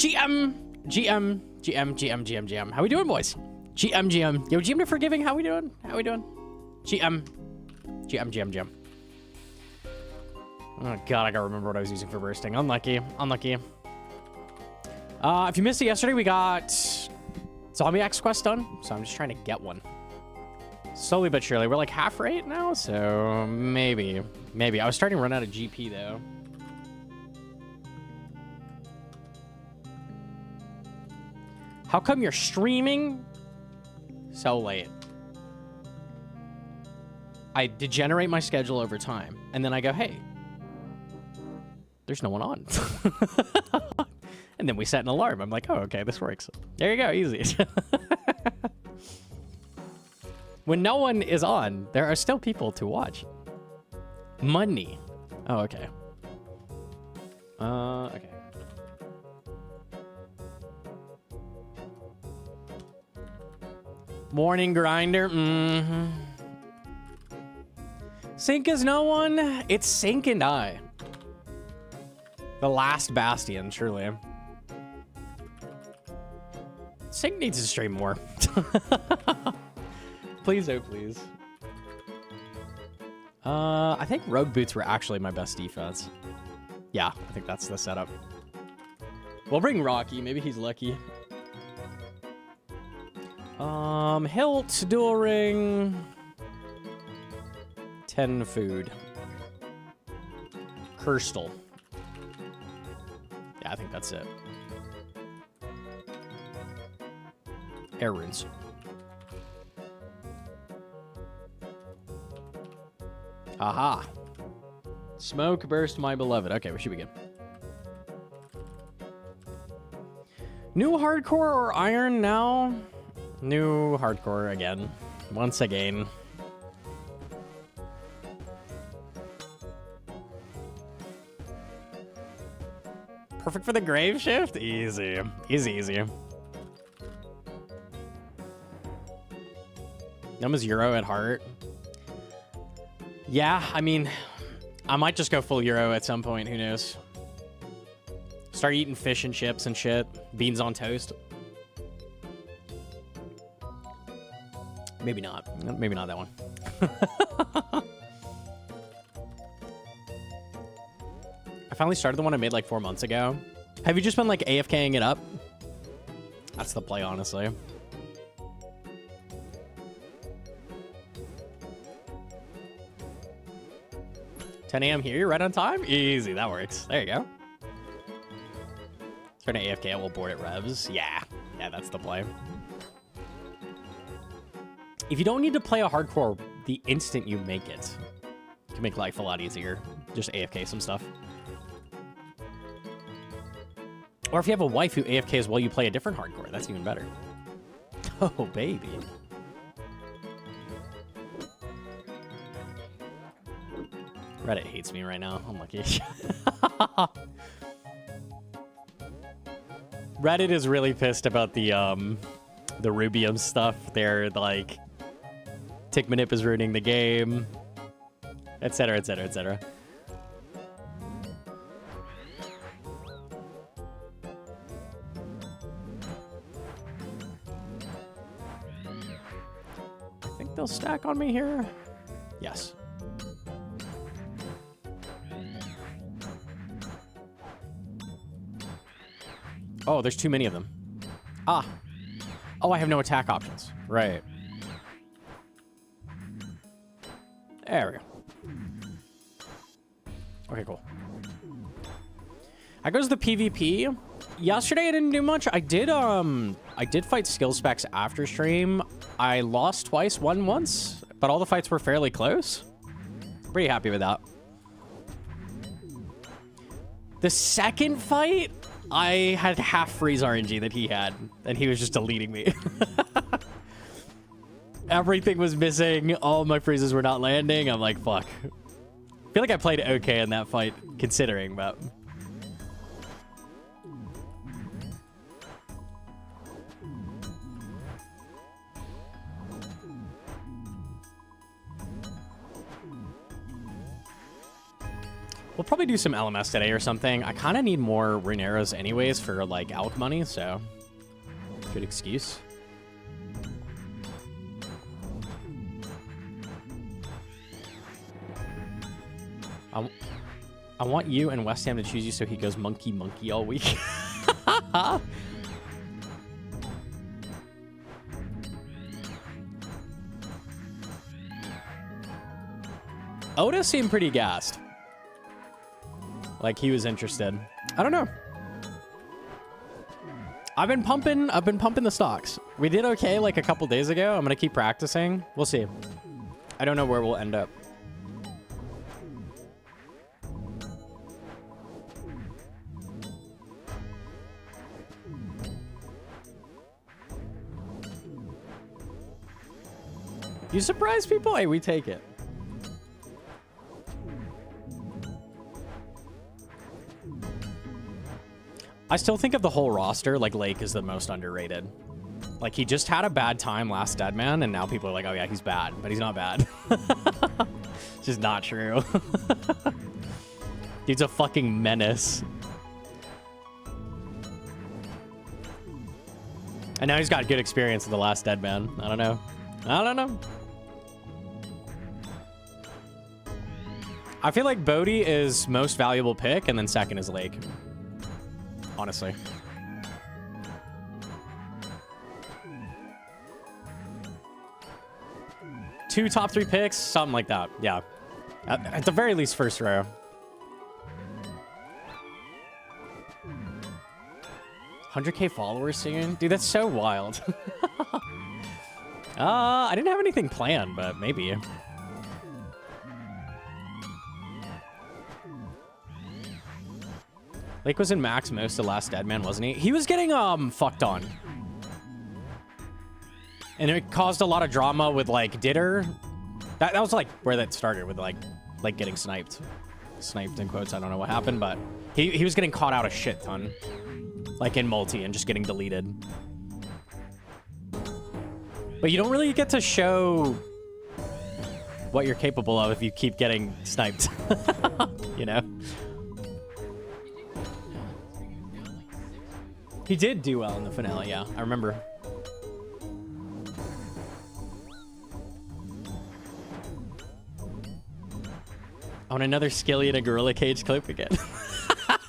GM. How we doing, boys? GM. Yo, GM to forgiving. How we doing? GM. Oh, God, I gotta remember what I was using for bursting. Unlucky. If you missed it yesterday, we got Zombie Axe quest done, so I'm just trying to get one. Slowly but surely. We're like half rate now, so maybe. I was starting to run out of GP, though. How come you're streaming so late? I degenerate my schedule over time, and then I go, hey, there's no one on. And then we set an alarm. I'm like, oh, okay, this works. There you go, easy. When no one is on, there are still people to watch. Money. Oh, okay. Okay. Morning grinder. Sync is no one. It's Sync and I. The last bastion, truly. Sync needs to stream more. Please, oh please. I think rogue boots were actually my best defense. Yeah, I think that's the setup. We'll bring Rocky. Maybe he's lucky. Hilt, dual ring, 10 food. Kirstal. Yeah, I think that's it. Air runes. Aha. Smoke burst, my beloved. Okay, we should be good. New hardcore or iron now? New hardcore again. Once again. Perfect for the grave shift? Easy. Easy. I'm a 0 at heart. Yeah, I mean, I might just go full Euro at some point. Who knows? Start eating fish and chips and shit. Beans on toast. Maybe not. Maybe not that one. I finally started the one I made like 4 months ago. Have you just been like AFKing it up? That's the play, honestly. $10 a.m. here, right on time? Easy, that works. There you go. Turn to AFK, we'll board at revs. Yeah, that's the play. If you don't need to play a hardcore the instant you make it, you can make life a lot easier. Just AFK some stuff. Or if you have a wife who AFKs while you play a different hardcore, that's even better. Oh, baby. Reddit hates me right now. I'm lucky. Reddit is really pissed about the Rubium stuff. They're like, Tick Manip is ruining the game, etc., etc., etc. I think they'll stack on me here. Yes. Oh, there's too many of them. Ah. Oh, I have no attack options. Right. There we go. Okay, cool. I goes the PvP. Yesterday I didn't do much. I did fight skill specs after stream. I lost twice, won once, but all the fights were fairly close. Pretty happy with that. The second fight, I had half freeze RNG that he had, and he was just deleting me. Everything was missing. All my freezes were not landing. I'm like, fuck. I feel like I played okay in that fight, considering, but... We'll probably do some LMS today or something. I kind of need more rune arrows anyways for, like, elk money, so... Good excuse. I want you and West Ham to choose you so he goes monkey monkey all week. Oda seemed pretty gassed. Like he was interested. I don't know. I've been pumping the stocks. We did okay like a couple days ago. I'm gonna keep practicing. We'll see. I don't know where we'll end up. You surprise people? Hey, we take it. I still think of the whole roster, like Lake is the most underrated. Like he just had a bad time last Deadman, and now people are like, oh yeah, he's bad, but he's not bad. It's just not true. Dude's a fucking menace. And now he's got good experience with the last Deadman. I don't know. I don't know. I feel like Bodhi is most valuable pick, and then second is Lake. Honestly. Two top 3 picks, something like that. Yeah. At the very least, first row. 100K followers soon? Dude, that's so wild. I didn't have anything planned, but maybe. Lake was in max most of last Deadman, wasn't he? He was getting fucked on. And it caused a lot of drama with like Ditter. That was like where that started with like getting sniped. Sniped in quotes, I don't know what happened, but he was getting caught out a shit ton. Like in multi and just getting deleted. But you don't really get to show what you're capable of if you keep getting sniped. You know? He did do well in the finale, yeah. I remember. I want another Skilly in a Gorilla Cage clip again.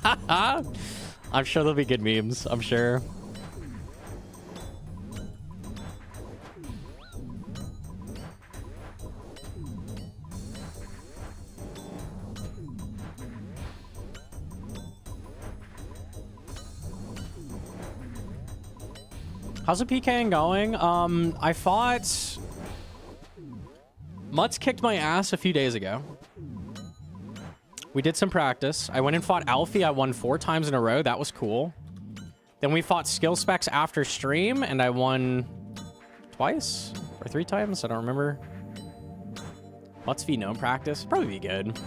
I'm sure there'll be good memes. I'm sure. How's the PKing going? I fought... Mutz kicked my ass a few days ago. We did some practice. I went and fought Alfie. I won 4 times in a row. That was cool. Then we fought Skill Specs after stream, and I won twice or 3 times. I don't remember. Mutz v Gnome practice. Probably be good.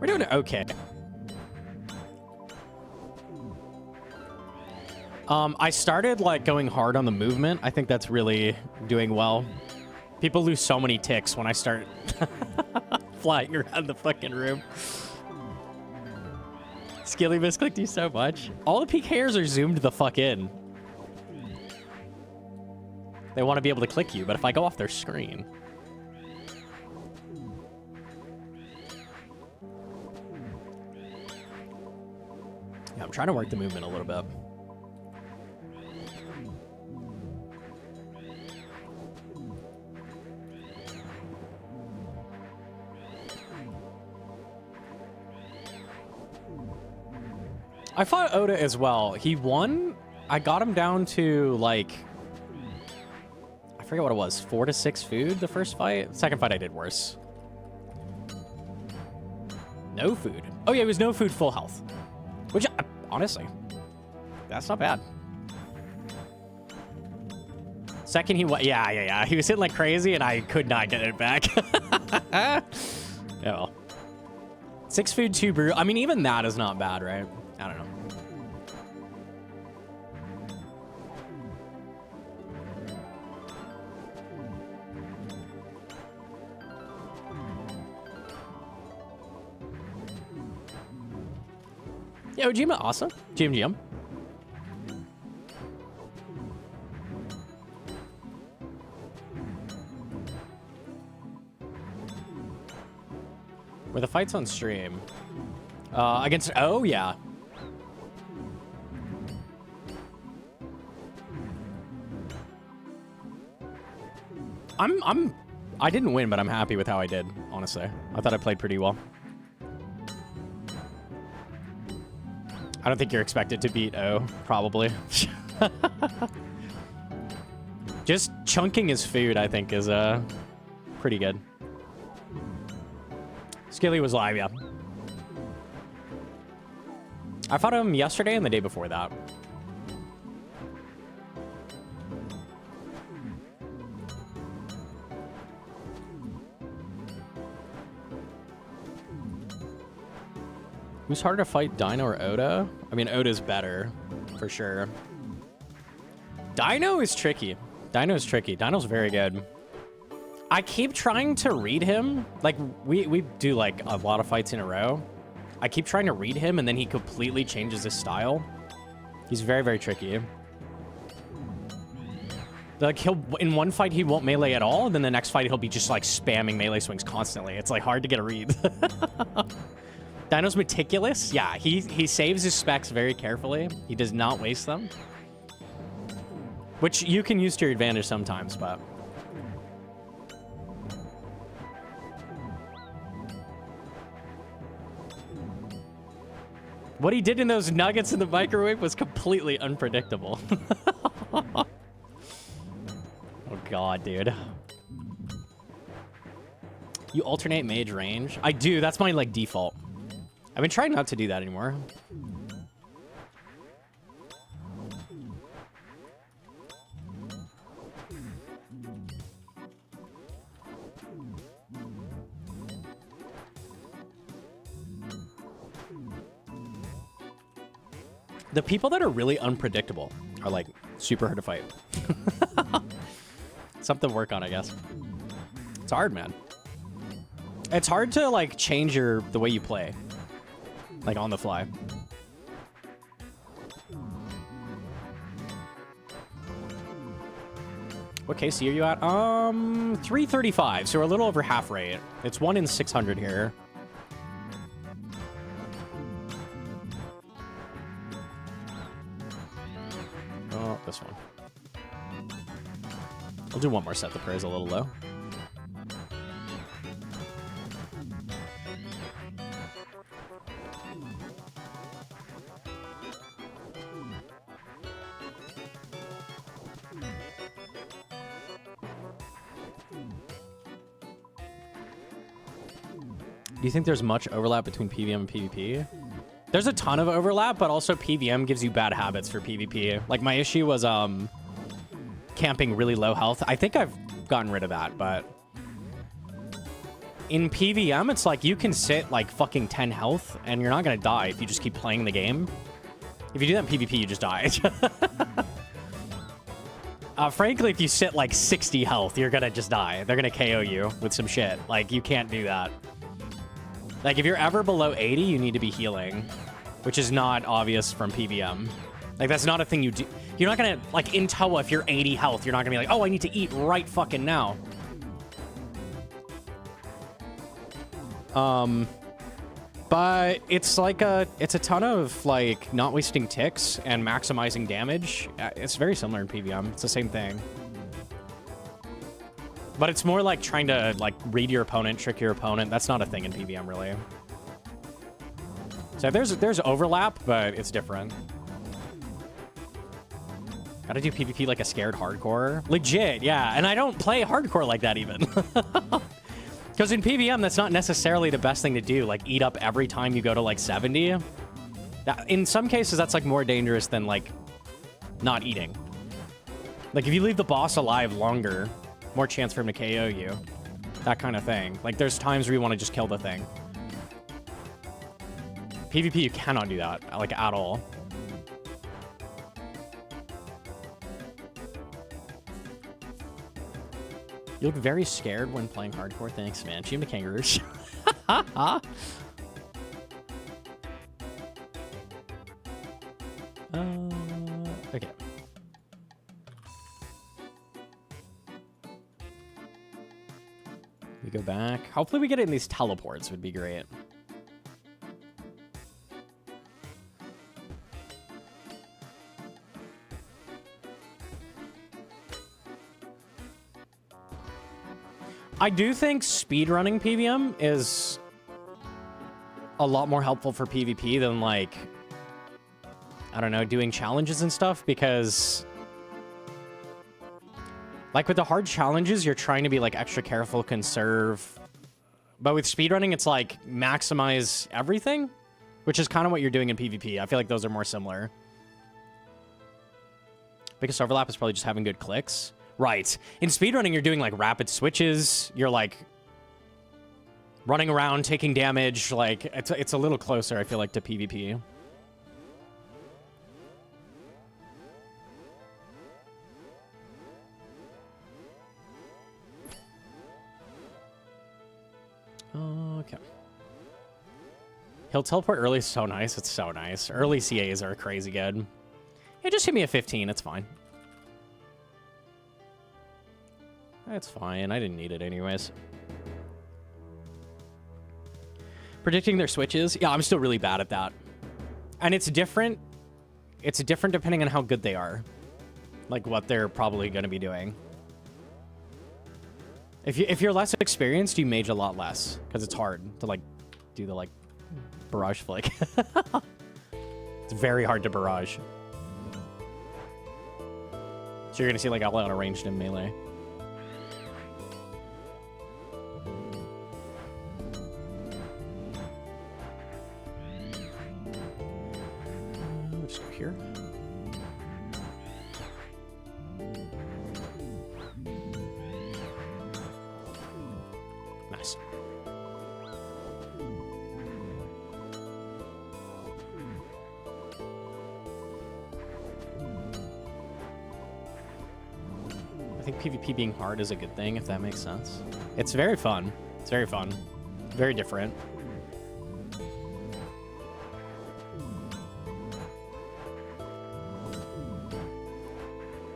We're doing okay. I started like going hard on the movement. I think that's really doing well. People lose so many ticks when I start flying around the fucking room. Skilly misclicked you so much. All the PKers are zoomed the fuck in. They want to be able to click you, but if I go off their screen... Yeah, I'm trying to work the movement a little bit. I fought Oda as well. He won. I got him down to like, I forget what it was, 4 to 6 food the first fight. The second fight I did worse. No food. Oh yeah, it was no food, full health. Which, honestly, that's not bad. Second he went, yeah. He was hitting like crazy and I could not get it back. Yeah, well. 6 food, 2 brew. I mean, even that is not bad, right? I don't know. Yo, Ojima, awesome. GM. Were the fights on stream? Against... Oh, yeah. I didn't win, but I'm happy with how I did, honestly. I thought I played pretty well. I don't think you're expected to beat O, probably. Just chunking his food, I think, is pretty good. Skilly was live, yeah. I fought him yesterday and the day before that. Who's harder to fight, Dino or Oda? I mean, Oda's better, for sure. Dino is tricky. Dino's tricky. Dino's very good. I keep trying to read him. Like, we do, like, a lot of fights in a row. I keep trying to read him, and then he completely changes his style. He's very, very tricky. Like, in one fight, he won't melee at all, and then the next fight, he'll be just, like, spamming melee swings constantly. It's, like, hard to get a read. Dino's meticulous. Yeah, he saves his specs very carefully. He does not waste them. Which you can use to your advantage sometimes, but... What he did in those nuggets in the microwave was completely unpredictable. Oh, God, dude. You alternate mage range? I do. That's my, like, default. I've been trying not to do that anymore. The people that are really unpredictable are, like, super hard to fight. Something to work on, I guess. It's hard, man. It's hard to, like, change the way you play. Like, on the fly. What KC are you at? 335, so we're a little over half rate. It's 1 in 600 here. Oh, this one. I'll do one more set. The prayer's a little low. Do you think there's much overlap between PVM and PvP? There's a ton of overlap, but also PVM gives you bad habits for PvP. Like, my issue was camping really low health. I think I've gotten rid of that, but in PVM, it's like you can sit like fucking 10 health and you're not gonna die if you just keep playing the game. If you do that in PvP, you just die. Frankly, if you sit like 60 health, you're gonna just die. They're gonna KO you with some shit. Like, you can't do that. Like, if you're ever below 80, you need to be healing, which is not obvious from PVM. Like, that's not a thing you do. You're not gonna, like, in Toa, if you're 80 health, you're not gonna be like, oh, I need to eat right fucking now. But it's like it's a ton of, like, not wasting ticks and maximizing damage. It's very similar in PVM. It's the same thing. But it's more like trying to, like, read your opponent, trick your opponent. That's not a thing in PVM, really. So there's overlap, but it's different. Gotta do PvP like a scared hardcore. Legit, yeah. And I don't play hardcore like that, even. Because in PVM, that's not necessarily the best thing to do. Like, eat up every time you go to, like, 70. In some cases, that's, like, more dangerous than, like, not eating. Like, if you leave the boss alive longer... more chance for him to KO you. That kind of thing. Like, there's times where you want to just kill the thing. PvP, you cannot do that, like, at all. You look very scared when playing hardcore. Thanks, man. Cheam to kangaroos. Okay. We go back. Hopefully we get it in these teleports would be great. I do think speedrunning PVM is a lot more helpful for PvP than, like, I don't know, doing challenges and stuff, because, like, with the hard challenges, you're trying to be, like, extra careful, conserve. But with speedrunning, it's, like, maximize everything, which is kind of what you're doing in PvP. I feel like those are more similar. Biggest overlap is probably just having good clicks. Right. In speedrunning, you're doing, like, rapid switches. You're, like, running around, taking damage. Like, it's a little closer, I feel like, to PvP. Okay. He'll teleport early is so nice. It's so nice. Early CAs are crazy good. Yeah, just hit me at 15. It's fine. That's fine. I didn't need it anyways. Predicting their switches. Yeah, I'm still really bad at that. And it's different. It's different depending on how good they are. Like, what they're probably going to be doing. If you're less experienced, you mage a lot less. Because it's hard to, like, do the, like, barrage flick. It's very hard to barrage. So you're going to see, like, I'll out ranged in melee. Just go here. Nice. I think PvP being hard is a good thing, if that makes sense. It's very fun. It's very fun. Very different.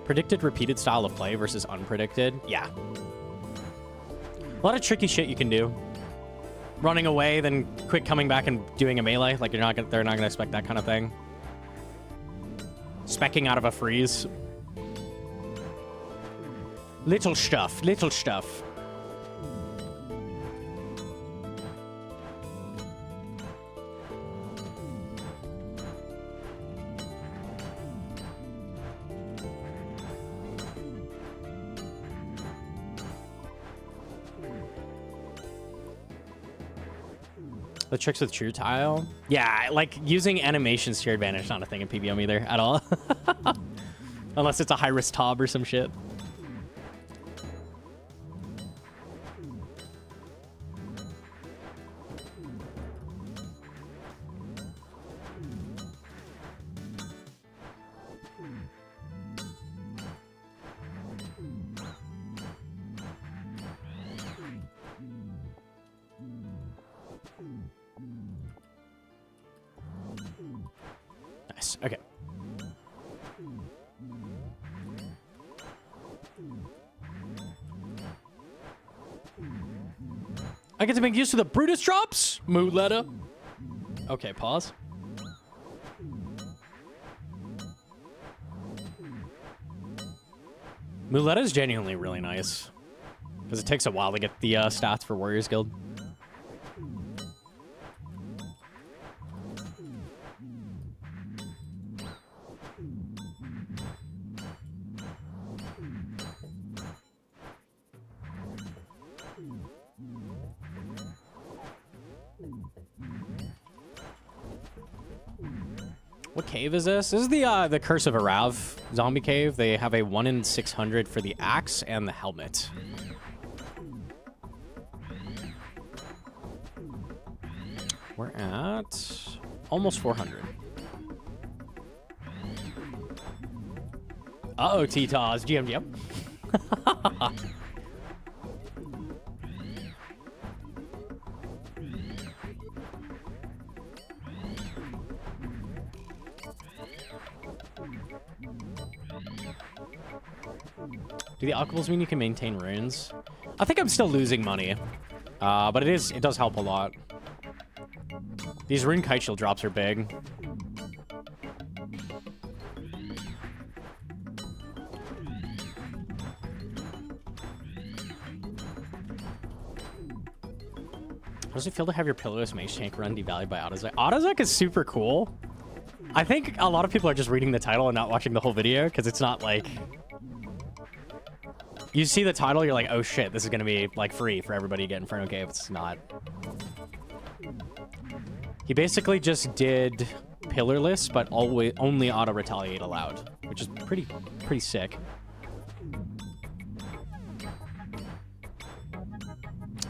Predicted repeated style of play versus unpredicted. Yeah. A lot of tricky shit you can do. Running away, then quick coming back and doing a melee. Like, they're not gonna expect that kind of thing. Specking out of a freeze. Little stuff. Little stuff. The tricks with true tile? Yeah, like, using animations to your advantage is not a thing in PVM either, at all. Unless it's a high-risk TOB or some shit. Nice. Okay. I get to make use of the Brutus drops? Muleta. Okay, pause. Muleta is genuinely really nice. Because it takes a while to get the stats for Warriors Guild. What cave is this? This is the Curse of Arav zombie cave. They have a 1 in 600 for the axe and the helmet. We're at almost 400. Uh-oh, T-Taz. GMG up. Do the alcohols mean you can maintain runes? I think I'm still losing money. But it does help a lot. These rune kite shield drops are big. How does it feel to have your pillarless mage tank run devalued by Autozuck? Autozuck is super cool. I think a lot of people are just reading the title and not watching the whole video because it's not like... You see the title, you're like, oh shit, this is going to be like free for everybody to get Inferno Cave. It's not. He basically just did pillarless, but only auto-retaliate allowed, which is pretty sick.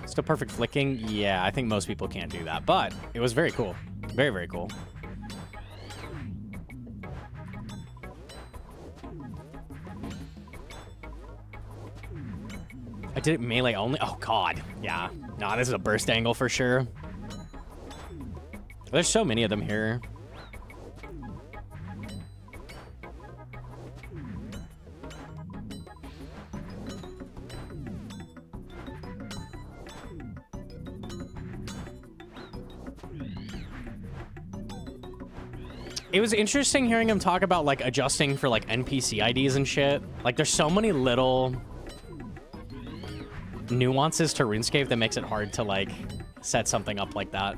Still perfect flicking? Yeah, I think most people can't do that, but it was very cool. Very, very cool. I did it melee only? Oh, God. Yeah. Nah, this is a burst angle for sure. There's so many of them here. It was interesting hearing him talk about, like, adjusting for, like, NPC IDs and shit. Like, there's so many little nuances to RuneScape that makes it hard to, like, set something up like that.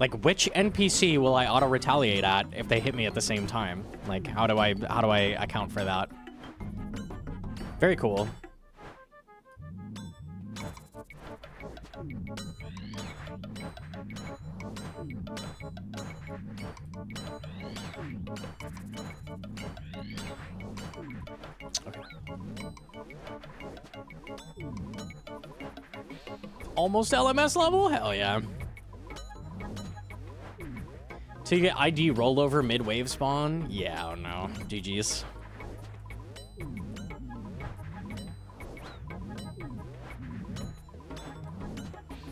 Like, which NPC will I auto-retaliate at if they hit me at the same time? Like, how do I account for that? Very cool. Okay. Almost LMS level? Hell yeah. So you get ID rollover mid-wave spawn? Yeah, oh no. GG's.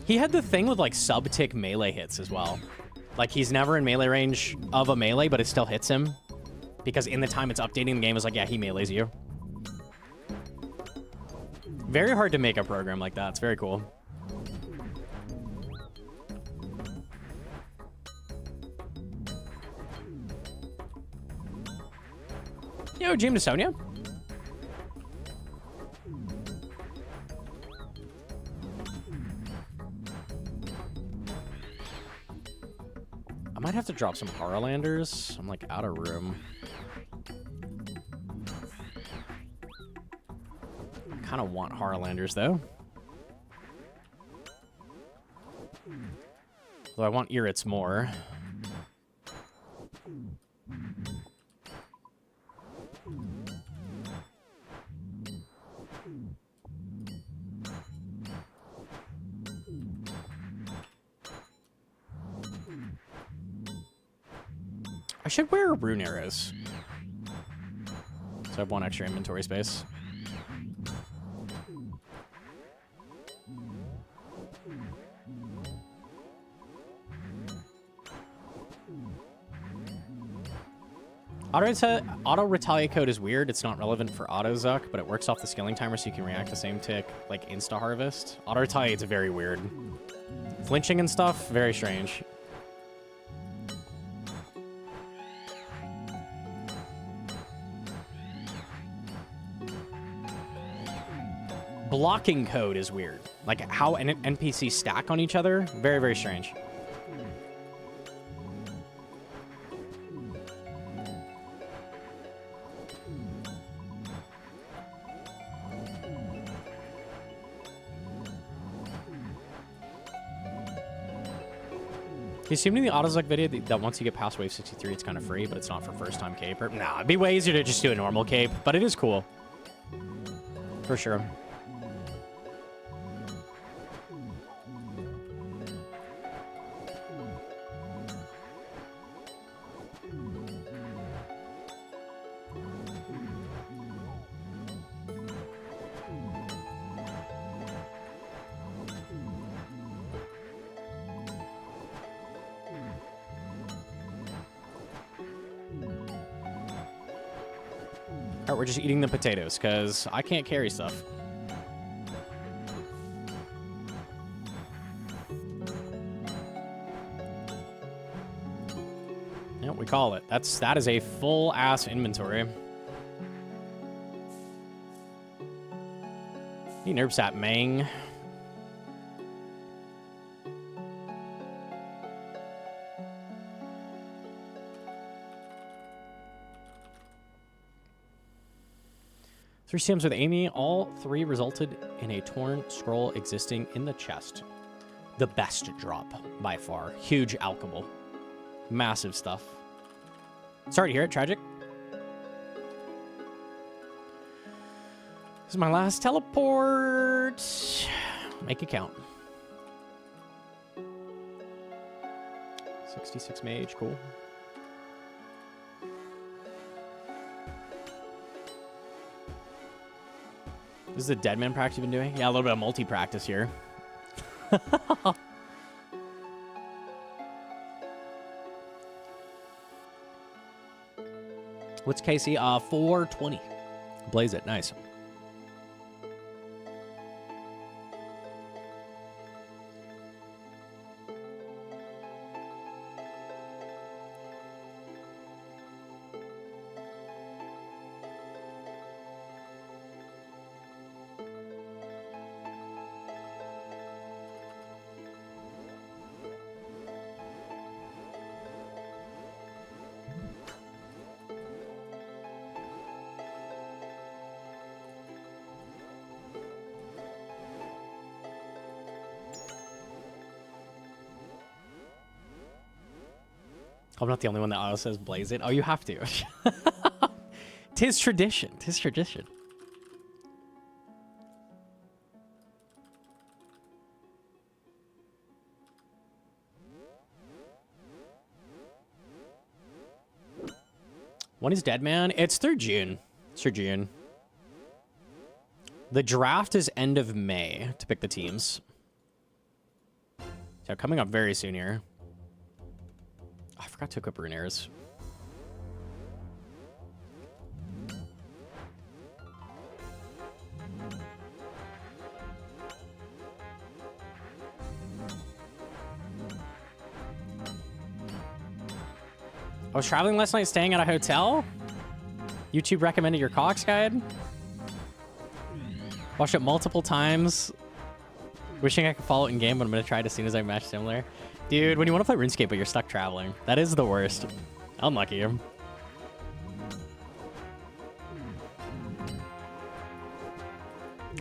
He had the thing with, like, sub-tick melee hits as well. Like, he's never in melee range of a melee, but it still hits him. Because in the time it's updating, the game is like, yeah, he melees you. Very hard to make a program like that. It's very cool. Yo, Jim to Sonia. I might have to drop some Harlanders. I'm, like, out of room. I kind of want Harlanders, though. Though I want Irits more. I should wear rune arrows. So I have one extra inventory space. Auto-retaliate code is weird. It's not relevant for Autozuck, but it works off the skilling timer so you can react the same tick, like insta-harvest. Auto-retaliate's very weird. Flinching and stuff, very strange. Blocking code is weird. Like, how NPCs stack on each other, very, very strange. You seem in the Autozuck video that once you get past wave 63, it's kind of free, but it's not for first-time caper. Nah, it'd be way easier to just do a normal cape, but it is cool. For sure. All right, we're just eating the potatoes because I can't carry stuff. Yeah, we call it. That is a full ass inventory. He nerfs that Mang. Three Sims with Amy, all three resulted in a torn scroll existing in the chest. The best drop by far. Huge alchemy. Massive stuff. Sorry to hear it, tragic. This is my last teleport. Make it count. 66 mage, cool. This is the dead man practice you've been doing? Yeah, a little bit of multi-practice here. What's Casey? 420. Blaze it. Nice. I'm not the only one that auto says blaze it. Oh, you have to. Tis tradition. Tis tradition. When is Dead Man? It's through June. It's through June. The draft is end of May to pick the teams. So coming up very soon here. I forgot to equip Runaires. I was traveling last night, staying at a hotel. YouTube recommended your Cox guide. Watched it multiple times. Wishing I could follow it in game, but I'm gonna try it as soon as I match similar. Dude, when you want to play RuneScape, but you're stuck traveling, that is the worst. Unlucky. When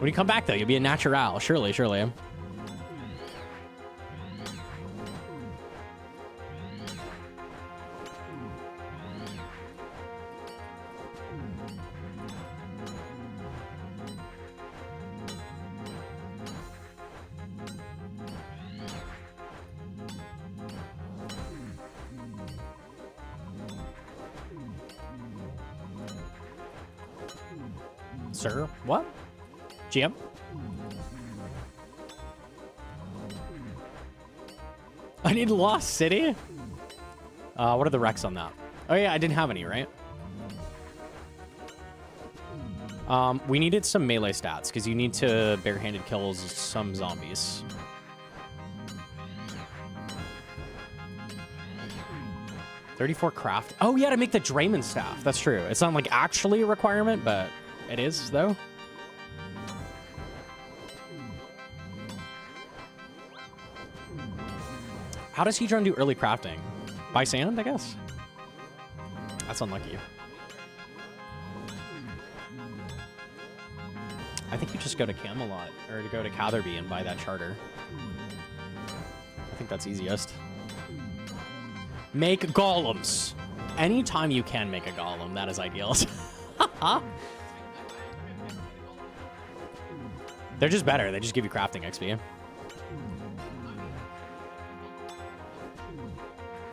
you come back, though, you'll be a natural. Surely, surely. Sir, what? GM? I need Lost City? What are the recs on that? Oh yeah, I didn't have any, right? We needed some melee stats, because you need to barehanded kill some zombies. $34 craft. Oh yeah, to make the Draymond staff. That's true. It's not like actually a requirement, but it is, though. How does Hedron do early crafting? By sand, I guess? That's unlucky. I think you just go to Camelot, or to go to Catherby and buy that charter. I think that's easiest. Make golems. Anytime you can make a golem, that is ideal. They're just better. They just give you crafting XP.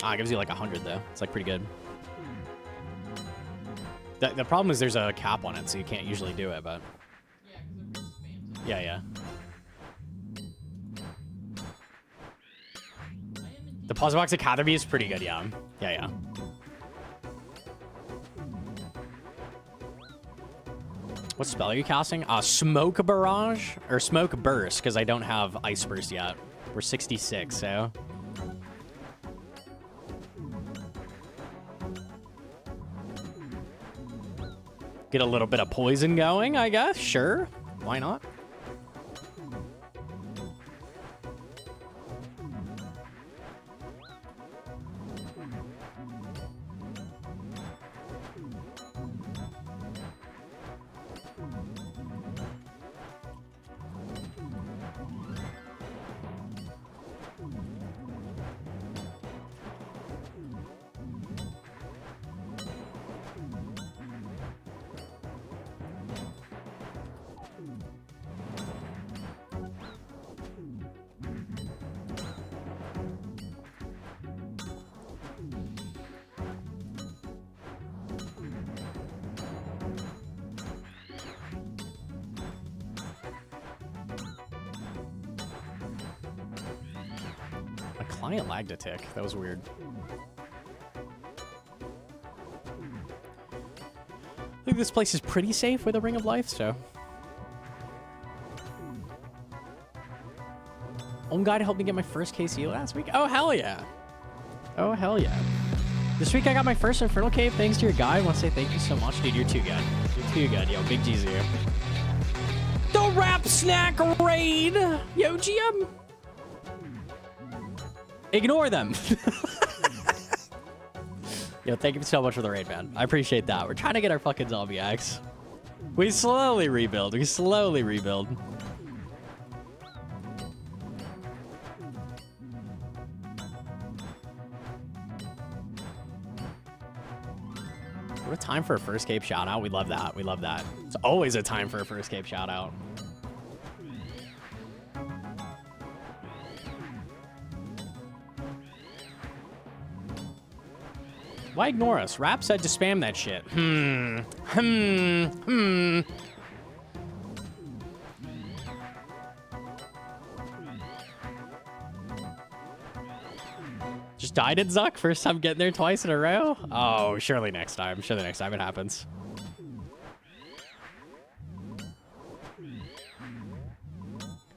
Ah, it gives you like 100 though. It's like pretty good. The problem is there's a cap on it, so you can't usually do it, but... Yeah. The puzzle box at Catherby is pretty good, yeah. Yeah. What spell are you casting? Smoke Barrage or Smoke Burst, because I don't have Ice Burst yet. We're 66, so. Get a little bit of poison going, I guess. Sure. Why not? Client lagged a tick. That was weird. I think this place is pretty safe with a Ring of Life, so. Own guy to help me get my first KC last week? Oh, hell yeah. Oh, hell yeah. This week I got my first Infernal Cave thanks to your guy. I want to say thank you so much, dude. You're too good. You're too good. Yo, big G's here. The Rap Snack Raid! Yo, GM! Ignore them. Yo, thank you so much for the raid, man. I appreciate that. We're trying to get our fucking zombie axe. We slowly rebuild. We slowly rebuild. What a time for a first cape shout out. We love that. We love that. It's always a time for a first cape shout out. Why ignore us? Rap said to spam that shit. Just died at Zuck? First time getting there twice in a row? Oh, surely next time. Surely next time it happens.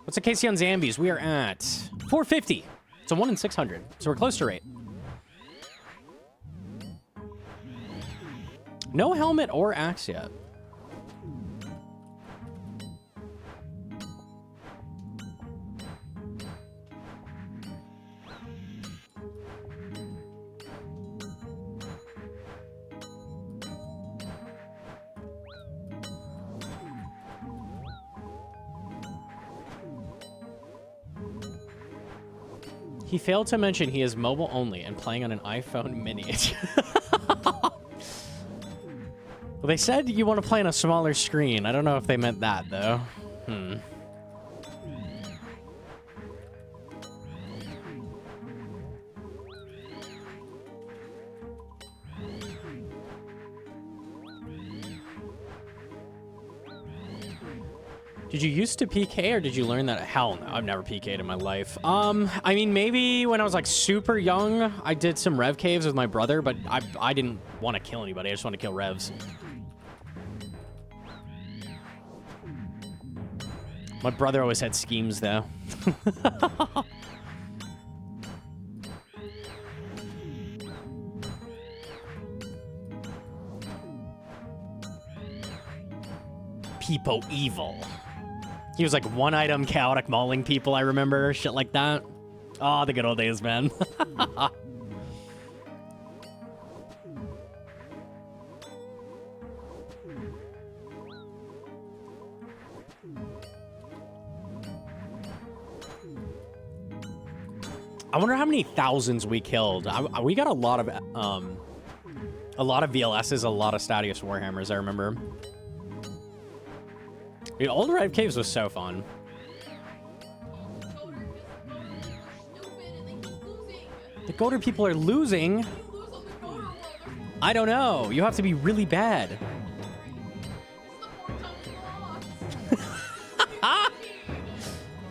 What's the KC on Zambies? We are at 450. It's a 1 in 600. So we're close to rate. No helmet or axe yet. He failed to mention he is mobile only and playing on an iPhone mini. Well, they said you want to play on a smaller screen. I don't know if they meant that, though. Did you used to PK or did you learn that? Hell no, I've never PK'd in my life. I mean, maybe when I was like super young, I did some rev caves with my brother, but I didn't want to kill anybody. I just want to kill revs. My brother always had schemes, though. People evil. He was like one item chaotic mauling people, I remember. Shit like that. Oh, the good old days, man. I wonder how many thousands we killed. We got a lot of VLSs, a lot of Stadius Warhammers, I remember. Dude, Old Red Caves was so fun. The Goater people are losing? I don't know. You have to be really bad.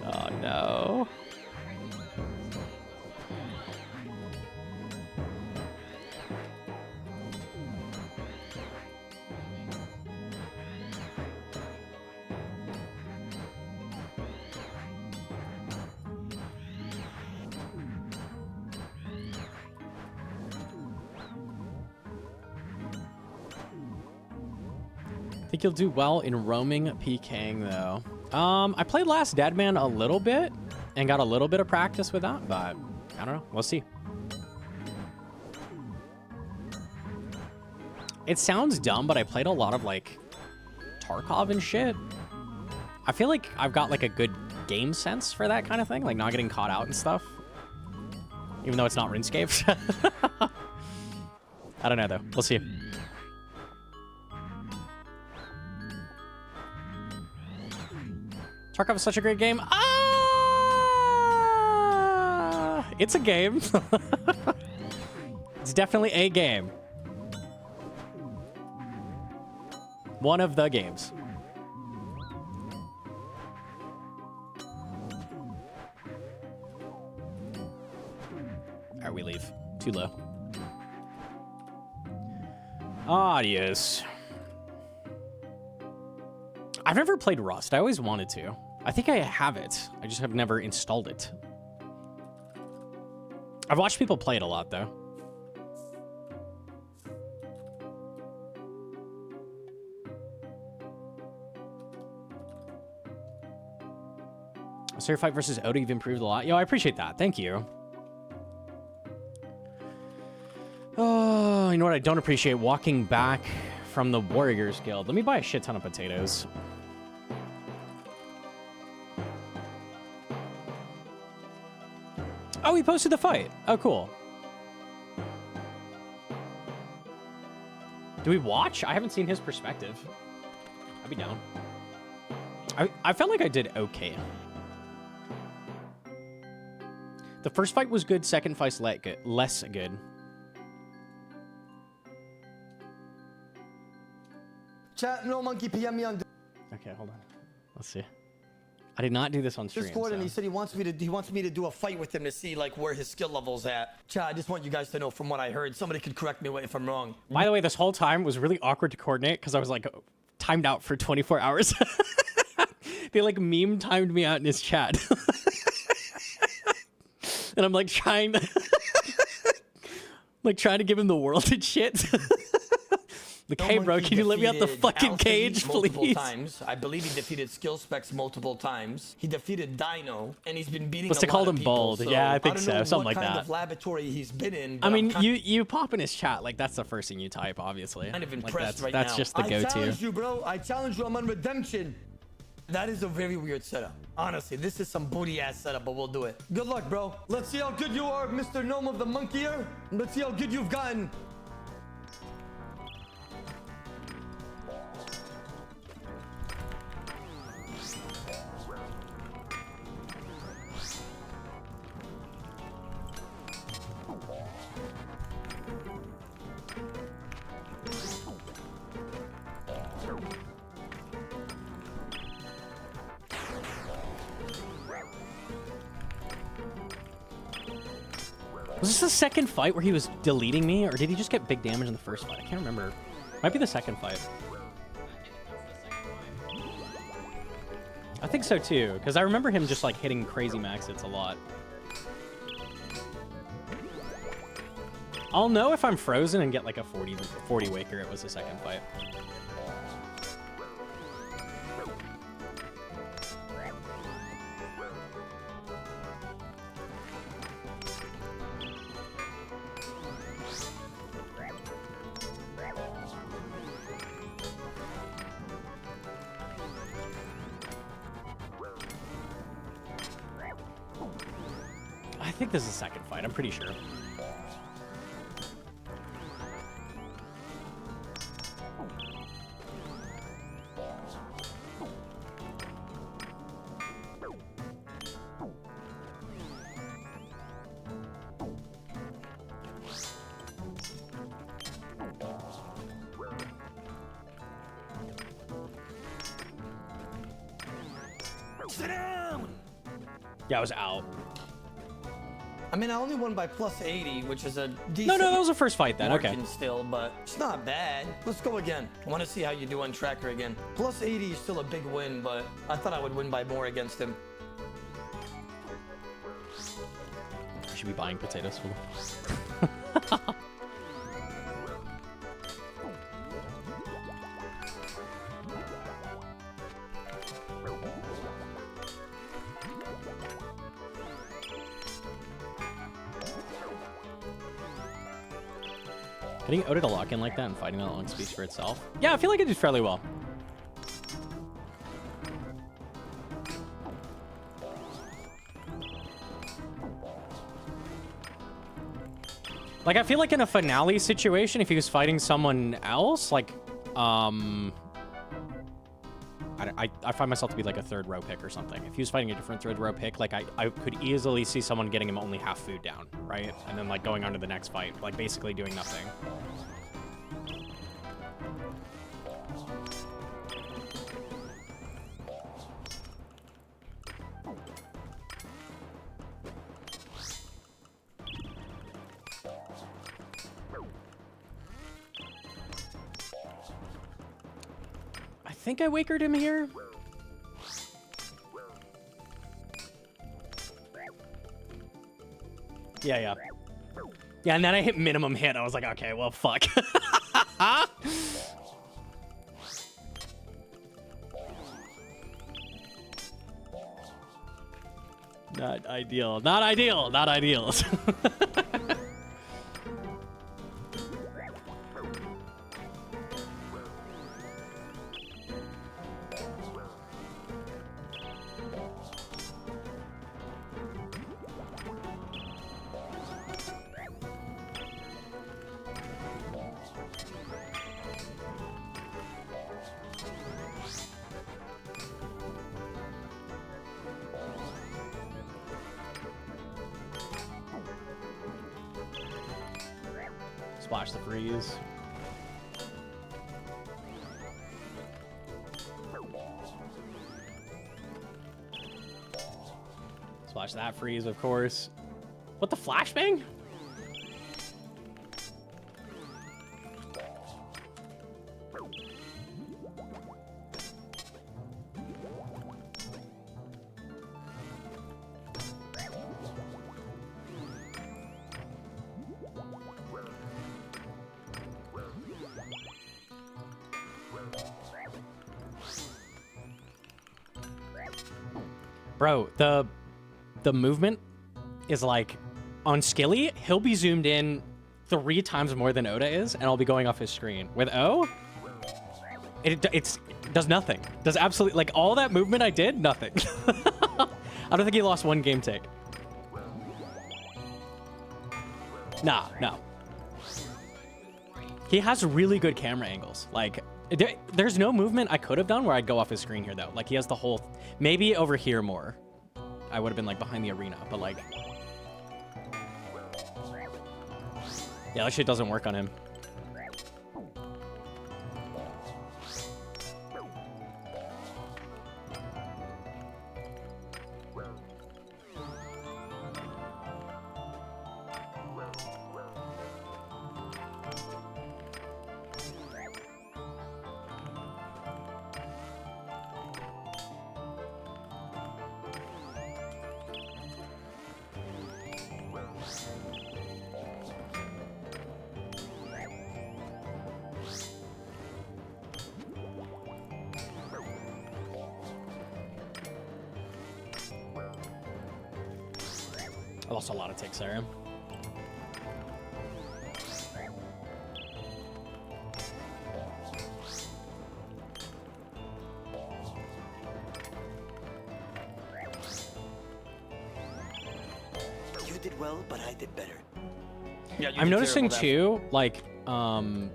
Oh, no. Think you'll do well in roaming PKing though. I played Last Deadman a little bit and got a little bit of practice with that, but I don't know. We'll see. It sounds dumb, but I played a lot of like Tarkov and shit. I feel like I've got like a good game sense for that kind of thing, like not getting caught out and stuff. Even though it's not RuneScape. I don't know though. We'll see. Tarkov is such a great game. Ah! It's a game. It's definitely a game. One of the games. Alright, we leave. Too low. Adios. I've never played Rust. I always wanted to. I think I have it. I just have never installed it. I've watched people play it a lot, though. Sir Fight versus Oda, you've improved a lot. Yo, I appreciate that. Thank you. Oh, you know what I don't appreciate? Walking back from the Warriors Guild. Let me buy a shit ton of potatoes. Oh, he posted the fight. Oh, cool. Do we watch? I haven't seen his perspective. I'd be down. I felt like I did okay. The first fight was good. Second fight's less good. Chat, Gnomonkey PM me on Okay, hold on. Let's see. I did not do this on stream. Discord, and he said he wants me to do a fight with him to see like where his skill level's at. Chat, I just want you guys to know from what I heard. Somebody could correct me if I'm wrong. By the way, this whole time was really awkward to coordinate because I was like timed out for 24 hours. They like meme timed me out in his chat. And I'm like trying to give him the world and shit. Like, hey bro, can you let me out the fucking cage, please? Times. I believe he defeated Skill Specs multiple times. He defeated Dino, and he's been beating. Must have called him bold. So yeah, I think so. Something like that. Kind of laboratory he's been in. I mean, you pop in his chat, like that's the first thing you type, obviously. Kind of impressed like, right now. That's just the go-to. I challenge you, bro. I challenge you. I'm on redemption. That is a very weird setup. Honestly, this is some booty ass setup, but we'll do it. Good luck, bro. Let's see how good you are, Mr. Gnome of the Monkeyer. Let's see how good you've gotten. Was this the second fight where he was deleting me, or did he just get big damage in the first fight? I can't remember. Might be the second fight. I think so too, because I remember him just like hitting crazy max hits a lot. I'll know if I'm frozen and get like a 40 waker. It was the second fight. I think this is the second fight. I'm pretty sure. Sit down! Yeah, I was out. I mean, I only won by plus 80, which is a decent... No, that was the first fight then. Okay. Still, but it's not bad. Let's go again. I want to see how you do on tracker again. Plus 80 is still a big win, but I thought I would win by more against him. I should be buying potatoes for them. Getting Oda to lock in like that and fighting that long speaks for itself. Yeah, I feel like I did fairly well. Like, I feel like in a finale situation, if he was fighting someone else, like, I find myself to be like a third row pick or something. If he was fighting a different third row pick, like, I could easily see someone getting him only half food down, right? And then, like, going on to the next fight, like, basically doing nothing. I think I wakered him here. Yeah. Yeah, and then I hit minimum hit. I was like, okay, well, fuck. Not ideal. Not ideal. Not ideal. Splash the freeze. Splash that freeze, of course. What, the flashbang? Bro, the movement is like, on Skilly, he'll be zoomed in 3 times more than Oda is, and I'll be going off his screen. With O, it does nothing. Does absolutely, like, all that movement I did, nothing. I don't think he lost 1 game tick. Nah, no. He has really good camera angles. Like, there's no movement I could have done where I'd go off his screen here, though. Like, he has the whole... Maybe over here more. I would have been, like, behind the arena, but, like... Yeah, that shit doesn't work on him. I lost a lot of ticks there. You did well, but I did better. Yeah, I'm noticing too, like, on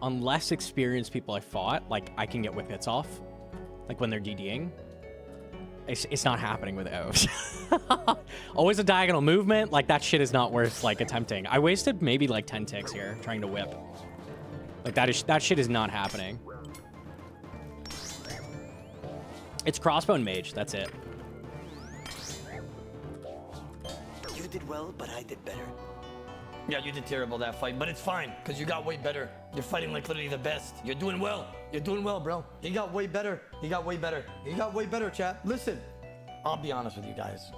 less experienced people I fought, like, I can get whip hits off. Like, when they're DDing. It's not happening with O's. Always a diagonal movement. Like, that shit is not worth, like, attempting. I wasted maybe, like, 10 ticks here trying to whip. Like, that shit is not happening. It's crossbow and mage. That's it. You did well, but I did better. Yeah, you did terrible that fight, but it's fine, because you got way better. You're fighting like literally the best. You're doing well. You're doing well, bro. You got way better. You got way better. You got way better, chat. Listen, I'll be honest with you guys.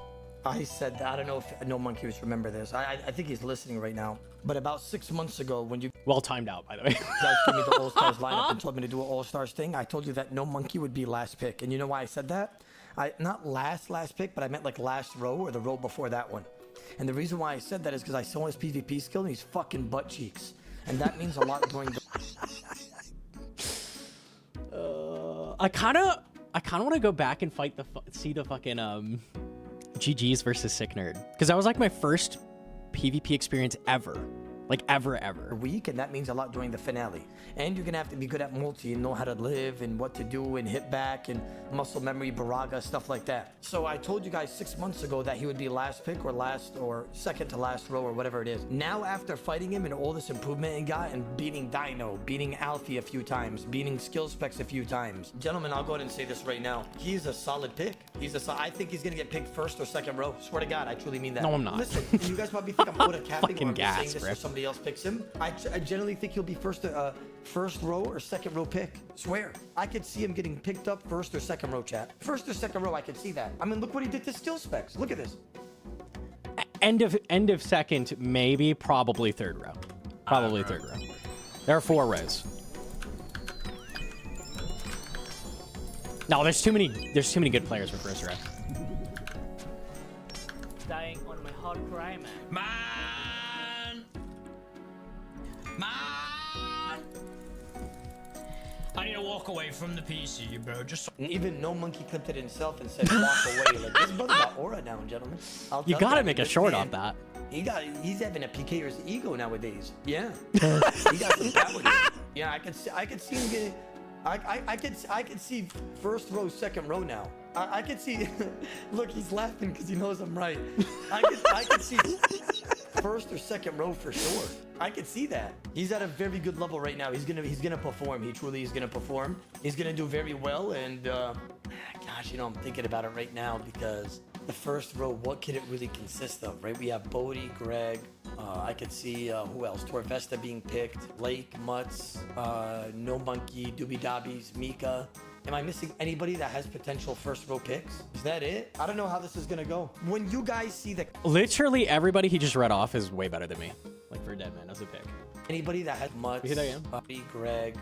I said that. I don't know if Gnomonkey was remember this. I think he's listening right now. But about 6 months ago, when you Well timed out, by the way. guys gave me the All-Stars lineup and told me to do an All-Stars thing, I told you that Gnomonkey would be last pick. And you know why I said that? Not last pick, but I meant like last row or the row before that one. And the reason why I said that is because I saw his PvP skill and he's fucking butt cheeks. And that means a lot during the... I kind of want to go back and fight see the fucking GGs versus Sick Nerd, because that was like my first PvP experience ever. Like ever. week, and that means a lot during the finale. And you're gonna have to be good at multi and know how to live and what to do and hit back and muscle memory, Baraga, stuff like that. So I told you guys 6 months ago that he would be last pick or second to last row or whatever it is. Now after fighting him and all this improvement he got and beating Dino, beating Alfie a few times, beating Skill Specs a few times. Gentlemen, I'll go ahead and say this right now. He's a solid pick. I think he's gonna get picked first or second row. Swear to God, I truly mean that. No, I'm not. Listen, you guys probably think I'm out of capping or I'm just saying this bro. so somebody else picks him. I generally think he'll be first row or second row pick. Swear. I could see him getting picked up first or second row, chat. First or second row, I could see that. I mean, look what he did to Skill Specs. Look at this. End of second, maybe, probably third row. Probably third row. There are 4 rows. No, there's too many good players for first row. Dying on my hard cry, man. I need to walk away from the PC, bro. Just Even Gnomonkey clipped it himself and said, walk away. Like, this brother got aura now, gentlemen. You gotta make a short off that. He's having a PKer's ego nowadays. Yeah. He got some power. Yeah, I could see him getting... I could see first row, second row now. I could see... Look, he's laughing because he knows I'm right. I could see first or second row for sure. I could see that. He's at a very good level right now. He's gonna perform. He truly is gonna perform. He's gonna do very well. And gosh, I'm thinking about it right now because the first row, what could it really consist of, right? We have Bodhi, Greg. I could see who else? Torvesta being picked. Lake, Mutz, Gnomonkey, Doobie Dobbies, Mika. Am I missing anybody that has potential first row picks? Is that it? I don't know how this is gonna go. When you guys see the... Literally everybody he just read off is way better than me. Like for Deadman as a pick. Anybody that has Mutz, Here I am. Bodhi, Greg,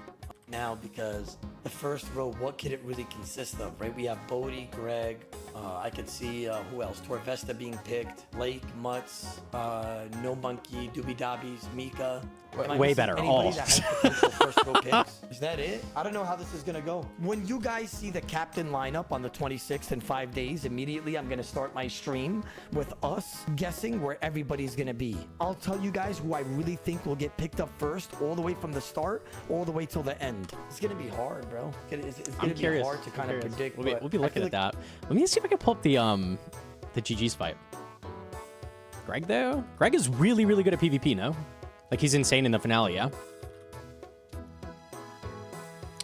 now because the first row, what could it really consist of, right? We have Bodhi, Greg. I could see who else? Torvesta being picked. Lake, Mutz, Gnomonkey, Doobie Dobbies, Mika. Am I Way missing better, anybody all. that has potential first row picks? Is that it? I don't know how this is gonna go. When you guys see the captain lineup on the 26th in 5 days, immediately I'm gonna start my stream with us guessing where everybody's gonna be. I'll tell you guys who I really think will get picked up first, all the way from the start, all the way till the end. It's gonna be hard, bro. It's gonna be hard to kind of predict. We'll be looking at that. Let me see if I can pull up the GG's fight. Greg though? Greg is really good at PvP, no? Like he's insane in the finale, yeah?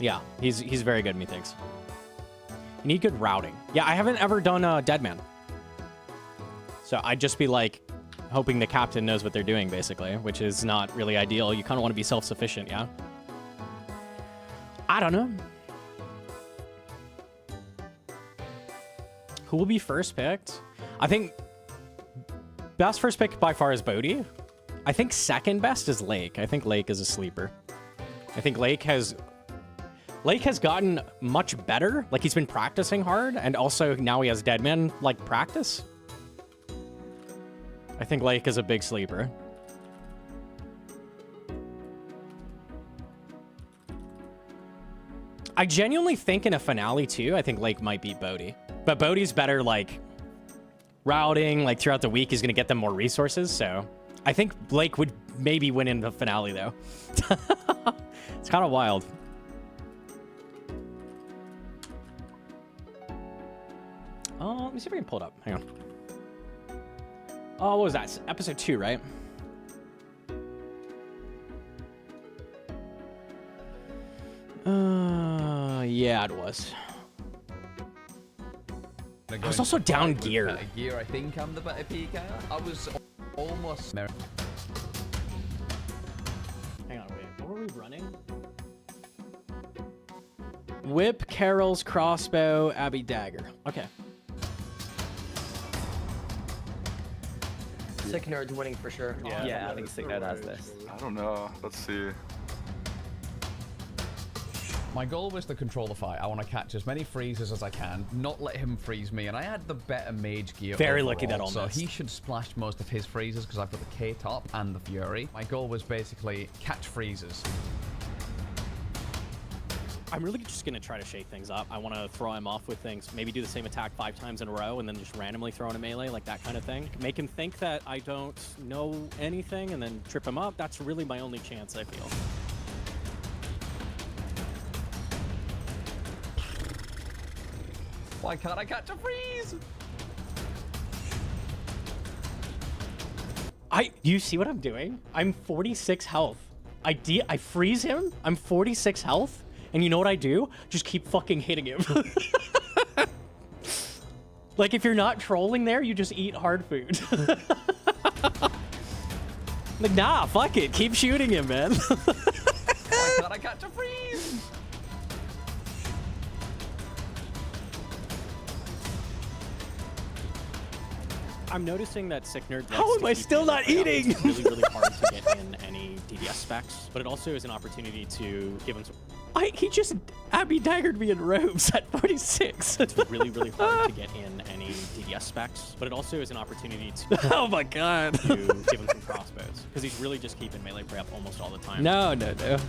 Yeah, he's very good, methinks. You need good routing. Yeah, I haven't ever done Deadman. So I'd just be like hoping the captain knows what they're doing, basically, which is not really ideal. You kind of want to be self-sufficient, yeah? I don't know. Who will be first picked? I think best first pick by far is Bodhi. I think second best is Lake. I think Lake is a sleeper. I think Lake has gotten much better. Like he's been practicing hard, and also now he has Deadman like practice. I think Lake is a big sleeper. I genuinely think in a finale too, I think Lake might beat Bodhi. But Bodhi's better like routing, like throughout the week, he's gonna get them more resources, so I think Blake would maybe win in the finale, though. It's kind of wild. Oh, let me see if I can pull it up. Hang on. Oh, what was that? Episode 2, right? Yeah, it was. I was also down gear. I think I'm the better PK. I was almost... Hang on, wait. What were we running? Whip, Carol's crossbow, Abby dagger. Okay. Sick Nerd's winning for sure. Yeah, I think Sick Nerd has this. I don't know. Let's see. My goal was to control the fight. I want to catch as many freezes as I can, not let him freeze me, and I had the better mage gear. Very overall, lucky that all so missed. he should splash most of his freezes because I've got the K-top and the Fury. My goal was basically catch freezes. I'm really just going to try to shake things up. I want to throw him off with things. Maybe do the same attack 5 times in a row and then just randomly throw in a melee, like that kind of thing. Make him think that I don't know anything and then trip him up. That's really my only chance, I feel. Why can't I catch a freeze? You see what I'm doing? I'm 46 health. I freeze him. I'm 46 health. And you know what I do? Just keep fucking hitting him. Like, if you're not trolling there, you just eat hard food. Like, nah, fuck it. Keep shooting him, man. Why can't I catch a freeze? I'm noticing that Sick Nerd. How am I still not eating? It's really, really hard to get in any DDS specs, but it also is an opportunity to give him some. He just Abby daggered me in robes at 46. It's really, really hard to get in any DDS specs, but it also is an opportunity to. Oh my god. To give him some crossbows, because he's really just keeping melee prep almost all the time. No. This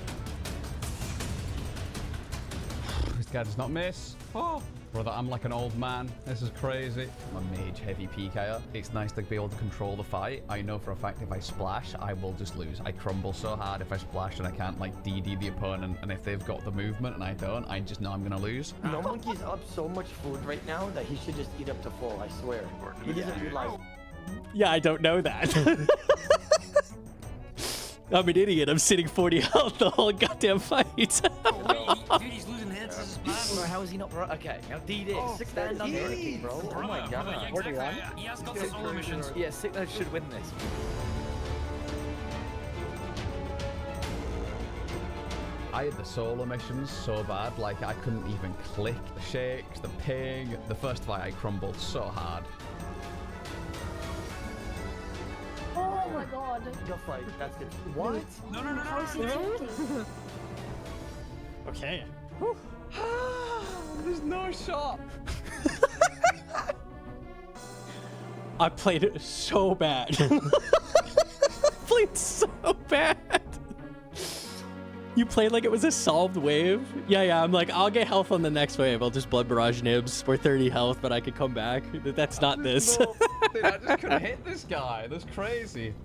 guy does not miss. Oh. Brother, I'm like an old man. This is crazy. I'm a mage heavy PKer. It's nice to be able to control the fight. I know for a fact if I splash, I will just lose. I crumble so hard if I splash and I can't like DD the opponent. And if they've got the movement and I don't, I just know I'm gonna lose. Gnomonkey's up so much food right now that he should just eat up to full, I swear. He doesn't realize. Yeah, I don't know that. I'm an idiot. I'm sitting 40 health the whole goddamn fight. Dude, he's losing hits. This is bad. Bro, how is he not bro? Okay, now DD. Sick stand on the bro. Oh my god. Yeah, exactly. He has got the solo missions. Yeah, Sick Nerd should win this. I had the solo missions so bad, like I couldn't even click. The shakes, the ping. The first fight I crumbled so hard. Oh my god. Go fight. That's good. What? No. How is he joking? Okay. There's no shot. I played it so bad. Played so bad. You played like it was a solved wave? Yeah, I'm like, I'll get health on the next wave. I'll just blood barrage nibs. We're 30 health, but I could come back. That's not this. No, dude, I just couldn't hit this guy. That's crazy.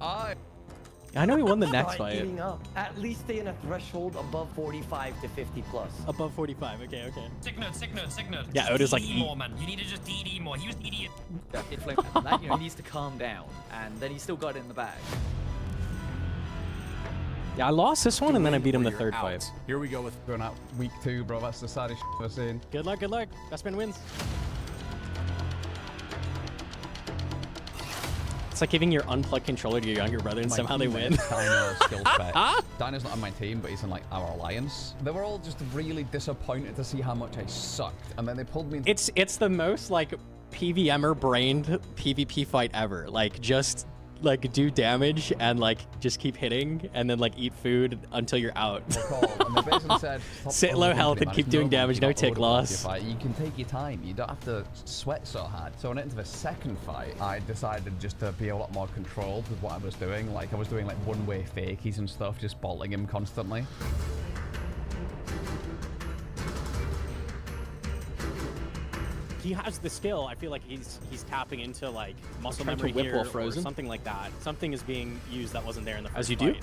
I know he won the next By fight. eating up. At least stay in a threshold above 45 to 50 plus. Above 45. Okay. Sick nerd. Yeah, Just Oda's like, DD more, man. You need to just DD more. He was DD. That, he needs to calm down, and then he's still got it in the bag. Yeah, I lost this one and then I beat him the third fight. Here we go with Going out week 2, bro. That's the saddest shit I've seen. Good luck. Best man wins. It's like giving your unplugged controller to your younger brother and somehow they win. Dino's skill spec. Dino's not on my team, but he's in like our alliance. They were all just really disappointed to see how much I sucked, and then they pulled me. It's the most like PVMer brained PvP fight ever. Like just like do damage and like just keep hitting and then like eat food until you're out. And they basically said, Sit low health and keep doing damage, no tick loss. You can take your time. You don't have to sweat so hard. So when I went into the second fight, I decided just to be a lot more controlled with what I was doing. Like I was doing like one-way fakies and stuff, just bolting him constantly. He has the skill. I feel like he's tapping into like muscle trying to memory whip here while or frozen. something like that. Something is being used that wasn't there in the first As you do. fight.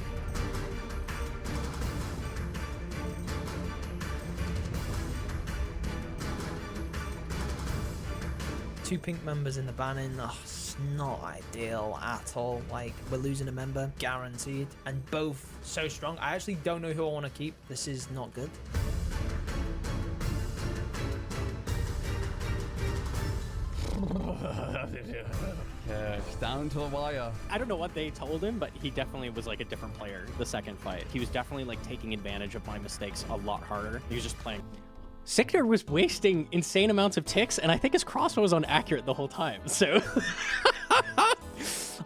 Two pink members in the banning. Oh, it's not ideal at all. Like, we're losing a member, guaranteed. And both so strong. I actually don't know who I want to keep. This is not good. Yeah, it's down to the wire. I don't know what they told him, but he definitely was like a different player the second fight. He was definitely like taking advantage of my mistakes a lot harder. He was just playing. Sick Nerd was wasting insane amounts of ticks, and I think his crossbow was inaccurate the whole time. So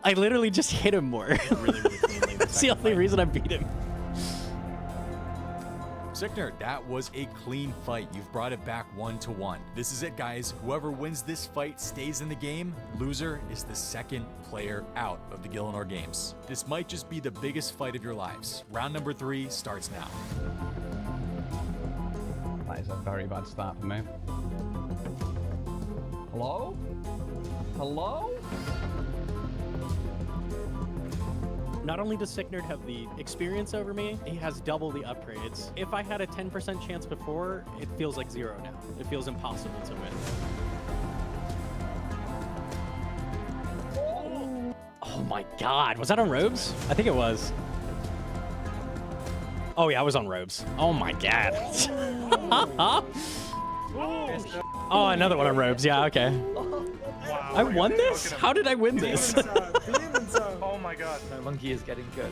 I literally just hit him more. Really, really cleanly. That's the only reason I beat him. Sickner, that was a clean fight. You've brought it back 1-1. This is it, guys. Whoever wins this fight stays in the game. Loser is the second player out of the Gielinor games. This might just be the biggest fight of your lives. Round number 3 starts now. That is a very bad start for me. Hello? Hello? Not only does Sicknerd have the experience over me, he has double the upgrades. If I had a 10% chance before, it feels like 0 now. It feels impossible to win. Oh my god, was that on robes? I think it was. Oh yeah, I was on robes. Oh my god. Oh, another one on robes. Yeah, okay. I won this? How did I win this? Oh my god. Monkey is getting good.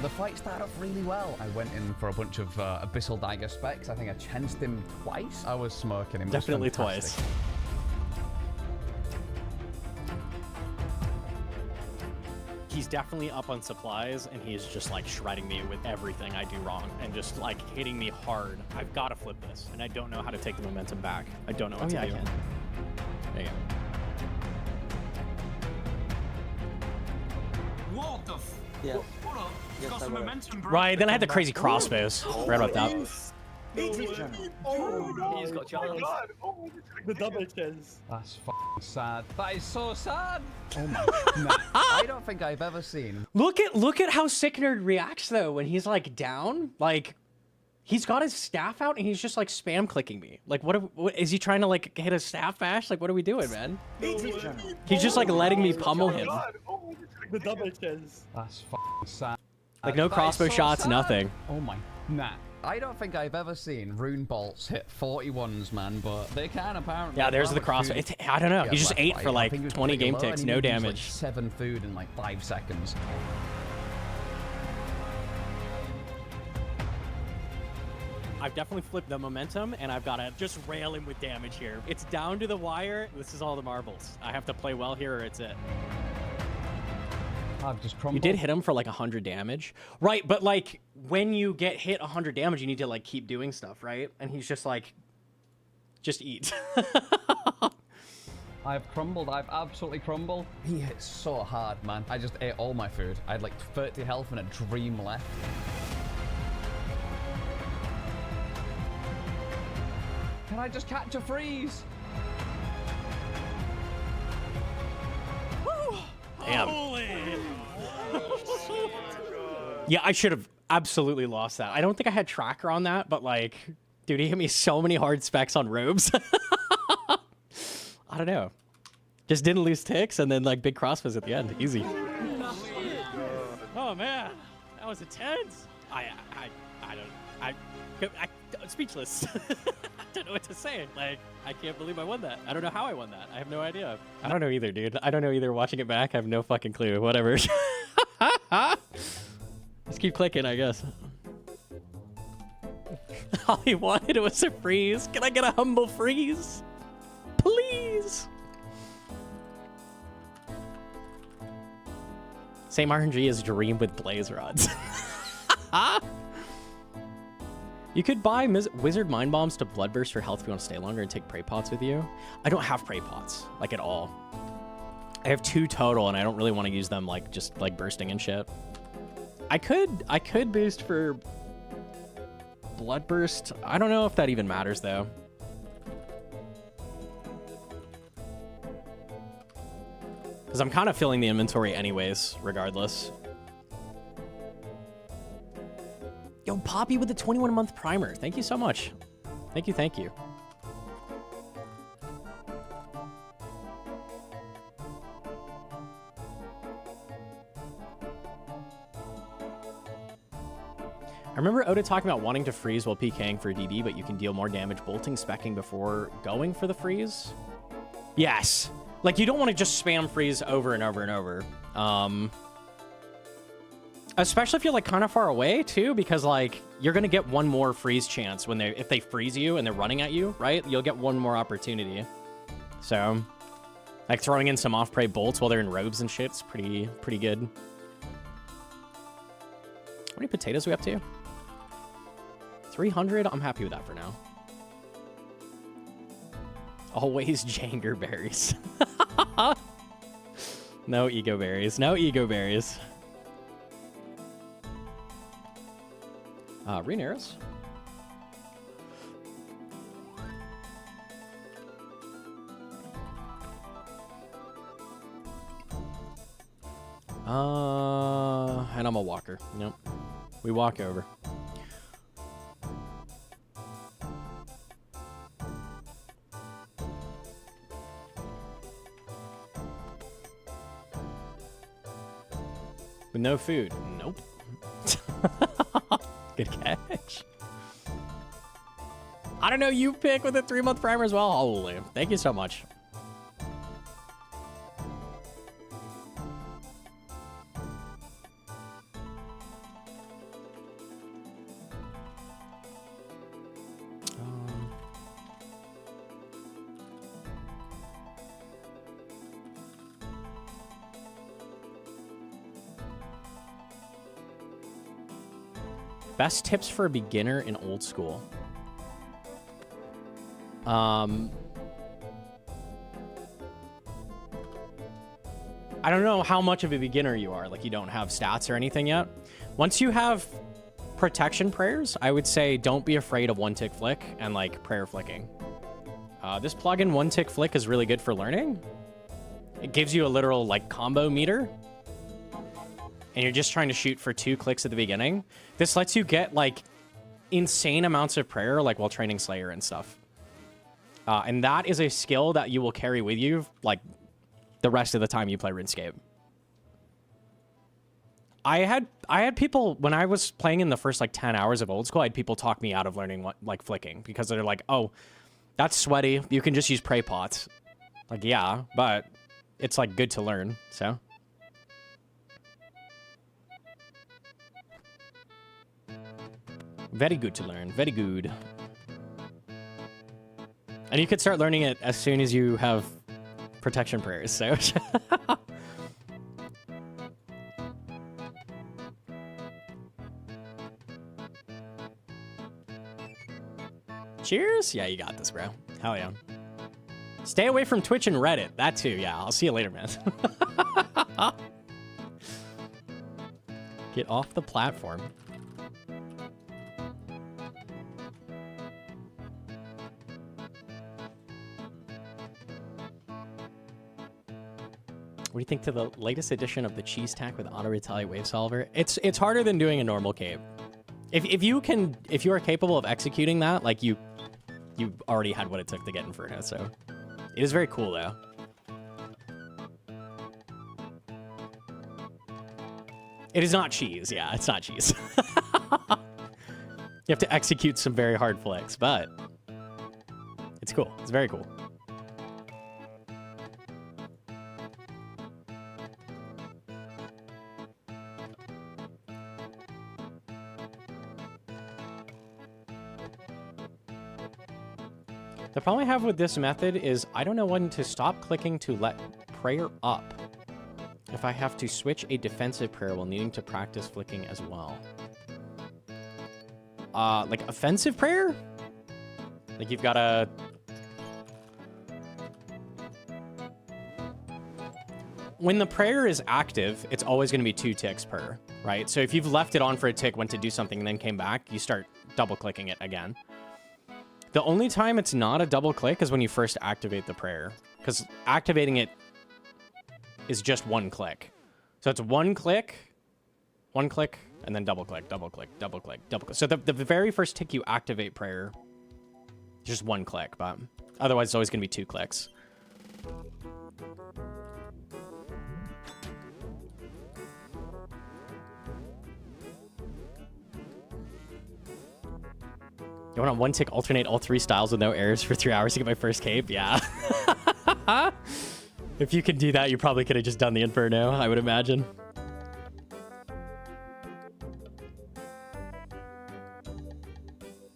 The fight started off really well. I went in for a bunch of Abyssal Dagger specs. I think I chanced him twice. I was smirking him. It was Definitely fantastic. twice. He's definitely up on supplies, and he's just like shredding me with everything I do wrong and just like hitting me hard. I've got to flip this, and I don't know how to take the momentum back. I don't know what to do. I can. There you go. What the f? Yeah. Hold up. It's got some momentum, bro. Right, then I had the crazy crossbows. Right about that. He's got challenge. The double chance. That's f***ing sad. That is so sad. Oh my god. I don't think I've ever seen. Look at how Sicknerd reacts though when he's like down. Like he's got his staff out and he's just like spam clicking me. Like what is he trying to like hit a staff bash? Like what are we doing, man? He's just like letting me pummel him. The double chance. That's f***ing sad. Like no That is crossbow so shots, sad. nothing. Oh my. Nah. I don't think I've ever seen rune bolts hit 41s, man, but they can apparently. Yeah, there's the How much crossbow. food I don't know. he He just left, ate for I like think he was 20 pretty game low, ticks, and no he used, like, damage. 7 food in like 5 seconds. I've definitely flipped the momentum, and I've got to just rail him with damage here. It's down to the wire. This is all the marbles. I have to play well here, or it's it. I've just crumbled. You did hit him for like 100 damage. Right, but like when you get hit 100 damage, you need to like keep doing stuff, right? And he's just like, just eat. I've crumbled. I've absolutely crumbled. He hit so hard, man. I just ate all my food. I had like 30 health and a dream left. Can I just catch a freeze? Damn. Yeah, I should have absolutely lost that. I don't think I had tracker on that, but like, dude, he hit me so many hard specs on robes. I don't know. Just didn't lose ticks and then like big crossbows at the end. Easy. Oh man, that was intense. I'm speechless. I don't know what to say. Like, I can't believe I won that. I don't know how I won that. I have no idea. I don't know either, dude. I don't know either. Watching it back, I have no fucking clue. Whatever. Just keep clicking, I guess. All he wanted was a freeze. Can I get a humble freeze? Please. Same RNG as Dream with Blaze Rods. You could buy Wizard Mind Bombs to Bloodburst for health if you want to stay longer and take Prey Pots with you. I don't have Prey Pots, like at all. I have 2 total, and I don't really want to use them like just like bursting and shit. I could boost for Bloodburst. I don't know if that even matters though. Because I'm kind of filling the inventory anyways, regardless. Yo, Poppy with the 21-month primer. Thank you so much. Thank you, thank you. I remember Oda talking about wanting to freeze while PKing for DD, but you can deal more damage bolting, specking before going for the freeze. Yes. Like, you don't want to just spam freeze over and over and over. Especially if you're, like, kind of far away, too, because, like, you're going to get one more freeze chance when if they freeze you and they're running at you, right? You'll get one more opportunity. So, like, throwing in some off-prey bolts while they're in robes and shit's pretty good. How many potatoes are we up to? 300. I'm happy with that for now. Always Janger berries. No ego berries. No ego berries. Rune arrows. And I'm a walker. Nope. We walk over. With no food. Nope. Good catch. I don't know, you pick with a 3-month primer as well. Holy. Thank you so much. Best tips for a beginner in old school. I don't know how much of a beginner you are. Like, you don't have stats or anything yet. Once you have protection prayers, I would say don't be afraid of one-tick flick and, like, prayer flicking. This plugin, one-tick flick, is really good for learning. It gives you a literal, like, combo meter. And you're just trying to shoot for 2 clicks at the beginning. This lets you get, like, insane amounts of prayer, like, while training Slayer and stuff. And that is a skill that you will carry with you, like, the rest of the time you play RuneScape. I had people, when I was playing in the first, like, 10 hours of old school, I had people talk me out of learning, like, flicking. Because they're like, oh, that's sweaty. You can just use pray pots. Like, yeah, but it's, like, good to learn, so... Very good to learn. Very good. And you could start learning it as soon as you have protection prayers, so... Cheers? Yeah, you got this, bro. Hell yeah. Stay away from Twitch and Reddit. That too, yeah. I'll see you later, man. Get off the platform. What do you think to the latest edition of the cheese tack with auto retaliate wave solver? It's harder than doing a normal cape. If you are capable of executing that, like you already had what it took to get Inferno, so it is very cool though. It is not cheese, yeah, it's not cheese. You have to execute some very hard flicks, but it's cool. It's very cool. The problem I have with this method is I don't know when to stop clicking to let prayer up if I have to switch a defensive prayer while needing to practice flicking as well. Like offensive prayer? Like you've got to... When the prayer is active, it's always going to be 2 ticks per, right? So if you've left it on for a tick, went to do something, and then came back, you start double-clicking it again. The only time it's not a double click is when you first activate the prayer, because activating it is just 1 click. So it's 1 click, and then double click, double click, double click, double click. So the very first tick you activate prayer, just 1 click, but otherwise it's always going to be 2 clicks. You want to 1 tick alternate all 3 styles with no errors for 3 hours to get my first cape? Yeah. If you can do that, you probably could have just done the Inferno, I would imagine.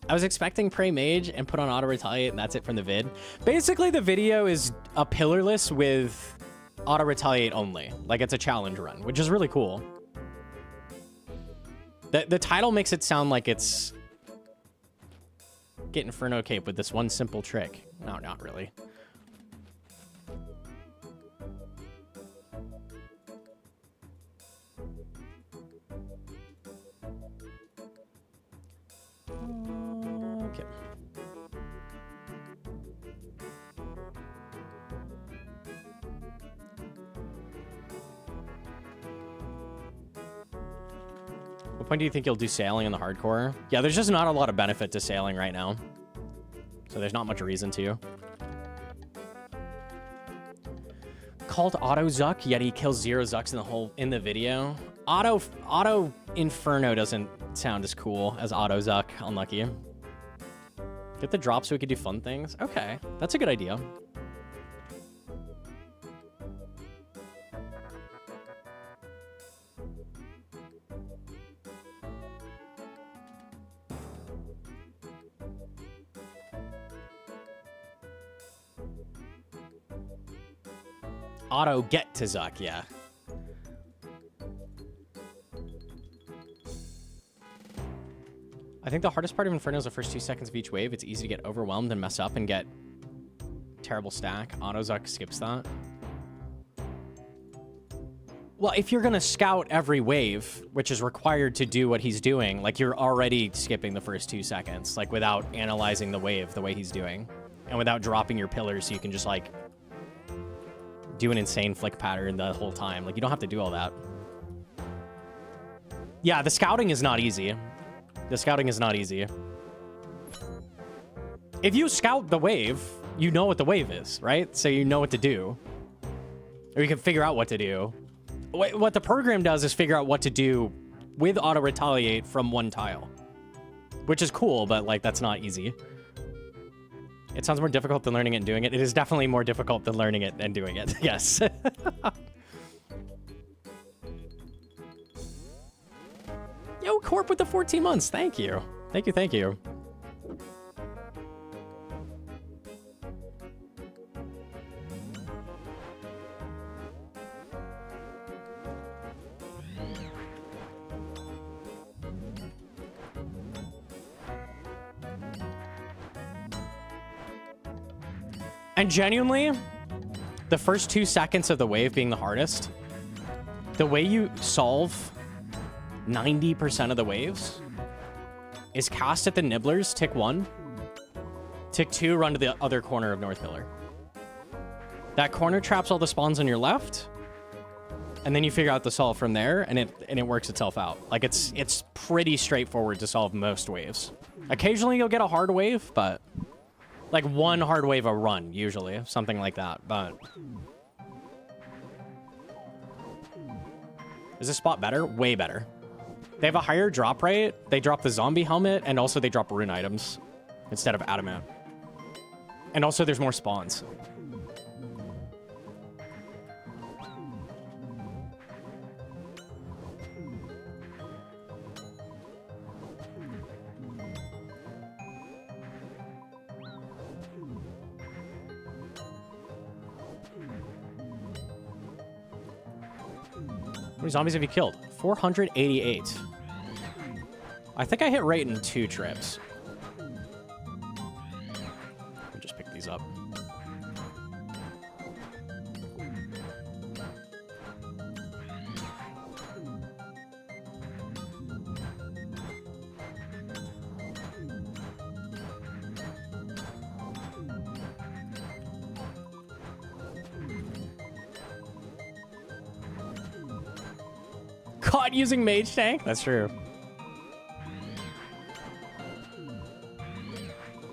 I was expecting Pray Mage and put on Auto Retaliate, and that's it from the vid. Basically, the video is a pillarless with Auto Retaliate only. Like, it's a challenge run, which is really cool. The title makes it sound like it's get Inferno Cape with this one simple trick. No, not really. Okay. What point do you think you'll do sailing in the hardcore? Yeah, there's just not a lot of benefit to sailing right now. So there's not much reason to. Called Autozuck, yet he kills 0 Zucks in the video. Auto Inferno doesn't sound as cool as Autozuck. Unlucky. Get the drop so we could do fun things. Okay, that's a good idea. Auto get to Zuck, yeah. I think the hardest part of Inferno is the first 2 seconds of each wave. It's easy to get overwhelmed and mess up and get terrible stack. Autozuck skips that. Well, if you're going to scout every wave, which is required to do what he's doing, like you're already skipping the first 2 seconds, like without analyzing the wave the way he's doing. And without dropping your pillars so you can just like do an insane flick pattern the whole time. Like, you don't have to do all that. Yeah, the scouting is not easy. The scouting is not easy. If you scout the wave, you know what the wave is, right? So you know what to do. Or you can figure out what to do. What the program does is figure out what to do with auto-retaliate from one tile. Which is cool, but, like, that's not easy. It sounds more difficult than learning it and doing it. It is definitely more difficult than learning it and doing it. Yes. Yo, Corp with the 14 months. Thank you. Thank you, thank you. And genuinely, the first 2 seconds of the wave being the hardest, the way you solve 90% of the waves is cast at the nibblers, tick 1. Tick 2, run to the other corner of North Pillar. That corner traps all the spawns on your left, and then you figure out the solve from there, and it works itself out. Like, it's pretty straightforward to solve most waves. Occasionally you'll get a hard wave, but like one hard wave a run, usually. Something like that, but... Is this spot better? Way better. They have a higher drop rate. They drop the zombie helmet, and also they drop rune items instead of adamant. And also there's more spawns. How many zombies have you killed? 488. I think I hit rate in 2 trips. Let me just pick these up. Caught using mage tank? That's true.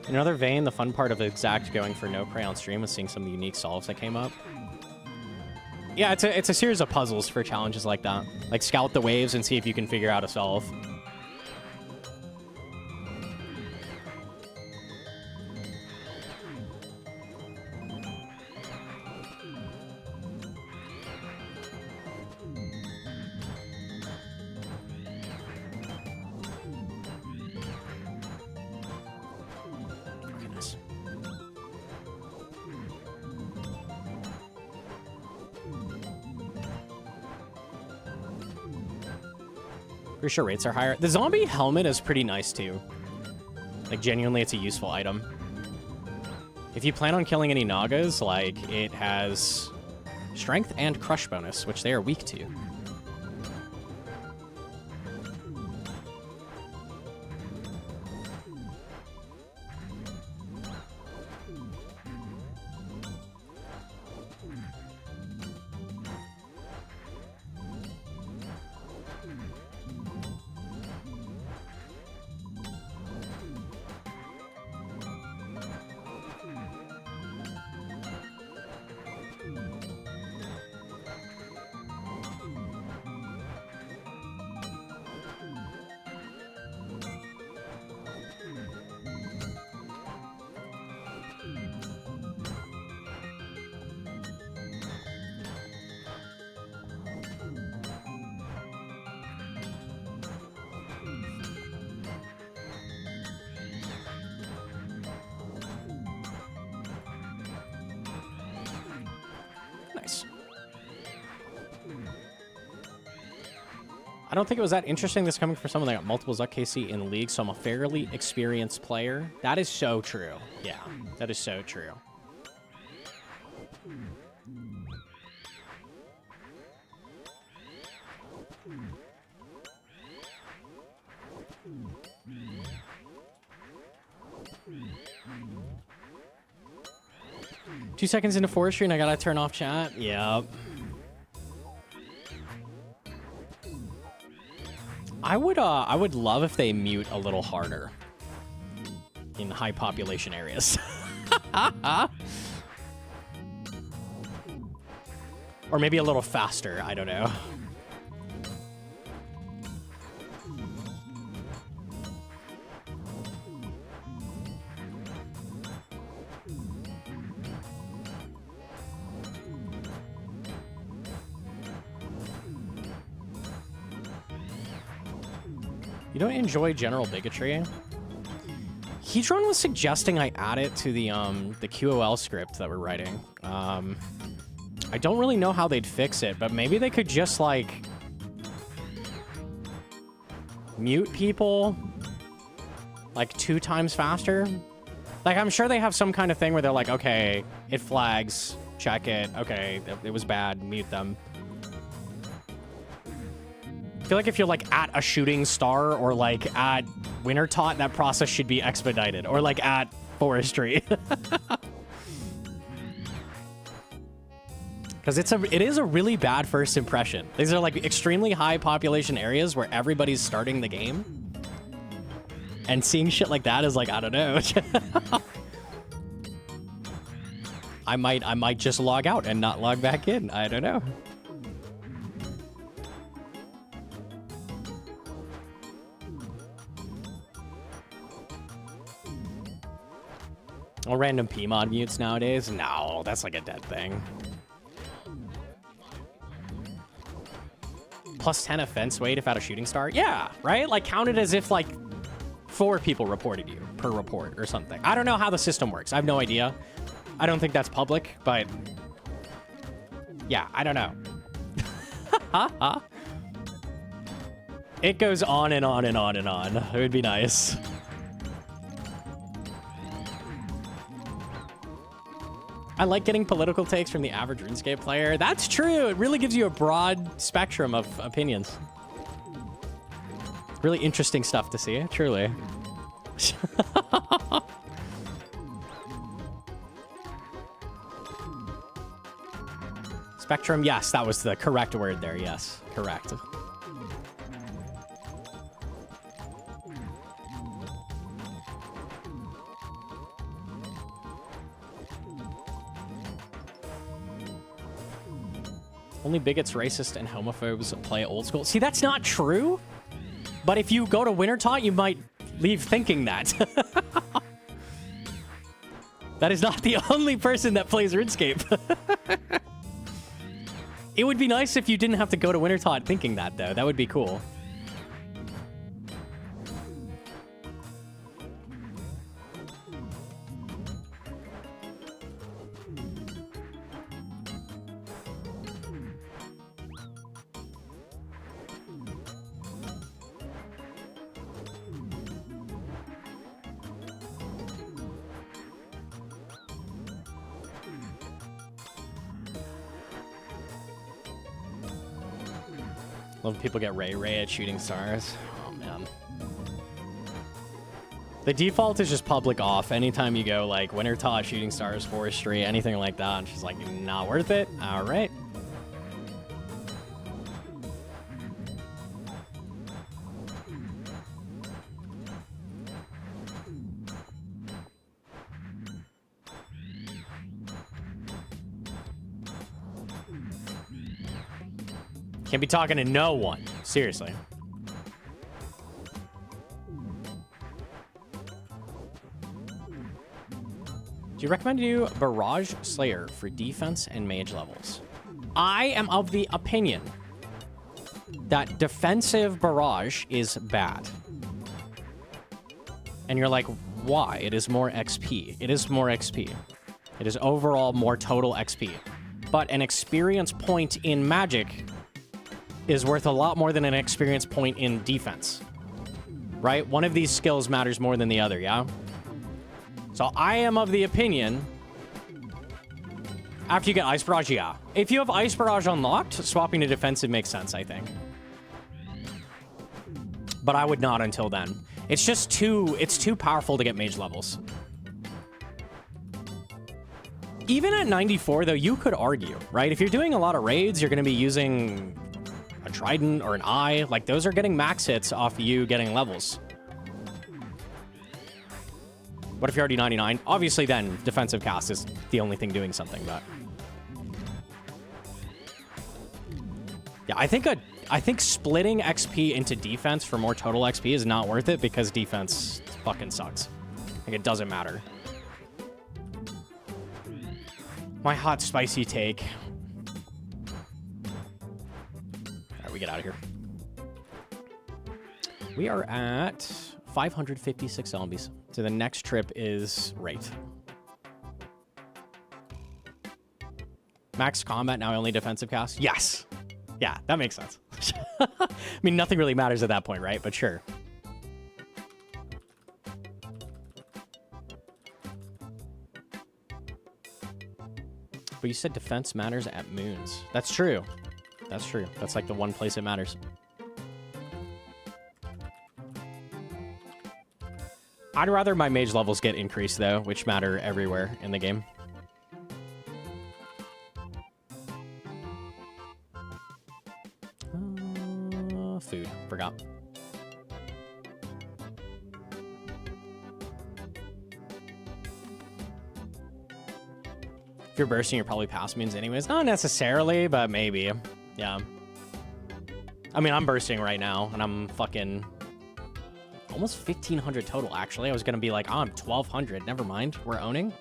In another vein, the fun part of Exact going for no prey on stream was seeing some of the unique solves that came up. Yeah, it's a series of puzzles for challenges like that. Like, scout the waves and see if you can figure out a solve. Pretty sure rates are higher. The zombie helmet is pretty nice too. Like genuinely, it's a useful item. If you plan on killing any Nagas, like it has strength and crush bonus, which they are weak to. Nice. I don't think it was that interesting. This coming from someone that got multiple Zuck KC in the league, so I'm a fairly experienced player. That is so true. Yeah, that is so true. Two seconds into forestry and I gotta turn off chat. Yep. I would love if they mute a little harder in high population areas. Or maybe a little faster, I don't know. You don't enjoy general bigotry? Hedron was suggesting I add it to the QOL script that we're writing. I don't really know how they'd fix it, but maybe they could just, like, mute people, like, 2 times faster. Like, I'm sure they have some kind of thing where they're like, okay, it flags, check it, okay, it was bad, mute them. I feel like if you're, like, at a shooting star or, like, at Wintertot, that process should be expedited. Or, like, at forestry. Because it is a really bad first impression. These are, like, extremely high population areas where everybody's starting the game. And seeing shit like that is, like, I don't know. I might just log out and not log back in. I don't know. All random PMod mutes nowadays? No, that's like a dead thing. Plus 10 offense weight if at a shooting star? Yeah, right? Like, count it as if, like, 4 people reported you per report or something. I don't know how the system works. I have no idea. I don't think that's public, but... yeah, I don't know. It goes on and on and on and on. It would be nice. I like getting political takes from the average RuneScape player. That's true. It really gives you a broad spectrum of opinions. Really interesting stuff to see, truly. Spectrum, yes, that was the correct word there. Yes, correct. Only bigots, racists, and homophobes play old school. See, that's not true. But if you go to Wintertot, you might leave thinking that. That is not the only person that plays RuneScape. It would be nice if you didn't have to go to Wintertot thinking that, though. That would be cool. Love when people get Ray at shooting stars. Oh, man. The default is just public off. Anytime you go, like, Winter Toss, shooting stars, forestry, anything like that. And she's like, not worth it. All right. Can't be talking to no one. Seriously. Do you recommend to do Barrage Slayer for defense and mage levels? I am of the opinion that defensive Barrage is bad. And you're like, why? It is more XP. It is more XP. It is overall more total XP. But an experience point in Magic is worth a lot more than an experience point in defense. Right? One of these skills matters more than the other, yeah? So I am of the opinion, after you get Ice Barrage, yeah. If you have Ice Barrage unlocked, swapping to defensive makes sense, I think. But I would not until then. It's just it's too powerful to get mage levels. Even at 94, though, you could argue, right? If you're doing a lot of raids, you're going to be using a Trident or an Eye. Like, those are getting max hits off you getting levels. What if you're already 99? Obviously, then, defensive cast is the only thing doing something, but... Yeah, I think splitting XP into defense for more total XP is not worth it because defense fucking sucks. Like, it doesn't matter. My hot, spicy take. All right, we get out of here. We are at 556 zombies. So the next trip is Wraith. Max combat, now only defensive cast? Yes. Yeah, that makes sense. I mean, nothing really matters at that point, right? But sure. But you said defense matters at moons. That's true. That's true. That's like the one place it matters. I'd rather my mage levels get increased, though, which matter everywhere in the game. Food. Forgot. If you're bursting, you're probably past moons anyways. Not necessarily, but maybe. Yeah. I mean, I'm bursting right now, and I'm fucking... almost 1,500 total, actually. I was going to be like, oh, I'm 1,200. Never mind. We're owning.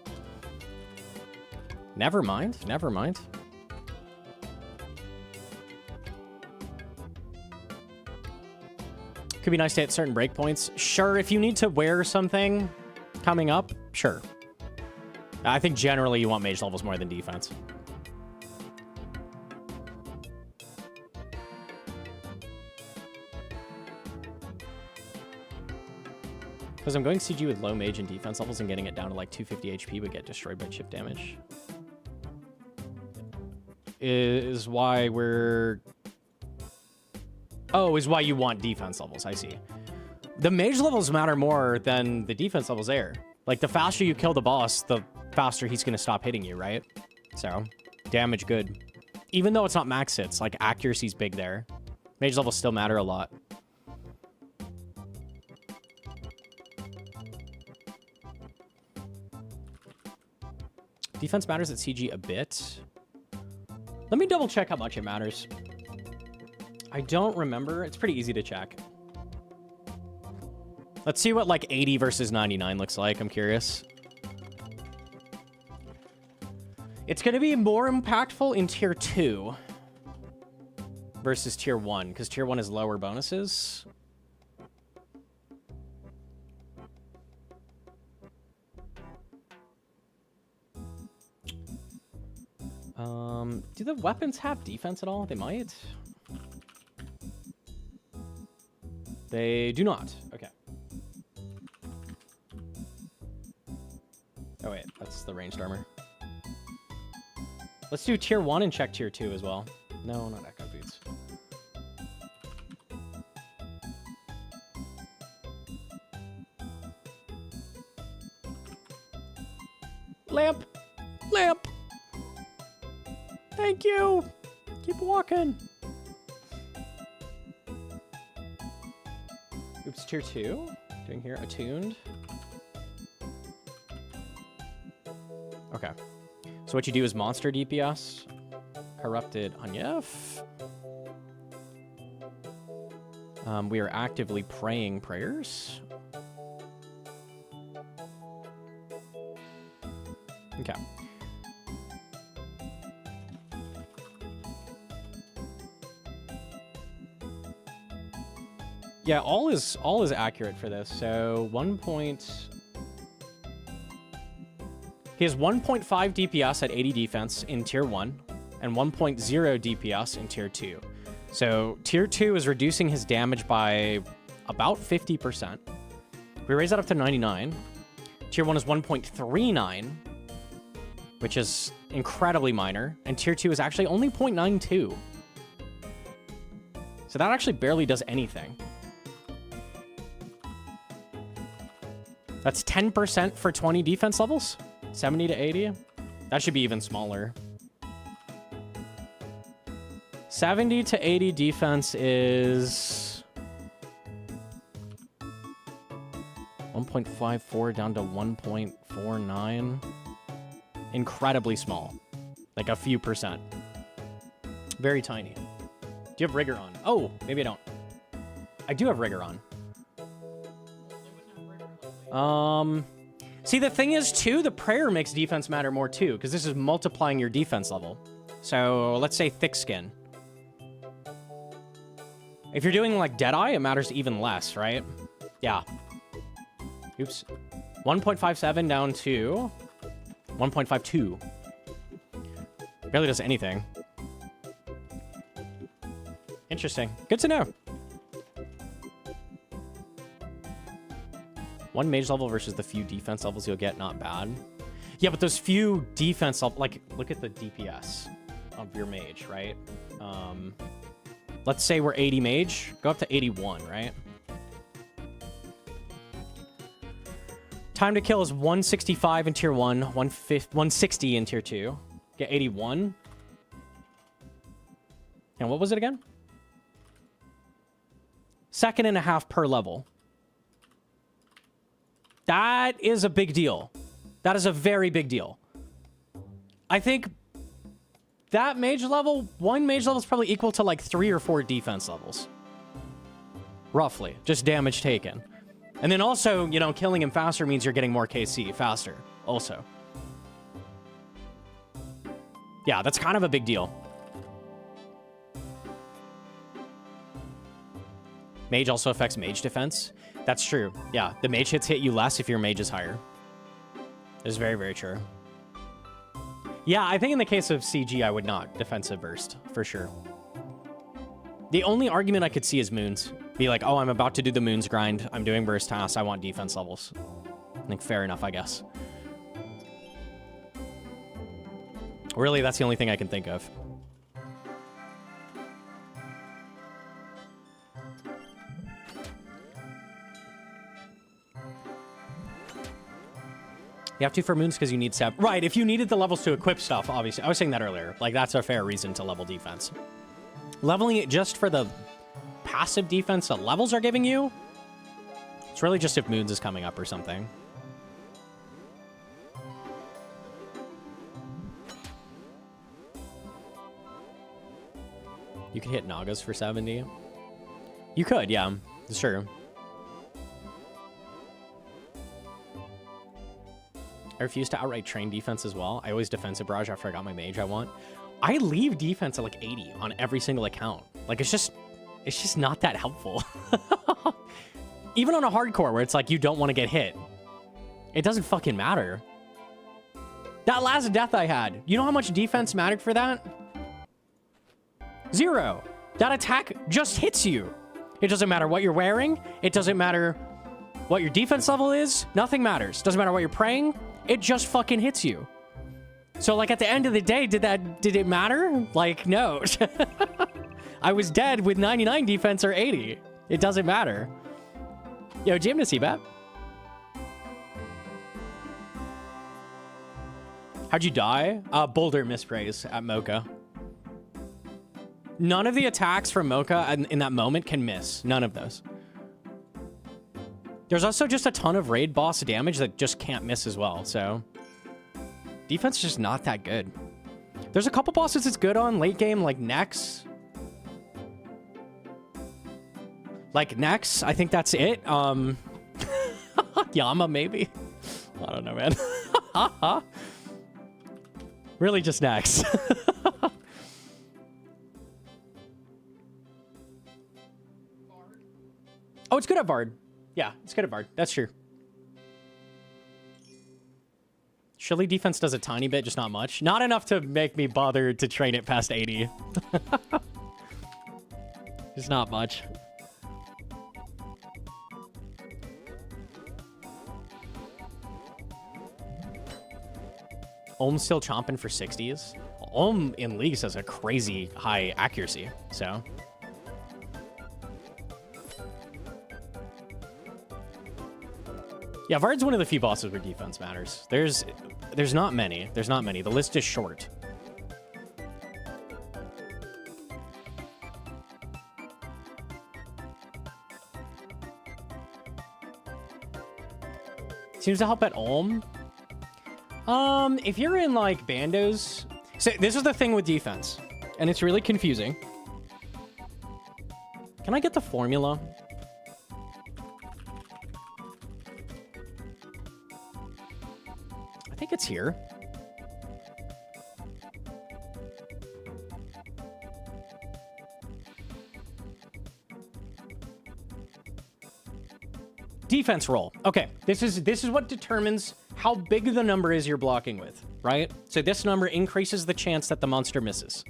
Never mind. Never mind. Could be nice to hit certain breakpoints. Sure, if you need to wear something coming up, sure. I think generally you want mage levels more than defense. Because I'm going CG with low mage and defense levels and getting it down to like 250 HP would get destroyed by chip damage. Is why we're... Oh, is why you want defense levels. I see. The mage levels matter more than the defense levels there. Like, the faster you kill the boss, the faster he's going to stop hitting you, right? So, damage good. Even though it's not max hits, like, accuracy's big there. Mage levels still matter a lot. Defense matters at CG a bit. Let me double check how much it matters. I don't remember. It's pretty easy to check. Let's see what like 80 versus 99 looks like. I'm curious. It's going to be more impactful in tier 2 versus tier 1 because tier 1 is lower bonuses. Do the weapons have defense at all? They might. They do not. Okay. Oh, wait. That's the ranged armor. Let's do tier 1 and check tier 2 as well. No, not Echo Boots. Lamp. Lamp. Thank you. Keep walking. Oops, tier 2. Doing here, attuned. Okay. So what you do is monster DPS. Corrupted Anyef. We are actively praying prayers. Okay. Yeah, all is accurate for this. So he has 1.5 DPS at 80 defense in tier 1 and 1.0 DPS in tier 2. So tier 2 is reducing his damage by about 50%. We raise that up to 99. Tier 1 is 1.39, which is incredibly minor. And tier 2 is actually only 0.92. So that actually barely does anything. That's 10% for 20 defense levels. 70 to 80. That should be even smaller. 70 to 80 defense is 1.54 down to 1.49. Incredibly small. Like a few percent. Very tiny. Do you have rigor on? Oh, maybe I don't. I do have rigor on. See, the thing is, too, the prayer makes defense matter more, too, because this is multiplying your defense level. So, let's say thick skin. If you're doing, like, Deadeye, it matters even less, right? Yeah. Oops. 1.57 down to 1.52. Barely does anything. Interesting. Good to know. One mage level versus the few defense levels you'll get, not bad. Yeah, but those few defense levels, like, look at the DPS of your mage, right? Let's say we're 80 mage, go up to 81, right? Time to kill is 165 in tier 1, 160 in tier 2. Get 81. And what was it again? 2.5 per level. That is a big deal. That is a very big deal. I think that mage level, one mage level is probably equal to like 3 or 4 defense levels. Roughly. Just damage taken. And then also, you know, killing him faster means you're getting more KC faster. Also. Yeah, that's kind of a big deal. Mage also affects mage defense. That's true. Yeah, the mage hits hit you less if your mage is higher. It's very, very true. Yeah, I think in the case of CG, I would not defensive burst, for sure. The only argument I could see is moons. Be like, oh, I'm about to do the moons grind. I'm doing burst tasks. I want defense levels. I think fair enough, I guess. Really, that's the only thing I can think of. You have to for moons because you need sap. Right, if you needed the levels to equip stuff, obviously. I was saying that earlier. Like, that's a fair reason to level defense. Leveling it just for the passive defense that levels are giving you, it's really just if moons is coming up or something. You could hit Nagas for 70. You could, yeah. Sure. I refuse to outright train defense as well. I always defensive barrage after I got my mage I want. I leave defense at like 80 on every single account. Like, it's just not that helpful. Even on a hardcore where it's like you don't want to get hit. It doesn't fucking matter. That last death I had, you know how much defense mattered for that? 0. That attack just hits you. It doesn't matter what you're wearing. It doesn't matter what your defense level is. Nothing matters. Doesn't matter what you're praying. It just fucking hits you. So, like, at the end of the day, did it matter? Like, no. I was dead with 99 defense or 80. It doesn't matter. Yo, Jim to see that. How'd you die? Boulder mispraise at Mocha. None of the attacks from Mocha in that moment can miss. None of those. There's also just a ton of raid boss damage that just can't miss as well, so... defense is just not that good. There's a couple bosses it's good on late game, like Nex. Like Nex, I think that's it. Yama, maybe? I don't know, man. Really just Nex. Oh, it's good at Vard. Yeah, it's good at Vard. That's true. Shilly defense does a tiny bit, just not much. Not enough to make me bother to train it past 80. Just not much. Ohm's still chomping for 60s. Ohm in Leagues has a crazy high accuracy, so... yeah, Vard's one of the few bosses where defense matters. There's not many. There's not many. The list is short. Seems to help at Ulm. If you're in like bandos, so this is the thing with defense, and it's really confusing. Can I get the formula? I think it's here. Defense roll. Okay, this is what determines how big the number is you're blocking with, right? So this number increases the chance that the monster misses,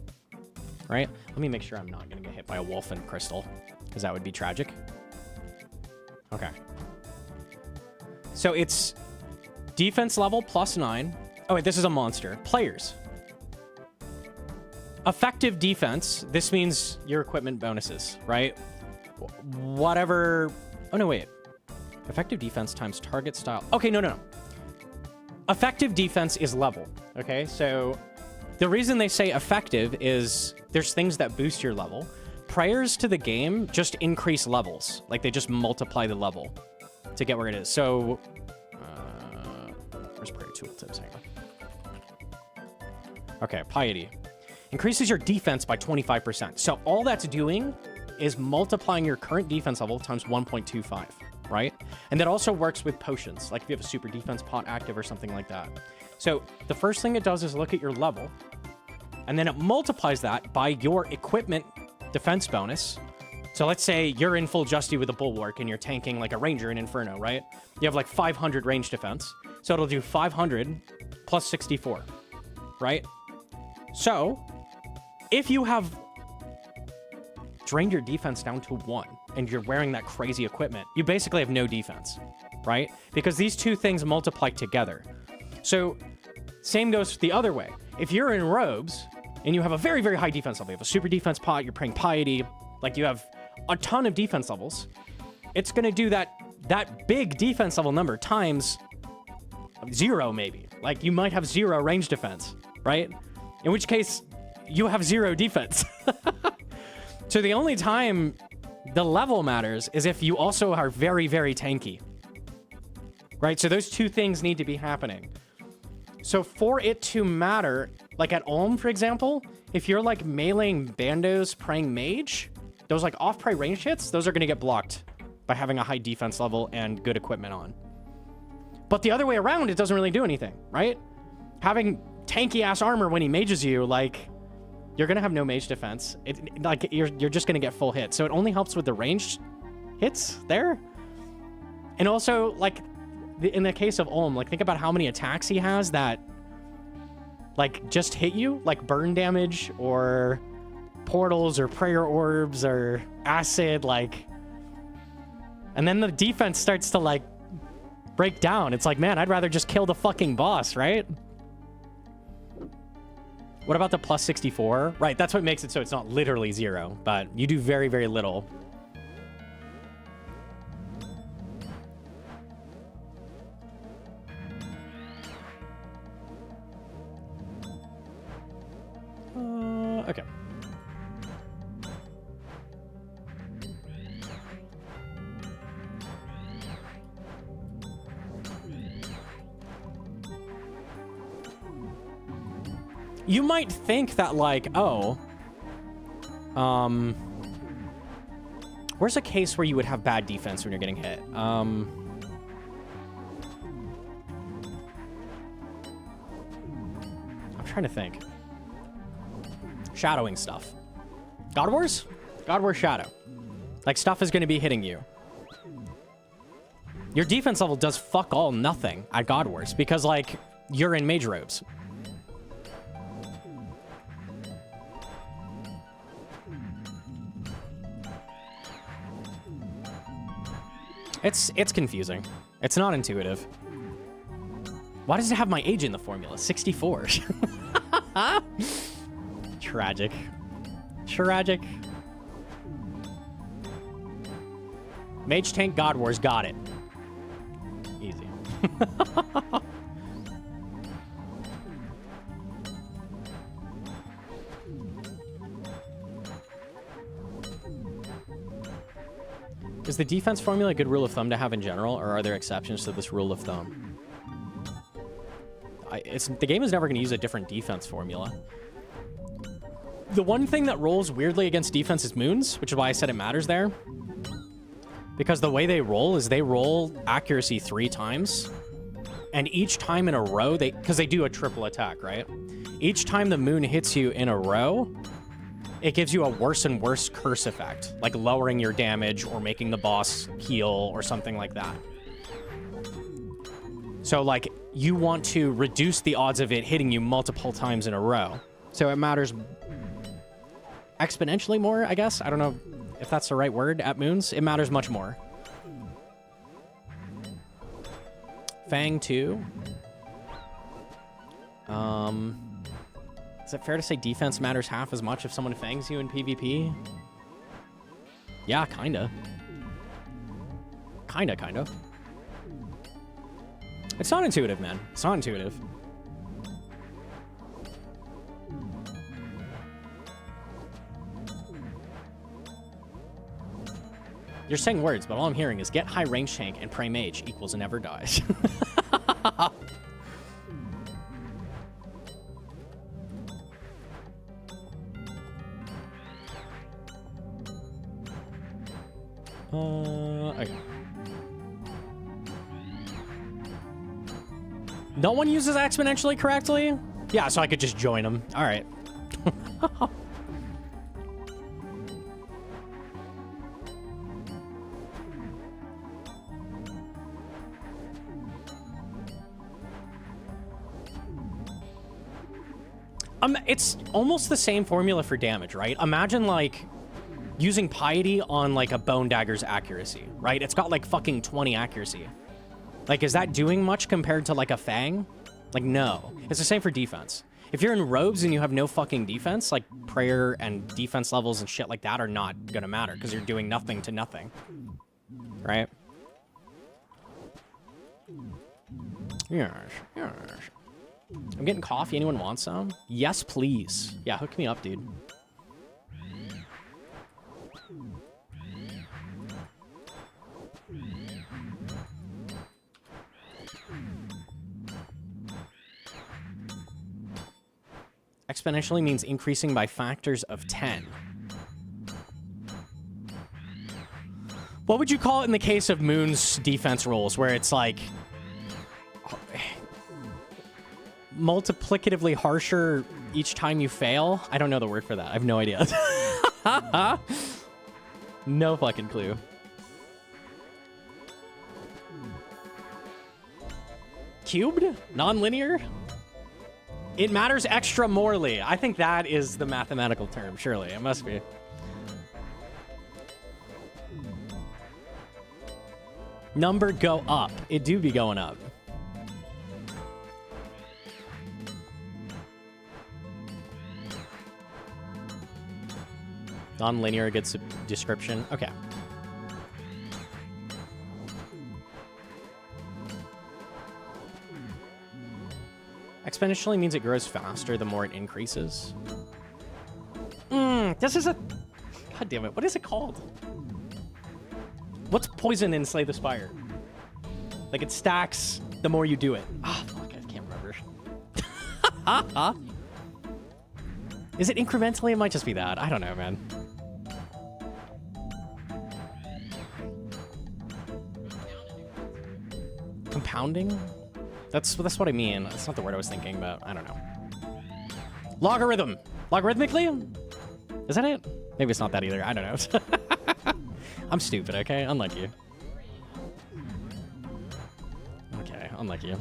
right? Let me make sure I'm not gonna get hit by a wolf and crystal, because that would be tragic. Okay. So it's defense level +9. Oh wait, this is a monster. Players. Effective defense. This means your equipment bonuses, right? Whatever. Oh no, wait. Effective defense times target style. Okay, no. Effective defense is level, okay? So the reason they say effective is there's things that boost your level. Prayers to the game just increase levels. Like they just multiply the level to get where it is. So, where's prayer tooltips? Hang on. Okay, piety. Increases your defense by 25%. So all that's doing is multiplying your current defense level times 1.25. Right? And that also works with potions, like if you have a super defense pot active or something like that. So the first thing it does is look at your level, and then it multiplies that by your equipment defense bonus. So let's say you're in full Justy with a Bulwark and you're tanking like a Ranger in Inferno, right? You have like 500 range defense. So it'll do 500 plus 64, right? So if you have drained your defense down to 1, and you're wearing that crazy equipment, you basically have no defense, right? Because these two things multiply together. So same goes the other way. If you're in robes and you have a very, very high defense level, you have a super defense pot, you're praying piety, like you have a ton of defense levels, it's going to do that big defense level number times 0 maybe. Like you might have 0 range defense, right? In which case you have 0 defense. So the only time the level matters is if you also are very, very tanky, right? So those two things need to be happening. So for it to matter, like at Ulm, for example, if you're like meleeing bandos praying mage, those like off-prey range hits, those are going to get blocked by having a high defense level and good equipment on. But the other way around, it doesn't really do anything, right? Having tanky-ass armor when he mages you, like... you're going to have no mage defense. Like, you're just going to get full hit. So it only helps with the ranged hits there. And also, like, in the case of Ulm, like, think about how many attacks he has that, like, just hit you. Like, burn damage or portals or prayer orbs or acid, like... and then the defense starts to, like, break down. It's like, man, I'd rather just kill the fucking boss, right? What about the plus 64? Right, that's what makes it so it's not literally 0, but you do very, very little. Okay. You might think that, like, oh, where's a case where you would have bad defense when you're getting hit? I'm trying to think. Shadowing stuff. God Wars? God Wars Shadow. Like, stuff is going to be hitting you. Your defense level does fuck all nothing at God Wars because, like, you're in mage robes. It's confusing. It's not intuitive. Why does it have my age in the formula? 64. Tragic. Tragic. Mage Tank God Wars, got it. Easy. Is the defense formula a good rule of thumb to have in general, or are there exceptions to this rule of thumb? The game is never going to use a different defense formula. The one thing that rolls weirdly against defense is moons, which is why I said it matters there. Because the way they roll is they roll accuracy 3 times, and each time in a row, because they do a triple attack, right? Each time the moon hits you in a row, it gives you a worse and worse curse effect, like lowering your damage or making the boss heal or something like that. So, like, you want to reduce the odds of it hitting you multiple times in a row. So it matters exponentially more, I guess. I don't know if that's the right word at moons. It matters much more. Fang 2. Is it fair to say defense matters half as much if someone fangs you in PvP? Yeah, kinda. Kinda. It's not intuitive, man. It's not intuitive. You're saying words, but all I'm hearing is get high range tank and pray mage equals never dies. Okay. No one uses exponentially correctly? Yeah, so I could just join them. All right. It's almost the same formula for damage, right? Imagine, like, using Piety on, like, a Bone Dagger's accuracy, right? It's got, like, fucking 20 accuracy. Like, is that doing much compared to, like, a Fang? Like, no. It's the same for defense. If you're in robes and you have no fucking defense, like, prayer and defense levels and shit like that are not gonna matter because you're doing nothing to nothing. Right? Yes. I'm getting coffee. Anyone want some? Yes, please. Yeah, hook me up, dude. Exponentially means increasing by factors of 10. What would you call it in the case of Moon's defense rolls, where it's like multiplicatively harsher each time you fail? I don't know the word for that. I have no idea. No fucking clue. Cubed? Non-linear? It matters extra morally. I think that is the mathematical term, surely. It must be. Number go up. It do be going up. Non-linear gets a description. Okay. Exponentially means it grows faster the more it increases. This is a... God damn it. What is it called? What's poison in Slay the Spire? Like, it stacks the more you do it. Ah, fuck, I can't remember. Is it incrementally? It might just be that. I don't know, man. Compounding? That's what I mean. That's not the word I was thinking, but I don't know. Logarithm. Logarithmically? Is that it? Maybe it's not that either. I don't know. I'm stupid, okay? Unlike you. Okay, unlike you.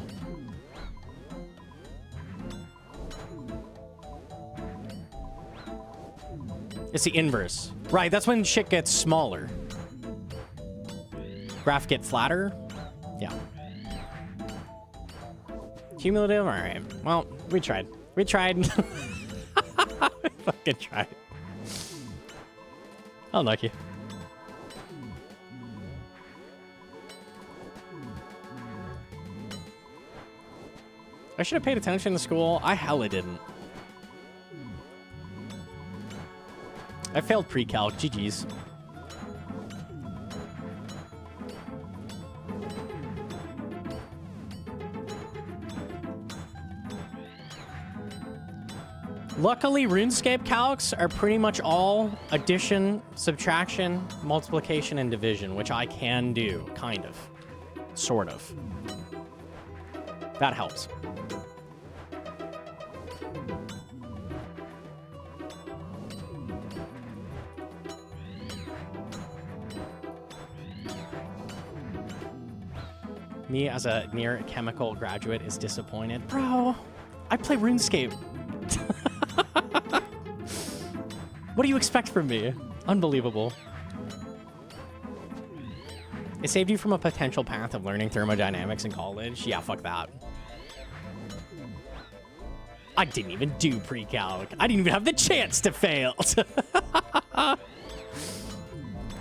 It's the inverse. Right, that's when shit gets smaller. Graph get flatter? Yeah. Cumulative? Alright. Well, we tried. We tried. We fucking tried. Unlucky. I should have paid attention in school. I hella didn't. I failed pre-calc. GG's. Luckily, RuneScape calcs are pretty much all addition, subtraction, multiplication, and division, which I can do, kind of. Sort of. That helps. Me, as a near chemical graduate, is disappointed. Bro, I play RuneScape. What do you expect from me? Unbelievable. It saved you from a potential path of learning thermodynamics in college? Yeah, fuck that. I didn't even do pre-calc. I didn't even have the chance to fail.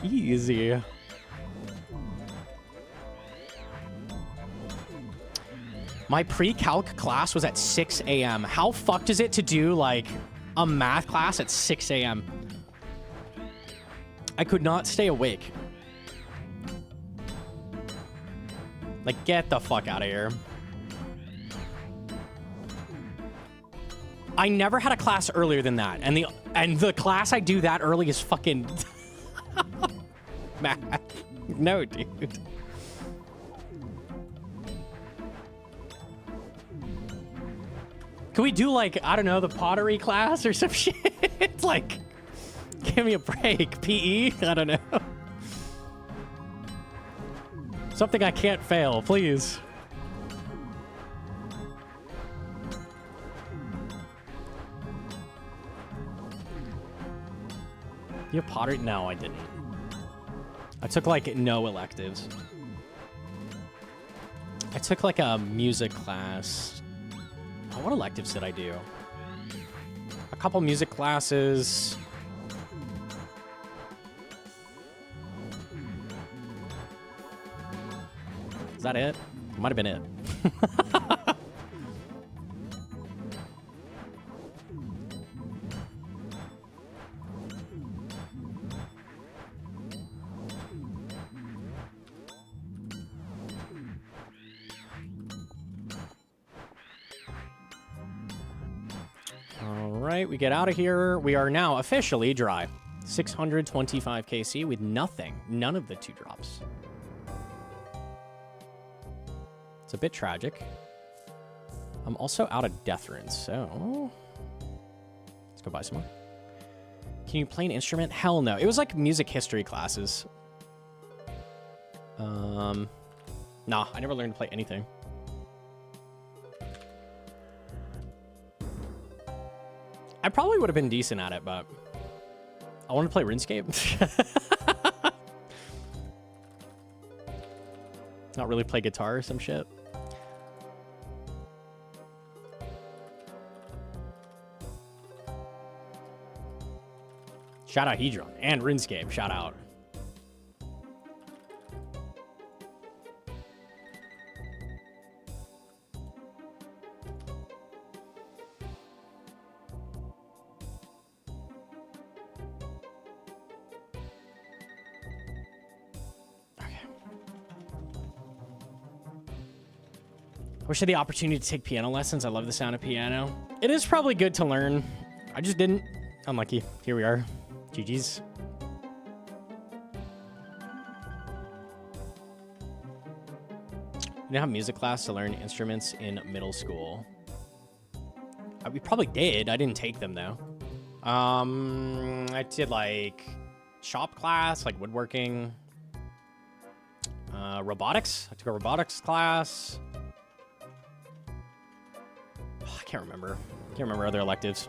Easy. My pre-calc class was at 6 a.m. How fucked is it to do, like, a math class at 6 a.m.? I could not stay awake. Like, get the fuck out of here. I never had a class earlier than that. And the class I do that early is fucking... math. No, dude. Can we do, like, I don't know, the pottery class or some shit? Like, give me a break. PE? I don't know. Something I can't fail, please. You have pottery? No, I didn't. I took, like, no electives. I took, like, a music class. Oh, what electives did I do? A couple music classes. Is that it? Might have been it. Alright, we get out of here. We are now officially dry. 625 KC with nothing. None of the 2 drops. It's a bit tragic. I'm also out of death runes, so... Let's go buy some more. Can you play an instrument? Hell no. It was like music history classes. Nah, I never learned to play anything. I probably would have been decent at it, but I want to play RuneScape. Not really play guitar or some shit. Shout out Hedron and RuneScape. Shout out. Wish I had the opportunity to take piano lessons. I love the sound of piano. It is probably good to learn. I just didn't. Unlucky. Here we are. GG's. You didn't have music class to learn instruments in middle school. We probably did. I didn't take them though. I did like shop class, like woodworking, robotics. I took a robotics class. I can't remember. Can't remember other electives.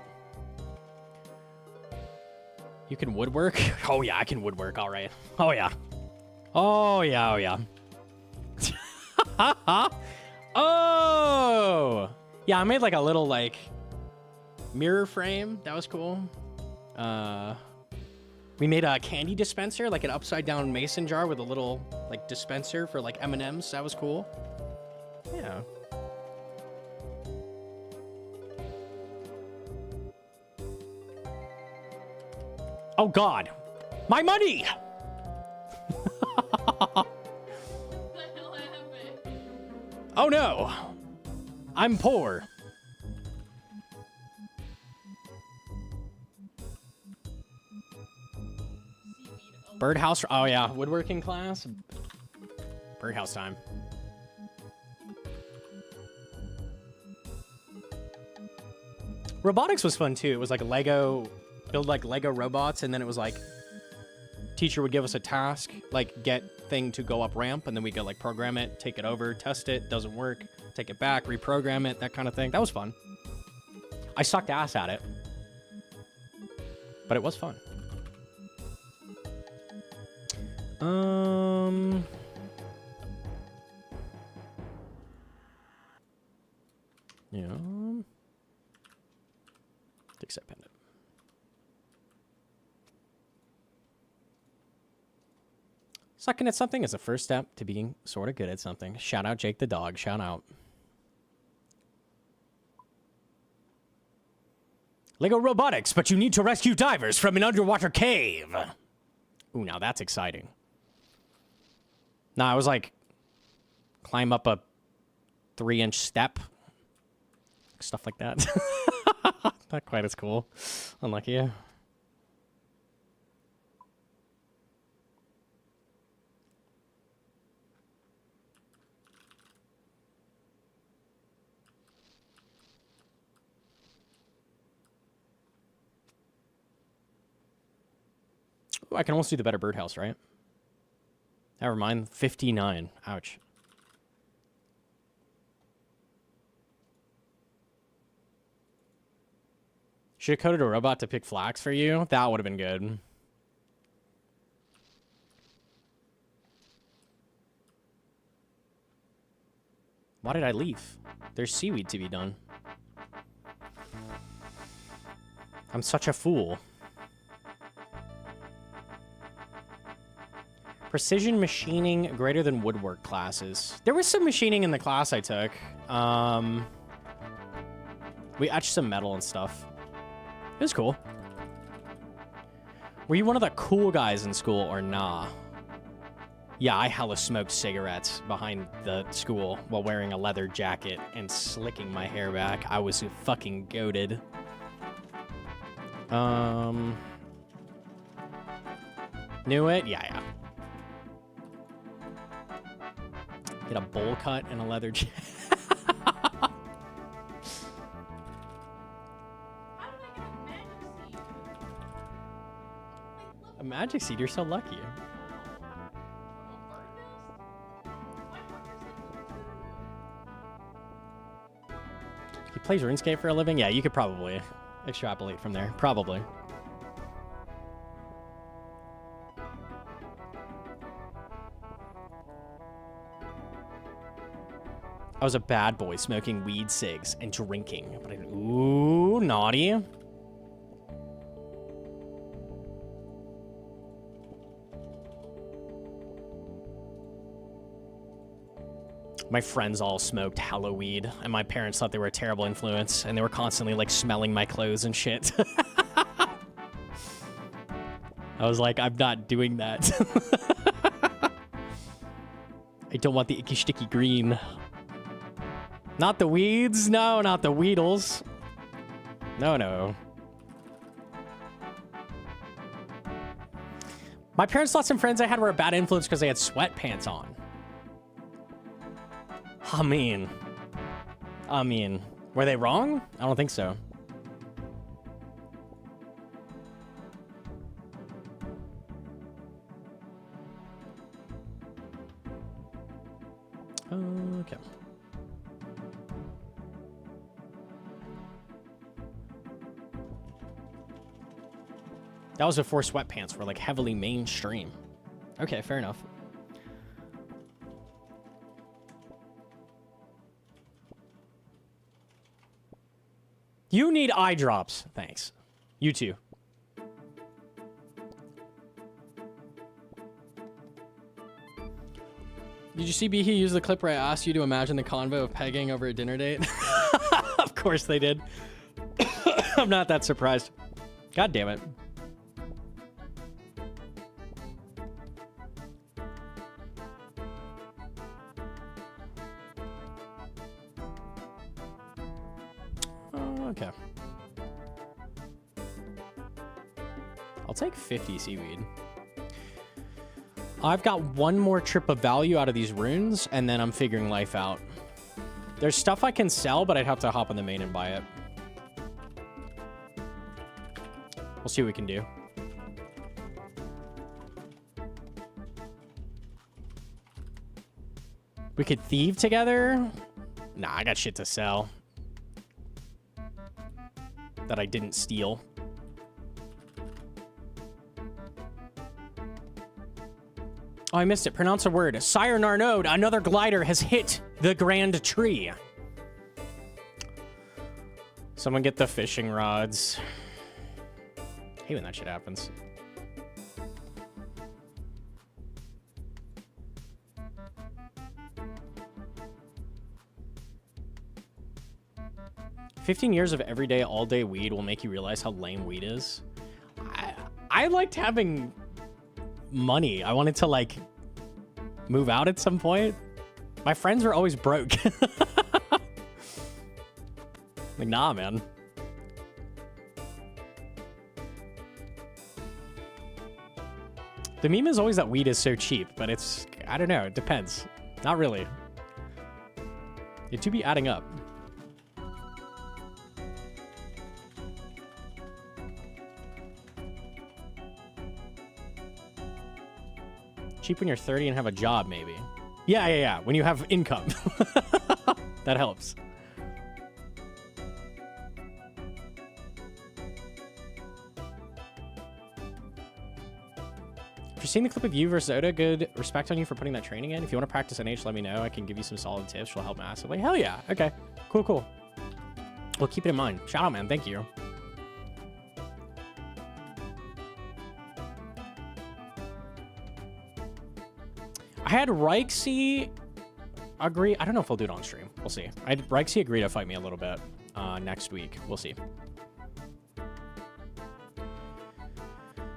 You can woodwork? Oh yeah, I can woodwork. All right. Oh yeah. Oh yeah. Oh yeah. Oh yeah, I made like a little like mirror frame. That was cool. We made a candy dispenser, like an upside down mason jar with a little like dispenser for like M&Ms. That was cool. Yeah. Oh God, my money! Oh no, I'm poor. Birdhouse, oh yeah, woodworking class. Birdhouse time. Robotics was fun too. It was like Lego, build like Lego robots, and then it was like, teacher would give us a task, like get thing to go up ramp, and then we go like program it, take it over, test it, doesn't work, take it back, reprogram it, that kind of thing. That was fun. I sucked ass at it, but it was fun. Yeah. Take set pendant. Sucking at something is the first step to being sort of good at something. Shout out Jake the dog. Shout out. Lego robotics, but you need to rescue divers from an underwater cave. Ooh, now that's exciting. Nah, I was like, climb up a 3-inch step. Stuff like that. Not quite as cool. Unlucky. Yeah. Ooh, I can almost do the better birdhouse, right? Never mind. 59. Ouch. Should have coded a robot to pick flax for you. That would have been good. Why did I leave? There's seaweed to be done. I'm such a fool. Precision machining greater than woodwork classes. There was some machining in the class I took. We etched some metal and stuff. It was cool. Were you one of the cool guys in school or nah? Yeah, I hella smoked cigarettes behind the school while wearing a leather jacket and slicking my hair back. I was fucking goated. Knew it? Yeah. Get a bowl cut and a leather jacket. A magic seed? You're so lucky. He plays RuneScape for a living? Yeah, you could probably extrapolate from there. Probably. I was a bad boy smoking weed cigs and drinking. But ooh, naughty. My friends all smoked hella weed, and my parents thought they were a terrible influence, and they were constantly, like, smelling my clothes and shit. I was like, I'm not doing that. I don't want the icky, sticky green. Not the weeds. No, not the Weedles. No, no. My parents thought some friends I had were a bad influence because they had sweatpants on. I mean, were they wrong? I don't think so. Okay. That was before sweatpants were like heavily mainstream. Okay, fair enough. You need eye drops. Thanks. You too. Did you see Behe use the clip where I asked you to imagine the convo of pegging over a dinner date? Of course they did. I'm not that surprised. God damn it. Okay. I'll take 50 seaweed. I've got one more trip of value out of these runes, and then I'm figuring life out. There's stuff I can sell, but I'd have to hop on the main and buy it. We'll see what we can do. We could thieve together? Nah, I got shit to sell that I didn't steal. Oh, I missed it. Pronounce a word. Sire Narnode, another glider has hit the grand tree. Someone get the fishing rods. I hate when that shit happens. "15 years of everyday, all-day weed will make you realize how lame weed is." I liked having money. I wanted to, like, move out at some point. My friends were always broke. Like, nah, man. The meme is always that weed is so cheap, but it's, I don't know, it depends. Not really. It do be adding up. Cheap when you're 30 and have a job, maybe. Yeah. When you have income. That helps. If you're seeing the clip of you versus Oda, good respect on you for putting that training in. If you want to practice NH, let me know. I can give you some solid tips. Will help massively. Hell yeah. Okay. Cool. Well, keep it in mind. Shout out, man. Thank you. I had Rixey agree. I don't know if I'll do it on stream. We'll see. I had Rixey agree to fight me a little bit next week. We'll see.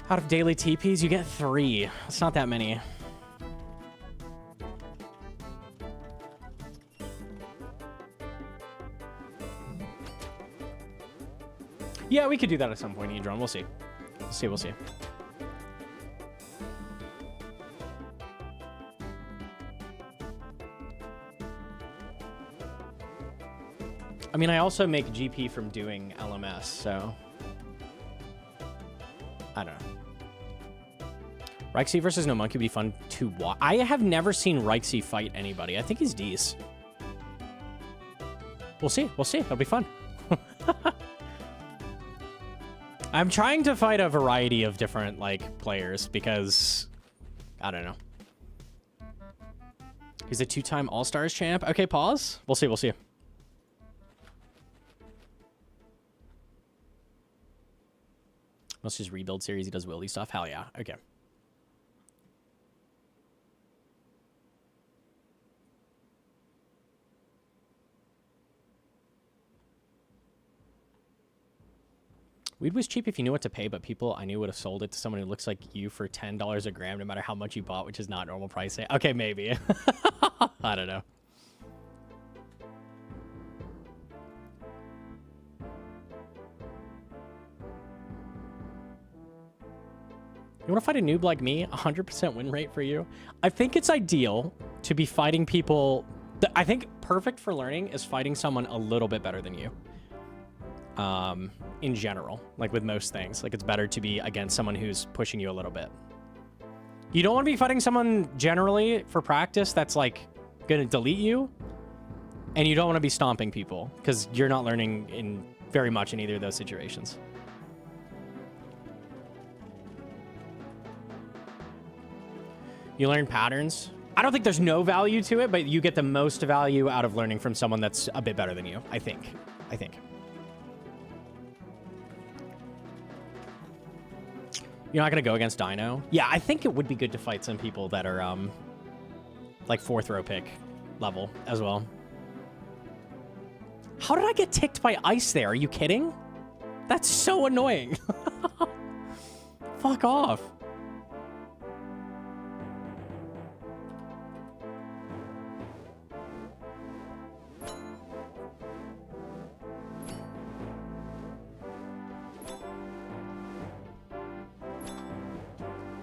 Out of daily TPs, you get 3. It's not that many. Yeah, we could do that at some point, Edron. We'll see. We'll see. I mean, I also make GP from doing LMS, so I don't know. Rixey versus Gnomonkey would be fun to watch. I have never seen Rixey fight anybody. I think he's D's. We'll see. It'll be fun. I'm trying to fight a variety of different, like, players because I don't know. He's a 2-time All-Stars champ. Okay, pause. We'll see. Must just rebuild series. He does willy stuff. Hell yeah. Okay. Weed was cheap if you knew what to pay, but people I knew would have sold it to someone who looks like you for $10 a gram, no matter how much you bought, which is not normal pricing. Okay, maybe. I don't know. You want to fight a noob like me? 100% win rate for you. I think it's ideal to be fighting people. I think perfect for learning is fighting someone a little bit better than you. In general, like with most things, like it's better to be against someone who's pushing you a little bit. You don't want to be fighting someone generally for practice that's like gonna delete you, and you don't want to be stomping people because you're not learning in very much in either of those situations. You learn patterns. I don't think there's no value to it, but you get the most value out of learning from someone that's a bit better than you, I think. You're not going to go against Dino? Yeah, I think it would be good to fight some people that are, like 4th row pick level as well. How did I get ticked by ice there? Are you kidding? That's so annoying. Fuck off.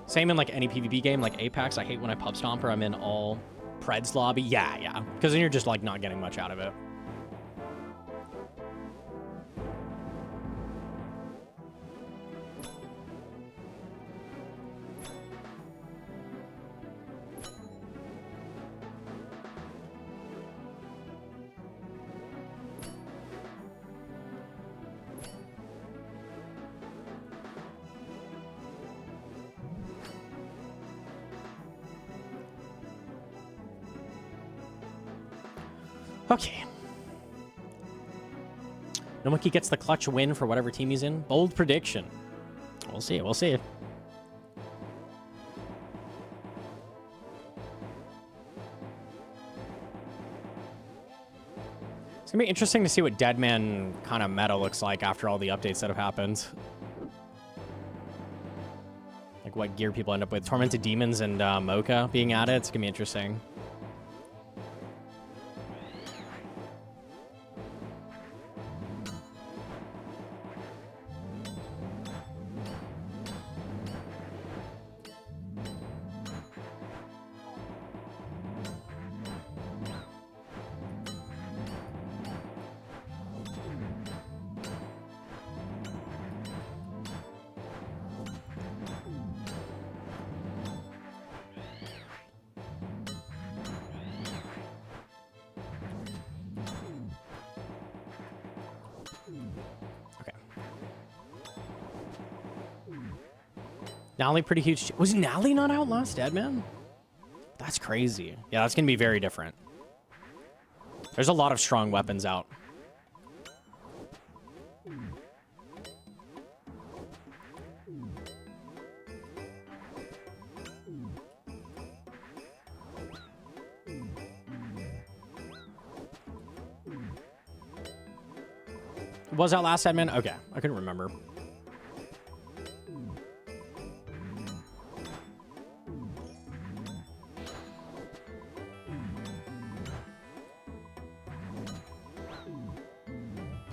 Same in like any PvP game, like Apex. I hate when I pub stomp or I'm in all Preds lobby. Yeah. Because then you're just like not getting much out of it. Okay. Gnomonkey gets the clutch win for whatever team he's in. Bold prediction. We'll see. We'll see. It's gonna be interesting to see what Deadman kind of meta looks like after all the updates that have happened. Like what gear people end up with. Tormented Demons and Mocha being added. It's gonna be interesting. Nally pretty huge. Was Nally not out last Deadman? That's crazy. Yeah, that's going to be very different. There's a lot of strong weapons out. Was that last Deadman? Okay, I couldn't remember.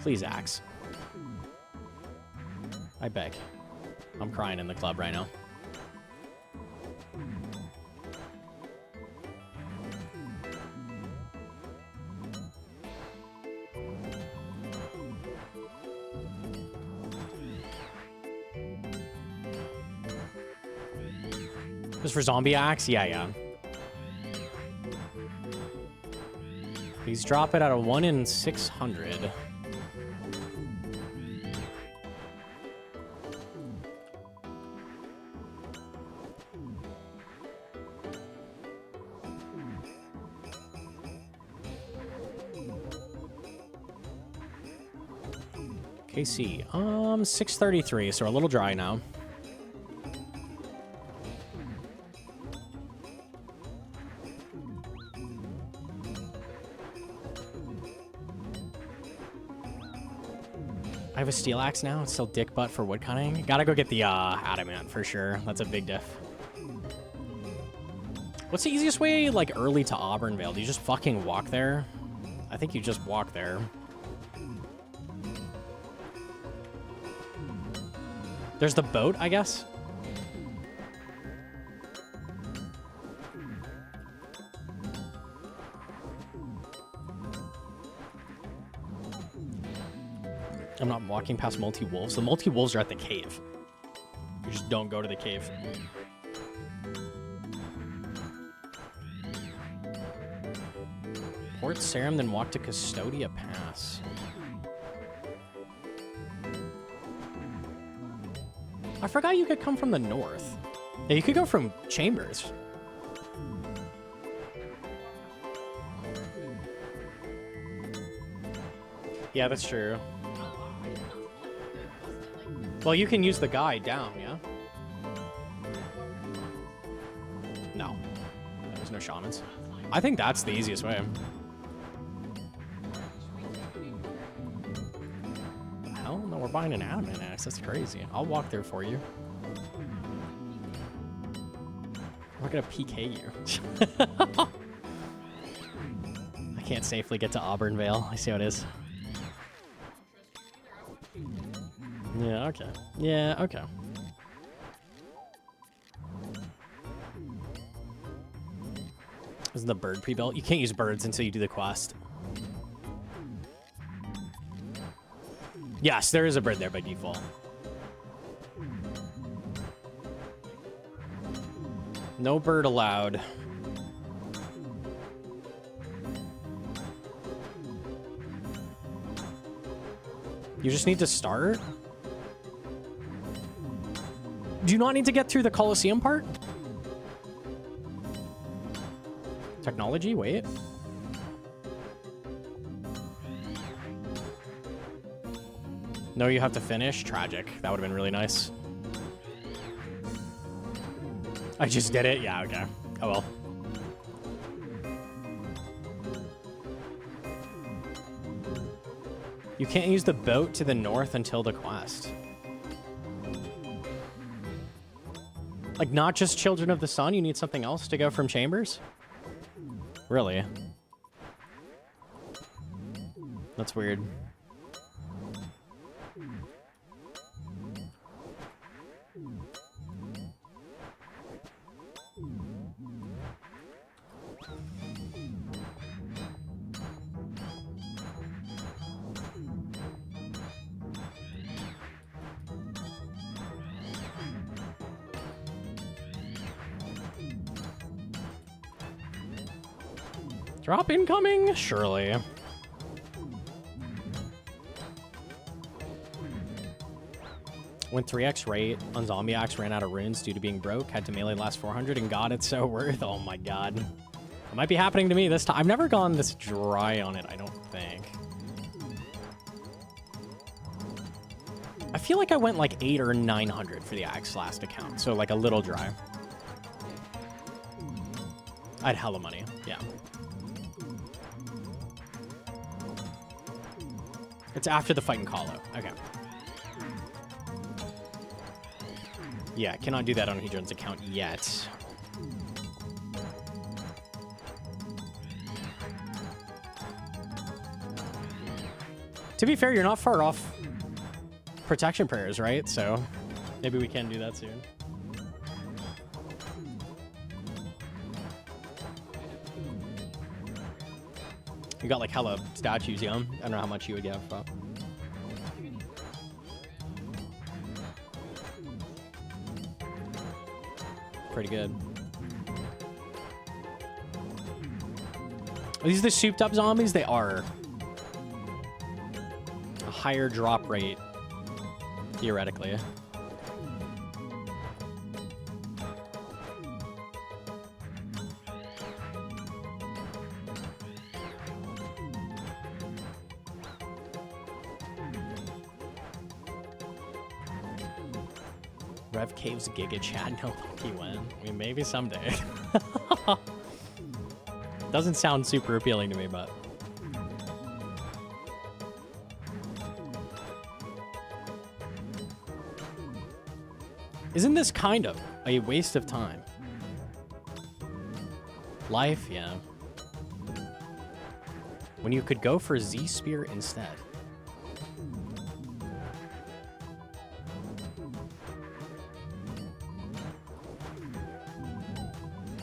Please, Axe. I beg. I'm crying in the club right now. Just for zombie axe? Yeah. Please drop it at a 1 in 600. KC, 633, so we're a little dry now. I have a steel axe now. It's still dick butt for wood cutting. Gotta go get the adamant for sure. That's a big diff. What's the easiest way, like, early to Auburnvale? Do you just fucking walk there? I think you just walk there. There's the boat, I guess. I'm not walking past multi-wolves. The multi-wolves are at the cave. You just don't go to the cave. Port Sarum, then walk to Custodia Pass. I forgot you could come from the north. Yeah, you could go from Chambers. Yeah, that's true. Well, you can use the guide down, yeah? No. There's no shamans. I think that's the easiest way. Hell no, we're buying an admin axe. That's crazy. I'll walk there for you. We're gonna PK you. I can't safely get to Auburn Vale. I see how it is. Yeah, okay. Yeah, okay. Isn't the bird pre-built? You can't use birds until you do the quest. Yes, there is a bird there by default. No bird allowed. You just need to start? Do you not need to get through the Colosseum part? Technology, wait. No, you have to finish? Tragic. That would have been really nice. I just did it? Yeah, okay. Oh well. You can't use the boat to the north until the quest. Like, not just Children of the Sun? You need something else to go from Chambers? Really? That's weird. Drop incoming? Surely. Went 3x rate on Zombie Axe, ran out of runes due to being broke, had to melee last 400 and got it so worth. Oh my god. It might be happening to me this time. I've never gone this dry on it, I don't think. I feel like I went like 800 or 900 for the Axe last account, so like a little dry. I had hella money, yeah. It's after the fight in Kahlo. Okay. Yeah, cannot do that on Hedron's account yet. To be fair, you're not far off protection prayers, right? So maybe we can do that soon. You got like hella statues, yeah? I don't know how much you would get, but... pretty good. Are these the souped up zombies? They are. A higher drop rate, theoretically. Rev Caves Giga Chat, no monkey win. I mean, maybe someday. Doesn't sound super appealing to me, but... Isn't this kind of a waste of time? Life, yeah. When you could go for Z-Spear instead.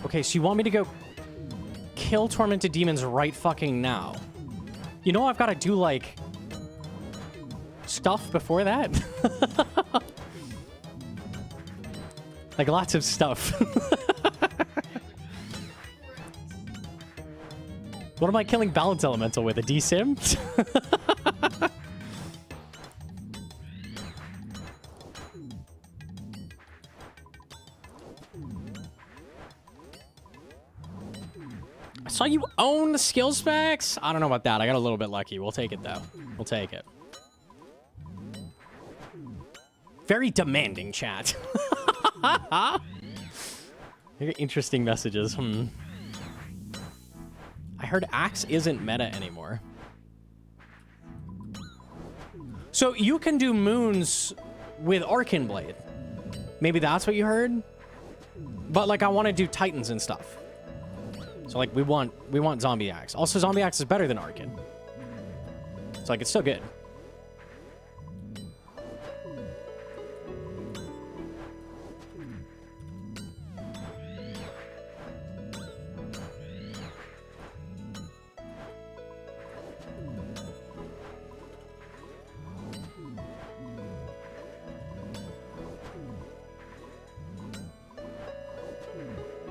Okay, so you want me to go kill tormented demons right fucking now? You know I've got to do, like, stuff before that? Like lots of stuff. What am I killing Balance Elemental with? A D-Sim? I saw you own the skill specs. I don't know about that. I got a little bit lucky. We'll take it, though. We'll take it. Very demanding, chat. Very interesting messages. I heard Axe isn't meta anymore. So you can do moons with Arcane Blade. Maybe that's what you heard? But, like, I want to do Titans and stuff. So, like, we want Zombie Axe. Also, Zombie Axe is better than Arcane. So, like, it's still good.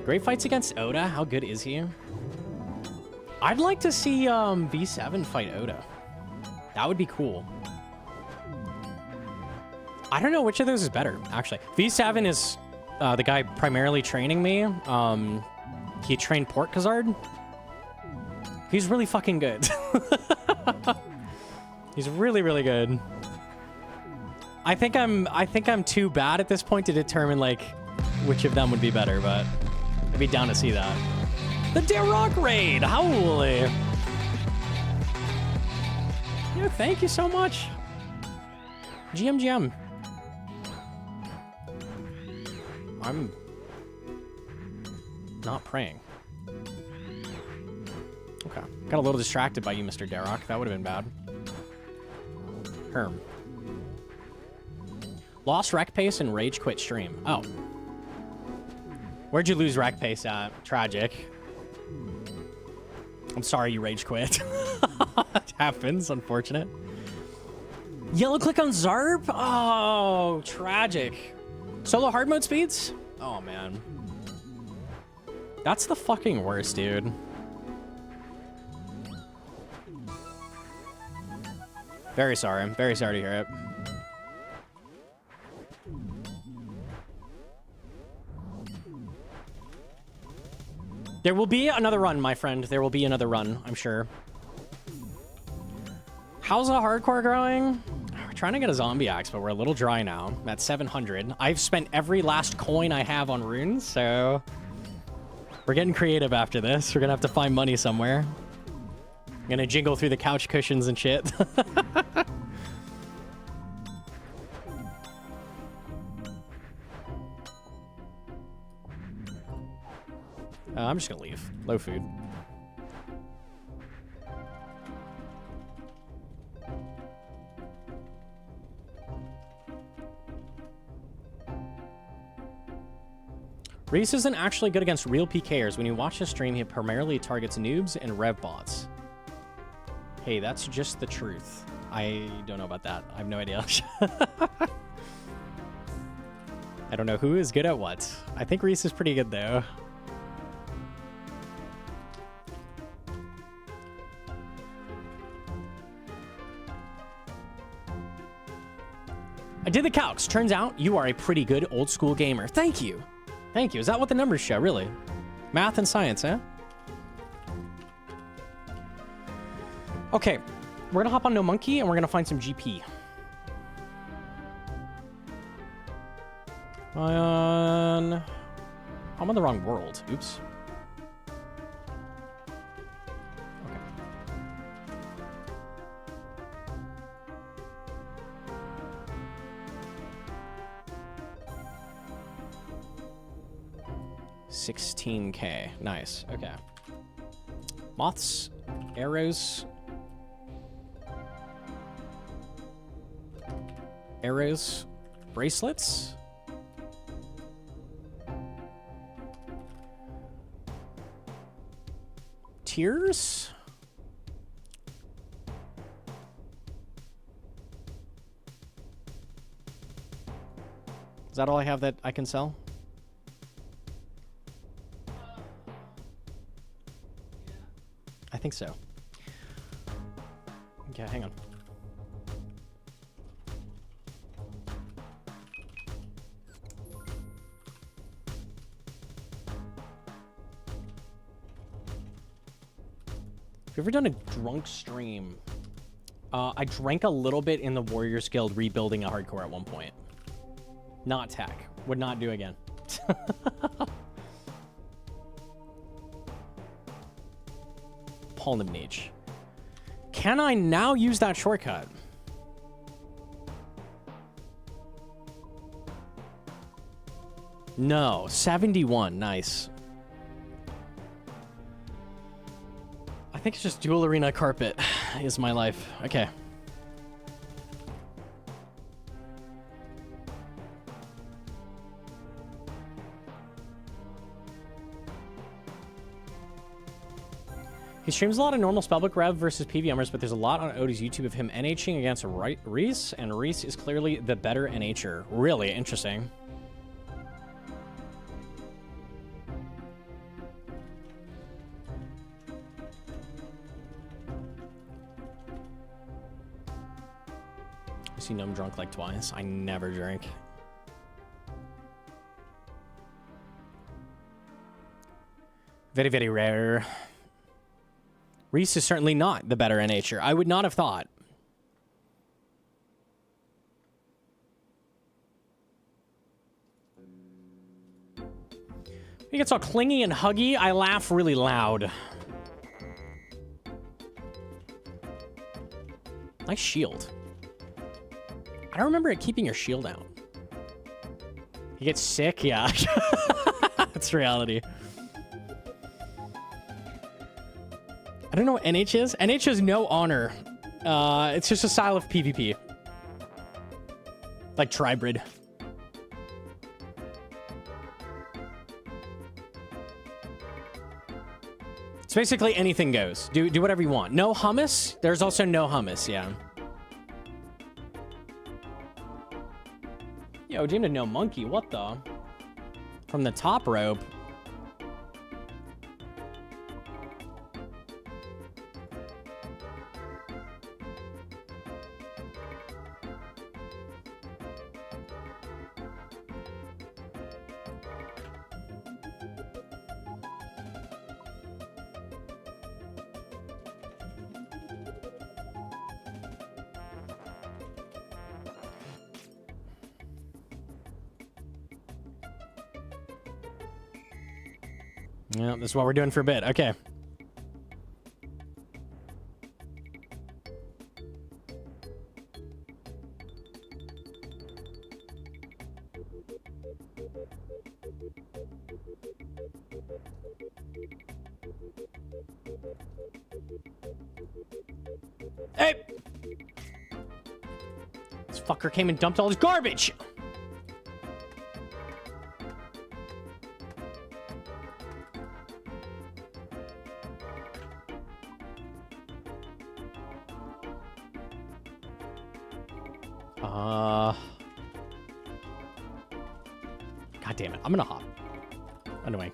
Great fights against Oda. How good is he? I'd like to see V7 fight Oda. That would be cool. I don't know which of those is better, actually. V7 is the guy primarily training me. He trained Port Khazard. He's really fucking good. He's really, really good. I think I'm too bad at this point to determine like which of them would be better, but I'd be down to see that. The Darok raid! Holy! Yo, thank you so much. GM. I'm not praying. Okay. Got a little distracted by you, Mr. Darok. That would have been bad. Herm. Lost rec pace and rage quit stream. Oh. Where'd you lose rec pace at? Tragic. I'm sorry you rage quit. It happens, unfortunate. Yellow click on Zarb? Oh, tragic. Solo hard mode speeds? Oh, man. That's the fucking worst, dude. Very sorry. I'm very sorry to hear it. There will be another run, my friend. There will be another run, I'm sure. How's a hardcore growing? We're trying to get a zombie axe, but we're a little dry now. I'm at 700. I've spent every last coin I have on runes, so we're getting creative after this. We're gonna have to find money somewhere. I'm gonna jingle through the couch cushions and shit. I'm just gonna leave. Low food. Reese isn't actually good against real PKers. When you watch his stream, he primarily targets noobs and rev bots. Hey, that's just the truth. I don't know about that. I have no idea. I don't know who is good at what. I think Reese is pretty good, though. I did the calcs. Turns out you are a pretty good old school gamer. Thank you. Thank you. Is that what the numbers show, really? Math and science, eh? Okay. We're going to hop on Gnomonkey and we're going to find some GP. I'm on the wrong world. Oops. 16K. Nice. Okay. Moths, arrows. Arrows, bracelets. Tears. Is that all I have that I can sell? I think so. Okay, hang on. Have you ever done a drunk stream? I drank a little bit in the Warriors Guild rebuilding a hardcore at one point. Not tech. Would not do again. Paul Nimnage. Can I now use that shortcut? No. 71. Nice. I think it's just dual arena carpet is my life. Okay. He streams a lot of normal spellbook rev versus PVMers, but there's a lot on Odie's YouTube of him NHing against Reese, and Reese is clearly the better NHer. Really interesting. I see Gnome drunk like twice. I never drink. Very, very rare. Reese is certainly not the better NHer. I would not have thought. He gets all clingy and huggy. I laugh really loud. Nice shield. I don't remember it keeping your shield out. He gets sick? Yeah. That's reality. I don't know what NH is. NH has no honor. It's just a style of PvP. Like Tribrid. It's basically anything goes. Do whatever you want. No hummus? There's also no hummus, yeah. Yo, Jim to Gnomonkey, what the? From the top rope. Yeah, this is what we're doing for a bit. Okay. Hey! This fucker came and dumped all his garbage! God damn it. I'm gonna hop. Annoying.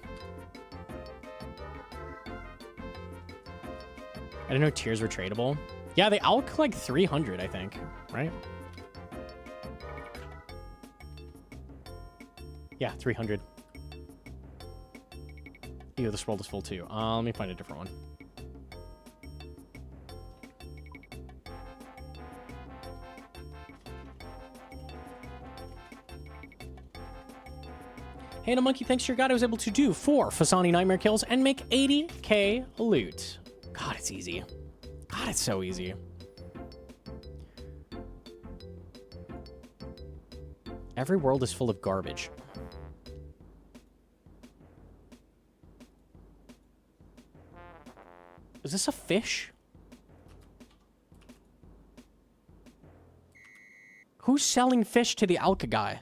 I didn't know tiers were tradable. Yeah, they alk like 300, I think. Right? Yeah, 300. Ew, this world is full too. Let me find a different one. Hey, Gnomonkey, thanks to your god, I was able to do 4 Fasani Nightmare kills and make 80k loot. God, it's easy. God, it's so easy. Every world is full of garbage. Is this a fish? Who's selling fish to the Alka guy?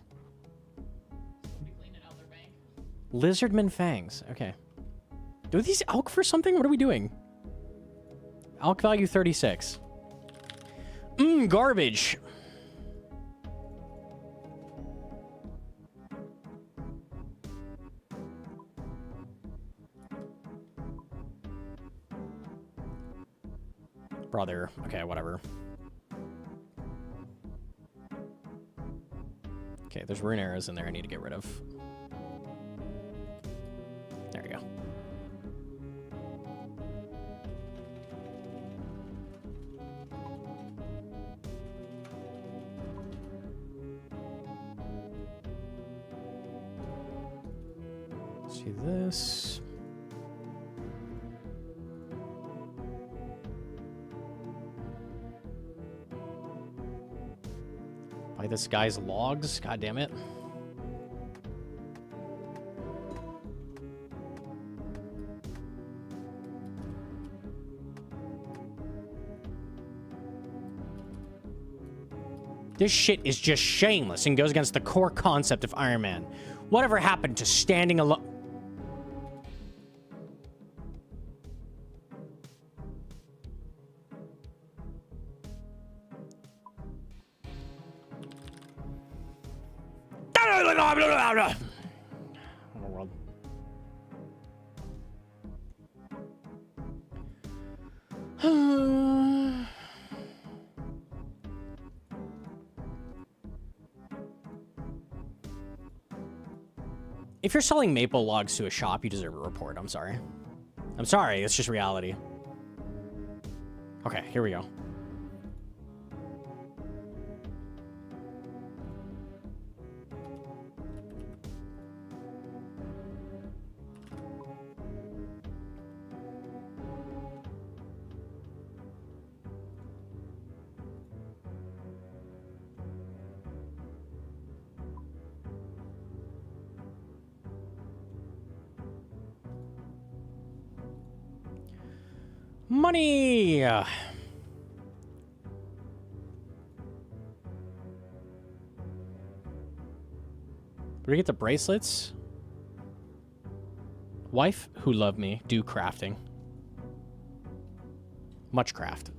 Lizardman fangs. Okay. Do these alk for something? What are we doing? Alk value 36. Garbage. Brother. Okay, whatever. Okay, there's rune arrows in there I need to get rid of. There you go. See this. Buy this guy's logs. God damn it. This shit is just shameless and goes against the core concept of Iron Man. Whatever happened to standing alone? If you're selling maple logs to a shop, you deserve a report. I'm sorry. I'm sorry. It's just reality. Okay, here we go. Money! Where do we get the bracelets? Wife who loved me, do crafting. Much craft.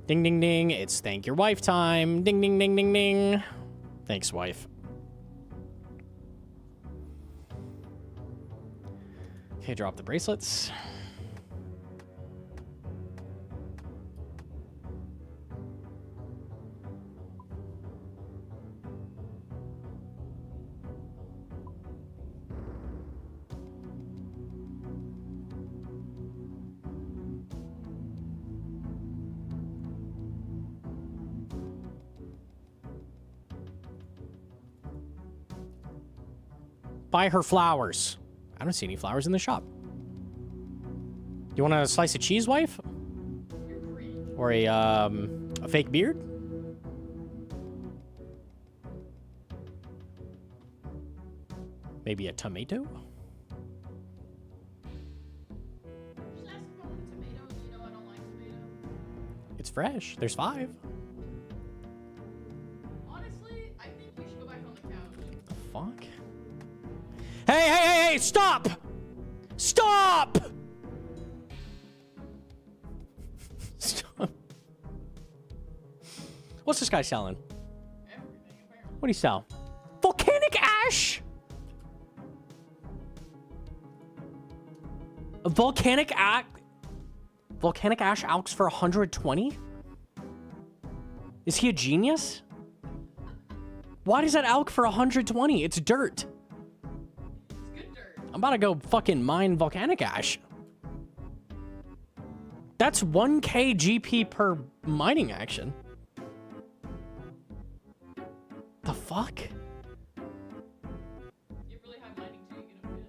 Ding, ding, ding. It's thank your wife time. Ding, ding, ding, ding, ding. Thanks, wife. Okay, drop the bracelets. Buy her flowers. I don't see any flowers in the shop. You want a slice of cheese, wife? Or a fake beard? Maybe a tomato? It's fresh. There's 5. Honestly, I think you should go back on the couch. The fuck? Hey, hey, hey, hey, stop! Stop! Stop. What's this guy selling? What do you sell? Volcanic ash! A volcanic ash alks for 120? Is he a genius? Why does that alk for 120? It's dirt. I'm about to go fucking mine volcanic ash. That's 1k GP per mining action. The fuck?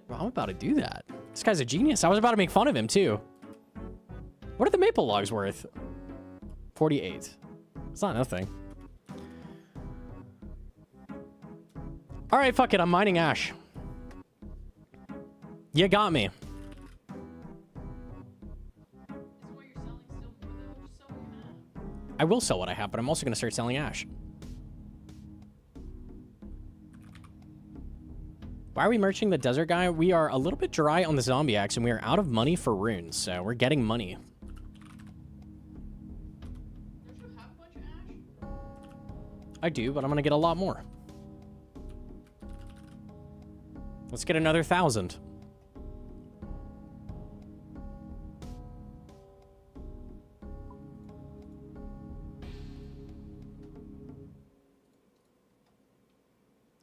Bro, I'm about to do that. This guy's a genius. I was about to make fun of him too. What are the maple logs worth? 48. It's not nothing. All right, fuck it. I'm mining ash. You got me. I will sell what I have, but I'm also going to start selling ash. Why are we merching the desert guy? We are a little bit dry on the zombie axe, and we are out of money for runes, so we're getting money. I do, but I'm going to get a lot more. Let's get another 1,000.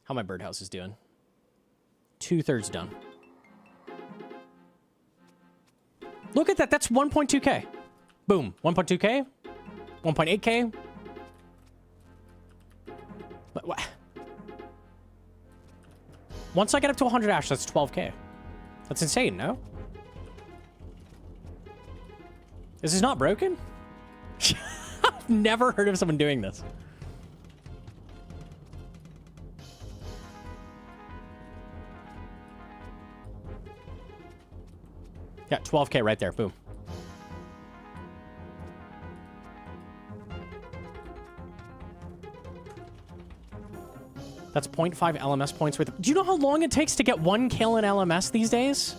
How my birdhouse is doing. 2/3 done. Look at that. That's 1.2K. Boom. 1.2K. 1.8K. What? Once I get up to 100 ash, that's 12K. That's insane, no? This is not broken? I've never heard of someone doing this. Yeah, 12K right there. Boom. That's 0.5 LMS points with... Do you know how long it takes to get 1 kill in LMS these days?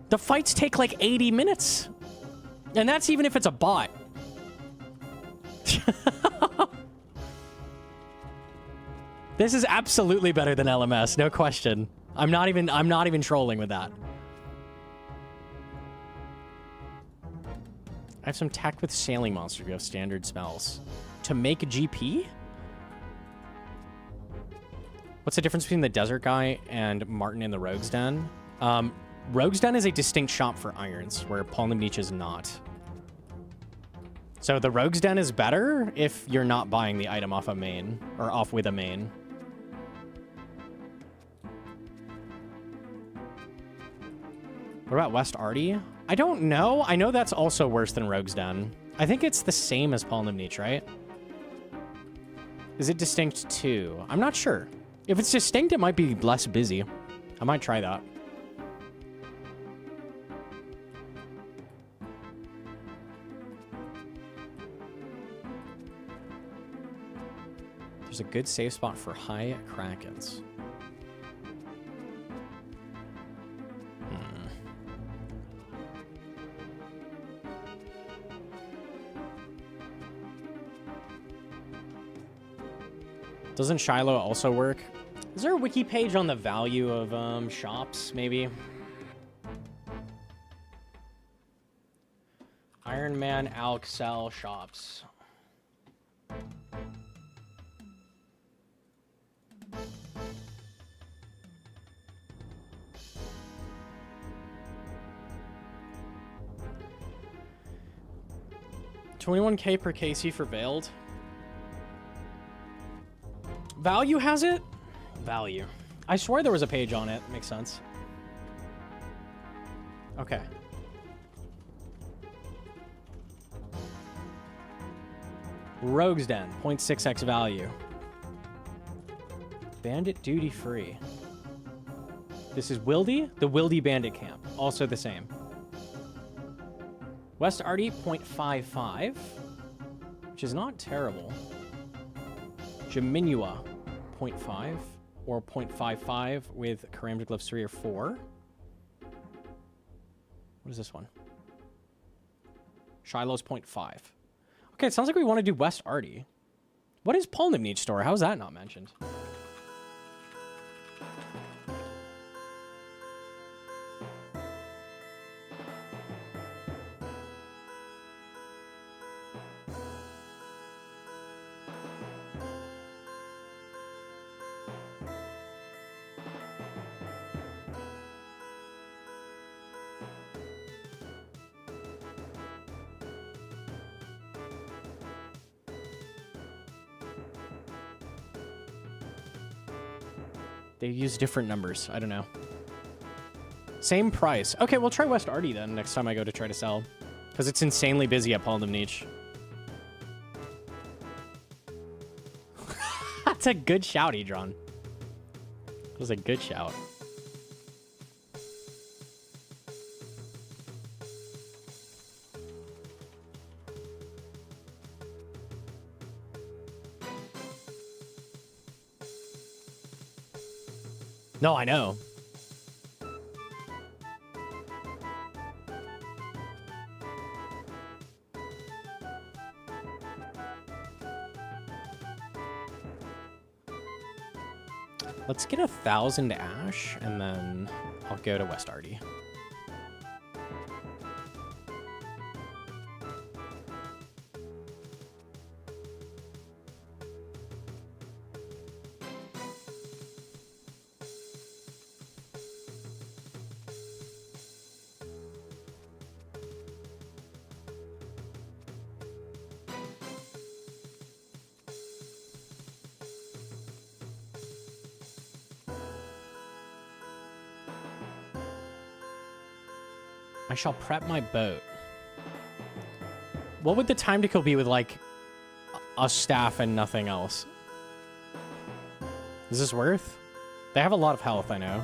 The fights take like 80 minutes. And that's even if it's a bot. This is absolutely better than LMS, no question. I'm not even trolling with that. I have some tech with sailing monsters. We have standard spells. To make GP? What's the difference between the Desert Guy and Martin in the Rogue's Den? Rogue's Den is a distinct shop for irons, where Palm Niche is not. So the Rogue's Den is better if you're not buying the item off a main, or off with a main. What about West Arty? I don't know. I know that's also worse than Rogue's Den. I think it's the same as Palm Niche, right? Is it distinct too? I'm not sure. If it's distinct, it might be less busy. I might try that. There's a good safe spot for high Krakens. Doesn't Shiloh also work? Is there a wiki page on the value of shops, maybe? Iron Man, Alxel shops. $21K per KC for Veiled. Value has it? Value. I swear there was a page on it. Makes sense. Okay. Rogue's Den, 0.6x value. Bandit duty free. This is Wildy, the Wildy Bandit Camp. Also the same. West Arty, 0.55, which is not terrible. Jaminua, 0.5 or 0.55 with Keramid Glyphs 3 or 4. What is this one? Shiloh's 0.5. Okay, it sounds like we want to do West Arty. What is Palm Niche store? How is that not mentioned? They use different numbers. I don't know. Same price. Okay, we'll try West Arty then next time I go to try to sell. Because it's insanely busy at Palm Niche. That's a good shout, Edron. That was a good shout. No, I know. Let's get 1,000 ash, and then I'll go to West Arty. I shall prep my boat. What would the time to kill be with, like, a staff and nothing else? Is this worth? They have a lot of health, I know.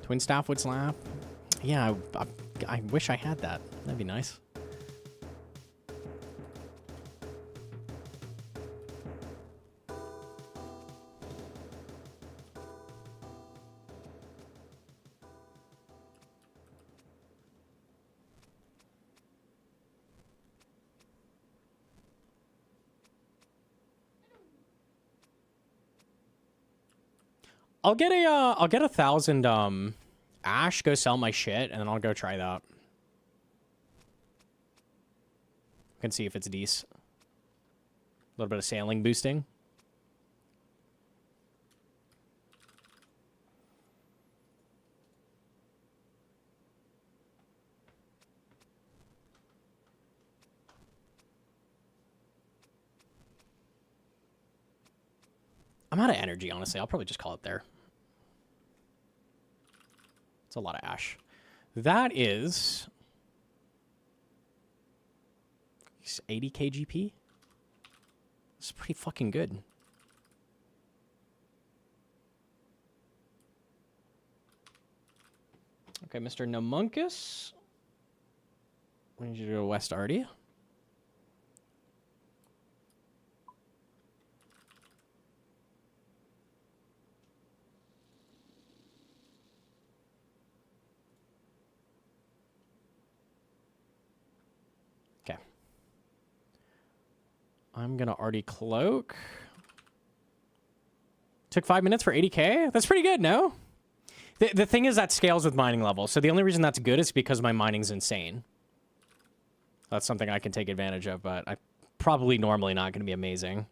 Twin staff would slap. Yeah, I wish I had that. That'd be nice. I'll get 1,000 ash, go sell my shit, and then I'll go try that. Can see if it's decent. A little bit of sailing boosting. I'm out of energy, honestly. I'll probably just call it there. It's a lot of ash. That is 80 KGP. It's pretty fucking good. Okay, Mr. Gnomonkey. We need you to go to West Arty. I'm gonna Arty cloak. Took 5 minutes for 80k? That's pretty good, no? The thing is that scales with mining level. So the only reason that's good is because my mining's insane. That's something I can take advantage of, but I probably normally not gonna be amazing.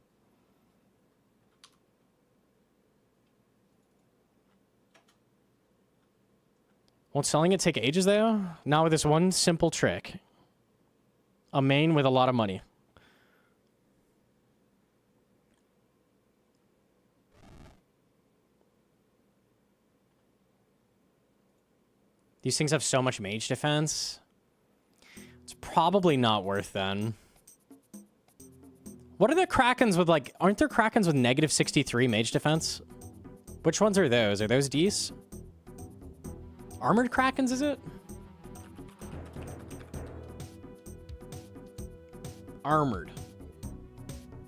Won't selling it take ages though? Not with this one simple trick. A main with a lot of money. These things have so much mage defense. It's probably not worth then. What are the Krakens with, like, aren't there Krakens with negative 63 mage defense? Which ones are those? Are those D's? Armored Krakens, is it? Armored.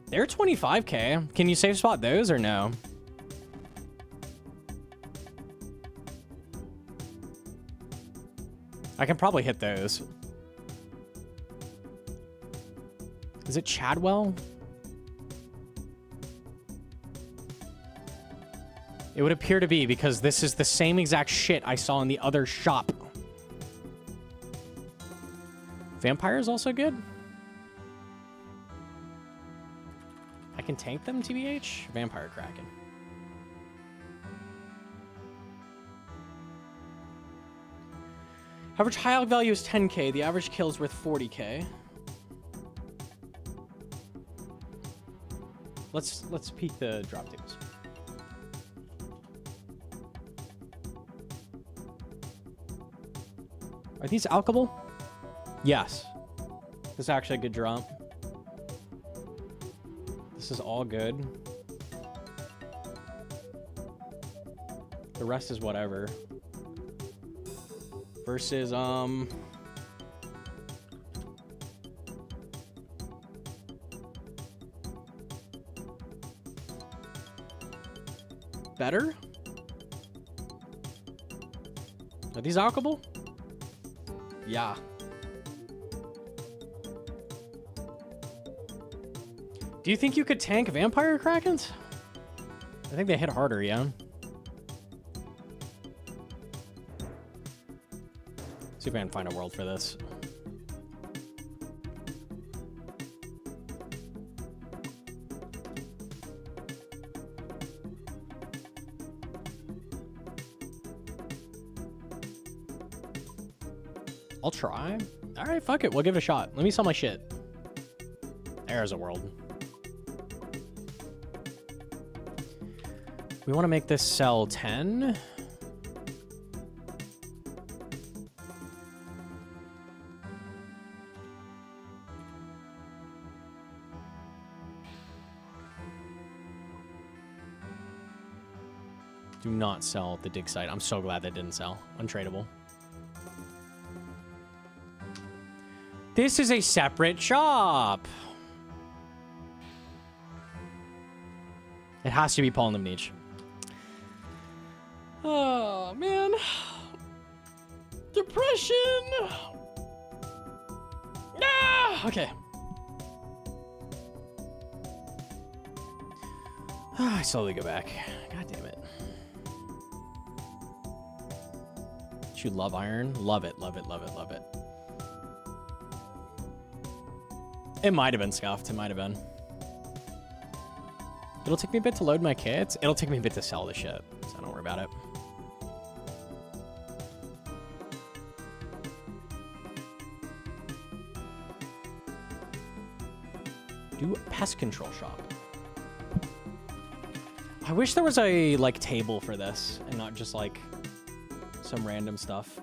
They're 25k. Can you save spot those or no? I can probably hit those. Is it Chadwell? It would appear to be, because this is the same exact shit I saw in the other shop. Vampire is also good. I can tank them, TBH? Vampire Kraken. Average high alg value is 10k. The average kill is worth 40k. Let's peek the drop tables. Are these alchable? Yes. This is actually a good drop. This is all good. The rest is whatever. Versus, better? Are these alchable? Yeah. Do you think you could tank vampire krakens? I think they hit harder, yeah. See if I can find a world for this. I'll try. All right, fuck it. We'll give it a shot. Let me sell my shit. There's a world. We want to make this sell 10. Do not sell the dig site. I'm so glad that didn't sell. Untradeable. This is a separate shop. It has to be Paul Nimnich. Oh, man. Depression. Ah, okay. I slowly go back. God damn it. Don't you love iron? Love it, love it, love it, love it. It might have been scuffed. It might have been. It'll take me a bit to load my kits. It'll take me a bit to sell the shit, so don't worry about it. Do pest control shop. I wish there was a, like, table for this and not just, like, some random stuff.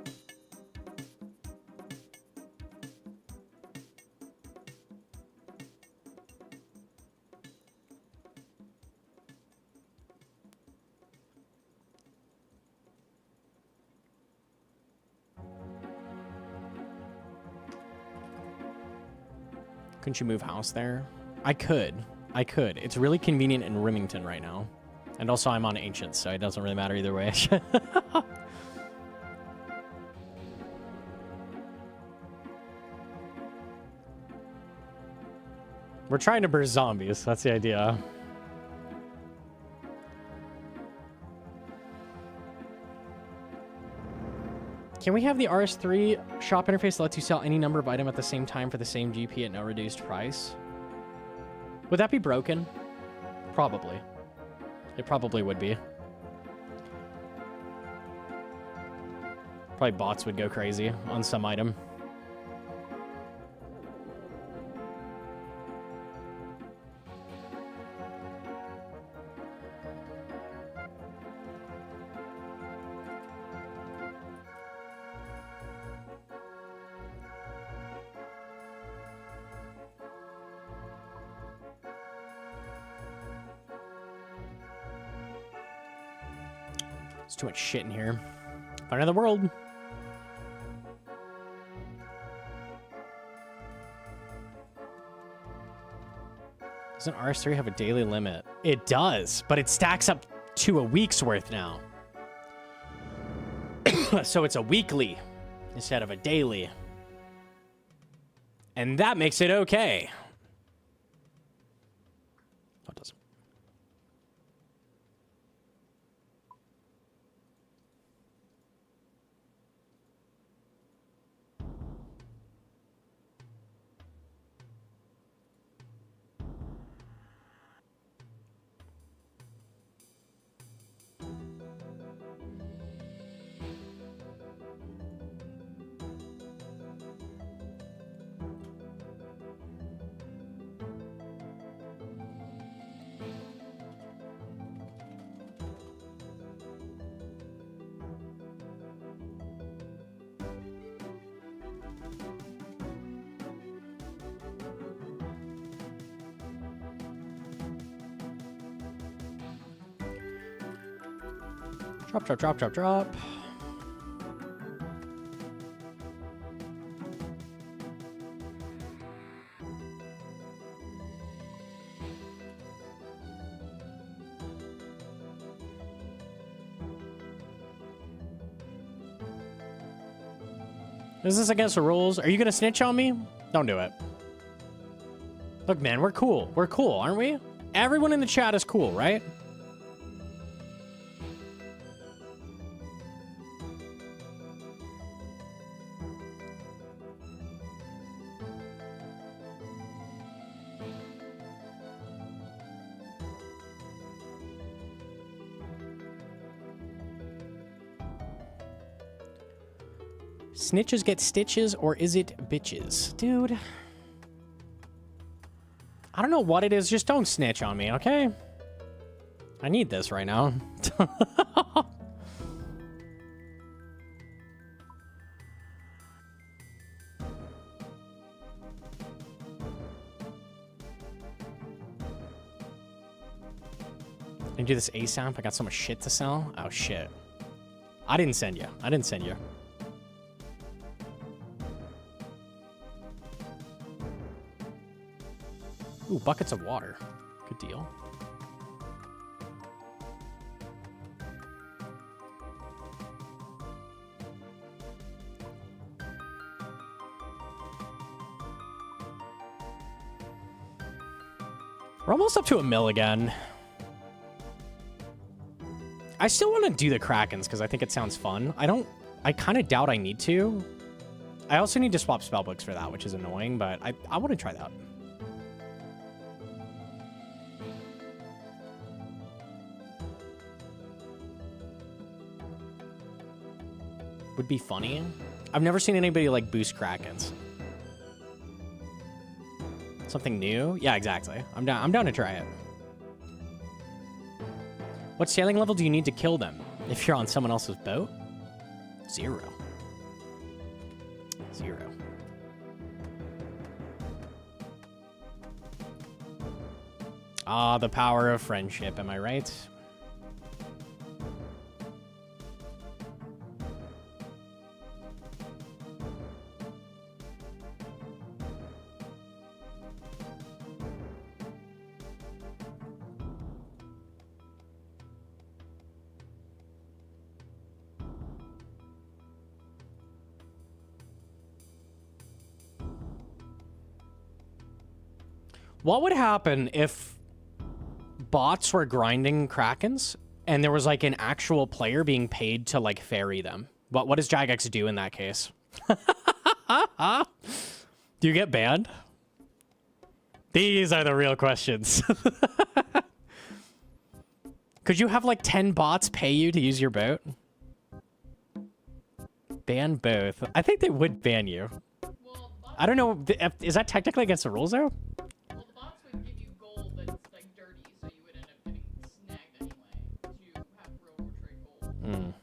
Couldn't you move house there? I could. I could. It's really convenient in Remington right now. And also I'm on Ancient, so it doesn't really matter either way. We're trying to burst zombies. That's the idea. Can we have the RS3 shop interface that lets you sell any number of item at the same time for the same GP at no reduced price? Would that be broken? Probably. It probably would be. Probably bots would go crazy on some item. There's too much shit in here. Find another world. Doesn't RS3 have a daily limit? It does, but it stacks up to a week's worth now. So it's a weekly instead of a daily. And that makes it okay. Oh, it doesn't. Drop, drop, drop, drop, drop. Is this against the rules? Are you gonna snitch on me? Don't do it. Look, man, we're cool. We're cool, aren't we? Everyone in the chat is cool, right? Snitches get stitches, or is it bitches? Dude. I don't know what it is. Just don't snitch on me, okay? I need this right now. And do this ASAP. I got so much shit to sell. Oh, shit. I didn't send you. I didn't send you. Ooh, buckets of water. Good deal. We're almost up to a mill again. I still want to do the Krakens because I think it sounds fun. I kind of doubt I need to. I also need to swap spellbooks for that, which is annoying, but I want to try that. Would be funny. I've never seen anybody like boost Krakens. Something new? Yeah, exactly. I'm down to try it. What sailing level do you need to kill them if you're on someone else's boat? 0. 0. Ah, the power of friendship, am I right? What would happen if bots were grinding Krakens and there was like an actual player being paid to like ferry them? What does Jagex do in that case? Do you get banned? These are the real questions. Could you have like 10 bots pay you to use your boat? Ban both. I think they would ban you. Well, I don't know. Is that technically against the rules though? well, the bots would give you gold that's like dirty, so you would end up getting snagged anyway. Because you have real or trade gold.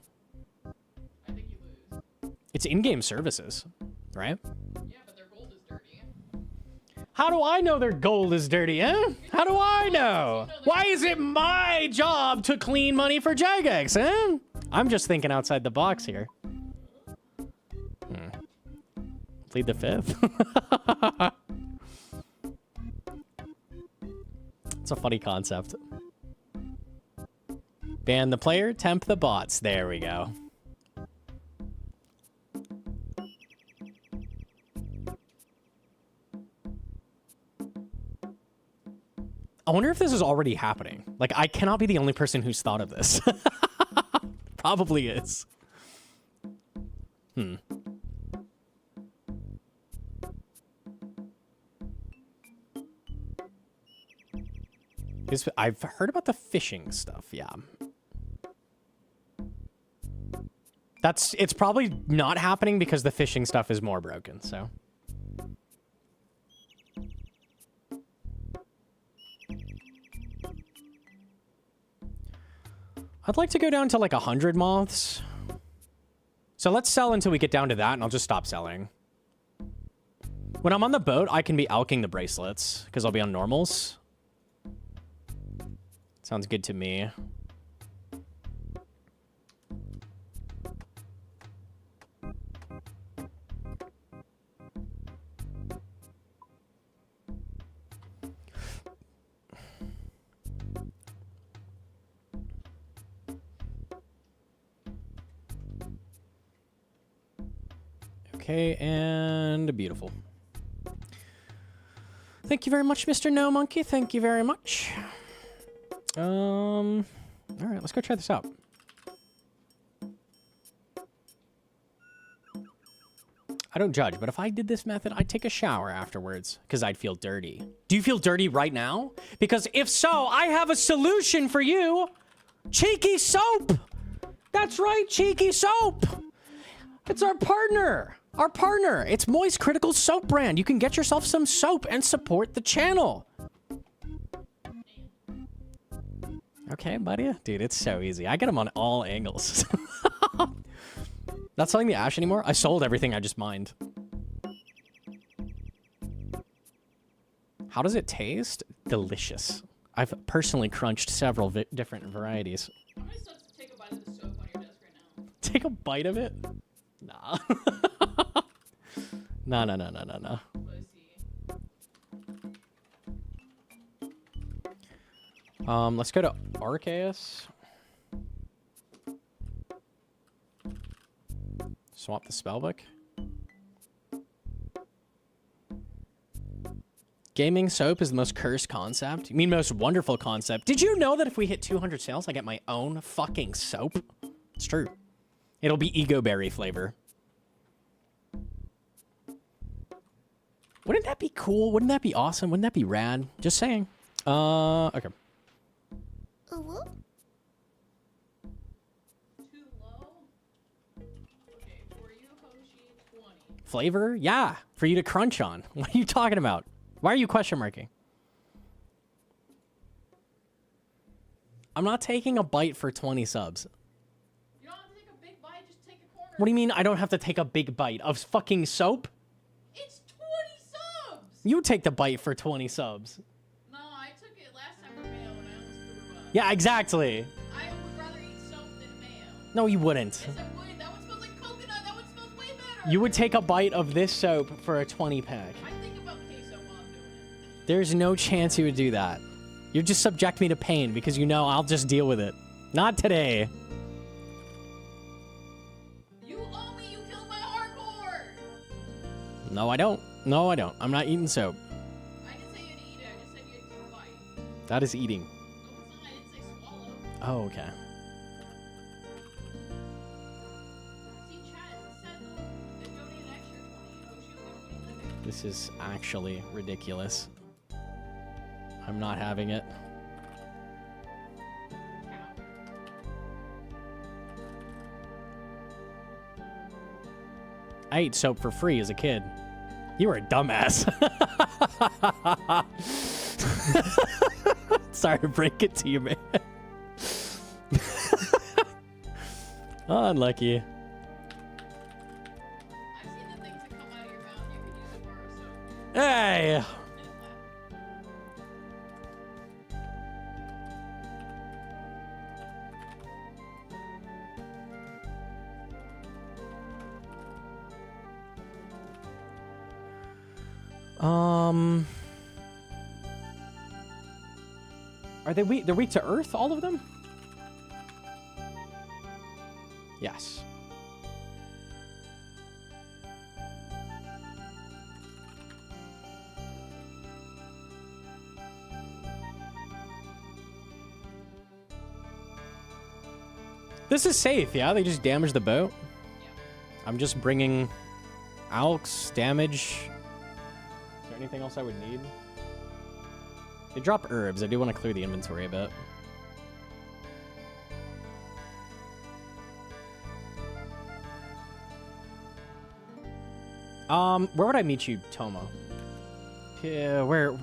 I think you lose. It's in-game services, right? Yeah, but their gold is dirty. How do I know their gold is dirty, eh? How do I know? Why is it my job to clean money for Jagex, eh? I'm just thinking outside the box here. Plead the fifth. It's a funny concept. Ban the player, temp the bots. There we go. I wonder if this is already happening. Like, I cannot be the only person who's thought of this. Probably is. I've heard about the fishing stuff, yeah. It's probably not happening because the fishing stuff is more broken, so. I'd like to go down to like 100 moths. So let's sell until we get down to that, and I'll just stop selling. When I'm on the boat, I can be alking the bracelets, because I'll be on normals. Sounds good to me. Okay, and beautiful. Thank you very much, Mr. Gnomonkey. Thank you very much. All right, let's go try this out. I don't judge, but if I did this method, I'd take a shower afterwards because I'd feel dirty. Do you feel dirty right now? Because if so, I have a solution for you. Cheeky Soap. That's right, Cheeky Soap. It's our partner. Our partner. It's Moist Critical Soap brand. You can get yourself some soap and support the channel. Okay, buddy. Dude, it's so easy. I get them on all angles. Not selling the ash anymore? I sold everything I just mined. How does it taste? Delicious. I've personally crunched several different varieties. How many sucks to take a bite of the soap on your desk right now? Take a bite of it? Nah. No. Let's go to Arceus. Swap the spellbook. Gaming soap is the most cursed concept. You mean most wonderful concept. Did you know that if we hit 200 sales, I get my own fucking soap? It's true. It'll be Ego Berry flavor. Wouldn't that be cool? Wouldn't that be awesome? Wouldn't that be rad? Just saying. Okay. Too low? Okay, for you, Hoshi, 20. Flavor? Yeah. For you to crunch on. What are you talking about? Why are you question marking? I'm not taking a bite for 20 subs. You don't have to take a big bite, just take a corner. What do you mean I don't have to take a big bite of fucking soap? It's 20 subs! You take the bite for 20 subs. No, I took it last time for mayo and I almost threw up. Yeah, exactly. I would rather eat soap than mayo. No, you wouldn't. Yes, I would. That one smells like coconut. That one smells way better. You would take a bite of this soap for a 20 pack. I think about queso while I'm doing it. There's no chance you would do that. You just subject me to pain because you know I'll just deal with it. Not today. You owe me. You killed my hardcore. No, I don't. No, I don't. I'm not eating soap. I didn't say you'd eat it. I just said you'd take a bite. That is eating. No, it's not. I didn't say swallow. Oh, okay. See, chat, it said they donated an extra 20. Hoshi will be living. This is actually ridiculous. I'm not having it. I ate soap for free as a kid. You were a dumbass. Sorry to break it to you, man. Unlucky. I've seen the things that come out of your mouth. You could use a bar of soap. Hey! And it's left. Are they weak? They're weak to earth, all of them? Yes. This is safe, yeah? They just damaged the boat? Yeah. I'm just bringing Alks, damage. Is there anything else I would need? They drop herbs. I do want to clear the inventory a bit. Where would I meet you, Toma? Yeah, where?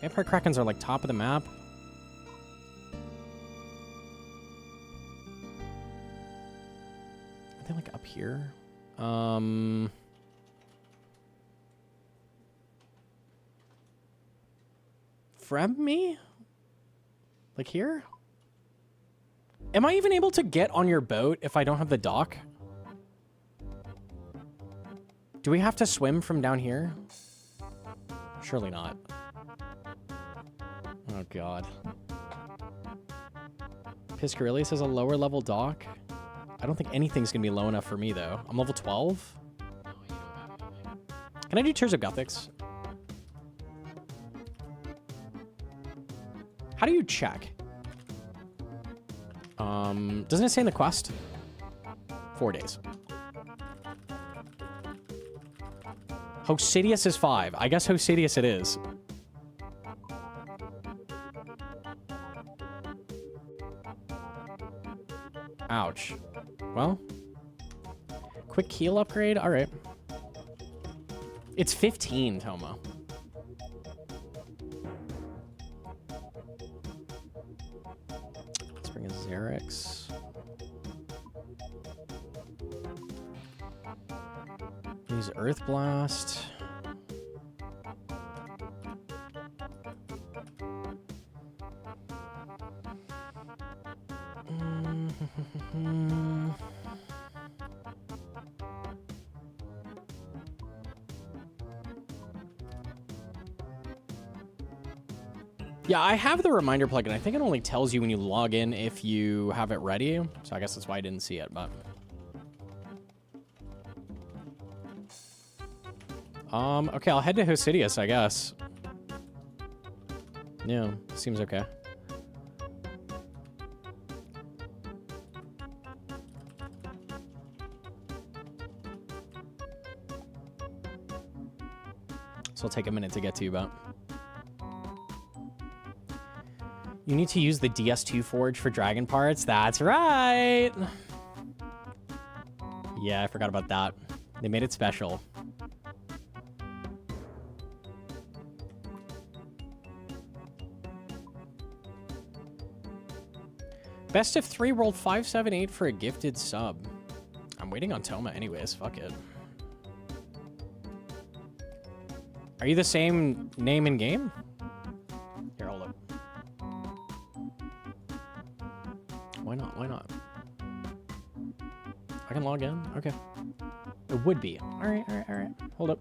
Vampire Krakens are like top of the map. Are they like up here? From me? Like here? Am I even able to get on your boat if I don't have the dock? Do we have to swim from down here? Surely not. Oh god. Piscarillius has a lower level dock. I don't think anything's gonna be low enough for me though. I'm level 12. No, you don't have anything. Can I do Tears of Gothics? How do you check? Doesn't it say in the quest? 4 days. Hosidius is 5. I guess Hosidius it is. Ouch. Well, quick heal upgrade. All right. It's 15, Toma. Let's bring a Xerix. Use Earth Blast. Yeah, I have the reminder plugin. I think it only tells you when you log in if you have it ready. So I guess that's why I didn't see it, but... okay, I'll head to Hosidius, I guess. Yeah, seems okay. So it'll take a minute to get to, but... You need to use the DS2 Forge for dragon parts. That's right! Yeah, I forgot about that. They made it special. Best of 3 rolled 578 for a gifted sub. I'm waiting on Toma anyways. Fuck it. Are you the same name in game? Here, hold up. Why not? Why not? I can log in? Okay. It would be. Alright, alright, alright. Hold up.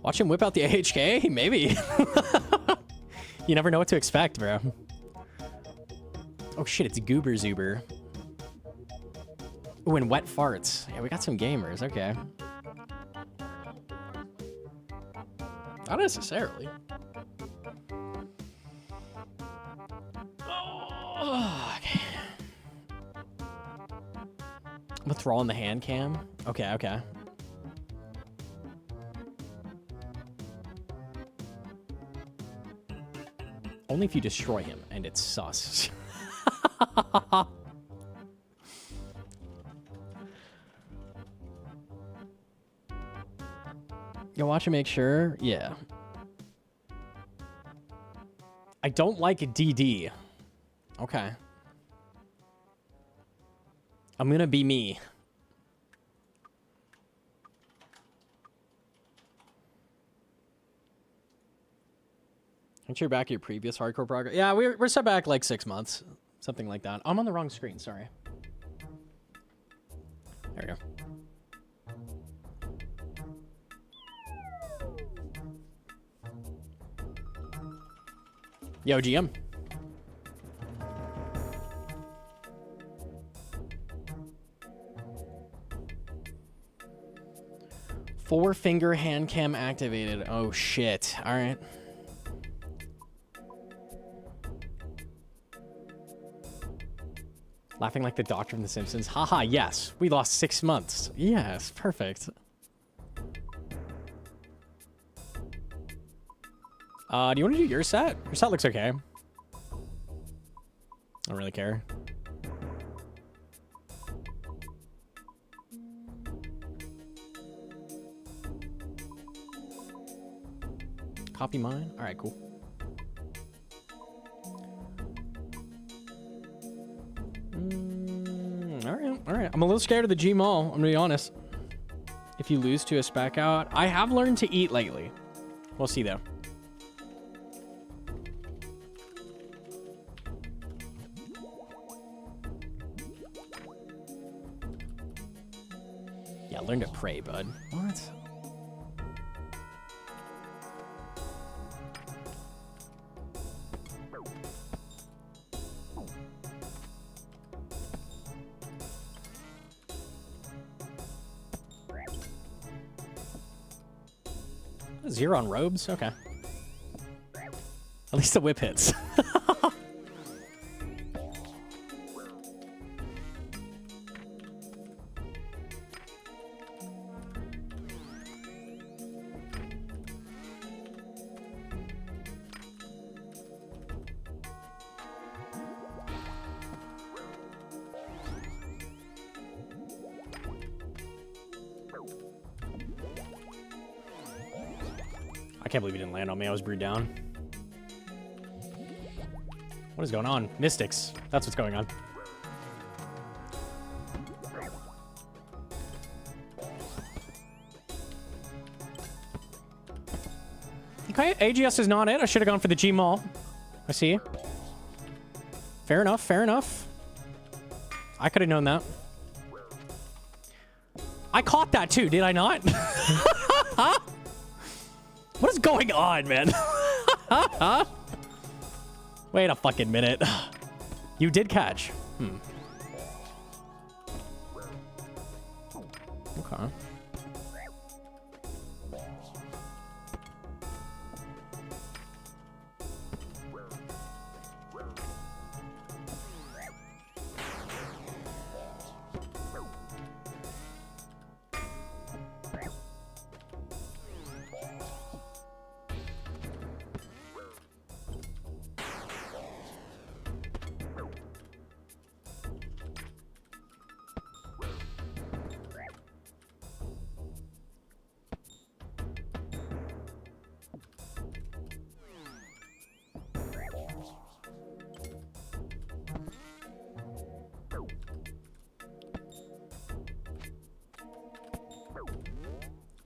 Watch him whip out the AHK? Maybe. You never know what to expect, bro. Oh shit, it's Goober Zuber. Oh, and Wet Farts. Yeah, we got some gamers. Okay. Not necessarily. Oh, okay. Withdrawing the hand cam. Okay, okay. Only if you destroy him, and it's sus. You watch and make sure? Yeah. I don't like DD. Okay. I'm gonna be me. Aren't you back at your previous hardcore progress? Yeah, we're set back like 6 months. Something like that. I'm on the wrong screen, sorry. There we go. Yo, GM. Four-finger hand cam activated. Oh, shit. All right. Laughing like the doctor from The Simpsons. Haha, yes. We lost 6 months. Yes, perfect. Do you want to do your set? Your set looks okay. I don't really care. Copy mine? All right, cool. All right. I'm a little scared of the G-Mall, I'm gonna be honest. If you lose to a spec out, I have learned to eat lately. We'll see though. Yeah, learn to pray, bud. What? 0 on robes? Okay. At least the whip hits. I can't believe he didn't land on me. I was brewed down. What is going on? Mystics. That's what's going on. Okay, AGS is not it. I should have gone for the G Maul. I see. Fair enough, fair enough. I could have known that. I caught that too, did I not? What is going on, man? Wait a fucking minute. You did catch. Okay.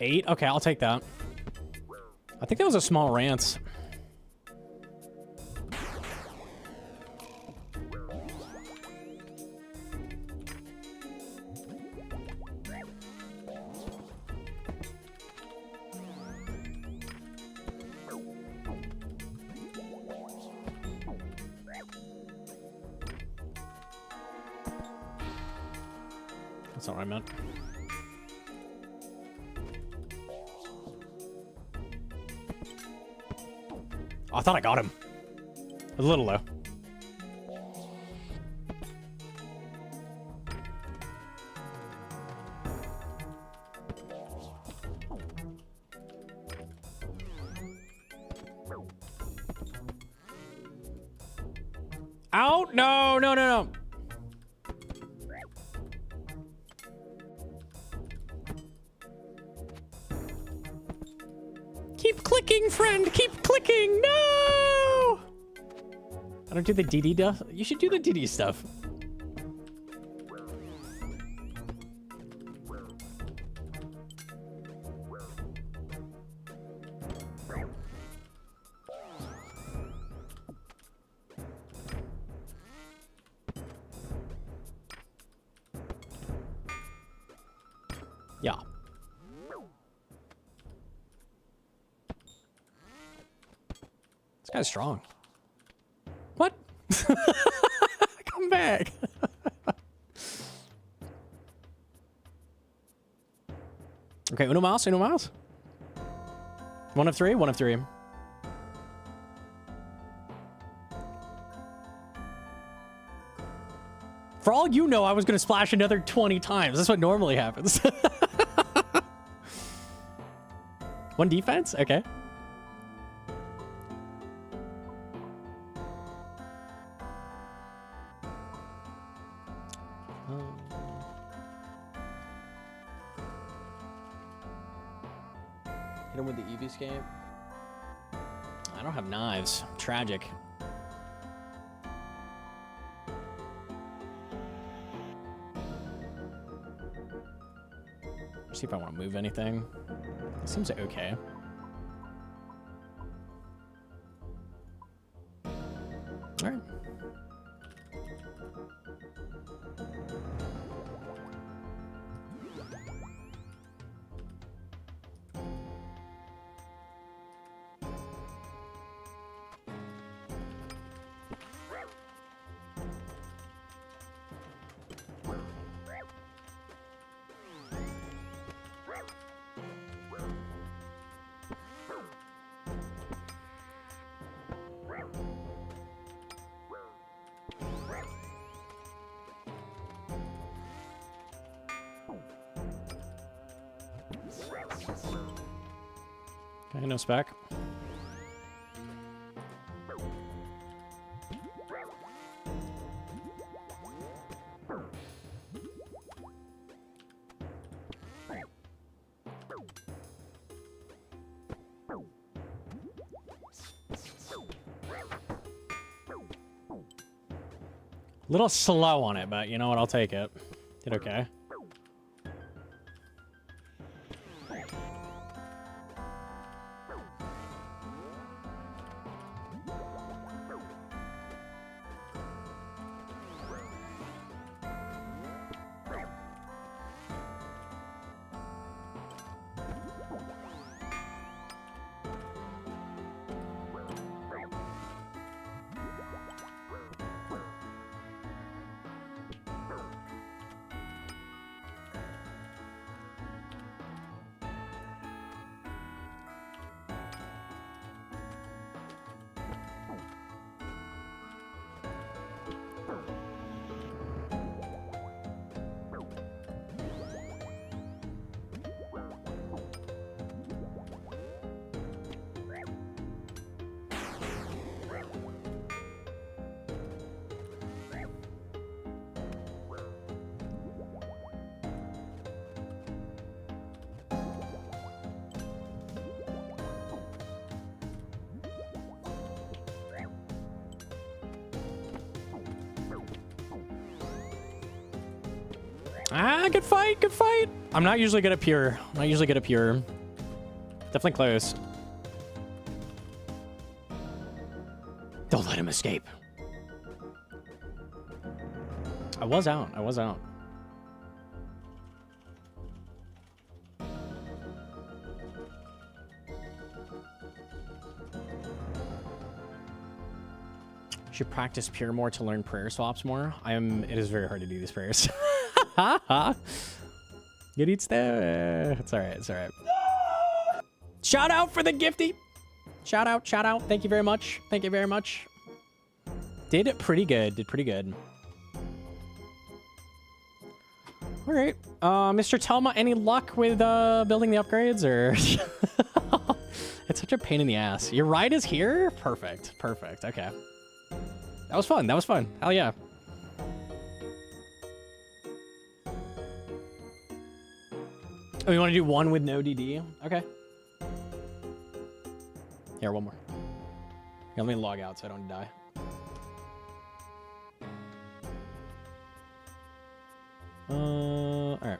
Eight? Okay, I'll take that. I think that was a small rant. That's not what I meant. Oh, I thought I got him. A little low. Out? No, no, no, no. Keep clicking, friend. Keep clicking. No! I don't do the DD stuff. You should do the DD stuff. Yeah. This guy's strong. What? Come back. Okay, uno mouse, uno mouse. 1 of 3, 1 of 3. For all you know, I was going to splash another 20 times. That's what normally happens. 1 defense? Okay. Hit him with the EV escape. I don't have knives. Tragic. See if I want to move anything. It seems okay. All right. Okay, no spec. Little slow on it, but you know what? I'll take it. Did okay. Ah, good fight, good fight. I'm not usually good at pure. Definitely close. Don't let him escape. I was out. Should practice pure more to learn prayer swaps more. It is very hard to do these prayers. Good eats there. It's alright, Shout out for the gifty. Shout out. Thank you very much. Did pretty good. Alright. Mr. Telma, any luck with building the upgrades or it's such a pain in the ass. Your ride is here? Perfect. Okay. That was fun. Hell yeah. Oh, you want to do one with no DD? Okay. Here, one more. Let me log out so I don't die. All right.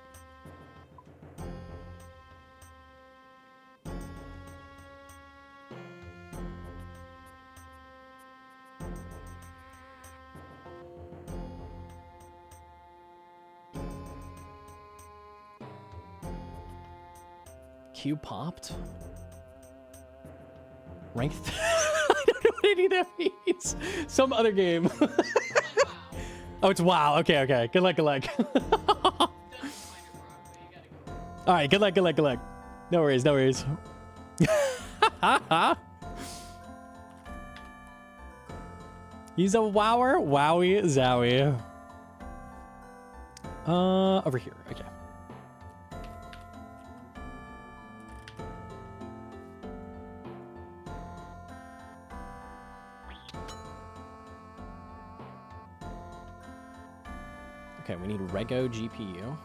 Q popped? Rank I don't know what any of that means. Some other game. Oh, it's WoW. Okay. Good luck. Alright, good luck. No worries. He's a wower. Wowie zowie. Over here. Okay. Okay, we need Rego GPU.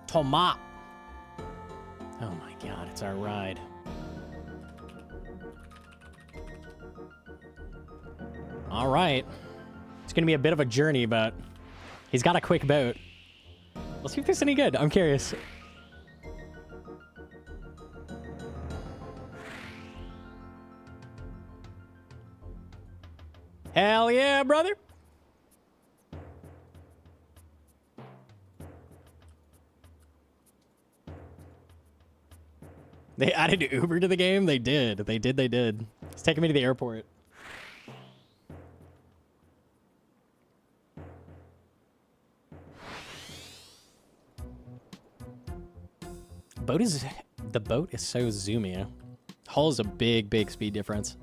Tomat. Oh my god, it's our ride. All right. It's going to be a bit of a journey, but he's got a quick boat. Let's see if there's any good. I'm curious. Hell yeah, brother. They added Uber to the game? They did. They did. It's taking me to the airport. The boat is so zoomy. Hull is a big speed difference.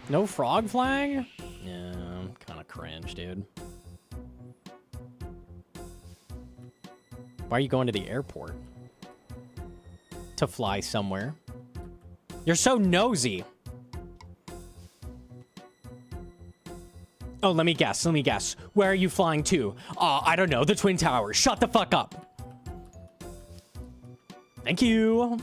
No frog flag? Yeah, kind of cringe, dude. Why are you going to the airport? To fly somewhere. You're so nosy. Oh, let me guess. Where are you flying to? I don't know. The Twin Towers. Shut the fuck up. Thank you.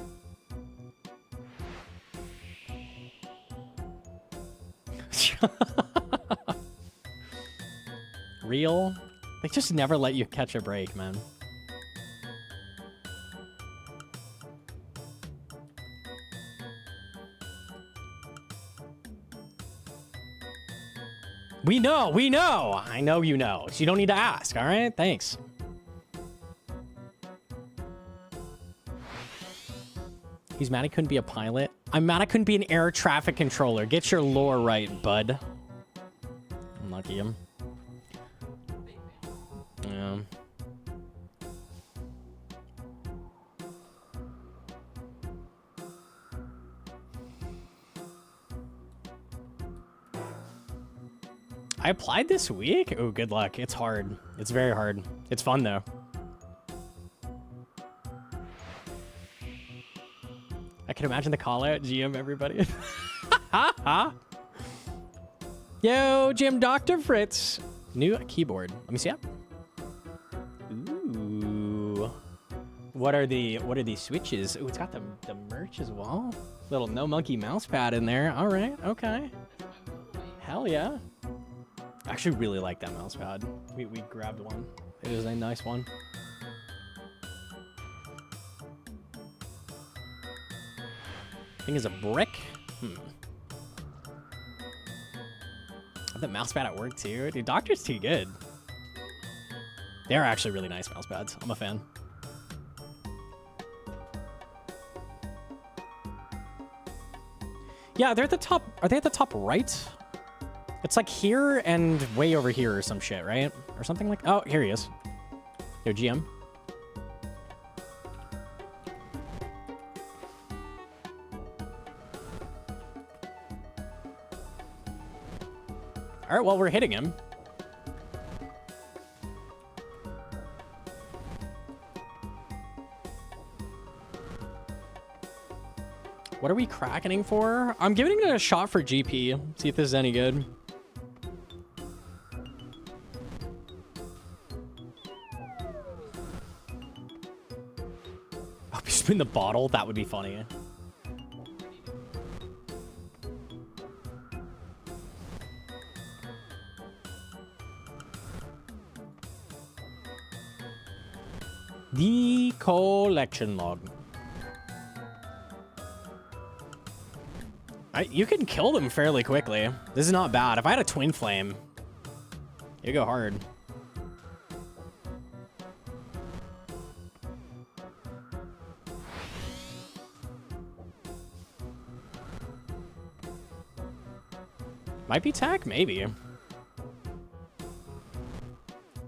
Real? They just never let you catch a break, man. We know. I know you know. So you don't need to ask, all right? Thanks. He's mad he couldn't be a pilot. I'm mad I couldn't be an air traffic controller. Get your lore right, bud. Unlucky him. Yeah. I applied this week? Oh, good luck. It's hard. It's very hard. It's fun, though. I can imagine the call out. GM, everybody. Yo, GM Dr. Fritz. New keyboard. Let me see it. Ooh. What are these switches? Ooh, it's got the merch as well. Little Gnomonkey mouse pad in there. All right. Okay. Hell yeah. I actually really like that mouse pad. We grabbed one. It is a nice one. Thing is a brick. The mouse pad at work too. Dude, Doctor's too good. They're actually really nice mouse pads. I'm a fan. Yeah, they're at the top. Are they at the top right? It's like here and way over here or some shit, right? Or something like... Oh, here he is. Yo, GM. All right, well, we're hitting him. What are we crackening for? I'm giving it a shot for GP. See if this is any good. Oh, you spin the bottle? That would be funny. The collection log. You can kill them fairly quickly. This is not bad. If I had a twin flame, you go hard. Might be tech, maybe.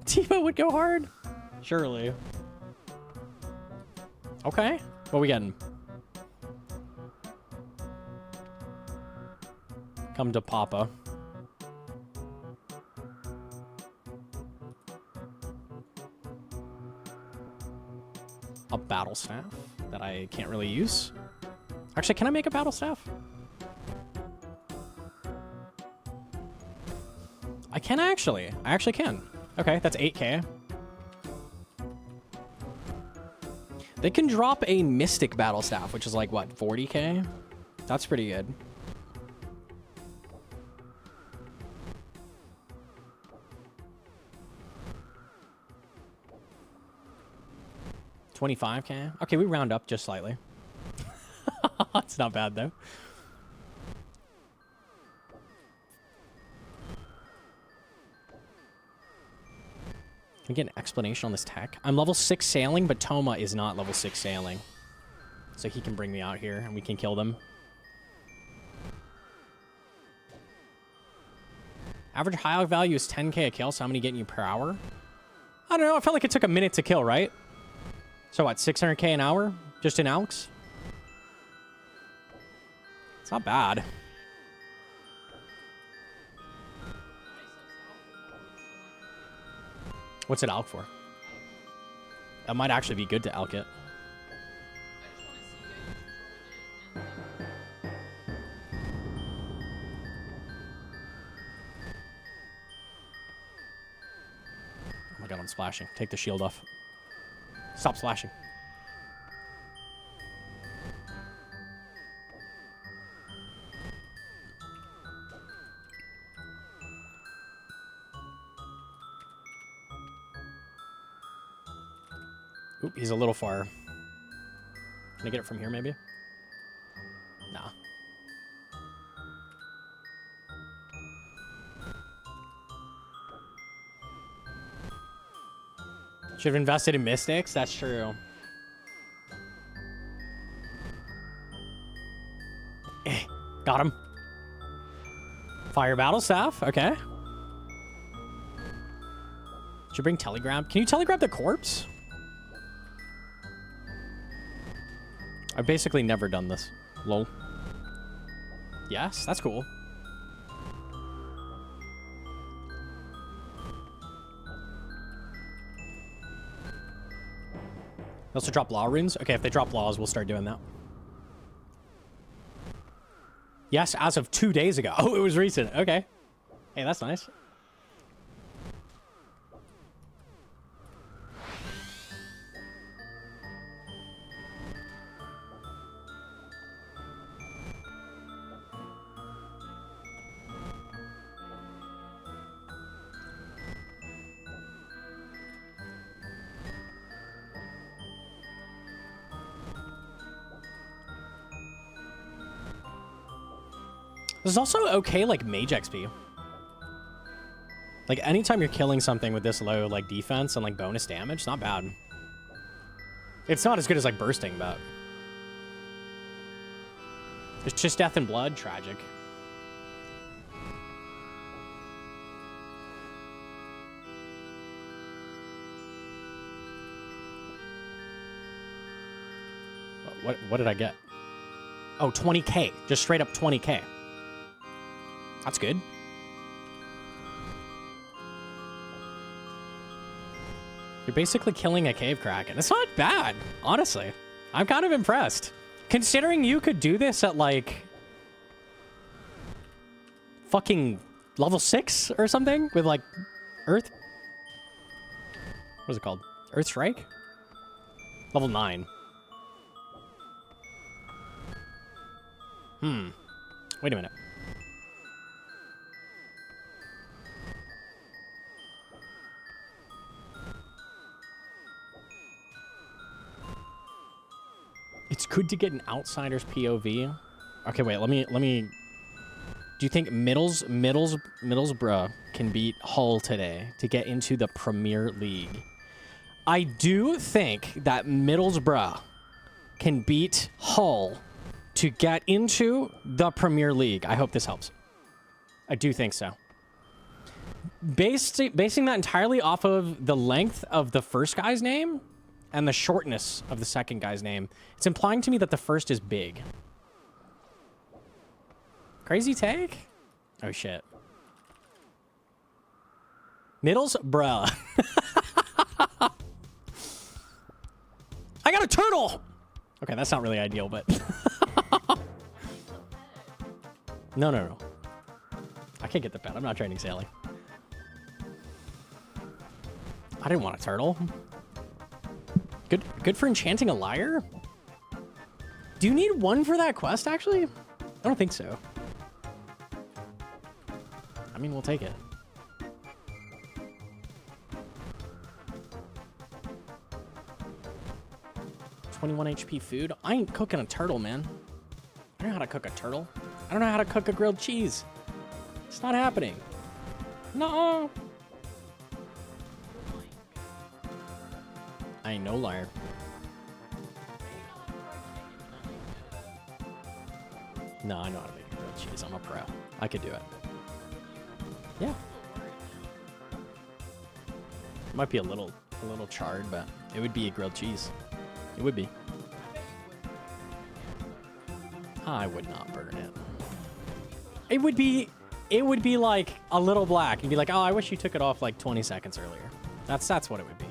Tifa would go hard? Surely. Okay. What we getting? Come to Papa. A battle staff that I can't really use. Actually, can I make a battle staff? I can actually. I actually can. Okay, that's 8K. They can drop a Mystic Battle Staff, which is like, what, 40K? That's pretty good. $25K? Okay, we round up just slightly. It's not bad, though. Can we get an explanation on this tech? I'm level 6 sailing, but Toma is not level 6 sailing. So he can bring me out here and we can kill them. Average high value is 10K a kill, so how many getting you per hour? I don't know, I felt like it took a minute to kill, right? So what, 600K an hour? Just in Alex? It's not bad. What's it alk for? That might actually be good to alk it. Oh my god, I'm splashing. Take the shield off. Stop splashing. Oop, he's a little far. Can I get it from here, maybe? Nah. Should have invested in Mystics. That's true. Got him. Fire battle staff. Okay. Should bring telegrab. Can you telegrab the corpse? I've basically never done this. Lol. Yes, that's cool. They also drop law runes? Okay, if they drop laws, we'll start doing that. Yes, as of 2 days ago. Oh, it was recent. Okay. Hey, that's nice. This is also okay, like, mage XP. Like, anytime you're killing something with this low, like, defense and, like, bonus damage, not bad. It's not as good as, like, bursting, but... It's just death and blood, tragic. What did I get? Oh, 20k. Just straight up 20k. That's good. You're basically killing a cave kraken. It's not bad, honestly. I'm kind of impressed. Considering you could do this at, like, fucking level 6 or something with, like, Earth. What is it called? Earth Strike? Level 9. Wait a minute. It's good to get an outsider's POV. Okay, wait, let me... Do you think Middlesbrough can beat Hull today to get into the Premier League? I do think that Middlesbrough can beat Hull to get into the Premier League. I hope this helps. I do think so. Basing that entirely off of the length of the first guy's name and the shortness of the second guy's name, it's implying to me that the first is big. Crazy take? Oh, shit. Middlesbrough. I got a turtle! Okay, that's not really ideal, but... No. I can't get the pet. I'm not training sailing. I didn't want a turtle. Good for enchanting a lyre? Do you need one for that quest, actually? I don't think so. I mean, we'll take it. $21 HP food? I ain't cooking a turtle, man. I don't know how to cook a turtle. I don't know how to cook a grilled cheese. It's not happening. No. I ain't no liar. No, I know how to make a grilled cheese. I'm a pro. I could do it. Yeah. It might be a little charred, but it would be a grilled cheese. It would be. I would not burn it. It would be like a little black. You'd be like, oh, I wish you took it off like 20 seconds earlier. That's what it would be.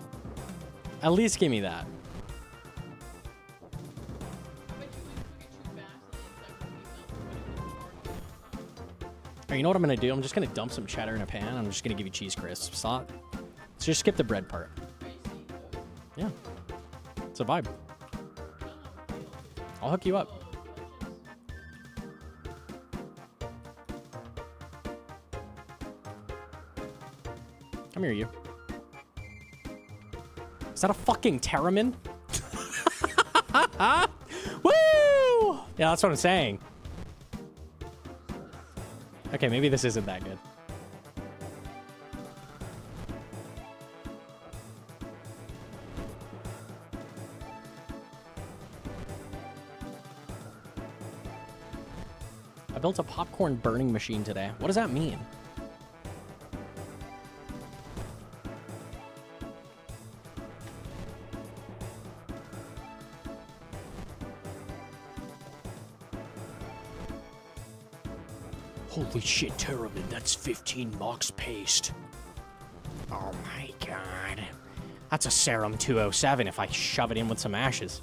At least give me that. Alright, you know what I'm gonna do? I'm just gonna dump some cheddar in a pan. I'm just gonna give you cheese crisps. So just skip the bread part. Yeah. It's a vibe. I'll hook you up. Come here, you. Is that a fucking Terramin? Woo! Yeah, that's what I'm saying. Okay, maybe this isn't that good. I built a popcorn burning machine today. What does that mean? Holy shit, Terramin, that's 15 Mox paste. Oh my god. That's a Serum 207 if I shove it in with some ashes.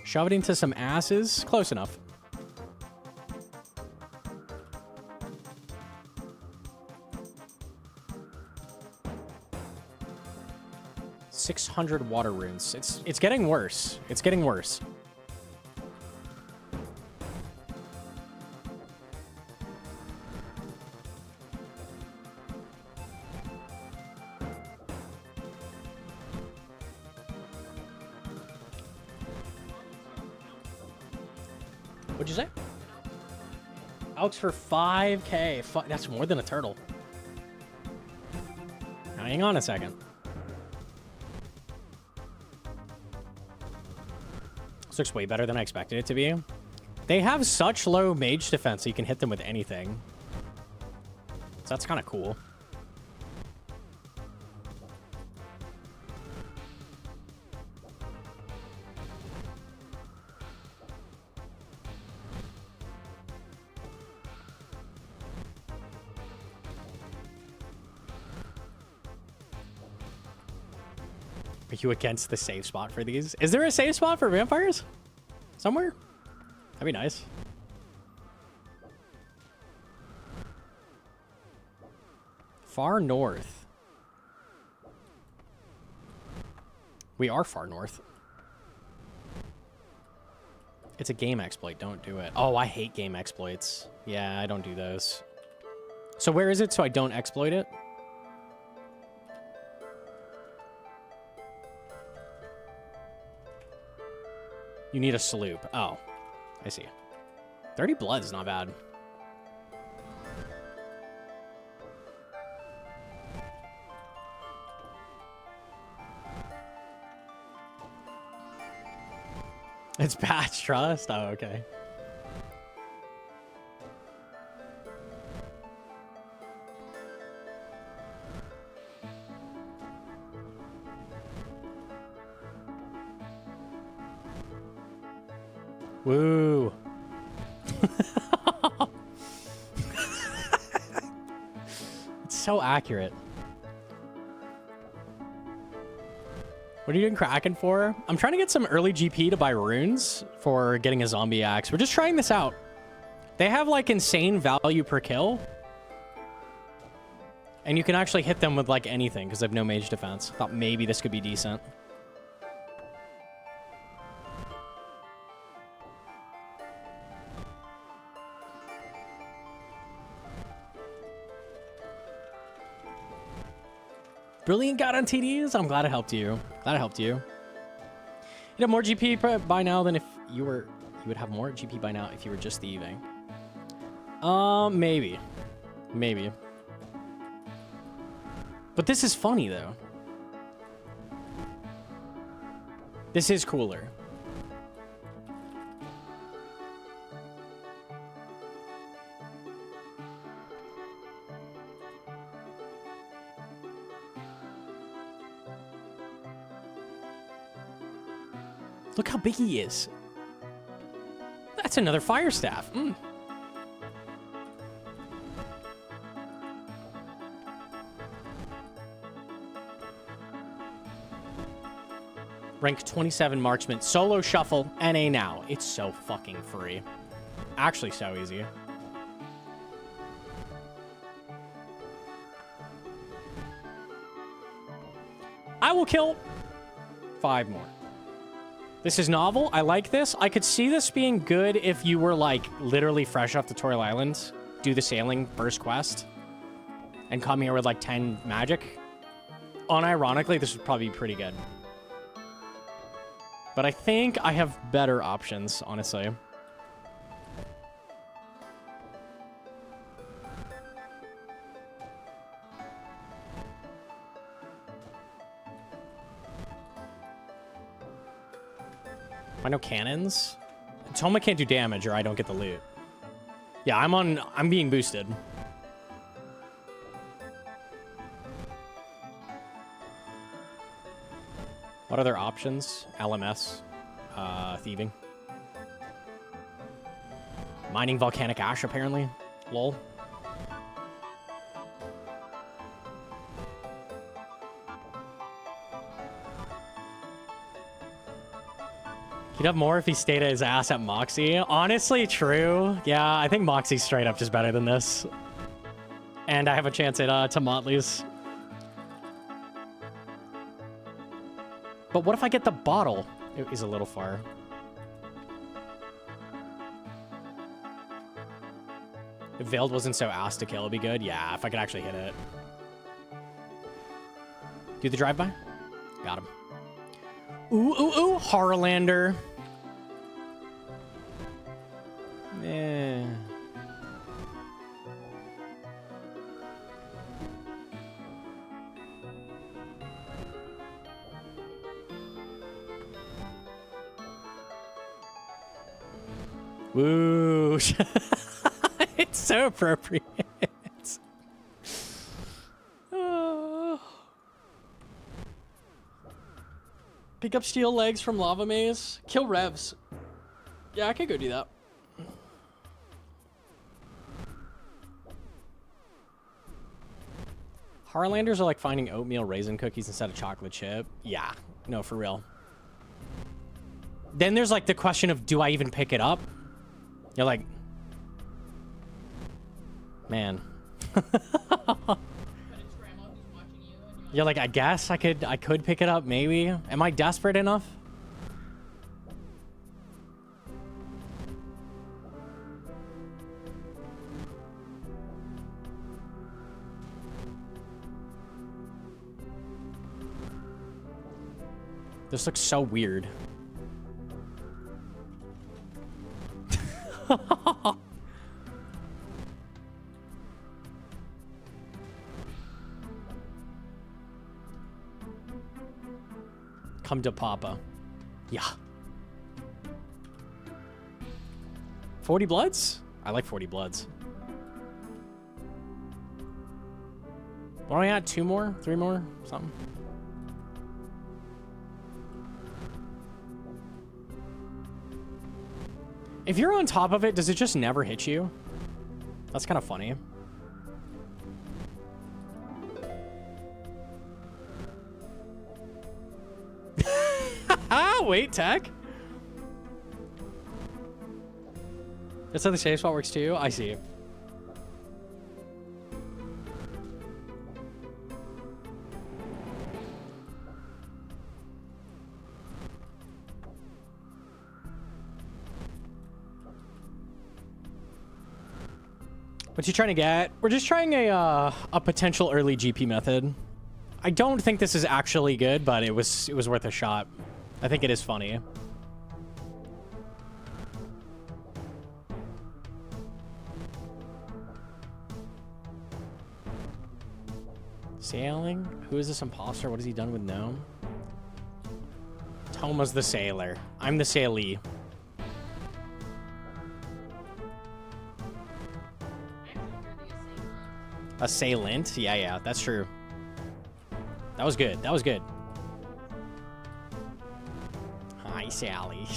Shove it into some asses. Close enough. $600 water runes. It's getting worse. It's getting worse. What'd you say? Alex for 5K. Fuck, that's more than a turtle. Now, hang on a second. This looks way better than I expected it to be. They have such low mage defense, so you can hit them with anything. So that's kind of cool. Are you against the save spot for these? Is there a save spot for vampires? Somewhere? That'd be nice. Far north. We are far north. It's a game exploit. Don't do it. Oh, I hate game exploits. Yeah, I don't do those. So where is it so I don't exploit it? You need a sloop. Oh, I see. 30 blood is not bad. It's patch trust? Oh, okay. Woo. It's so accurate. What are you doing Kraken for? I'm trying to get some early GP to buy runes for getting a zombie axe. We're just trying this out. They have like insane value per kill. And you can actually hit them with like anything because they have no mage defense. Thought maybe this could be decent. Brilliant got on TDs. I'm glad it helped you. Glad it helped you. You'd have more GP by now than if you were. You would have more GP by now if you were just thieving. Maybe. Maybe. But this is funny though. This is cooler. Look how big he is. That's another fire staff. Rank 27 marksman. Solo shuffle. NA now. It's so fucking free. Actually so easy. I will kill 5 more. This is novel. I like this. I could see this being good if you were, like, literally fresh off Tutorial Island, do the sailing first quest, and come here with, like, 10 magic. Unironically, this would probably be pretty good. But I think I have better options, honestly. I know cannons. Toma can't do damage or I don't get the loot. Yeah, I'm being boosted. What other options? LMS. Thieving. Mining volcanic ash, apparently. Lol. He'd have more if he stayed at his ass at Moxie. Honestly, true. Yeah, I think Moxie's straight up just better than this. And I have a chance at to Motley's. But what if I get the bottle? It is a little far. If Veiled wasn't so ass to kill, it'd be good. Yeah, if I could actually hit it. Do the drive-by? Got him. Ooh, ooh, ooh. Horrorlander. Eh. Woo. It's so appropriate. Oh. Pick up steel legs from Lava Maze. Kill Revs. Yeah, I could go do that. Horrorlanders are like finding oatmeal raisin cookies instead of chocolate chip. Yeah, no, for real. Then there's like the question of, do I even pick it up? You're like, man. You're like, I guess I could pick it up, maybe. Am I desperate enough? This looks so weird. Come to Papa. Yeah. 40 bloods? I like 40 bloods. What do I got? 2 more? 3 more? Something. If you're on top of it, does it just never hit you? That's kind of funny. Wait, tech. That's how the save spot works too? I see. What you trying to get? We're just trying a potential early GP method. I don't think this is actually good, but it was worth a shot. I think it is funny. Sailing? Who is this imposter? What has he done with Gnome? Toma's the sailor. I'm the sailee. Assailant? Yeah, yeah, that's true. That was good. That was good. Hi, Sally.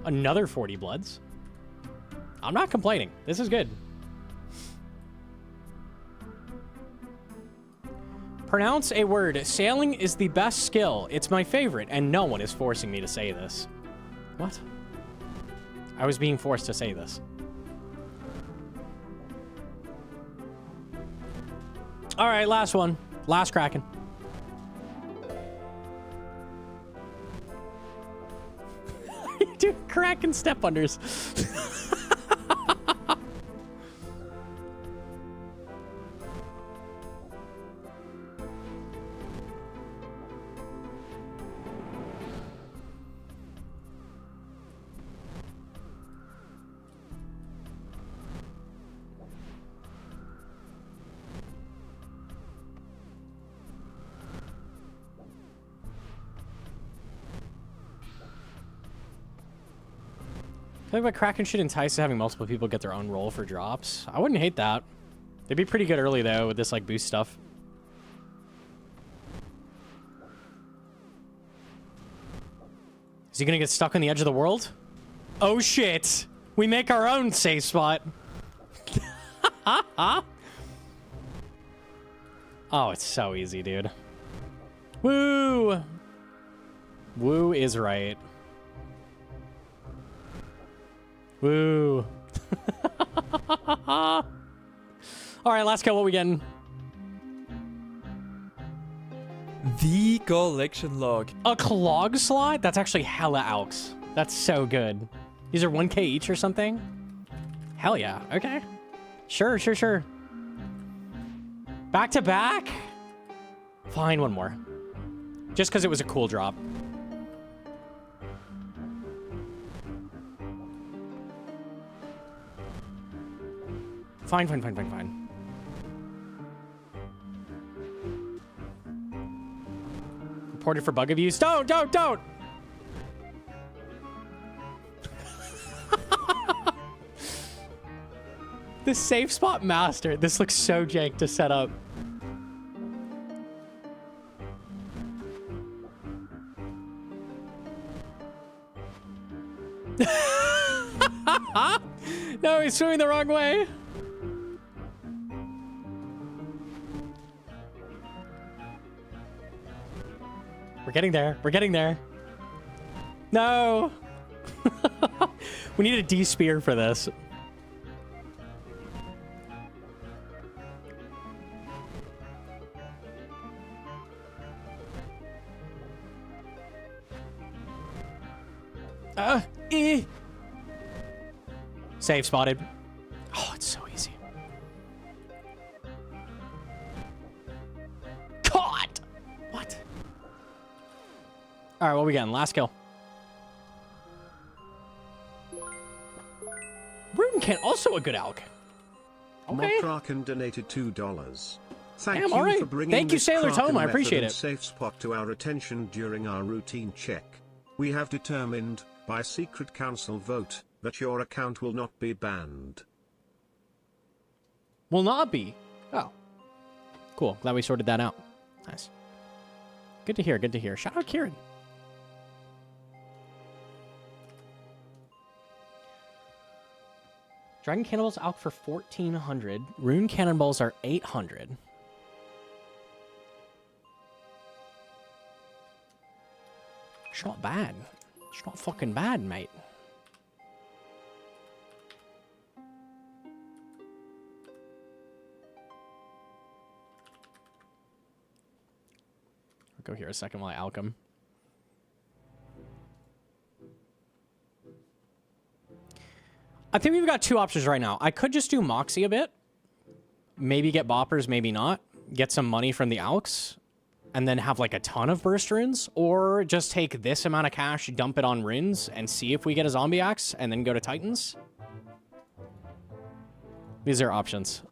Another 40 bloods. I'm not complaining. This is good. Pronounce a word. Sailing is the best skill. It's my favorite, and no one is forcing me to say this. What? I was being forced to say this. All right, last one. Last Kraken. Dude, Kraken step unders. I think Kraken should entice to having multiple people get their own roll for drops. I wouldn't hate that. They'd be pretty good early, though, with this, like, boost stuff. Is he gonna get stuck on the edge of the world? Oh, shit! We make our own safe spot! Oh, it's so easy, dude. Woo! Woo is right. Woo. All right, last kill. What we getting? The collection log. A clog slot? That's actually hella alks. That's so good. These are 1k each or something? Hell yeah. Okay. Sure, sure, sure. Back to back? Fine, one more. Just because it was a cool drop. Fine, fine, fine, fine, fine. Reported for bug abuse. Don't! This safe spot master. This looks so jank to set up. No, he's swimming the wrong way. We're getting there. We're getting there. No. We need a D-spear for this. Save spotted. Oh, it's so easy. Caught! What? All right, what we getting? Last kill. Rune can also a good alk. Okay. Motraken donated $2. Thank Damn, you all right. for bringing Thank you, this Sailor Kraken Tome. I method appreciate and it. safe spot to our attention during our routine check. We have determined, by secret council vote, that your account will not be banned. Will not be. Oh. Cool. Glad we sorted that out. Nice. Good to hear. Good to hear. Shout out Kieran. Dragon Cannonballs out for 1,400. Rune Cannonballs are 800. It's not bad. It's not fucking bad, mate. I'll go here a second while I alch him. I think we've got two options right now. I could just do Moxie a bit. Maybe get boppers, maybe not. Get some money from the alks. and then have like a ton of burst runes, or just take this amount of cash, dump it on runes, and see if we get a zombie axe, and then go to Titans. These are options.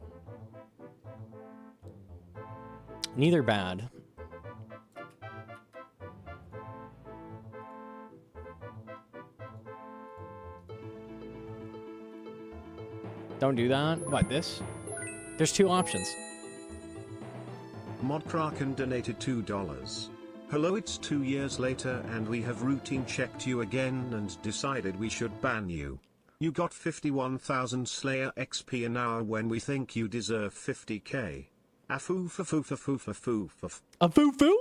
Neither bad. Don't do that. What, this? There's two options. Modkraken donated $2. Hello, it's 2 years later and we have routine checked you again and decided we should ban you. You got 51,000 Slayer XP an hour when we think you deserve 50k. A foo fa foo fa foo fa foo fa. A foo-foo?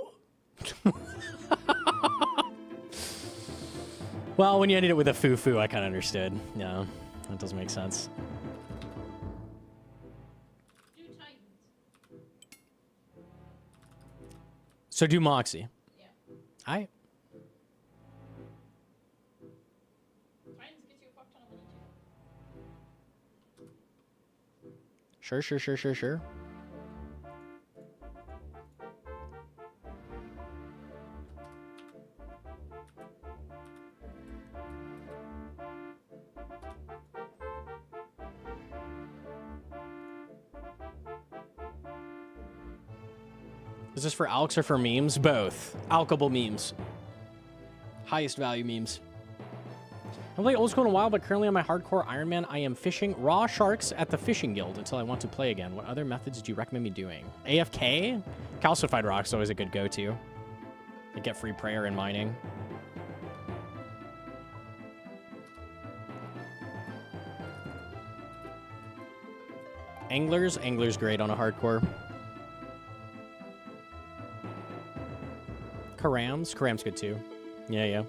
Well, when you ended it with a foo-foo, I kind of understood. Yeah, that doesn't make sense. So do Moxie. Yeah. Alright. Titans gets you a fuck ton of money too. Sure. Is this for alks or for memes? Both. Alkable memes. Highest value memes. I haven't played old school in a while, but currently on my hardcore Iron Man, I am fishing raw sharks at the fishing guild until I want to play again. What other methods do you recommend me doing? AFK? Calcified rock's always a good go-to. To get free prayer and mining. Angler's great on a hardcore. Karam's good too. Yeah.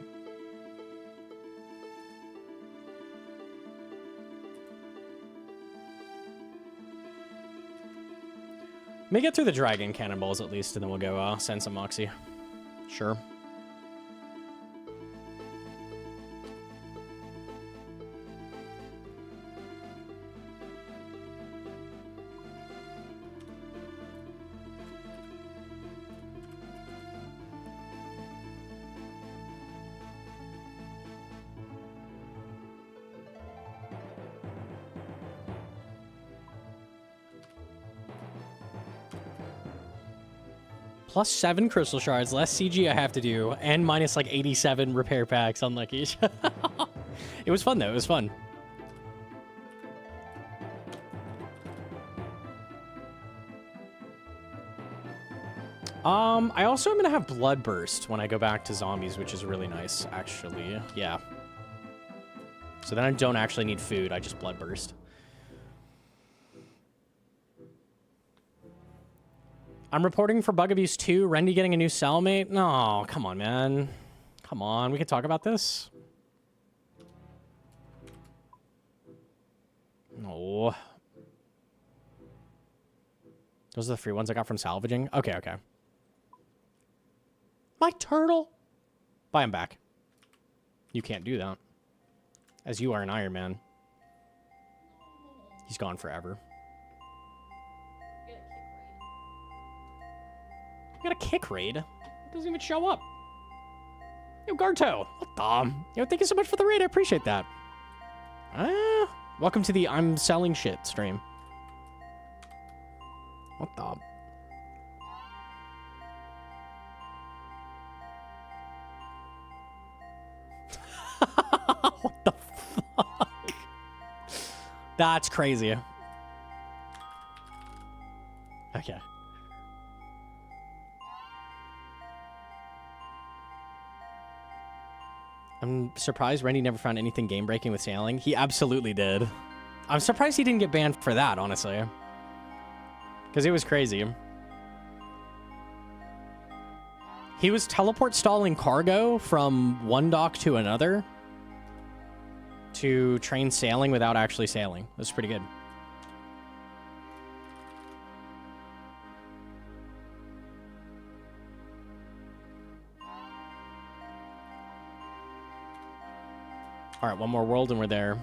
May get through the dragon cannonballs at least, and then we'll go send some Moxie. Sure. Plus 7 crystal shards, less CG I have to do, and minus like 87 repair packs. Unlucky. It was fun though. It was fun. I also am gonna have Bloodburst when I go back to zombies, which is really nice, actually. Yeah. So then I don't actually need food. I just Bloodburst. I'm reporting for bug abuse 2. Rendy getting a new cellmate? No, come on, man. Come on, we can talk about this. No. Those are the free ones I got from salvaging? Okay. My turtle? Buy him back. You can't do that. As you are an Iron Man. He's gone forever. You got a kick raid? It doesn't even show up. Yo, Garto. What the? Yo, thank you so much for the raid. I appreciate that. Welcome to the I'm selling shit stream. What the? What the fuck? That's crazy. Okay. I'm surprised Rendy never found anything game-breaking with sailing. He absolutely did. I'm surprised he didn't get banned for that, honestly. Because it was crazy. He was teleport stalling cargo from one dock to another to train sailing without actually sailing. It was pretty good. All right, one more world and we're there.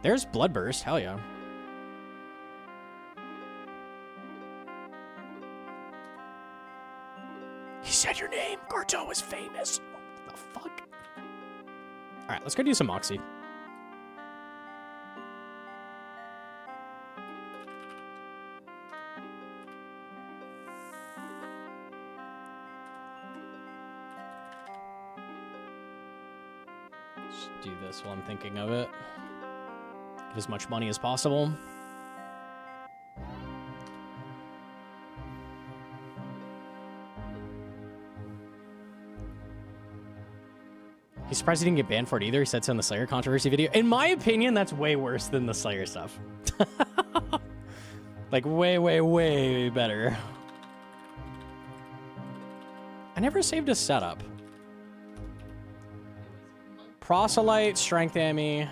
There's Bloodburst. Hell yeah. said your name. Garto is famous. What the fuck? All right, let's go do some Moxie. Just do this while I'm thinking of it. Get as much money as possible. He's surprised he didn't get banned for it either. He said so in the Slayer controversy video. In my opinion, that's way worse than the Slayer stuff. Like, way, way, way better. I never saved a setup. Proselyte, Strength Ammy.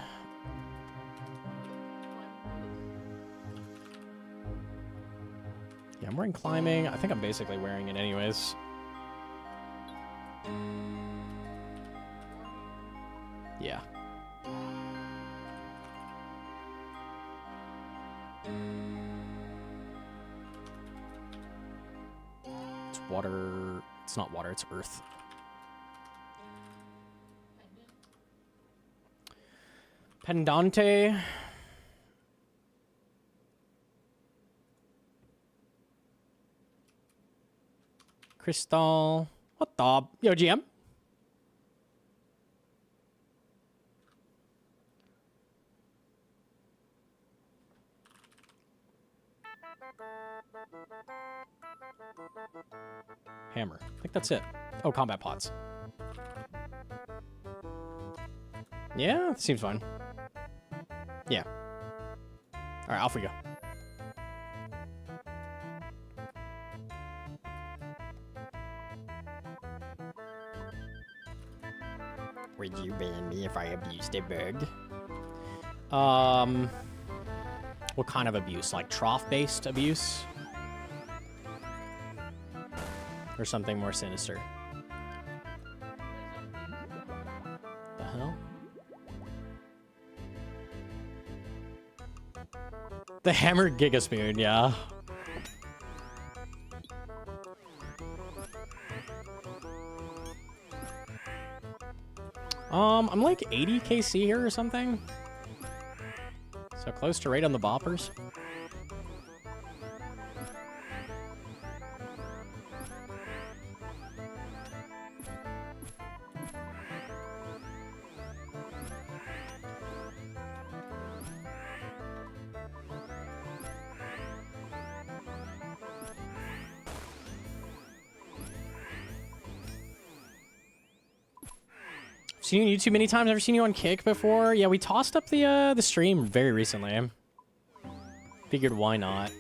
Yeah, I'm wearing Climbing. I think I'm basically wearing it anyways. Yeah. It's water. It's not water, it's earth. Pendante. Crystal. What the? Yo, GM? Hammer. I think that's it. Oh, combat pots. Yeah, seems fine. Yeah. All right, off we go. Would you ban me if I abused a bird? What kind of abuse? Like trough-based abuse? Or something more sinister? The hell? The hammered Gigaspoon, yeah. I'm like 80 KC here or something. So close to right on the boppers. Seen you on YouTube many times. Ever seen you on Kick before? Yeah, we tossed up the stream very recently. Figured why not.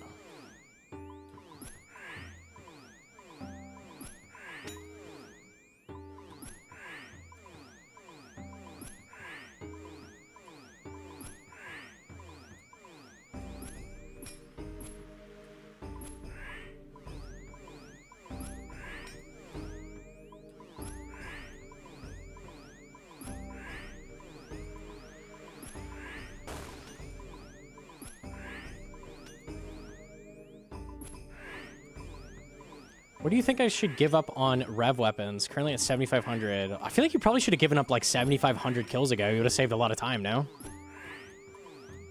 What do you think I should give up on rev weapons? Currently at 7,500. I feel like you probably should have given up like 7,500 kills ago. You would have saved a lot of time, no?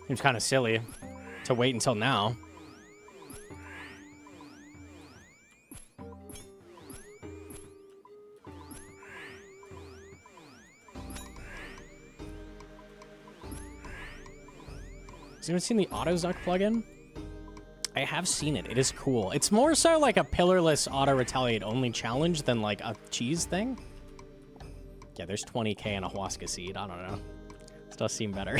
Seems kind of silly to wait until now. Has anyone seen the Autozuck plugin? I have seen it. It is cool. It's more so like a pillarless auto-retaliate only challenge than like a cheese thing. Yeah, there's 20k in a Huasca seed. I don't know. This does seem better.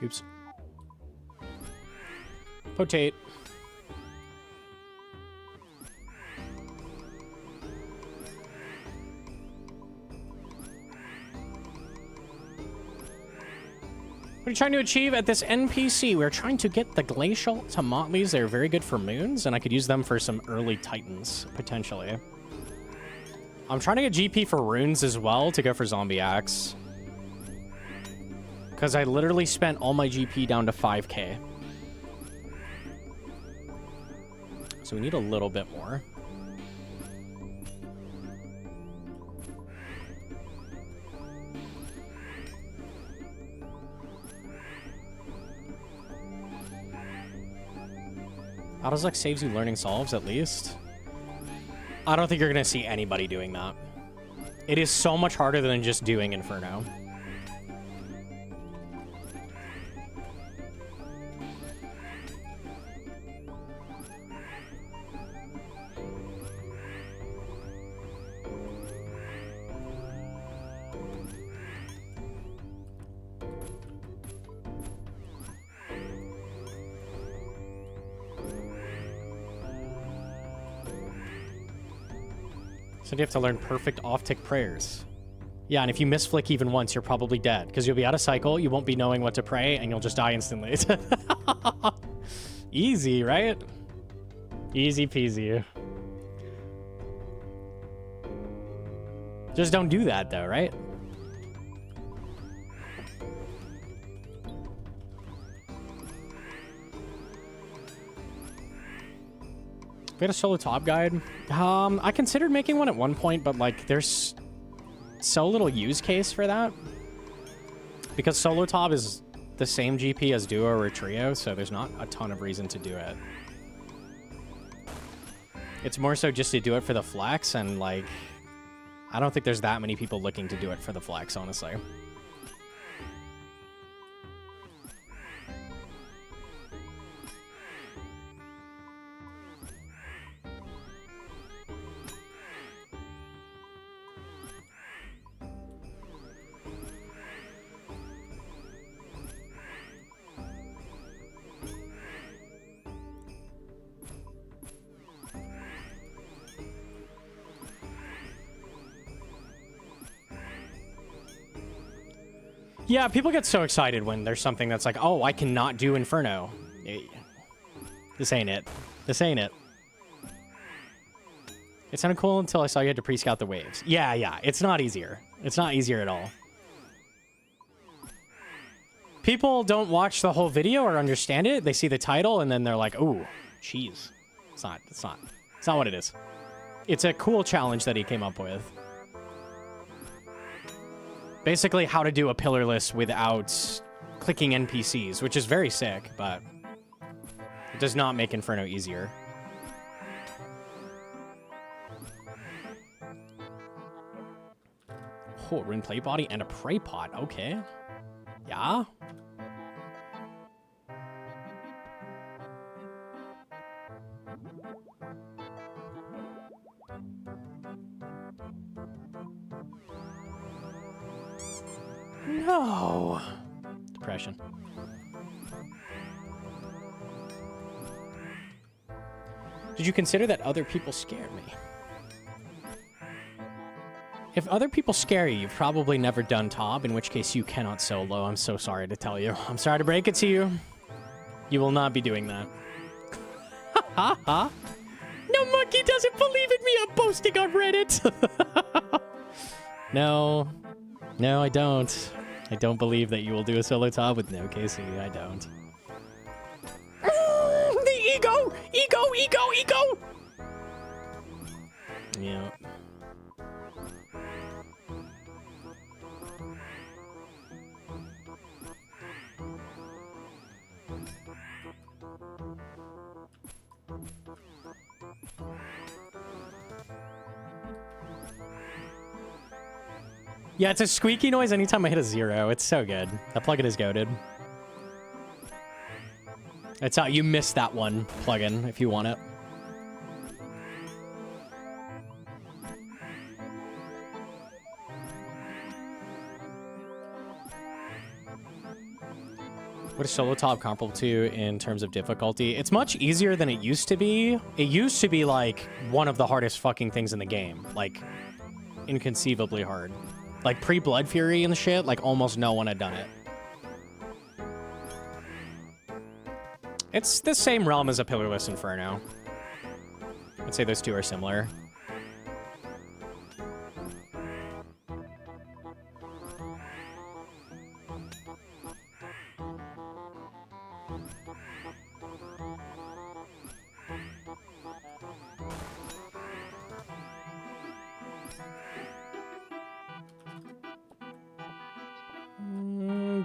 Oops. Potate. What are you trying to achieve at this NPC? We're trying to get the glacial tomotleys. They're very good for moons, and I could use them for some early titans, potentially. I'm trying to get GP for runes as well to go for zombie axe. Because I literally spent all my GP down to 5k. So we need a little bit more. Autozuck saves you learning solves at least. I don't think you're going to see anybody doing that. It is so much harder than just doing Inferno. So you have to learn perfect off-tick prayers. Yeah, and if you miss flick even once, you're probably dead. Because you'll be out of cycle, you won't be knowing what to pray, and you'll just die instantly. Easy, right? Easy peasy. Just don't do that, though, right? We had a solo top guide. I considered making one at one point, but like there's so little use case for that. Because solo top is the same GP as duo or trio, so there's not a ton of reason to do it. It's more so just to do it for the flex, and like I don't think there's that many people looking to do it for the flex, honestly. Yeah, people get so excited when there's something that's like, oh, I cannot do Inferno. This ain't it. This ain't it. It sounded cool until I saw you had to pre-scout the waves. Yeah, it's not easier. It's not easier at all. People don't watch the whole video or understand it. They see the title and then they're like, ooh, jeez. It's not what it is. It's a cool challenge that he came up with. Basically, how to do a pillarless without clicking NPCs, which is very sick, but it does not make Inferno easier. Oh, rune plate body and a prey pot. Okay. Yeah. No. Depression. Did you consider that other people scared me? If other people scare you, you've probably never done Tob, in which case you cannot solo. I'm so sorry to tell you. I'm sorry to break it to you. You will not be doing that. Ha ha. No monkey doesn't believe in me. I'm posting on Reddit. No. No, I don't. I don't believe that you will do a solo Tob with no KC. I don't. The ego! Ego! Yeah. Yeah, it's a squeaky noise anytime I hit a 0. It's so good. That plugin is goated. It's how you miss that one plugin if you want it. What is solo top comparable to in terms of difficulty? It's much easier than it used to be. It used to be like one of the hardest fucking things in the game. Like inconceivably hard. Like pre-Blood Fury and shit, like almost no one had done it. It's the same realm as a Pillarless Inferno. I'd say those two are similar.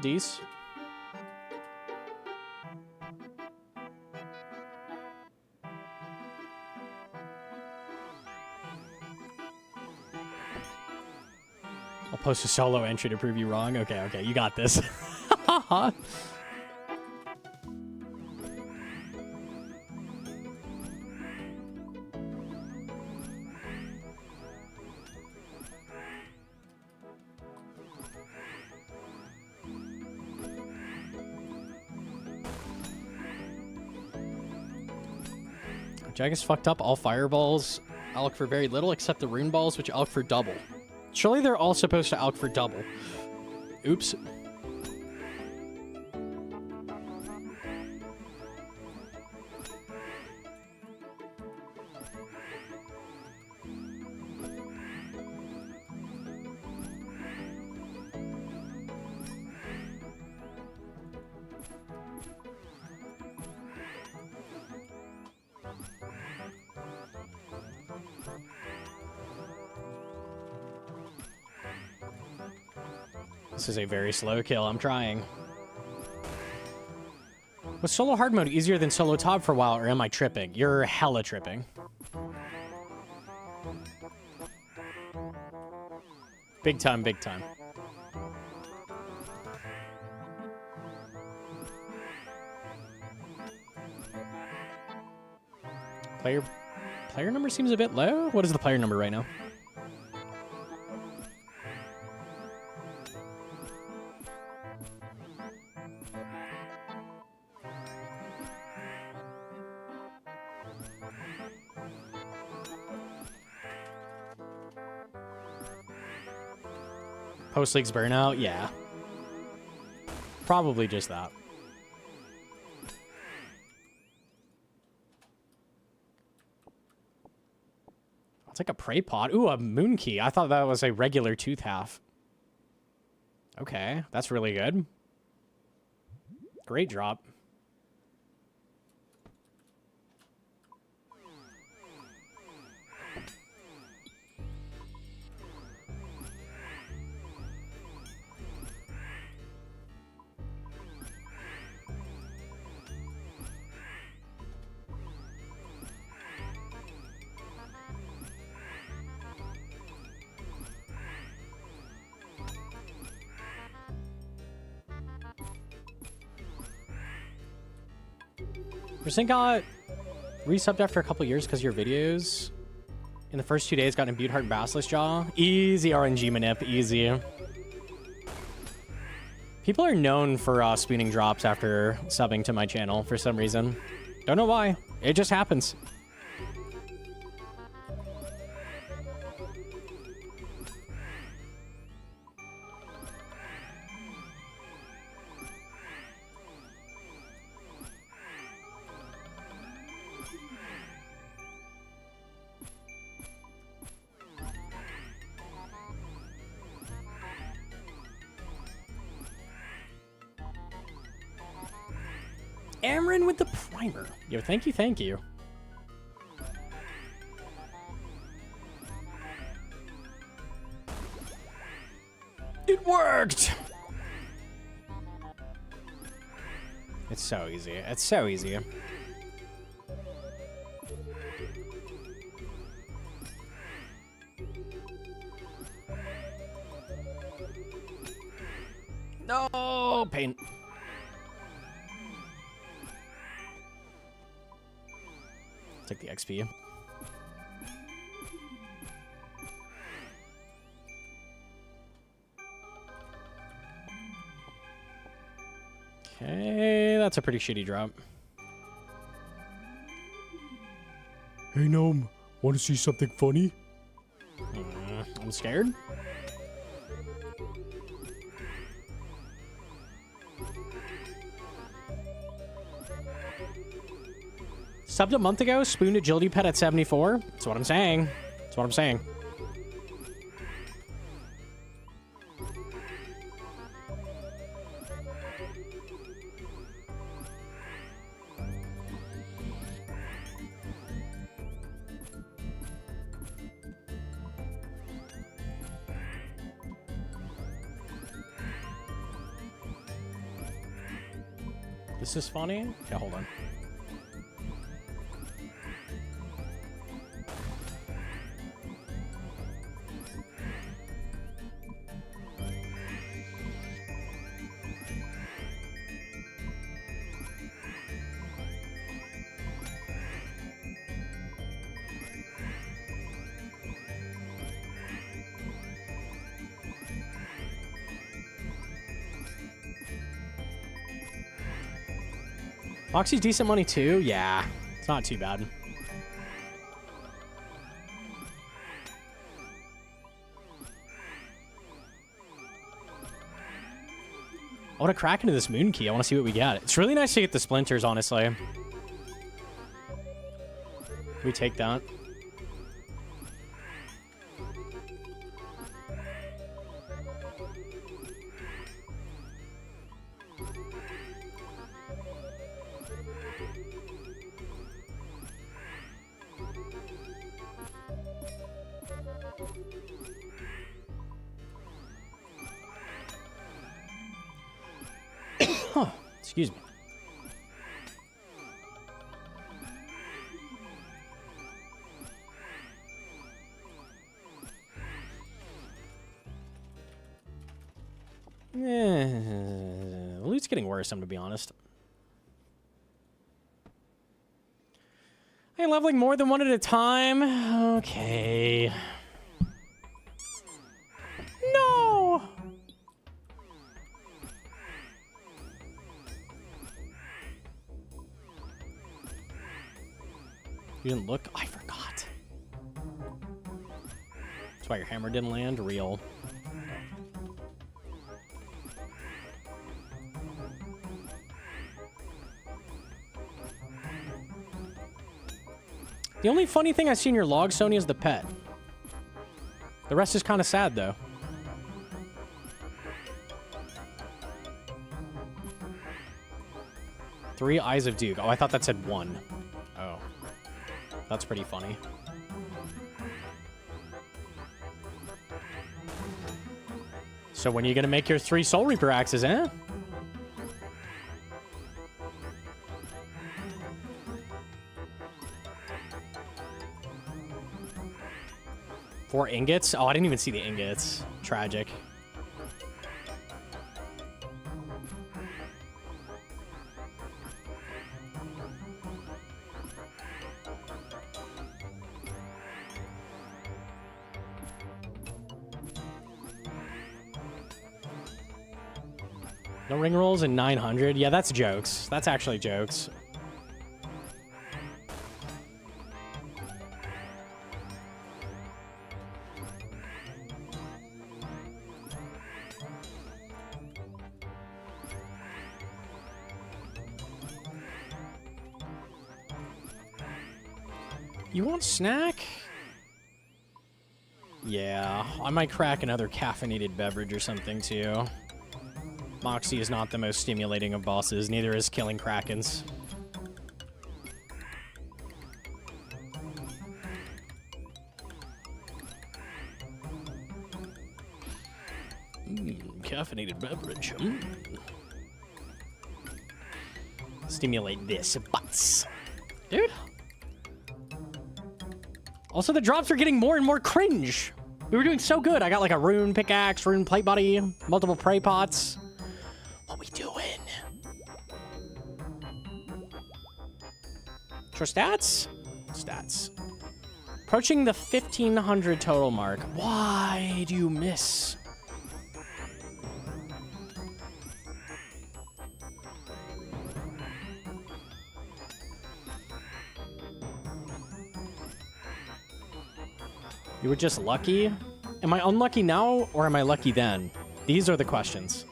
Dece. I'll post a solo entry to prove you wrong. Okay, okay, you got this. Jagus fucked up all fireballs. Alk for very little, except the rune balls, which alk for double. Surely they're all supposed to alk for double. Oops. This is a very slow kill. I'm trying. Was solo hard mode easier than solo top for a while, or am I tripping? You're hella tripping. Big time, big time. Player number seems a bit low. What is the player number right now? Post leagues burnout? Yeah. Probably just that. I'll take a prey pot. Ooh, a moon key. I thought that was a regular tooth half. Okay, that's really good. Great drop. Percent got resubbed after a couple years because your videos in the first 2 days got imbued heart basilisk jaw. Easy RNG manip, easy. People are known for spooning drops after subbing to my channel for some reason. Don't know why. It just happens. Amron with the primer. Yo, thank you, thank you. It worked! It's so easy. It's so easy. No pain. Take the XP. Okay, that's a pretty shitty drop. Hey, Gnome, want to see something funny? I'm scared. Subbed a month ago, spooned agility pet at 74. That's what I'm saying. That's what I'm saying. This is funny. Yeah, hold on. Moxie's decent money too? Yeah, it's not too bad. I want to crack into this moon key. I want to see what we get. It's really nice to get the splinters, honestly. We take that. Excuse me. Loot's getting worse, I'm to be honest. I ain't leveling more than one at a time. Okay. No! You didn't look? I forgot. That's why your hammer didn't land? Real. The only funny thing I see in your log, Sony, is the pet. The rest is kind of sad, though. Three Eyes of Duke. Oh, I thought that said one. Oh. That's pretty funny. So when are you going to make your 3 Soul Reaper axes, eh? Four ingots? Oh, I didn't even see the ingots. Tragic. No ring rolls and 900? Yeah, that's jokes. That's actually jokes. You want snack? Yeah, I might crack another caffeinated beverage or something too. Moxie is not the most stimulating of bosses, neither is killing Krakens. Caffeinated beverage. Stimulate this butts. Dude. Also, the drops are getting more and more cringe. We were doing so good. I got like a rune pickaxe, rune plate body, multiple prey pots. What we doing? For stats? Stats. Approaching the 1,500 total mark. Why do you miss? You were just lucky? Am I unlucky now, or am I lucky then? These are the questions.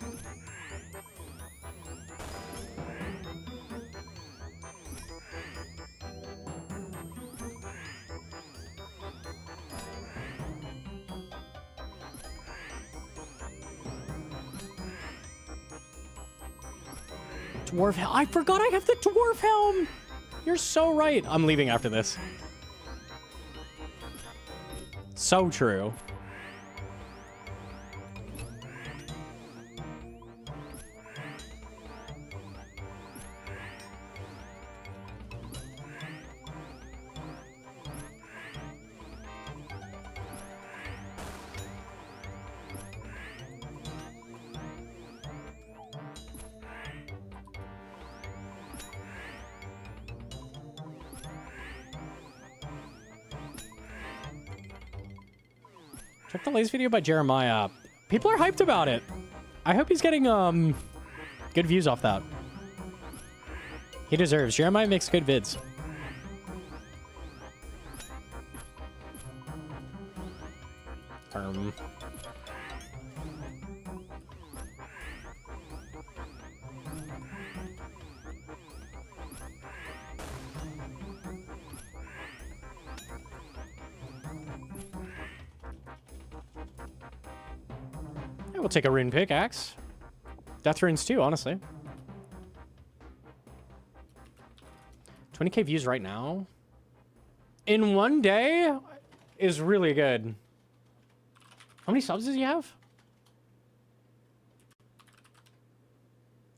Dwarf helm. I forgot I have the dwarf helm! You're so right. I'm leaving after this. So true. Check the latest video by Jeremiah. People are hyped about it. I hope he's getting good views off that. He deserves. Jeremiah makes good vids. We'll take a rune pickaxe. Death runes too, honestly. 20k views right now. In one day is really good. How many subs does he have?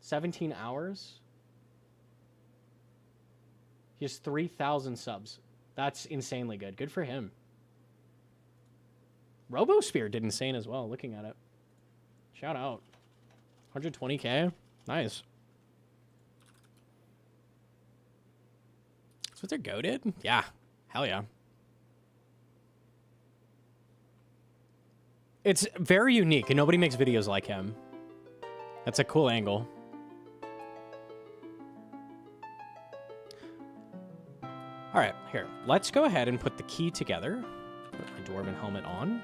17 hours. He has 3,000 subs. That's insanely good. Good for him. RoboSpear did insane as well, looking at it. Shout out. 120k. Nice. That's what they're goated? Yeah. Hell yeah. It's very unique, and nobody makes videos like him. That's a cool angle. All right, here. Let's go ahead and put the key together. Put my dwarven helmet on.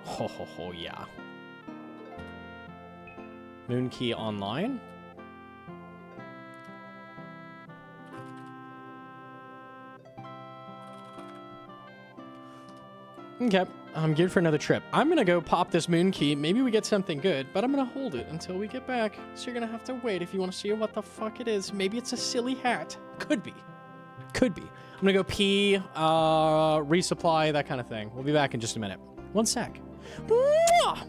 Ho, ho, ho, yeah. Moon key online. Okay, I'm good for another trip. I'm gonna go pop this moon key. Maybe we get something good, but I'm gonna hold it until we get back. So you're gonna have to wait if you want to see what the fuck it is. Maybe it's a silly hat. Could be. Could be. I'm gonna go pee, resupply, that kind of thing. We'll be back in just a minute. One sec. Mwah!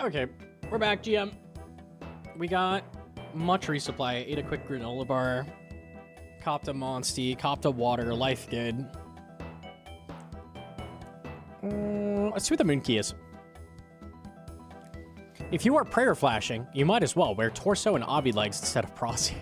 Okay, we're back, GM. We got much resupply. I ate a quick granola bar. Copped a Monsty. Copped a water. Life good. Let's see what the moon key is. If you are prayer flashing, you might as well wear torso and obby legs instead of prosy.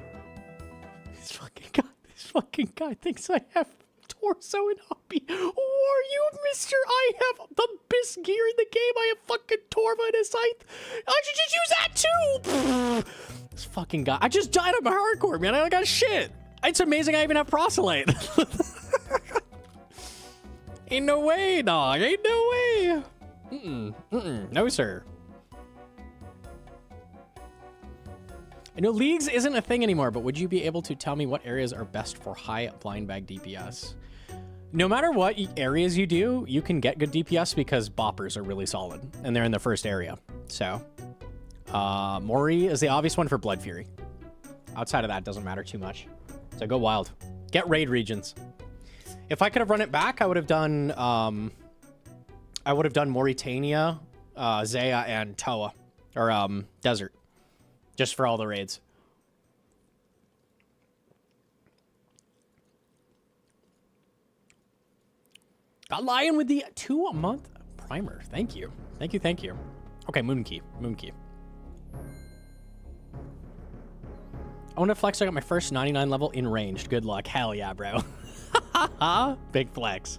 This fucking guy thinks I have torso and hobby. Who are you, mister? I have the best gear in the game. I have fucking Torva and a scythe. I should just use that too. This fucking guy. I just died on my hardcore, man. I got shit. It's amazing I even have proselyte. Ain't no way, dog. Ain't no way. No, sir. I know leagues isn't a thing anymore, but would you be able to tell me what areas are best for high blind bag DPS? No matter what areas you do, you can get good DPS because boppers are really solid, and they're in the first area. So, Mori is the obvious one for Blood Fury. Outside of that, doesn't matter too much. So go wild. Get raid regions. If I could have run it back, I would have done Mauritania, Zaya, and Toa, or Desert, just for all the raids. Got Lion with the 2-month primer. Thank you. Thank you, thank you. Okay, Moon Key. Moon Key. I want to flex. I got my first 99 level in ranged. Good luck. Hell yeah, bro. Big flex.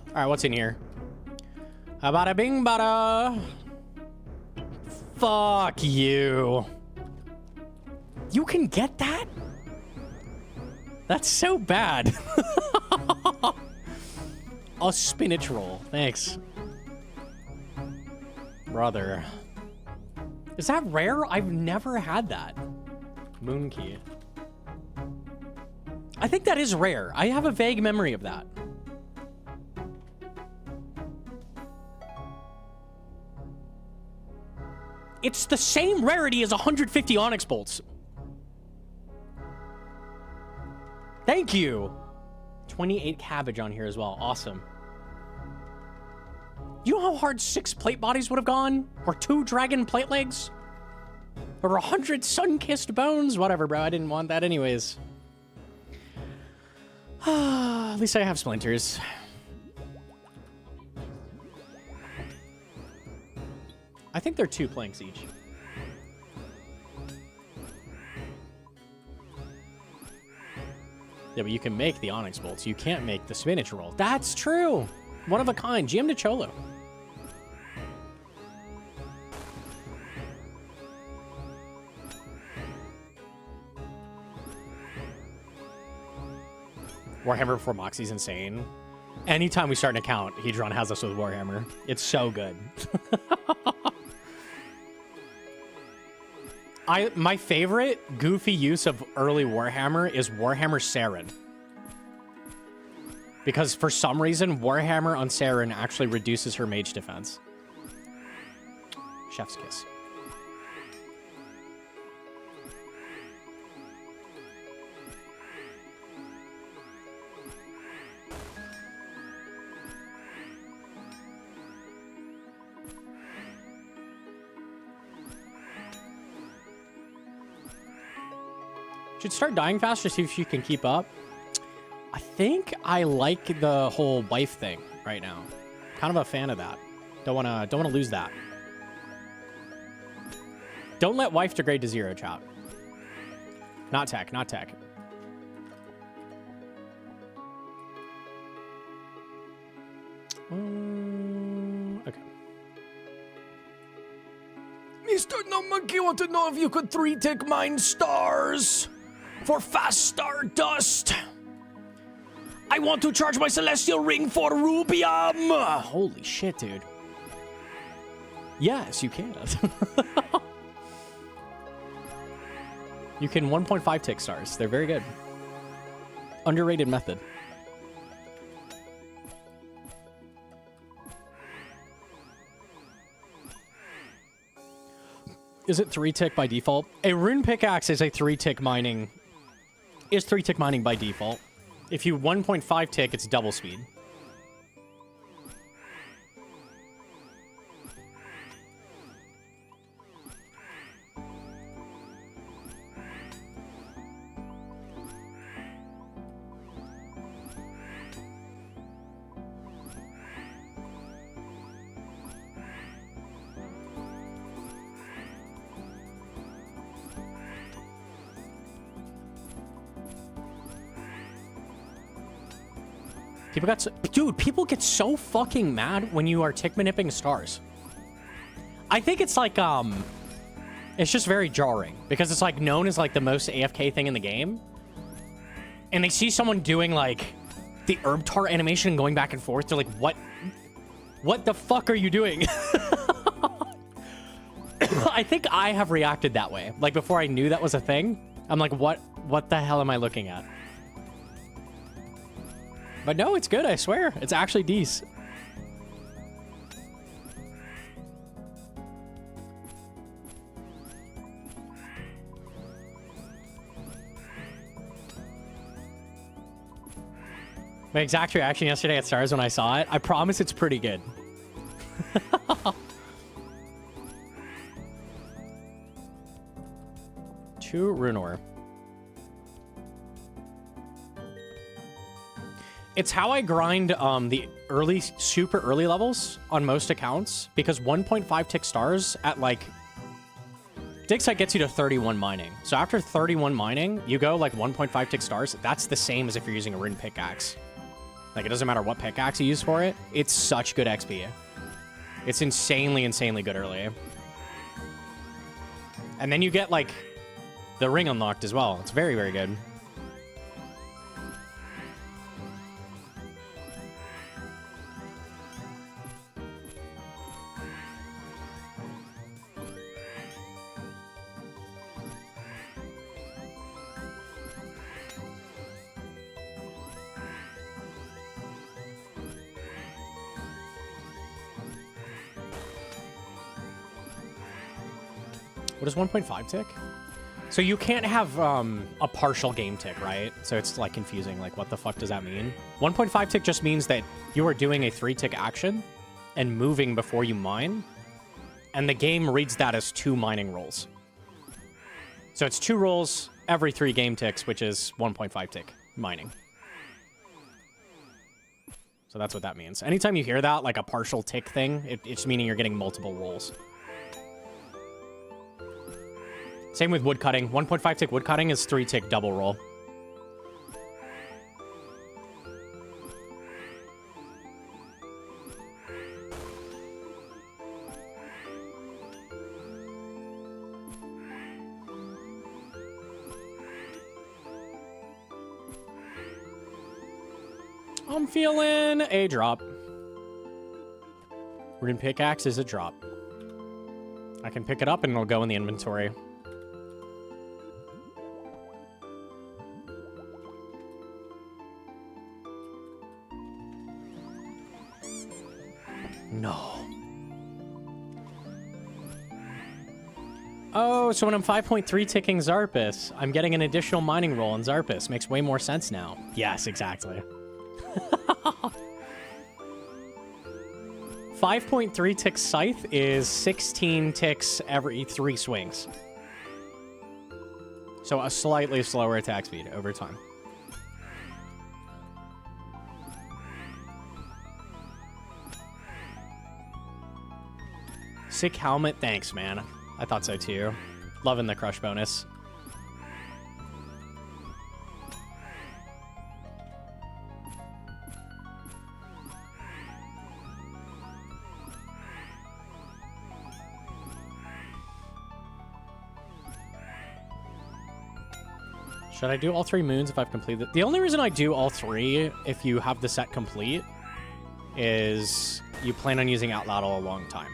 All right, what's in here? Bada bing bada. Fuck you. You can get that? That's so bad. A spinach roll. Thanks. Brother. Is that rare? I've never had that. Moon Key. I think that is rare. I have a vague memory of that. It's the same rarity as 150 Onyx Bolts. Thank you. 28 cabbage on here as well. Awesome. You know how hard 6 plate bodies would have gone? Or 2 dragon plate legs? Or 100 sun-kissed bones? Whatever, bro. I didn't want that anyways. At least I have splinters. I think they're 2 planks each. Yeah, but you can make the Onyx Bolts. You can't make the spinach roll. That's true. One of a kind. GM to Cholo. Warhammer before Moxie's insane. Anytime we start an account, Hedron has us with Warhammer. It's so good. My favorite goofy use of early Warhammer is Warhammer Saren. Because for some reason, Warhammer on Saren actually reduces her mage defense. Chef's kiss. Should start dying faster, see if you can keep up. I think I like the whole wife thing right now. Kind of a fan of that. Don't wanna lose that. Don't let wife degrade to 0, chat. Not tech, not tech. Okay. Mr. Gnomonkey, want to know if you could 3-tick mine stars for fast stardust. I want to charge my celestial ring for rubium. Holy shit, dude. Yes, you can. You can 1.5 tick stars. They're very good. Underrated method. Is it 3-tick by default? A rune pickaxe is a 3-tick mining. Is 3-tick mining by default. If you 1.5 tick, it's double speed. Dude, people get so fucking mad when you are tick manipulating stars. I think it's like, it's just very jarring because it's like known as like the most AFK thing in the game. And they see someone doing like the herb tart animation and going back and forth. They're like, what the fuck are you doing? I think I have reacted that way. Like before I knew that was a thing, I'm like, what the hell am I looking at? But no, it's good, I swear. It's actually decent. My exact reaction yesterday at Stars when I saw it, I promise it's pretty good. 2 rune ore. It's how I grind the super early levels on most accounts, because 1.5 tick stars at like dig site gets you to 31 mining. So after 31 mining, you go like 1.5 tick stars. That's the same as if you're using a rune pickaxe. Like it doesn't matter what pickaxe you use for it. It's such good XP. It's insanely good early. And then you get like the ring unlocked as well. It's very good. What is 1.5 tick? So you can't have a partial game tick, right? So it's like confusing. Like, what the fuck does that mean? 1.5 tick just means that you are doing a 3-tick action and moving before you mine. And the game reads that as 2 mining rolls. So it's 2 rolls every 3 game ticks, which is 1.5 tick mining. So that's what that means. Anytime you hear that, like a partial tick thing, it's meaning you're getting multiple rolls. Same with woodcutting. 1.5 tick woodcutting is 3-tick double roll. I'm feeling a drop. Rune pickaxe is a drop. I can pick it up and it'll go in the inventory. No. Oh, so when I'm 5.3 ticking Zarpus, I'm getting an additional mining roll in Zarpus. Makes way more sense now. Yes, exactly. 5.3 tick Scythe is 16 ticks every 3 swings. So a slightly slower attack speed over time. Sick helmet, thanks, man. I thought so too. Loving the crush bonus. Should I do all 3 moons if I've completed it? The only reason I do all 3, if you have the set complete, is you plan on using Outlaw a long time.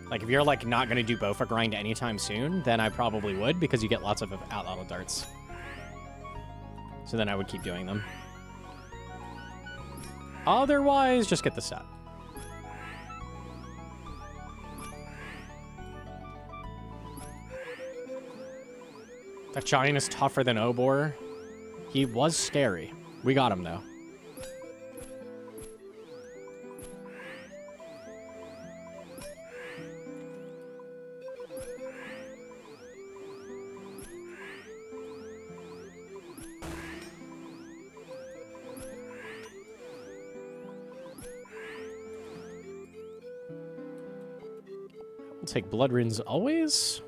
Like, if you're, like, not going to do Bofa grind anytime soon, then I probably would, because you get lots of Outlaw darts. So then I would keep doing them. Otherwise, just get the set. That giant is tougher than Obor. He was scary. We got him, though. We'll take blood runes always.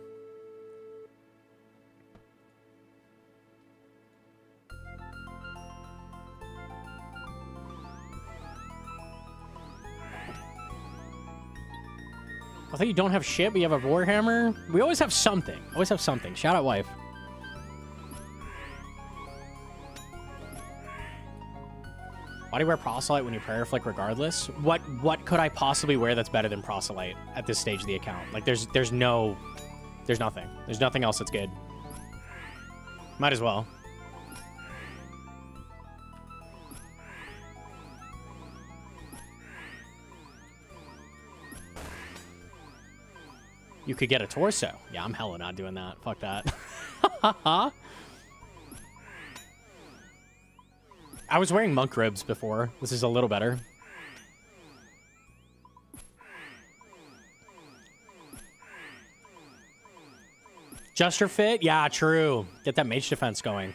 I think you don't have shit, but you have a Warhammer. We always have something. Always have something. Shout out, wife. Why do you wear proselyte when you prayer flick regardless? What could I possibly wear that's better than proselyte at this stage of the account? Like there's nothing. There's nothing else that's good. Might as well. You could get a torso. Yeah, I'm hella not doing that. Fuck that. I was wearing monk robes before. This is a little better. Just your fit? Yeah, true. Get that mage defense going.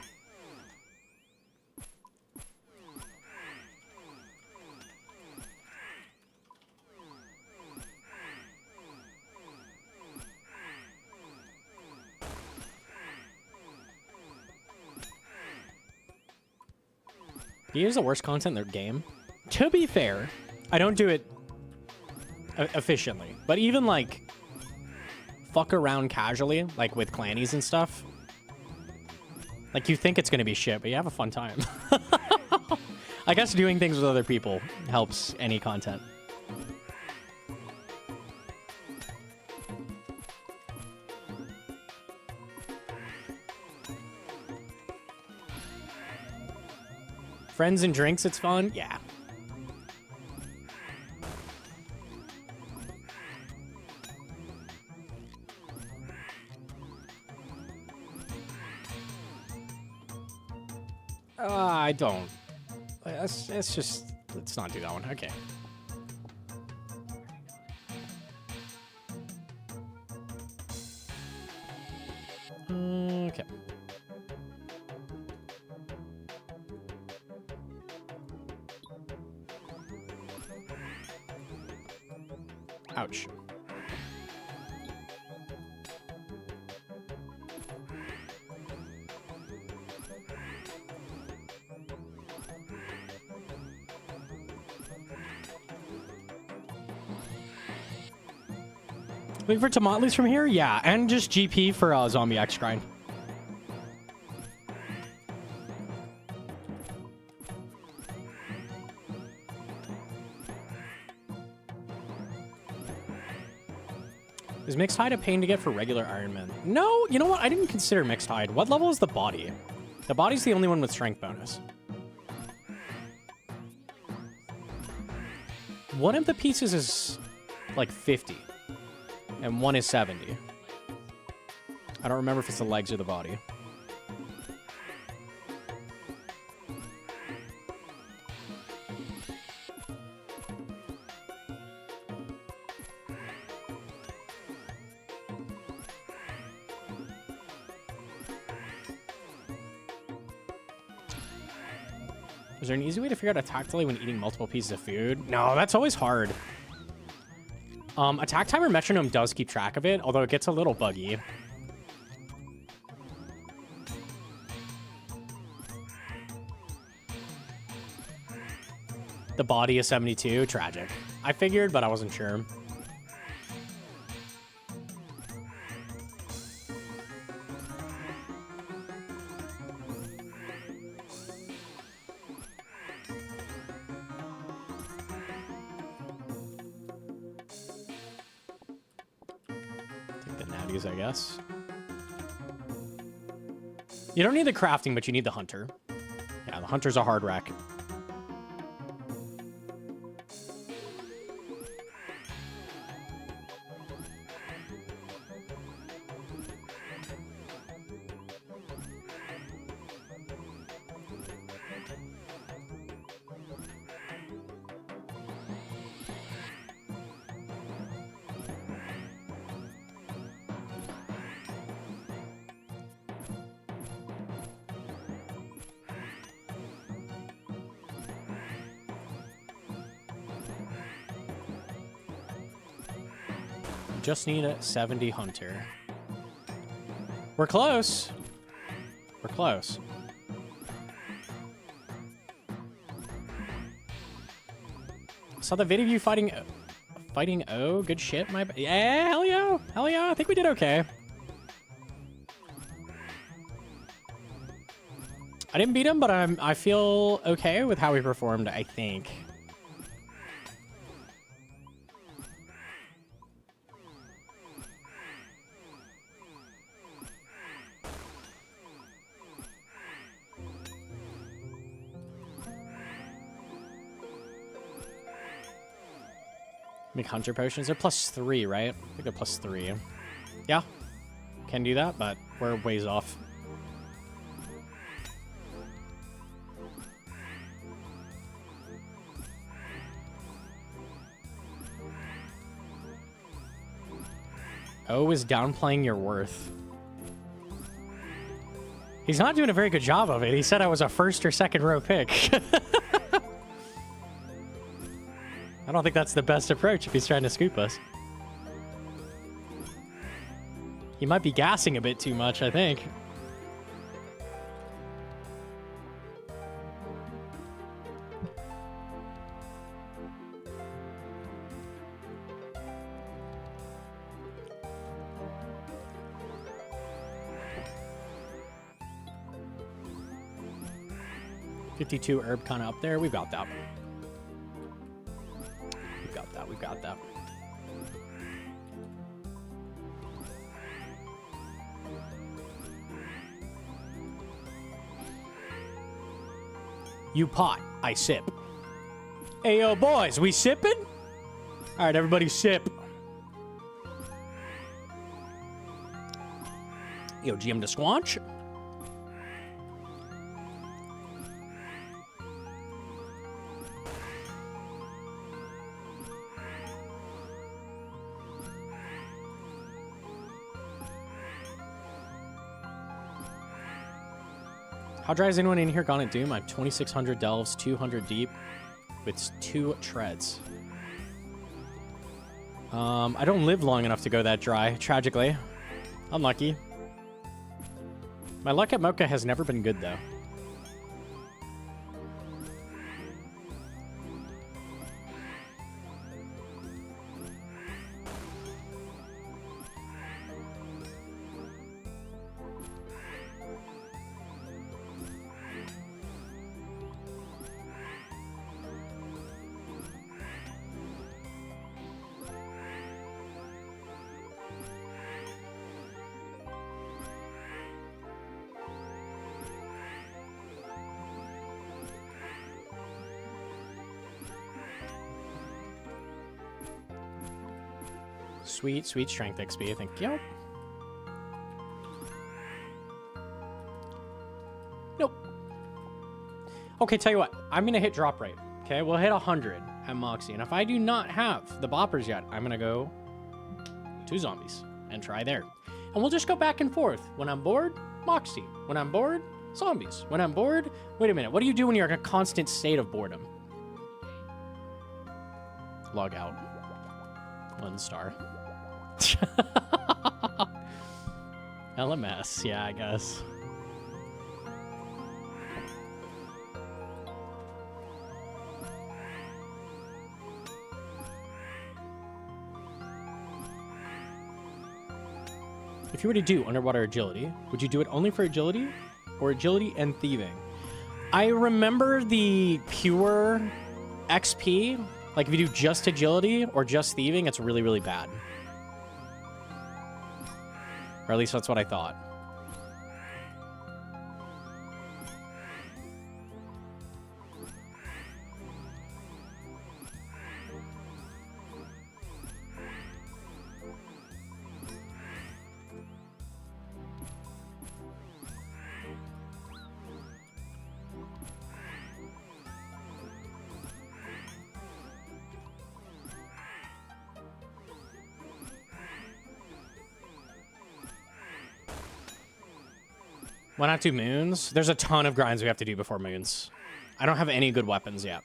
Here's the worst content in their game. To be fair, I don't do it efficiently. But even, like, fuck around casually, like with clannies and stuff. Like, you think it's going to be shit, but you have a fun time. I guess doing things with other people helps any content. Friends and drinks, it's fun? Yeah. I don't. It's just... Let's not do that one. Okay. Okay. Ouch. Wait for Tomatlis from here? Yeah, and just GP for Zombie X grind. Is Mixed Hide a pain to get for regular Iron Man? No, you know what? I didn't consider Mixed Hide. What level is the body? The body's the only one with strength bonus. One of the pieces is like 50. And one is 70. I don't remember if it's the legs or the body. Is there an easy way to figure out attack delay when eating multiple pieces of food? No, that's always hard. Attack timer metronome does keep track of it, although it gets a little buggy. The body is 72. Tragic. I figured, but I wasn't sure. I guess. You don't need the crafting, but you need the hunter. Yeah, the hunter's a hard wreck. Just need a 70 hunter. We're close. We're close. Saw the video of you fighting O. Good shit. Yeah, hell yeah. Hell yeah. I think we did okay. I didn't beat him, but I feel okay with how he performed, I think. Make hunter potions. They're +3, right? I think they're +3. Yeah. Can do that, but we're ways off. O is downplaying your worth. He's not doing a very good job of it. He said I was a first or second row pick. I don't think that's the best approach if he's trying to scoop us. He might be gassing a bit too much, I think. $52 herb kind of up there. We've got that. We've got that. You pot, I sip. Hey, yo, boys, we sipping? All right, everybody sip. Yo, GM to squanch. How dry is anyone in here gone at Doom? I have 2,600 delves, 200 deep, with 2 treads. I don't live long enough to go that dry, tragically. Unlucky. My luck at Mocha has never been good, though. Sweet, sweet strength XP, thank you. Nope. Okay, tell you what. I'm going to hit drop rate. Okay, we'll hit 100 at Moxie. And if I do not have the boppers yet, I'm going to go to zombies and try there. And we'll just go back and forth. When I'm bored, Moxie. When I'm bored, zombies. When I'm bored, wait a minute. What do you do when you're in a constant state of boredom? Log out. 1 star. LMS, yeah, I guess. If you were to do underwater agility, would you do it only for agility or agility and thieving? I remember the pure XP, like if you do just agility or just thieving, it's really, really bad. Or at least that's what I thought. Why not do moons? There's a ton of grinds we have to do before moons. I don't have any good weapons yet.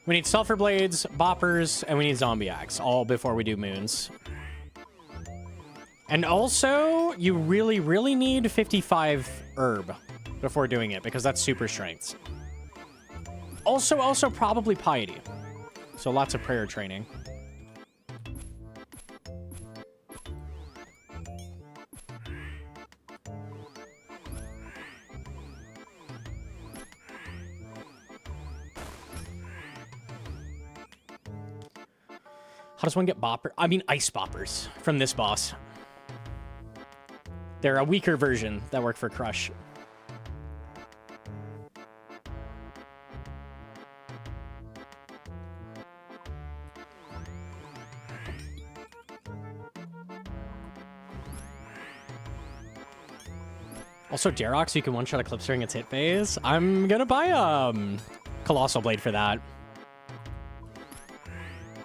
We need sulfur blades, boppers, and we need zombie axe, all before we do moons. And also, you really, really need 55 herb before doing it, because that's super strengths. Also probably piety. So lots of prayer training. How does one get bopper? I mean, ice boppers from this boss. They're a weaker version that work for Crush. Also, Darox, you can one-shot Eclipse during its hit phase. I'm gonna buy Colossal Blade for that.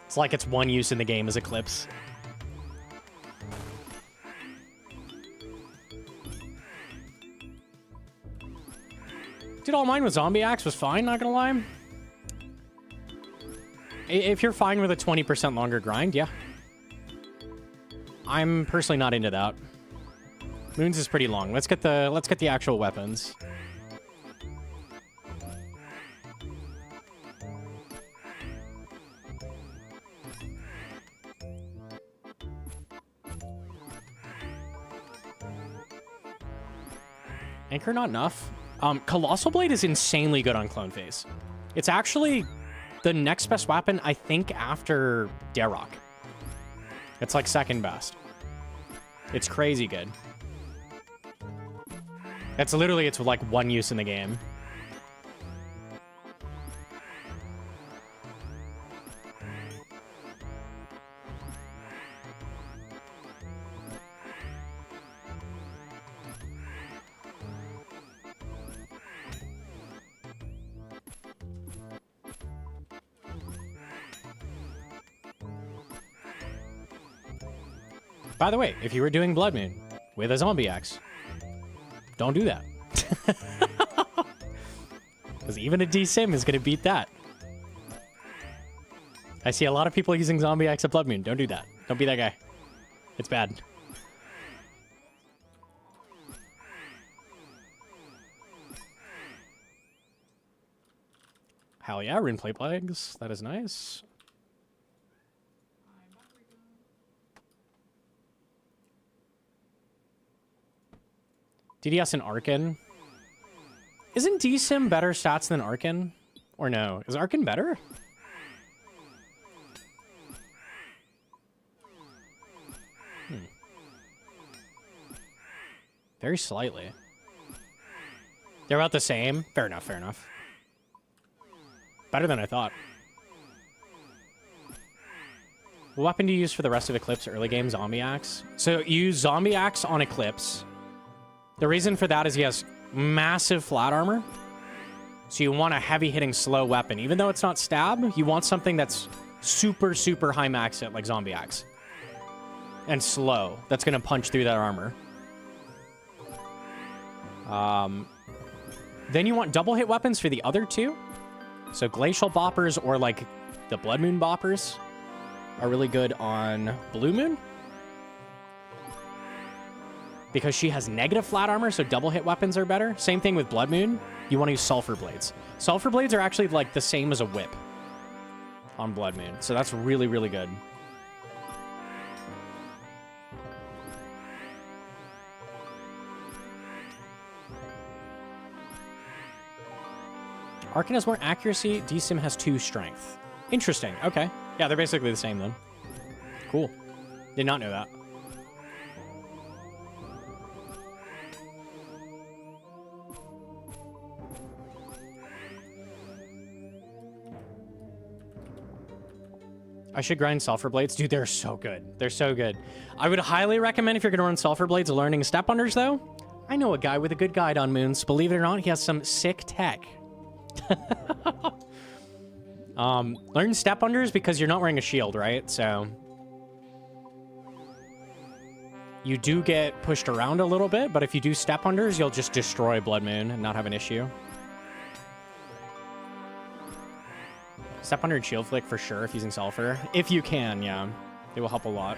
It's like its one use in the game is Eclipse. Did all mine with Zombie Axe was fine, not gonna lie. If you're fine with a 20% longer grind, yeah. I'm personally not into that. Moons is pretty long. Let's get the actual weapons. Anchor not enough. Colossal Blade is insanely good on Clone Phase. It's actually the next best weapon, I think, after Darok. It's like second best. It's crazy good. It's like one use in the game. By the way, if you were doing Blood Moon with a Zombie Axe, don't do that. Because even a D-Sim is going to beat that. I see a lot of people using Zombie Axe at Blood Moon. Don't do that. Don't be that guy. It's bad. Hell yeah, Rune Plate Plagues. That is nice. DDS and Arkin. Isn't D-Sim better stats than Arkin? Or no? Is Arkin better? Very slightly. They're about the same. Fair enough, fair enough. Better than I thought. What weapon do you use for the rest of Eclipse early game? Zombie Axe. So you use Zombie Axe on Eclipse. The reason for that is he has massive flat armor. So you want a heavy-hitting slow weapon. Even though it's not stab, you want something that's super, super high max hit, like Zombie Axe. And slow. That's going to punch through that armor. Then you want double hit weapons for the other two. So Glacial Boppers or like the Blood Moon Boppers are really good on Blue Moon. Because she has negative flat armor, so double hit weapons are better. Same thing with Blood Moon. You want to use Sulfur Blades. Sulfur Blades are actually like the same as a whip on Blood Moon. So that's really, really good. Arkin has more accuracy. D-Sim has 2 strength. Interesting. Okay. Yeah, they're basically the same then. Cool. Did not know that. I should grind Sulfur Blades. Dude, they're so good. They're so good. I would highly recommend if you're going to run Sulfur Blades learning Step Unders, though. I know a guy with a good guide on Moons. Believe it or not, he has some sick tech. Learn Step Unders because you're not wearing a shield, right? So you do get pushed around a little bit, but if you do Step Unders, you'll just destroy Blood Moon and not have an issue. Step under and shield flick for sure if using sulfur. If you can, yeah. It will help a lot.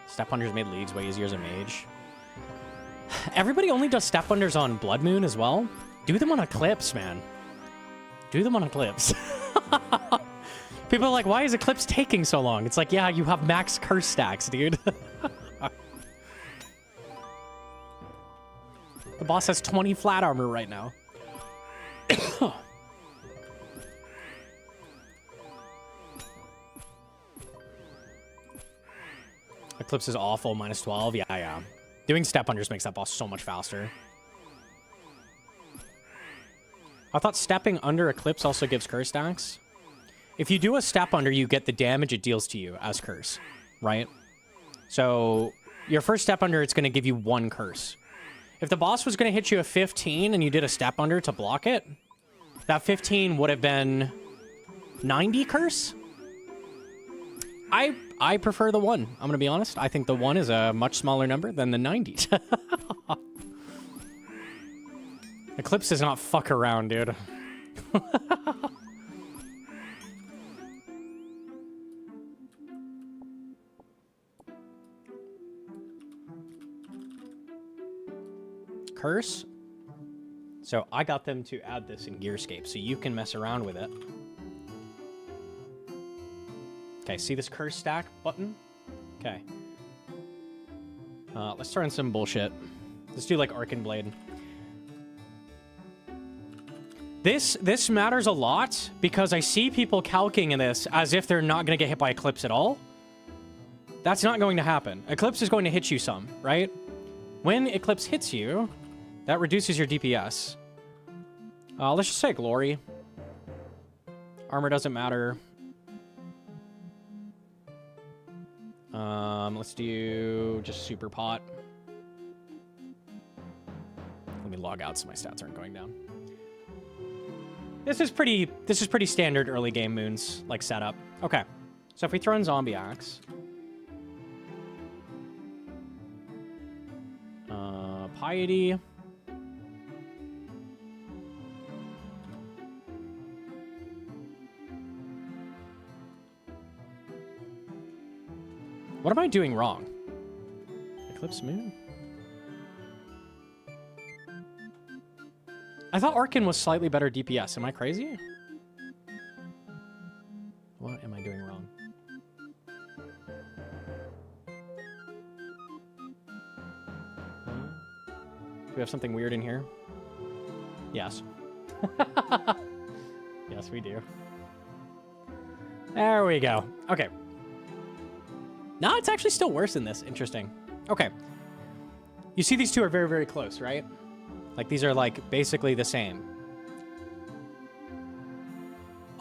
Step unders made leagues way easier as a mage. Everybody only does step unders on Blood Moon as well. Do them on Eclipse, man. Do them on Eclipse. People are like, why is Eclipse taking so long? It's like, yeah, you have max curse stacks, dude. The boss has 20 flat armor right now. Eclipse is awful, minus 12. Yeah, yeah. Doing step unders makes that boss so much faster. I thought stepping under Eclipse also gives curse stacks. If you do a step under, you get the damage it deals to you as curse, right? So your first step under, it's going to give you 1 curse. If the boss was going to hit you a 15 and you did a step under to block it, that 15 would have been 90 curse. I prefer the 1. I'm going to be honest. I think the 1 is a much smaller number than the 90. Eclipse does not fuck around, dude. Curse. So I got them to add this in Gearscape so you can mess around with it. Okay, see this curse stack button? Okay. Let's throw in some bullshit. Let's do like Arcane Blade. This matters a lot because I see people calcing this as if they're not going to get hit by Eclipse at all. That's not going to happen. Eclipse is going to hit you some, right? When Eclipse hits you, that reduces your DPS. Let's just say Glory. Armor doesn't matter. Let's do just Super Pot. Let me log out so my stats aren't going down. This is pretty standard early game moons, like setup. Okay. So if we throw in Zombie Axe. Piety. What am I doing wrong? Eclipse Moon? I thought Arcane was slightly better DPS. Am I crazy? What am I doing wrong? Do we have something weird in here? Yes. Yes, we do. There we go. Okay. No, it's actually still worse than this. Interesting. Okay. You see these two are very, very close, right? Like, these are, like, basically the same.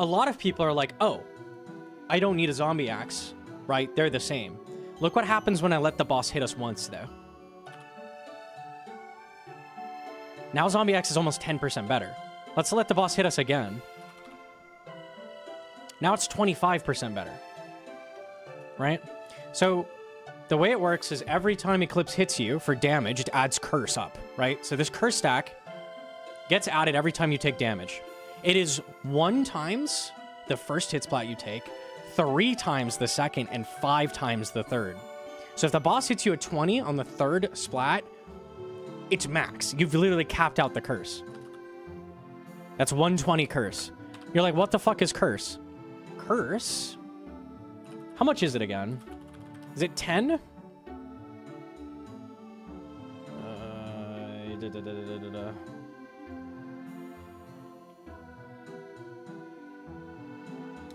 A lot of people are like, oh, I don't need a Zombie Axe, right? They're the same. Look what happens when I let the boss hit us once, though. Now Zombie Axe is almost 10% better. Let's let the boss hit us again. Now it's 25% better. Right? So the way it works is every time Eclipse hits you for damage, it adds curse up, right? So this curse stack gets added every time you take damage. It is 1 times the first hit splat you take, 3 times the second, and 5 times the third. So if the boss hits you at 20 on the 3rd splat, it's max. You've literally capped out the curse. That's 120 curse. You're like, what the fuck is curse? Curse? How much is it again? Is it 10?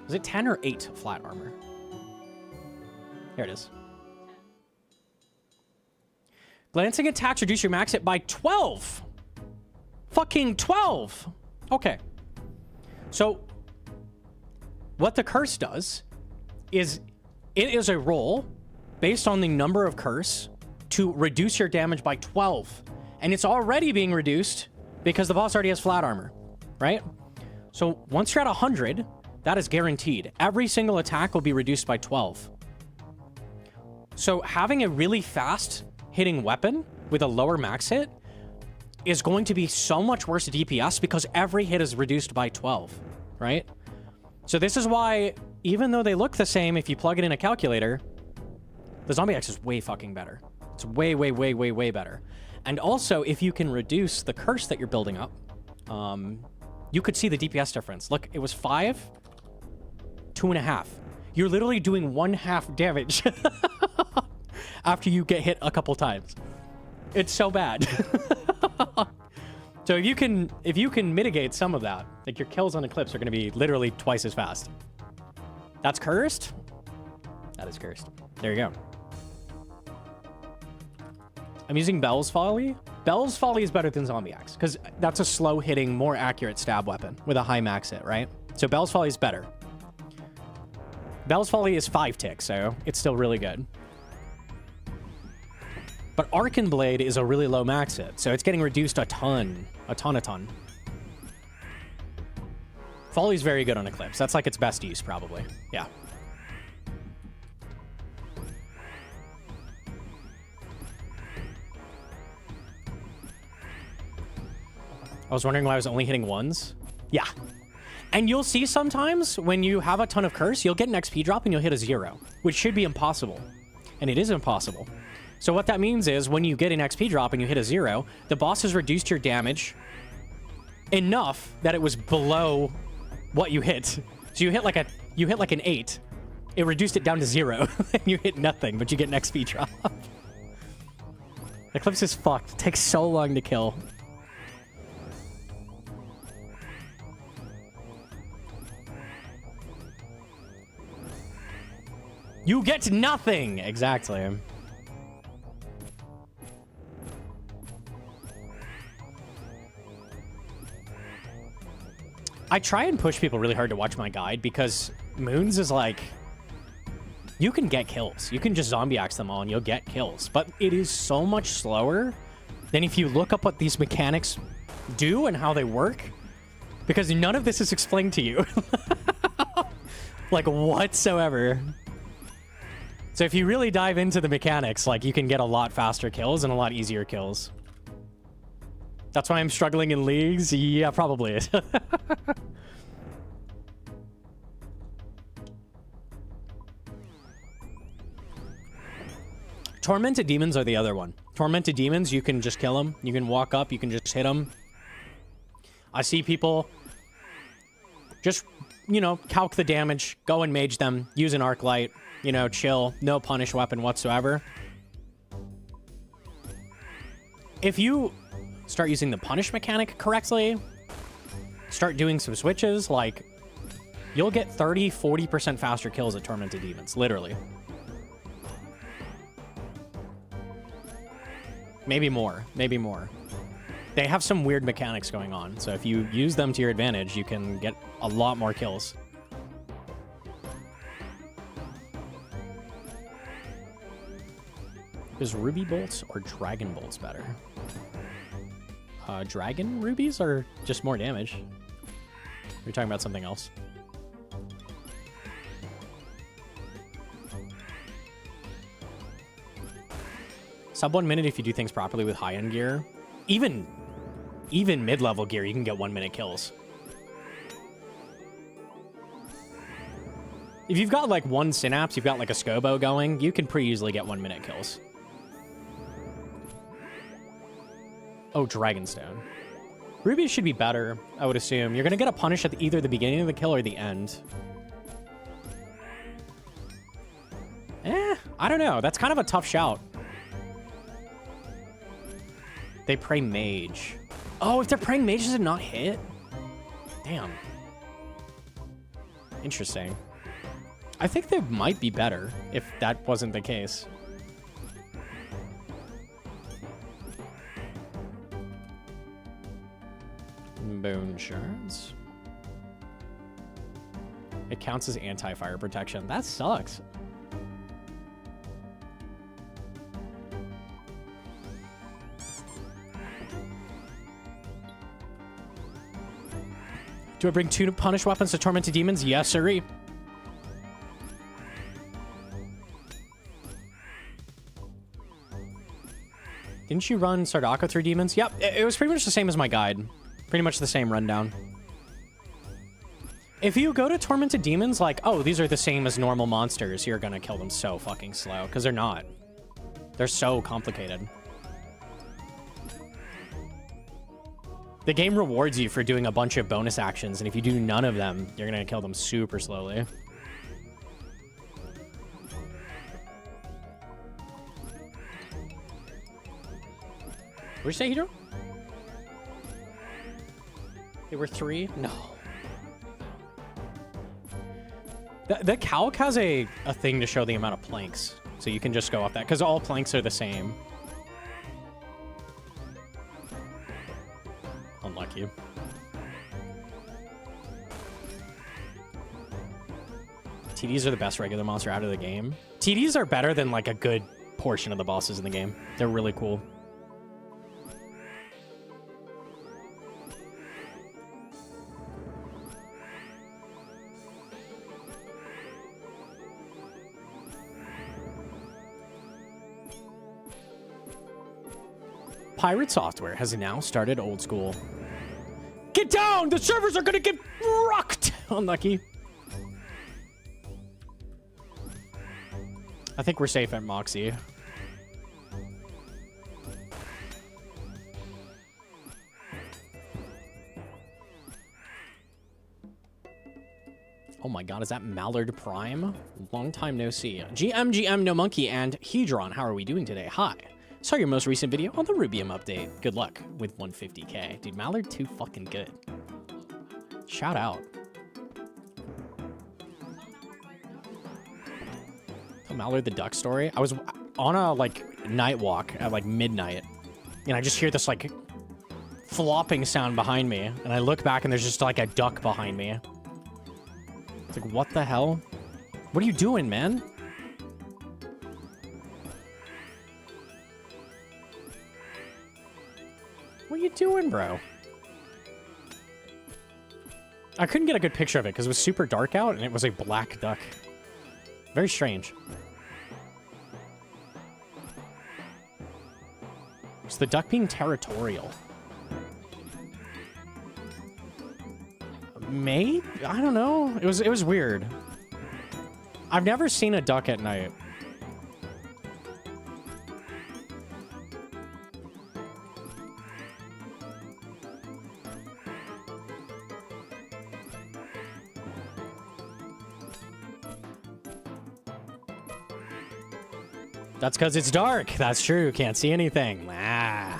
Is it 10 or 8 flat armor? Here it is. Glancing attacks reduce your max hit by 12. Fucking 12. Okay. So, what the curse does is it is a roll based on the number of curse to reduce your damage by 12. And it's already being reduced because the boss already has flat armor, right? So once you're at 100, that is guaranteed. Every single attack will be reduced by 12. So having a really fast hitting weapon with a lower max hit is going to be so much worse DPS because every hit is reduced by 12, right? So this is why, even though they look the same, if you plug it in a calculator, the Zombie Axe is way fucking better. It's way, way, way, way, way better. And also, if you can reduce the curse that you're building up, you could see the DPS difference. Look, it was 5, 2.5. You're literally doing 1/2 damage after you get hit a couple times. It's so bad. So if you can mitigate some of that, like your kills on Eclipse are going to be literally twice as fast. That's cursed? That is cursed. There you go. I'm using Bell's Folly. Bell's Folly is better than Zombie Axe because that's a slow-hitting, more accurate stab weapon with a high max hit, right? So Bell's Folly is better. Bell's Folly is 5 ticks, so it's still really good. But Arcan Blade is a really low max hit, so it's getting reduced a ton. A ton. Folly's very good on Eclipse. That's like its best use, probably. Yeah. I was wondering why I was only hitting 1s. Yeah. And you'll see sometimes when you have a ton of curse, you'll get an XP drop and you'll hit a 0, which should be impossible. And it is impossible. So what that means is when you get an XP drop and you hit a 0, the boss has reduced your damage enough that it was below what you hit. So you hit like an 8. It reduced it down to 0 and you hit nothing, but you get an XP drop. Eclipse is fucked. It takes so long to kill. You get nothing! Exactly. I try and push people really hard to watch my guide because Moons is like... You can get kills. You can just Zombie Axe them all and you'll get kills. But it is so much slower than if you look up what these mechanics do and how they work. Because none of this is explained to you. Like, whatsoever. So if you really dive into the mechanics, like, you can get a lot faster kills and a lot easier kills. That's why I'm struggling in leagues? Yeah, probably. Tormented Demons are the other one. Tormented Demons, you can just kill them. You can walk up, you can just hit them. I see people just, you know, calc the damage, go and mage them, use an arc light. You know, chill, no punish weapon whatsoever. If you start using the punish mechanic correctly, start doing some switches, like, you'll get 30-40% faster kills at Tormented Demons, literally. Maybe more, maybe more. They have some weird mechanics going on, so if you use them to your advantage, you can get a lot more kills. Is Ruby Bolts or Dragon Bolts better? Dragon Rubies are just more damage. We're talking about something else. Sub 1 minute if you do things properly with high-end gear. Even mid-level gear, you can get 1 minute kills. If you've got like one synapse, you've got like a Scobo going, you can pretty easily get 1 minute kills. Oh, Dragonstone. Rubies should be better, I would assume. You're going to get a punish at either the beginning of the kill or the end. I don't know. That's kind of a tough shout. They pray mage. Oh, if they're praying mage, does it not hit? Damn. Interesting. I think they might be better if that wasn't the case. Bone shards. It counts as anti-fire protection. That sucks. Do I bring 2 punish weapons to Tormented Demons? Yes, sirree. Didn't you run Sardaka through demons? Yep, it was pretty much the same as my guide. Pretty much the same rundown. If you go to Tormented Demons, like, oh, these are the same as normal monsters, you're gonna kill them so fucking slow, because they're not. They're so complicated. The game rewards you for doing a bunch of bonus actions, and if you do none of them, you're gonna kill them super slowly. What'd you say, Hydro? They were 3? No. The calc has a thing to show the amount of planks. So you can just go off that, because all planks are the same. Unlucky. TDs are the best regular monster out of the game. TDs are better than like a good portion of the bosses in the game. They're really cool. Pirate Software has now started old school. Get down! The servers are gonna get rocked! Unlucky. I think we're safe at Moxie. Oh my god, is that Mallard Prime? Long time no see. GM, Gnomonkey, and Hedron, how are we doing today? Hi. Saw your most recent video on the Rubium update. Good luck with 150k. Dude, Mallard too fucking good. Shout out. Tell Mallard the duck story. I was on a like night walk at like midnight, and I just hear this like flopping sound behind me, and I look back and there's just like a duck behind me. It's like, what the hell? What are you doing, man? What are you doing, bro? I couldn't get a good picture of it because it was super dark out and it was a black duck. Very strange. Was the duck being territorial? Maybe? I don't know. It was weird. I've never seen a duck at night. That's because it's dark. That's true. Can't see anything. Ah.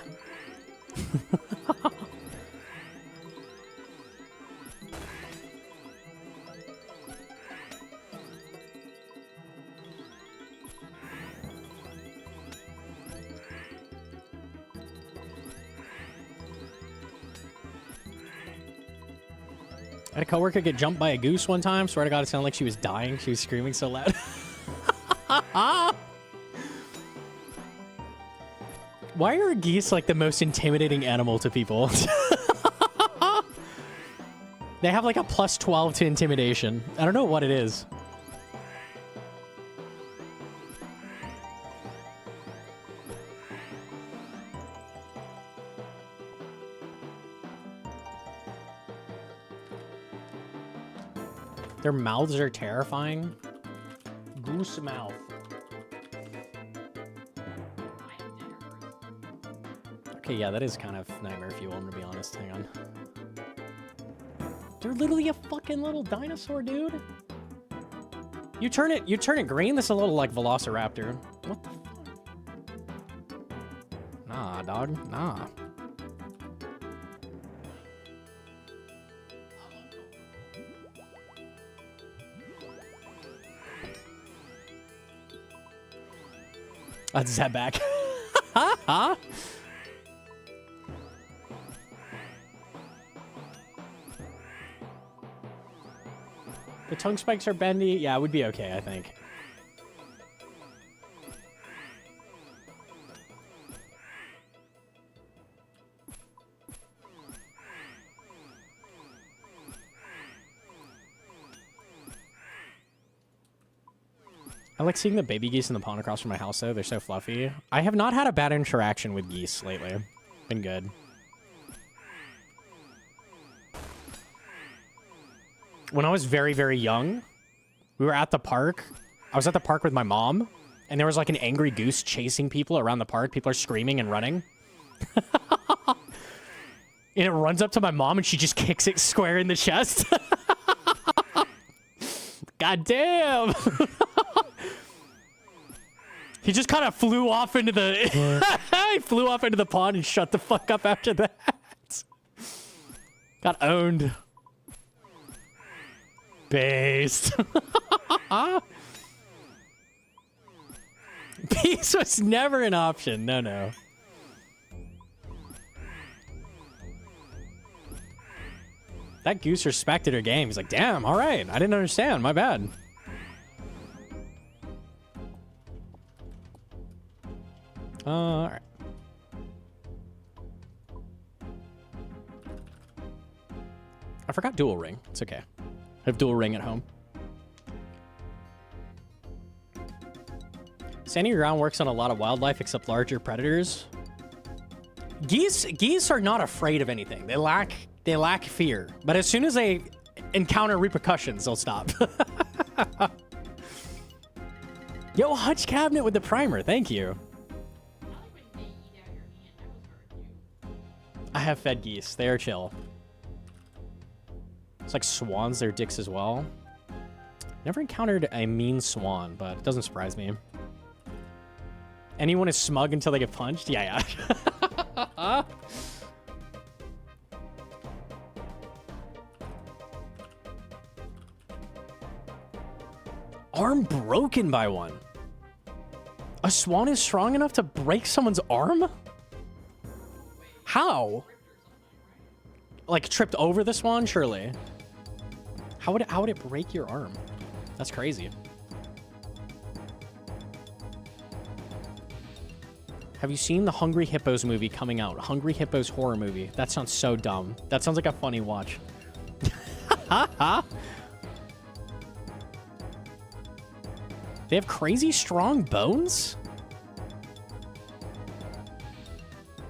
I had a coworker get jumped by a goose one time. Swear to God, it sounded like she was dying. She was screaming so loud. Why are geese like the most intimidating animal to people? They have like a +12 to intimidation. I don't know what it is. Their mouths are terrifying. Goose mouth. Okay, yeah, that is kind of nightmare fuel, I'm gonna be honest. Hang on. They're literally a fucking little dinosaur, dude. You turn it green, this is a little like Velociraptor. What the fuck? Nah, dog. Nah. That's that back. Huh? The tongue spikes are bendy. Yeah, it would be okay, I think. I like seeing the baby geese in the pond across from my house, though. They're so fluffy. I have not had a bad interaction with geese lately. Been good. When I was very, very young, we were at the park. I was at the park with my mom, and there was like an angry goose chasing people around the park. People are screaming and running. And it runs up to my mom, and she just kicks it square in the chest. God damn. He just kind of flew off into the... he flew off into the pond and shut the fuck up after that. Got owned. Based. Peace was never an option. No, no. That goose respected her game. He's like, damn, all right. I didn't understand. My bad. All right. I forgot dual ring. It's okay. I have dual ring at home. Standing your ground works on a lot of wildlife except larger predators. Geese are not afraid of anything. They lack fear. But as soon as they encounter repercussions, they'll stop. Yo, Hutch cabinet with the primer. Thank you. I have fed geese. They are chill. It's like swans. They're dicks as well. Never encountered a mean swan, but it doesn't surprise me. Anyone is smug until they get punched? Yeah, yeah. Arm broken by one. A swan is strong enough to break someone's arm? How? Like tripped over the swan? Surely. How would it break your arm? That's crazy. Have you seen the Hungry Hippos movie coming out? Hungry Hippos horror movie. That sounds so dumb. That sounds like a funny watch. They have crazy strong bones?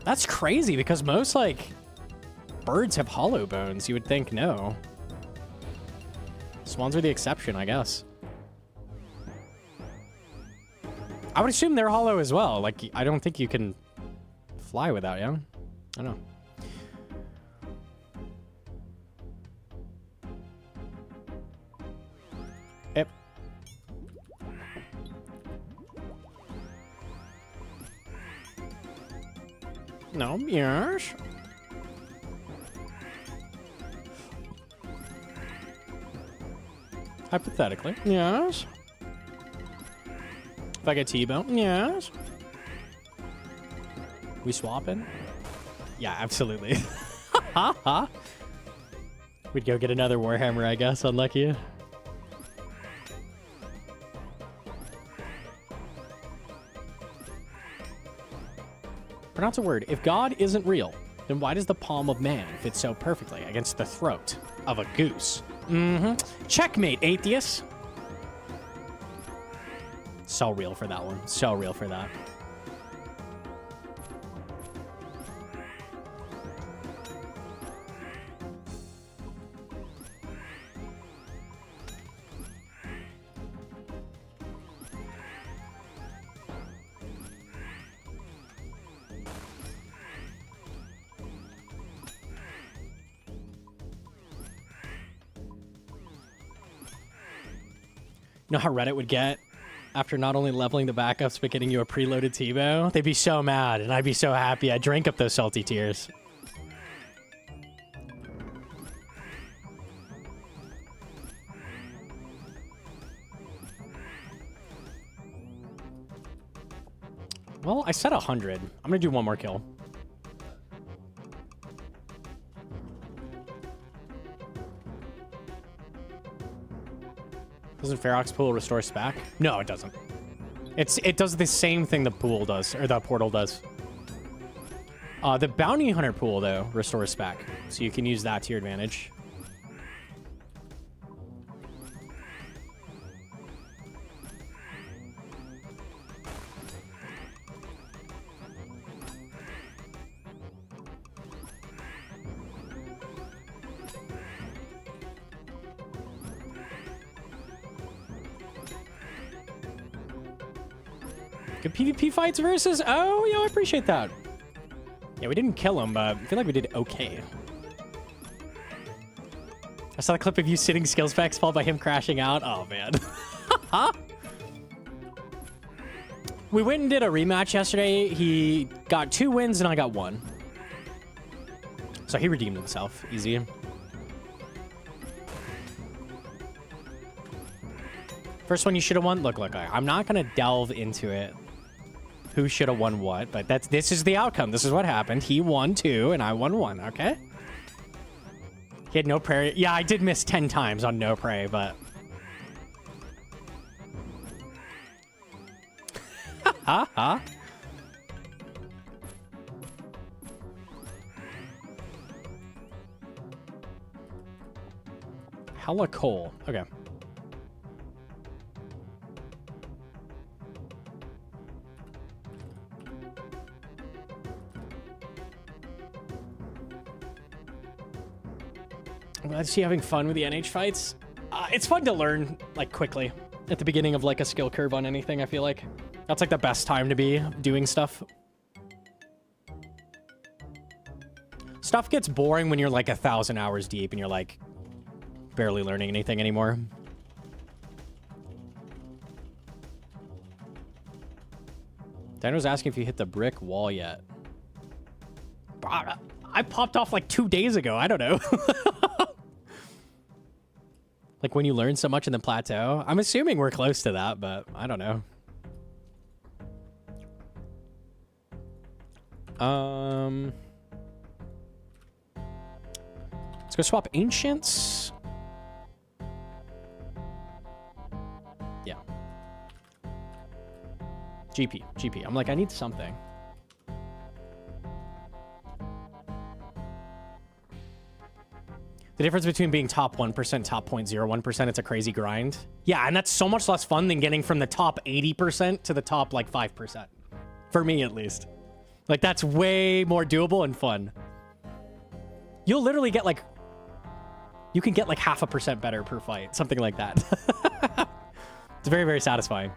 That's crazy because most, like, birds have hollow bones. You would think no. Swans are the exception, I guess. I would assume they're hollow as well. Like, I don't think you can fly without, yeah? I don't know. Yep. No, yes. Hypothetically, yes. If I get T-bone, yes. We swapping? Yeah, absolutely. We'd go get another Warhammer, I guess. Unlucky. Pronounce a word. If God isn't real, then why does the palm of man fit so perfectly against the throat of a goose? Checkmate, atheist. So real for that one. So real for that. You know how Reddit would get after not only leveling the backups, but getting you a preloaded T-bow? They'd be so mad, and I'd be so happy. I'd drink up those salty tears. Well, I said 100. I'm gonna do one more kill. Doesn't Ferox pool restore SPAC? No, it doesn't. It does the same thing the pool does, or the portal does. The bounty hunter pool, though, restores SPAC. So you can use that to your advantage. Good PvP fights versus. Oh, yo, I appreciate that. Yeah, we didn't kill him, but I feel like we did okay. I saw the clip of you sitting skill specs followed by him crashing out. Oh, man. We went and did a rematch yesterday. He got 2 wins and I got 1. So he redeemed himself. Easy. First one you should have won. Look, I'm not going to delve into it. Who should have won what, but this is the outcome. This is what happened. He won 2 and I won 1, okay? He had no prey. Yeah, I did miss 10 times on no prey, but... Ha. Hella coal. Okay. I'm glad to see you having fun with the NH fights. It's fun to learn, like, quickly. At the beginning of, like, a skill curve on anything, I feel like. That's, like, the best time to be doing stuff. Stuff gets boring when you're, like, 1,000 hours deep and you're, like, barely learning anything anymore. Dino's asking if you hit the brick wall yet. I popped off, like, 2 days ago. I don't know. Like when you learn so much in the plateau. I'm assuming we're close to that, but I don't know. Let's go swap ancients. Yeah. GP. I'm like, I need something. The difference between being top 1%, top 0.01%, it's a crazy grind. Yeah, and that's so much less fun than getting from the top 80% to the top, like, 5%. For me, at least. Like, that's way more doable and fun. You'll literally get, like... You can get, like, 0.5% better per fight. Something like that. It's very, very satisfying.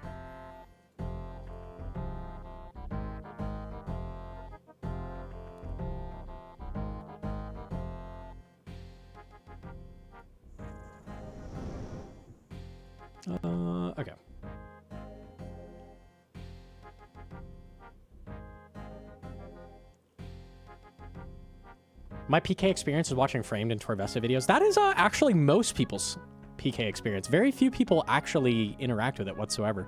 Okay. My PK experience is watching Framed and Torvesta videos. That is actually most people's PK experience. Very few people actually interact with it whatsoever.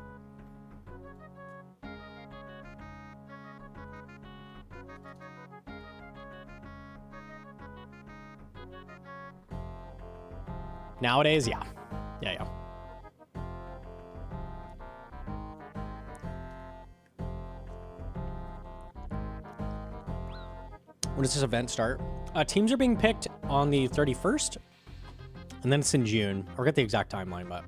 Nowadays, yeah. Yeah. When does this event start? Teams are being picked on the 31st, and then it's in June. I forget the exact timeline, but...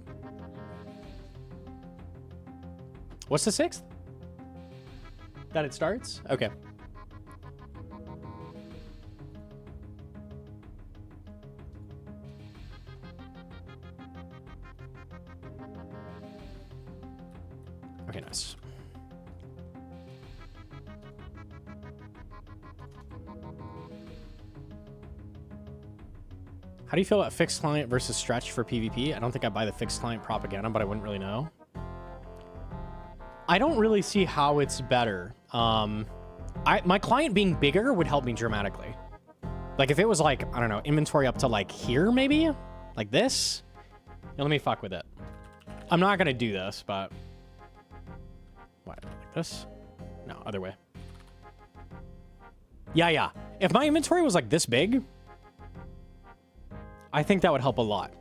What's the 6th? That it starts? Okay. Okay, nice. How do you feel about fixed client versus stretch for PvP? I don't think I buy the fixed client propaganda, but I wouldn't really know. I don't really see how it's better. My client being bigger would help me dramatically. Like if it was like, I don't know, inventory up to like here maybe? Like this? Let me fuck with it. I'm not gonna do this, but... What, like this? No, other way. Yeah. If my inventory was like this big... I think that would help a lot.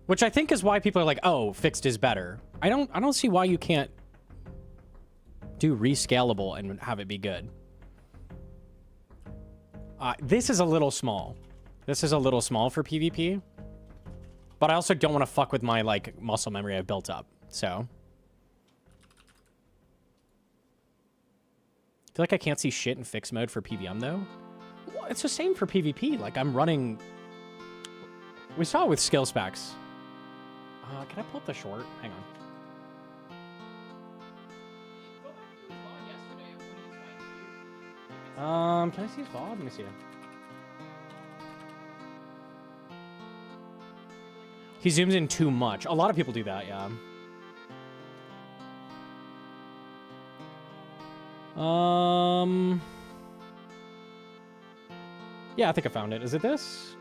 Which I think is why people are like, oh, fixed is better. I don't see why you can't do rescalable and have it be good. This is a little small. This is a little small for PvP. But I also don't want to fuck with my, like, muscle memory I've built up. So. I feel like I can't see shit in fixed mode for PVM, though. Well, it's the same for PvP. Like, I'm running... We saw it with skill specs. Can I pull up the short? Hang on. Can I see his VOD? Let me see. He zooms in too much. A lot of people do that, yeah. Yeah, I think I found it. Is it this?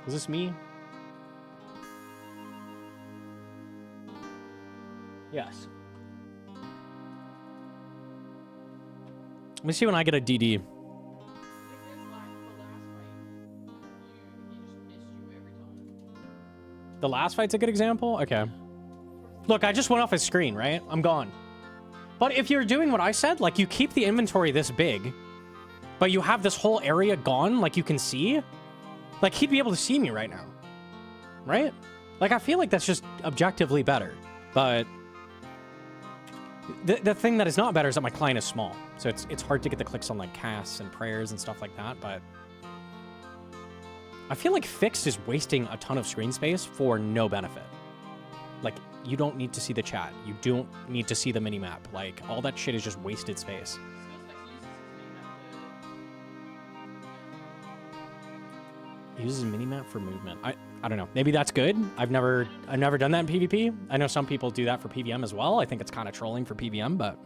Is this me? Yes. Let me see when I get a DD. The last fight's a good example? Okay. Look, I just went off his screen, right? I'm gone. But if you're doing what I said, like you keep the inventory this big, but you have this whole area gone, like you can see, like he'd be able to see me right now, right? Like I feel like that's just objectively better, but the thing that is not better is that my client is small. So it's hard to get the clicks on like casts and prayers and stuff like that, but I feel like fixed is wasting a ton of screen space for no benefit. Like, you don't need to see the chat. You don't need to see the minimap. Like, all that shit is just wasted space. He uses minimap for movement. I don't know. Maybe that's good. I've never done that in PvP. I know some people do that for PVM as well. I think it's kind of trolling for PVM, but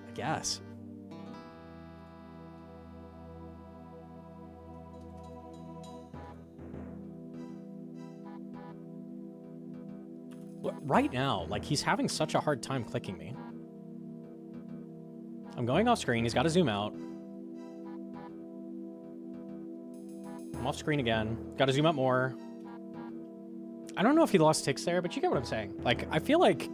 I guess. Right now, like, he's having such a hard time clicking me. I'm going off screen. He's got to zoom out. I'm off screen again. Got to zoom out more. I don't know if he lost ticks there, but you get what I'm saying. Like, I feel like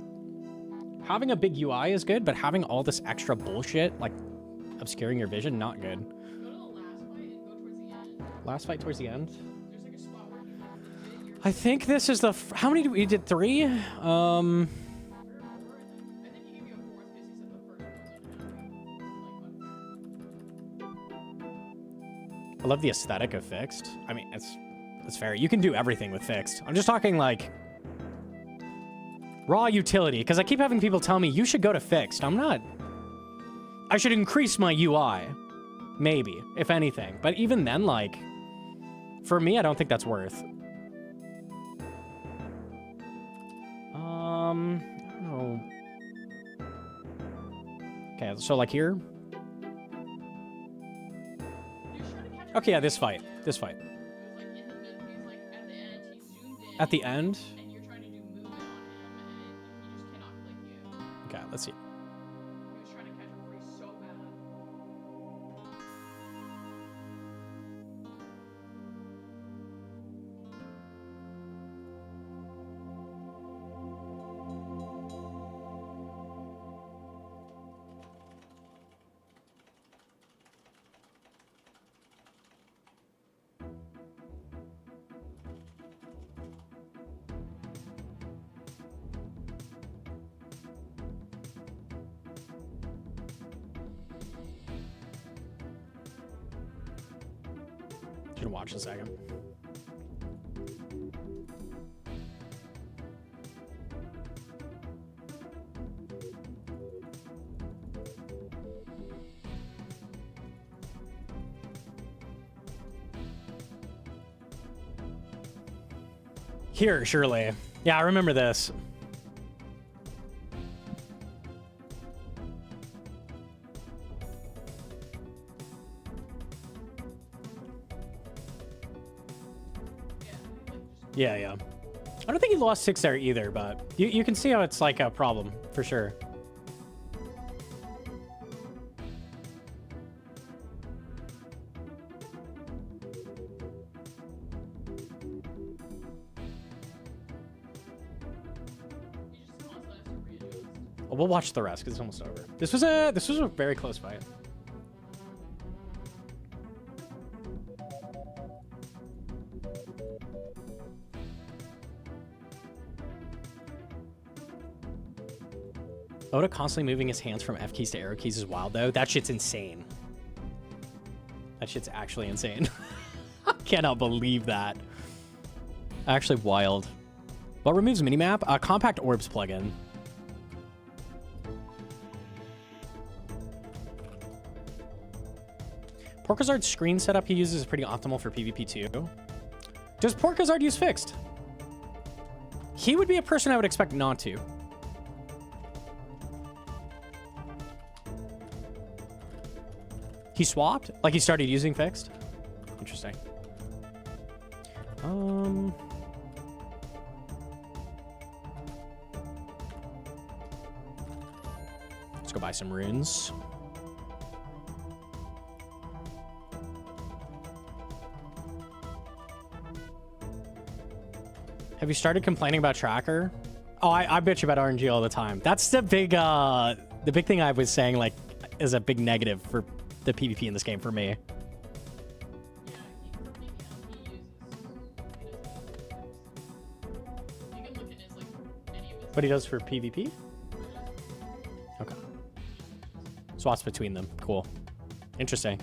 having a big UI is good, but having all this extra bullshit, like, obscuring your vision, not good. Go to the last fight and go towards the end. Last fight towards the end? There's like a spot where you have to fit your... I think this is the... How many did we did? 3? I think he gave you a 4th because he said the first one was I love the aesthetic of fixed. I mean, it's fair. You can do everything with fixed. I'm just talking like raw utility, because I keep having people tell me you should go to fixed. I'm not. I should increase my UI, maybe, if anything. But even then, like, for me, I don't think that's worth. I don't know. Okay, so like here. Okay, yeah, this fight. This fight. At the end? and you're trying to do movement on him, and he just cannot click you. Okay, let's see. He was trying to catch a free so bad. Should watch a second. Here, surely. Yeah, I remember this. Yeah, yeah. I don't think he lost 6 there either, but you can see how it's like a problem, for sure. We'll watch the rest because it's almost over. This was a very close fight. Oda constantly moving his hands from F keys to arrow keys is wild though. That shit's insane. That shit's actually insane. I cannot believe that. Actually wild. What removes minimap? Compact orbs plugin. Porkazard's screen setup he uses is pretty optimal for PvP too. Does Porkazard use fixed? He would be a person I would expect not to. He swapped? Like he started using fixed? Interesting. Let's go buy some runes. Have you started complaining about tracker? Oh, I bitch about RNG all the time. That's the big thing I was saying, like, is a big negative for the PvP in this game for me. What he does for PvP? Okay. Swaps between them. Cool. Interesting.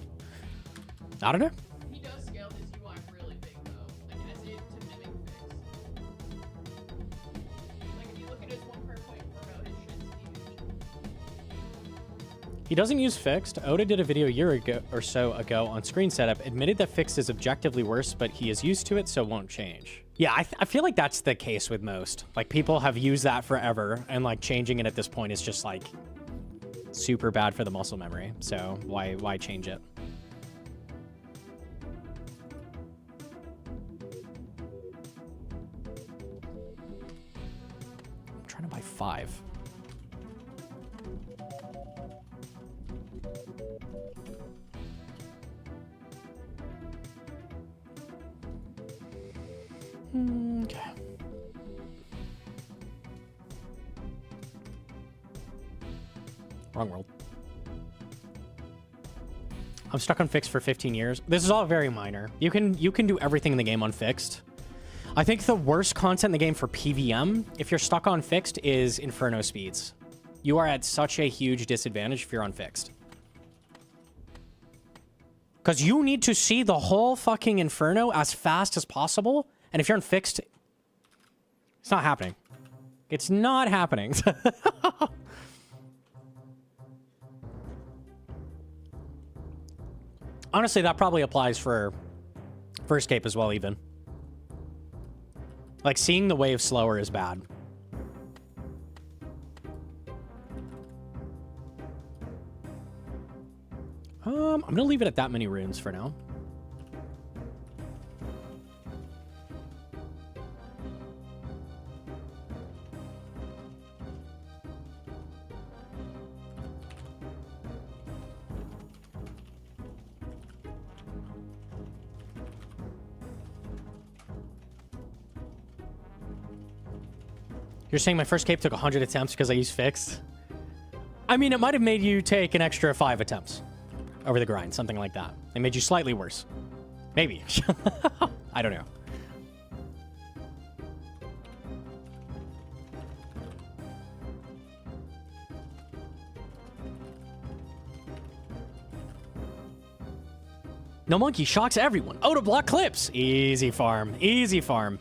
I don't know. He does scale his UI really big though. Like as it to mimic fix. Like if you look at his 1.4 mode, his shit's huge. He doesn't use fixed. Oda did a video a year ago or so ago on screen setup, admitted that fixed is objectively worse, but he is used to it, so it won't change. Yeah, I feel like that's the case with most. Like, people have used that forever, and, like, changing it at this point is just, like, super bad for the muscle memory. So why change it? I'm trying to buy 5. Okay. Wrong world. I'm stuck on fixed for 15 years. This is all very minor. You can do everything in the game on fixed. I think the worst content in the game for PVM, if you're stuck on fixed, is inferno speeds. You are at such a huge disadvantage if you're on fixed. Because you need to see the whole fucking inferno as fast as possible. And if you're on fixed, it's not happening. It's not happening. Honestly, that probably applies for Escape as well, even. Like, seeing the wave slower is bad. I'm gonna leave it at that many runes for now. You're saying my first cape took 100 attempts because I used fixed? I mean, it might have made you take an extra 5 attempts over the grind, something like that. It made you slightly worse. Maybe. I don't know. Gnomonkey shocks everyone. Oh, to block clips. Easy farm. Easy farm.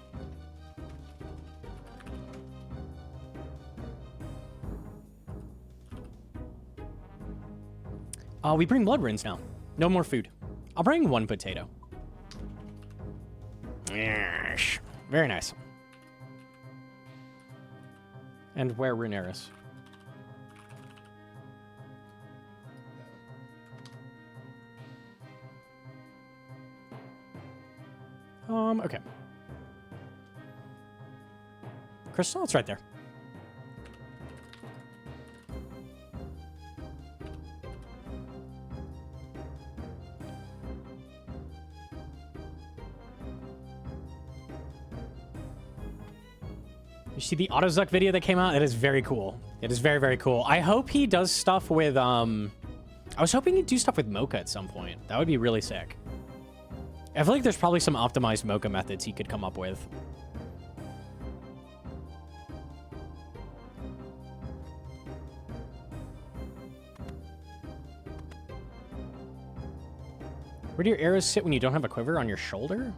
We bring blood runes now. No more food. I'll bring 1 potato. Yes. Very nice. And where Runeris? Okay. Crystal, it's right there. You see the Autozuck video that came out? It is very cool. It is very, very cool. I hope he does stuff with, I was hoping he'd do stuff with Mocha at some point. That would be really sick. I feel like there's probably some optimized Mocha methods he could come up with. Where do your arrows sit when you don't have a quiver? On your shoulder?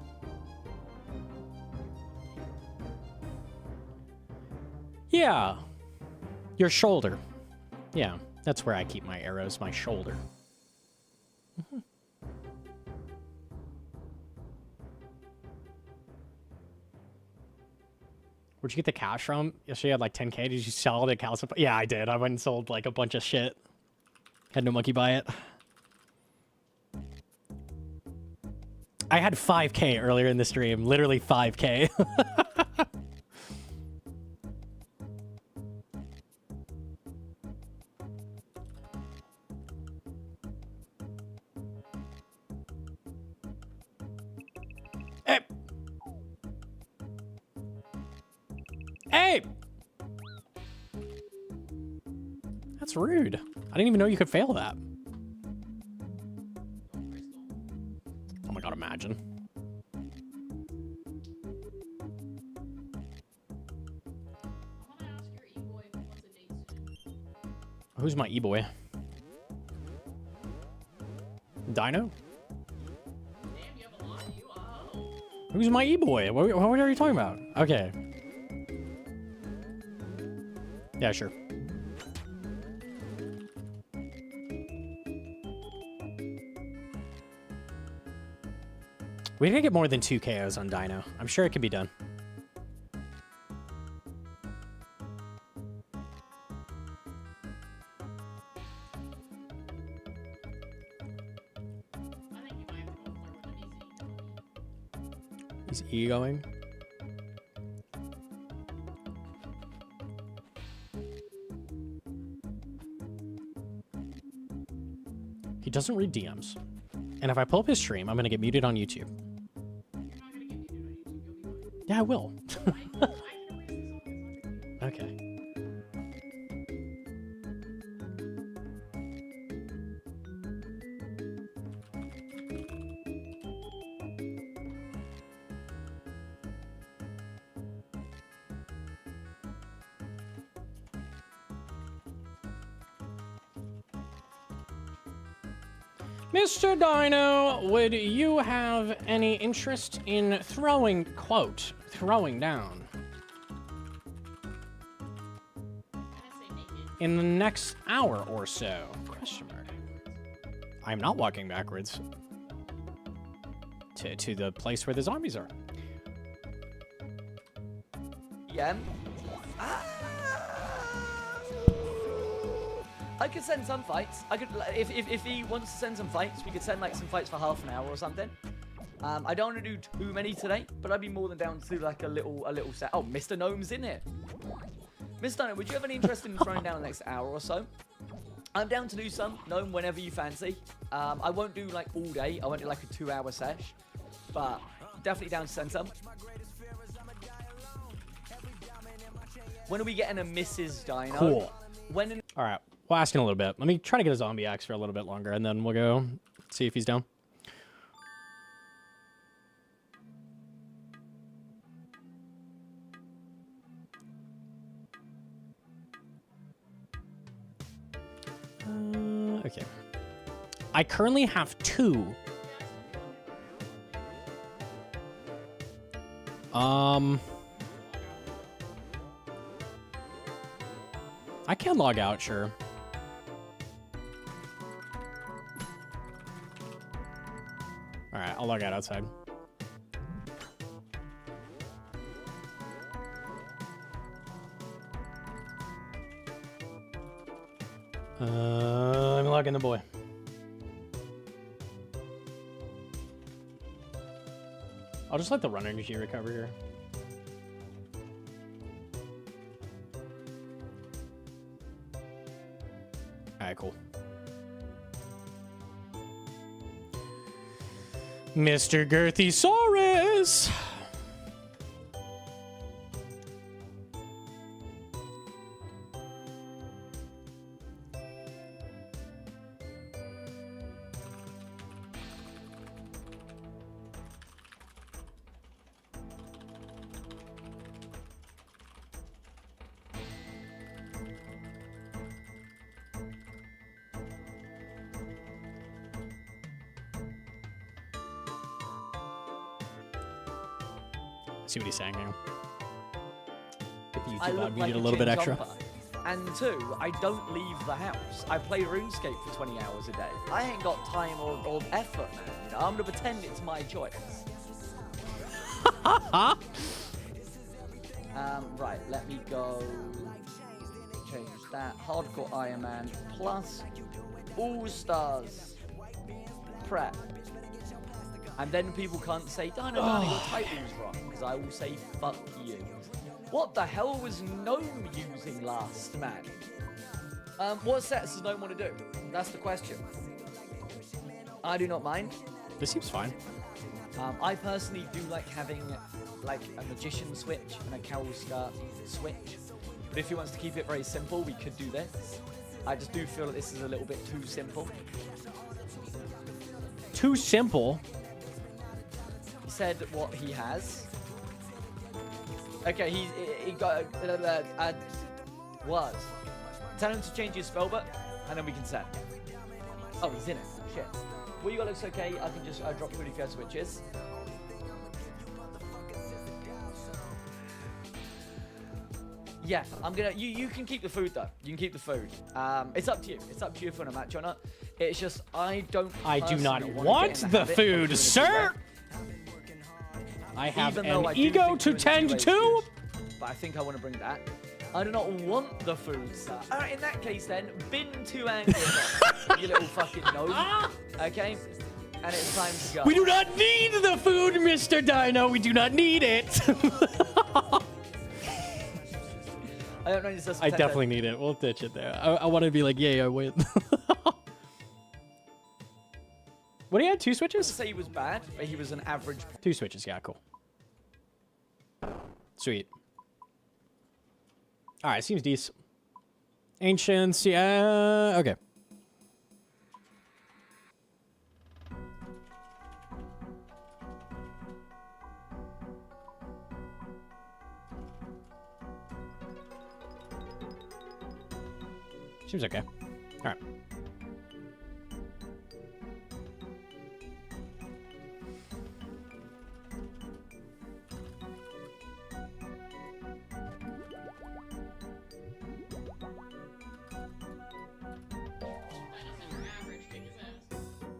Yeah. Your shoulder. Yeah, that's where I keep my arrows, my shoulder. Where'd you get the cash from? Yesterday you had like 10K. Did you sell all the calcium? Yeah, I did. I went and sold like a bunch of shit. Had no monkey buy it. I had 5K earlier in the stream. Literally 5K. Hey! Hey! That's rude. I didn't even know you could fail that. Oh my god, imagine. Who's my e-boy? Dino? Who's my e-boy? What are you talking about? Okay. Yeah, sure. We didn't get more than 2 KOs on Dino. I'm sure it can be done. Is E going? He doesn't read DMs. And if I pull up his stream, I'm going to get muted on YouTube. Yeah, I will. Okay. Mr. Dino, would you have any interest in throwing, quote, throwing down in the next hour or so? Question mark. I'm not walking backwards to the place where the zombies are. Yeah. I could send some fights. I could, if he wants to send some fights, we could send like some fights for half an hour or something. I don't want to do too many today, but I'd be more than down to do like a little set. Oh, Mr. Gnome's in here. Mr. Gnome, would you have any interest in throwing down the next hour or so? I'm down to do some, Gnome, whenever you fancy. I won't do like all day. I won't do like a 2-hour sesh, but definitely down to send some. When are we getting a Mrs. Dino? Cool. When? All right. We'll ask in a little bit. Let me try to get a zombie axe for a little bit longer, and then we'll go see if he's down. Okay. I currently have 2. I can log out, sure. All right, I'll log out outside. Let me log in the boy. I'll just let the run energy recover here. All right, cool. Mr. Girthysaurus! See what he's saying here. YouTube I ad look we like need a a little bit chin extra. jumper. And 2, I don't leave the house. I play RuneScape for 20 hours a day. I ain't got time or effort, man. You know, I'm gonna pretend it's my choice. Right, let me go change that. Hardcore Iron Man plus All Stars prep. And then people can't say, Dino, your title's wrong, because I will say, fuck you. What the hell was Gnome using last, man? What sets does Gnome want to do? That's the question. I do not mind. This seems fine. I personally do like having like a magician switch and a cowl skirt switch. But if he wants to keep it very simple, we could do this. I just do feel that this is a little bit too simple. Too simple? He said what he has. Okay, he got what? Tell him to change his spellbook, and then we can send. Oh, he's in it. Shit. Well, you got looks okay. I can just drop pretty fair switches. Yeah, I'm gonna. You can keep the food though. You can keep the food. It's up to you. It's up to you if you want to match or not. It's just I don't. I do not personally want get in the habit of food, doing it sir. this way. I have Even though an I do ego think to doing it this way tend is to. good, but I think I want to bring that. I do not want the food, sir. Alright, in that case then, bin too angry, you little fucking gnome. Okay? And it's time to go. We do not need the food, Mr. Dino. We do not need it. I don't know your sister. I definitely need it. We'll ditch it there. I want to be like, yay, I win. What do you have? 2 I switches? say he was bad, but he was an average. 2 switches. Yeah, cool. Sweet. All right, seems decent. Ancients, yeah. Okay. Seems okay. All right.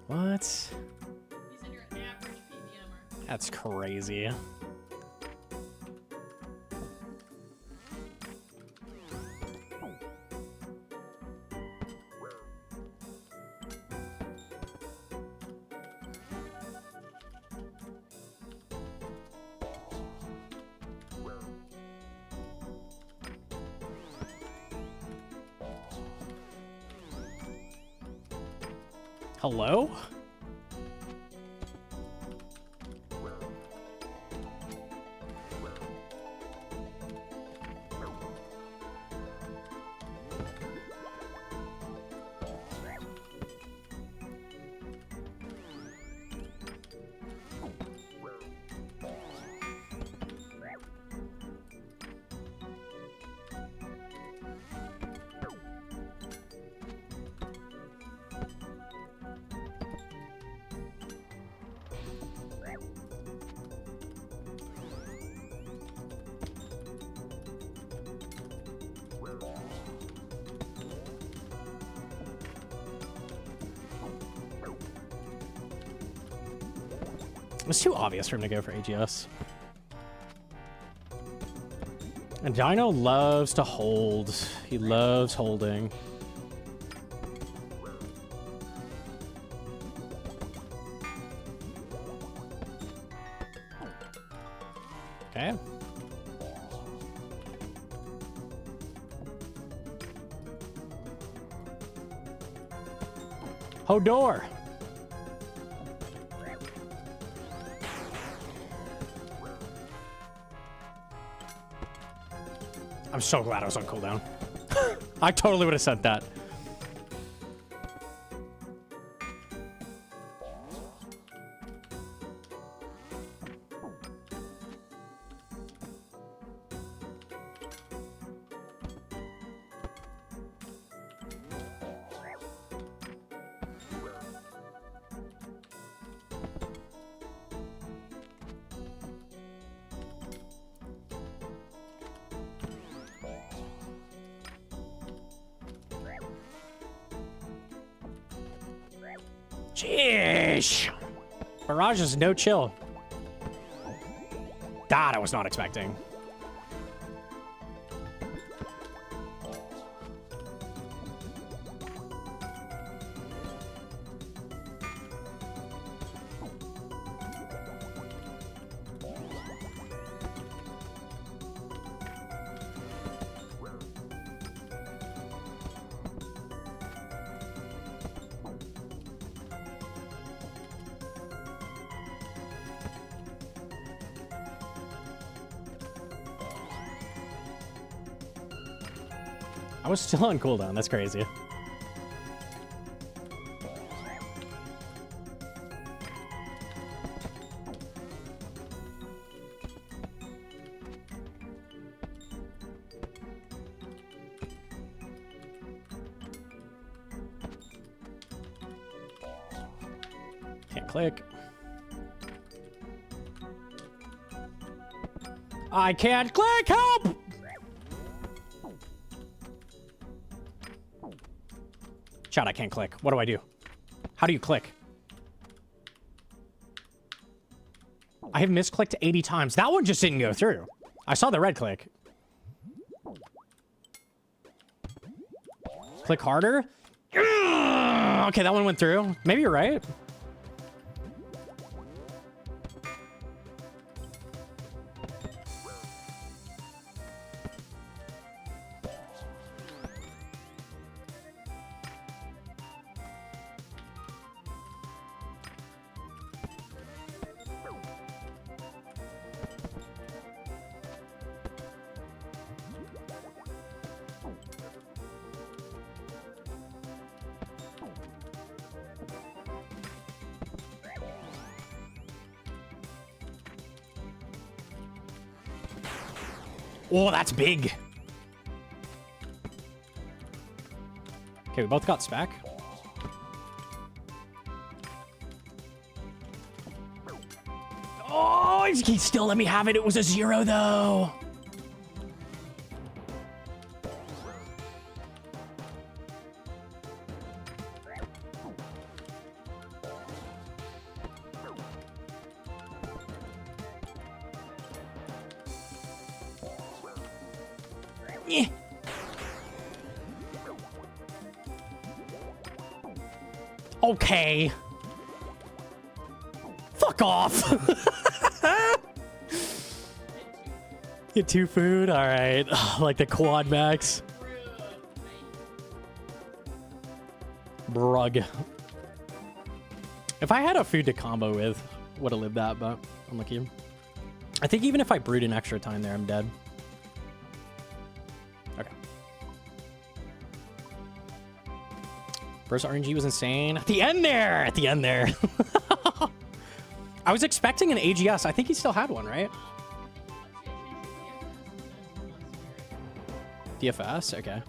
What? He's in your average PPMer. That's crazy. Hello? It's too obvious for him to go for AGS. And Dino loves to hold. He loves holding. Okay. Hodor. I'm so glad I was on cooldown. I totally would have sent that. Jeez. Barrage is no chill. That I was not expecting. I was still on cooldown. That's crazy. Can't click. I can't click. Help! Chat, I can't click. What do I do? How do you click? I have misclicked 80 times. That one just didn't go through. I saw the red click. Click harder. Okay, that one went through. Maybe you're right. Oh, that's big. Okay, we both got spec. Oh, he still let me have it. It was a 0, though. Yeah. Okay. Fuck off. Get 2 food? Alright. Like the quad max. Brug. If I had a food to combo with, would have lived that, but unlucky. I think even if I brewed an extra time there, I'm dead. Okay. First RNG was insane. At the end there! At the end there. I was expecting an AGS. I think he still had one, right? DFS? Okay.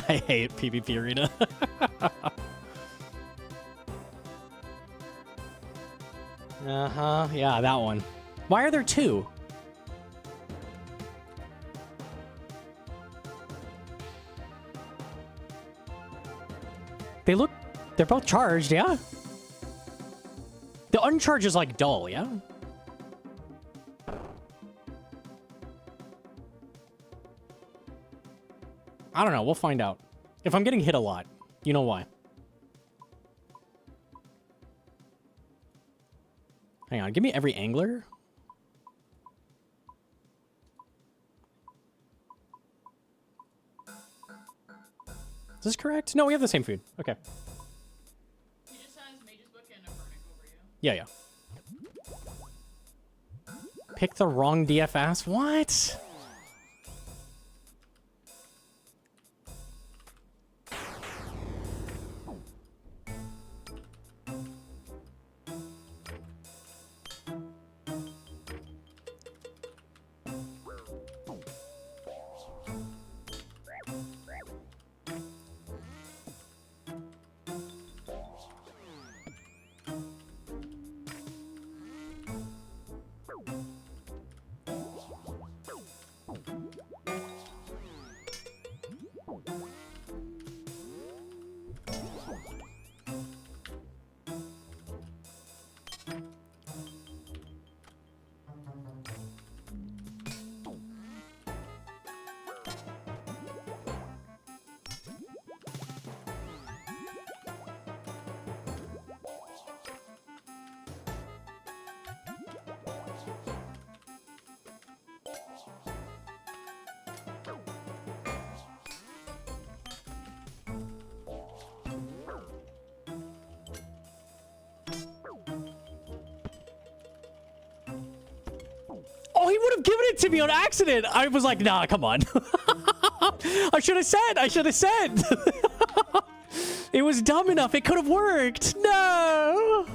I hate PvP Arena. Uh-huh. Yeah, that one. Why are there 2? They're both charged, yeah? The uncharge is like dull, yeah? I don't know. We'll find out. If I'm getting hit a lot, you know why. Hang on. Give me every angler. Is this correct? No, we have the same food. Okay. He just has Mage's Book and a Burnic over you. Yeah, yeah. Pick the wrong DFS? What? Oh, he would have given it to me on accident. I was like, nah, come on. I should have said. I should have said. It was dumb enough. It could have worked. No.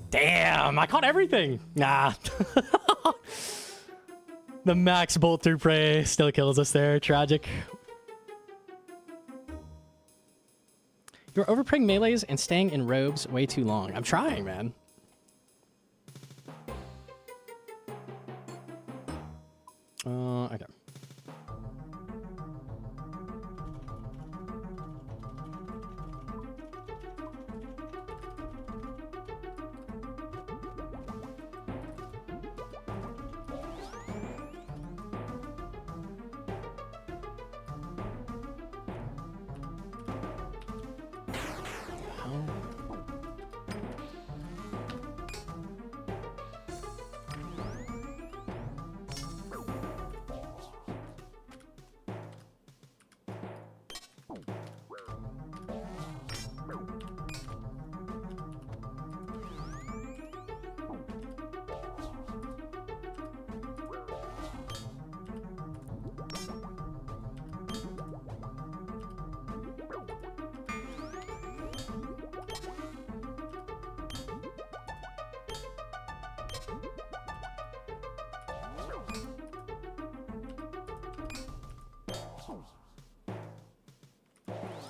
Damn, I caught everything. Nah. The max bolt through prey still kills us there. Tragic. You're overpraying melees and staying in robes way too long. I'm trying, man. Okay.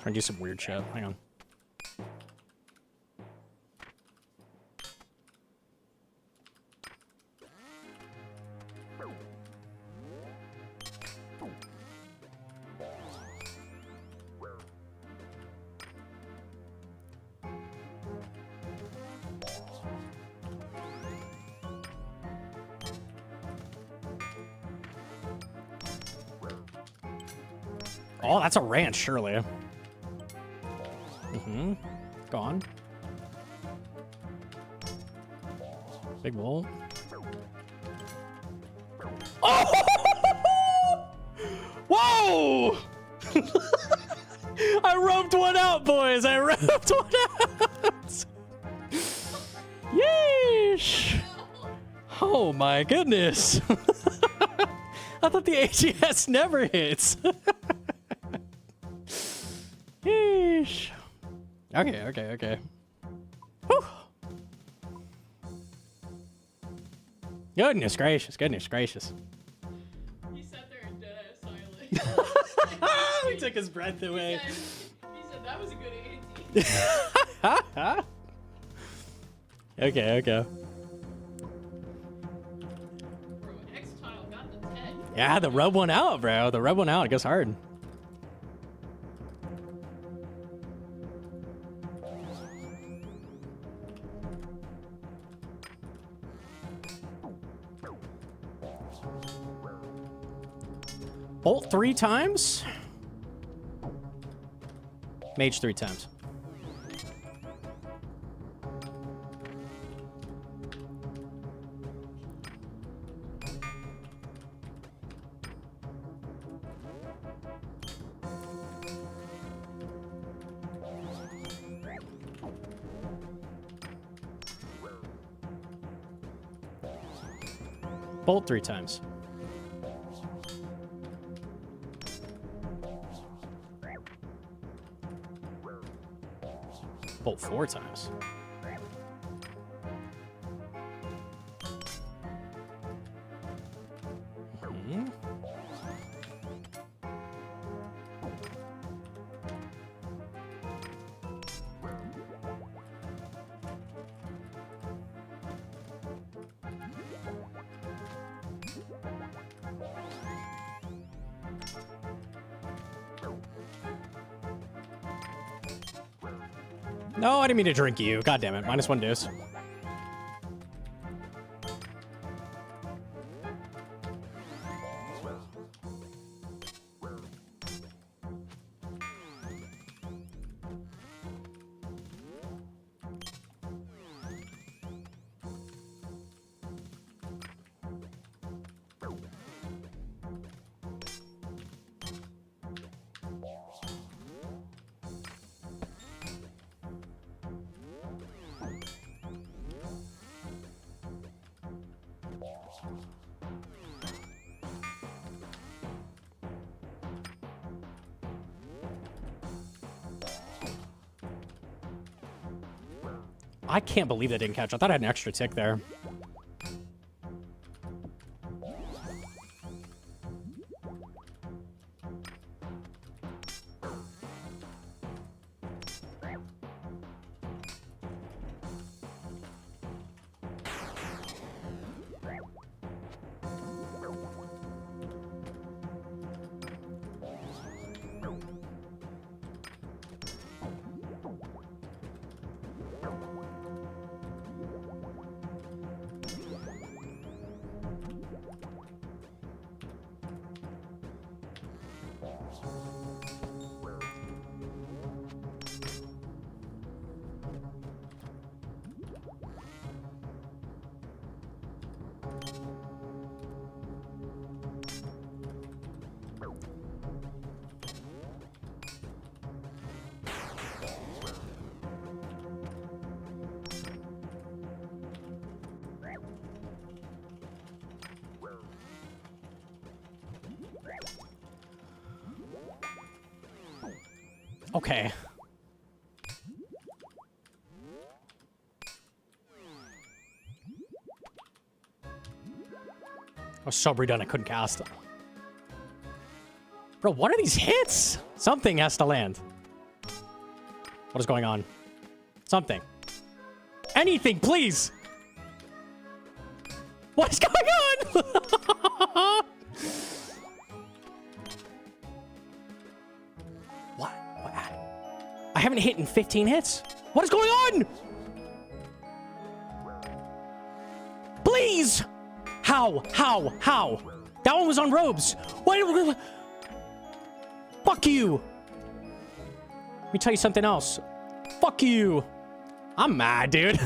Trying to do some weird shit. Hang on. Oh, that's a ranch, surely. Mm-hmm. Go on. Big wall. Oh! Whoa! I roped one out, boys. I roped one out. Yeesh. Oh my goodness. I thought the AGS never hits. Yeesh. Okay. Whew. Goodness gracious. He sat there in dead ass silence. We took his breath away. He said that was a good ante. Okay. Bro, X-Tile got the 10. Yeah, the rub one out, bro. The rub one out. It goes hard. Bolt 3 times. Mage 3 times. Bolt 3 times. Bolt 4 times. Hmm. No, I didn't mean to drink you. God damn it. -1 deuce. I can't believe that didn't catch. I thought I had an extra tick there. Okay. I was so redone I couldn't cast. Bro, what are these hits? Something has to land. What is going on? Something. Anything, please! What is going on? What? I haven't hit in 15 hits. What is going on? Please! How? That one was on robes. Why? Fuck you! Let me tell you something else. Fuck you! I'm mad, dude.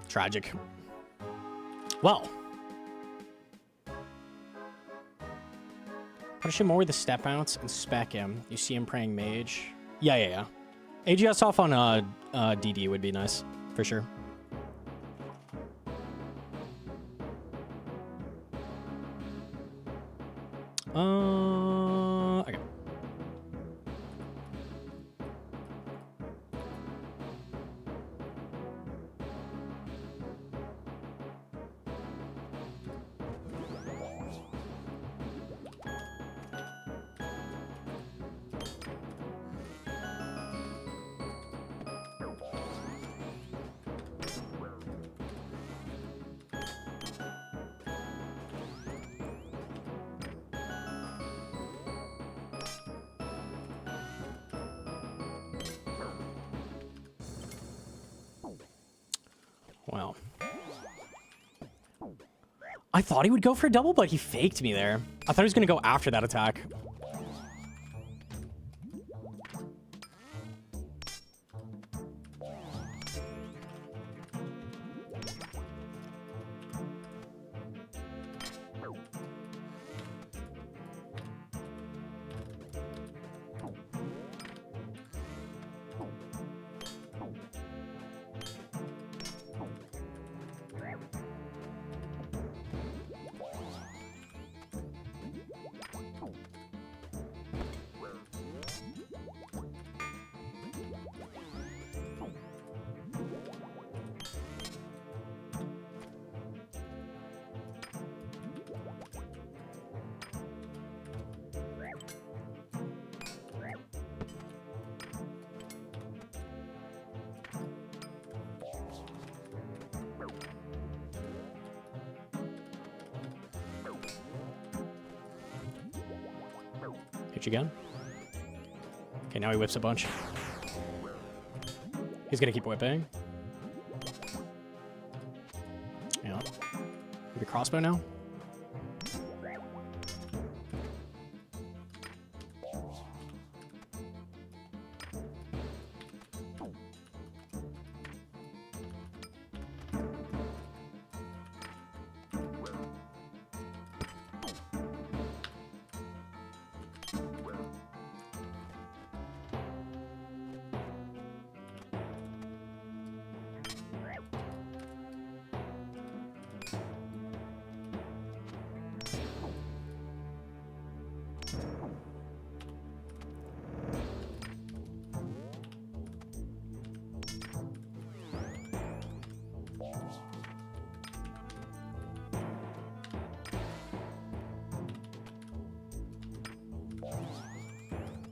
Tragic. Well. Punish him more with the step bounce and spec him. You see him praying mage. Yeah. AGS off on DD would be nice, for sure. Okay. Wow. I thought he would go for a double, but he faked me there. I thought he was going to go after that attack. Hit you again. Okay, now he whips a bunch. He's gonna keep whipping. Yeah. Maybe crossbow now?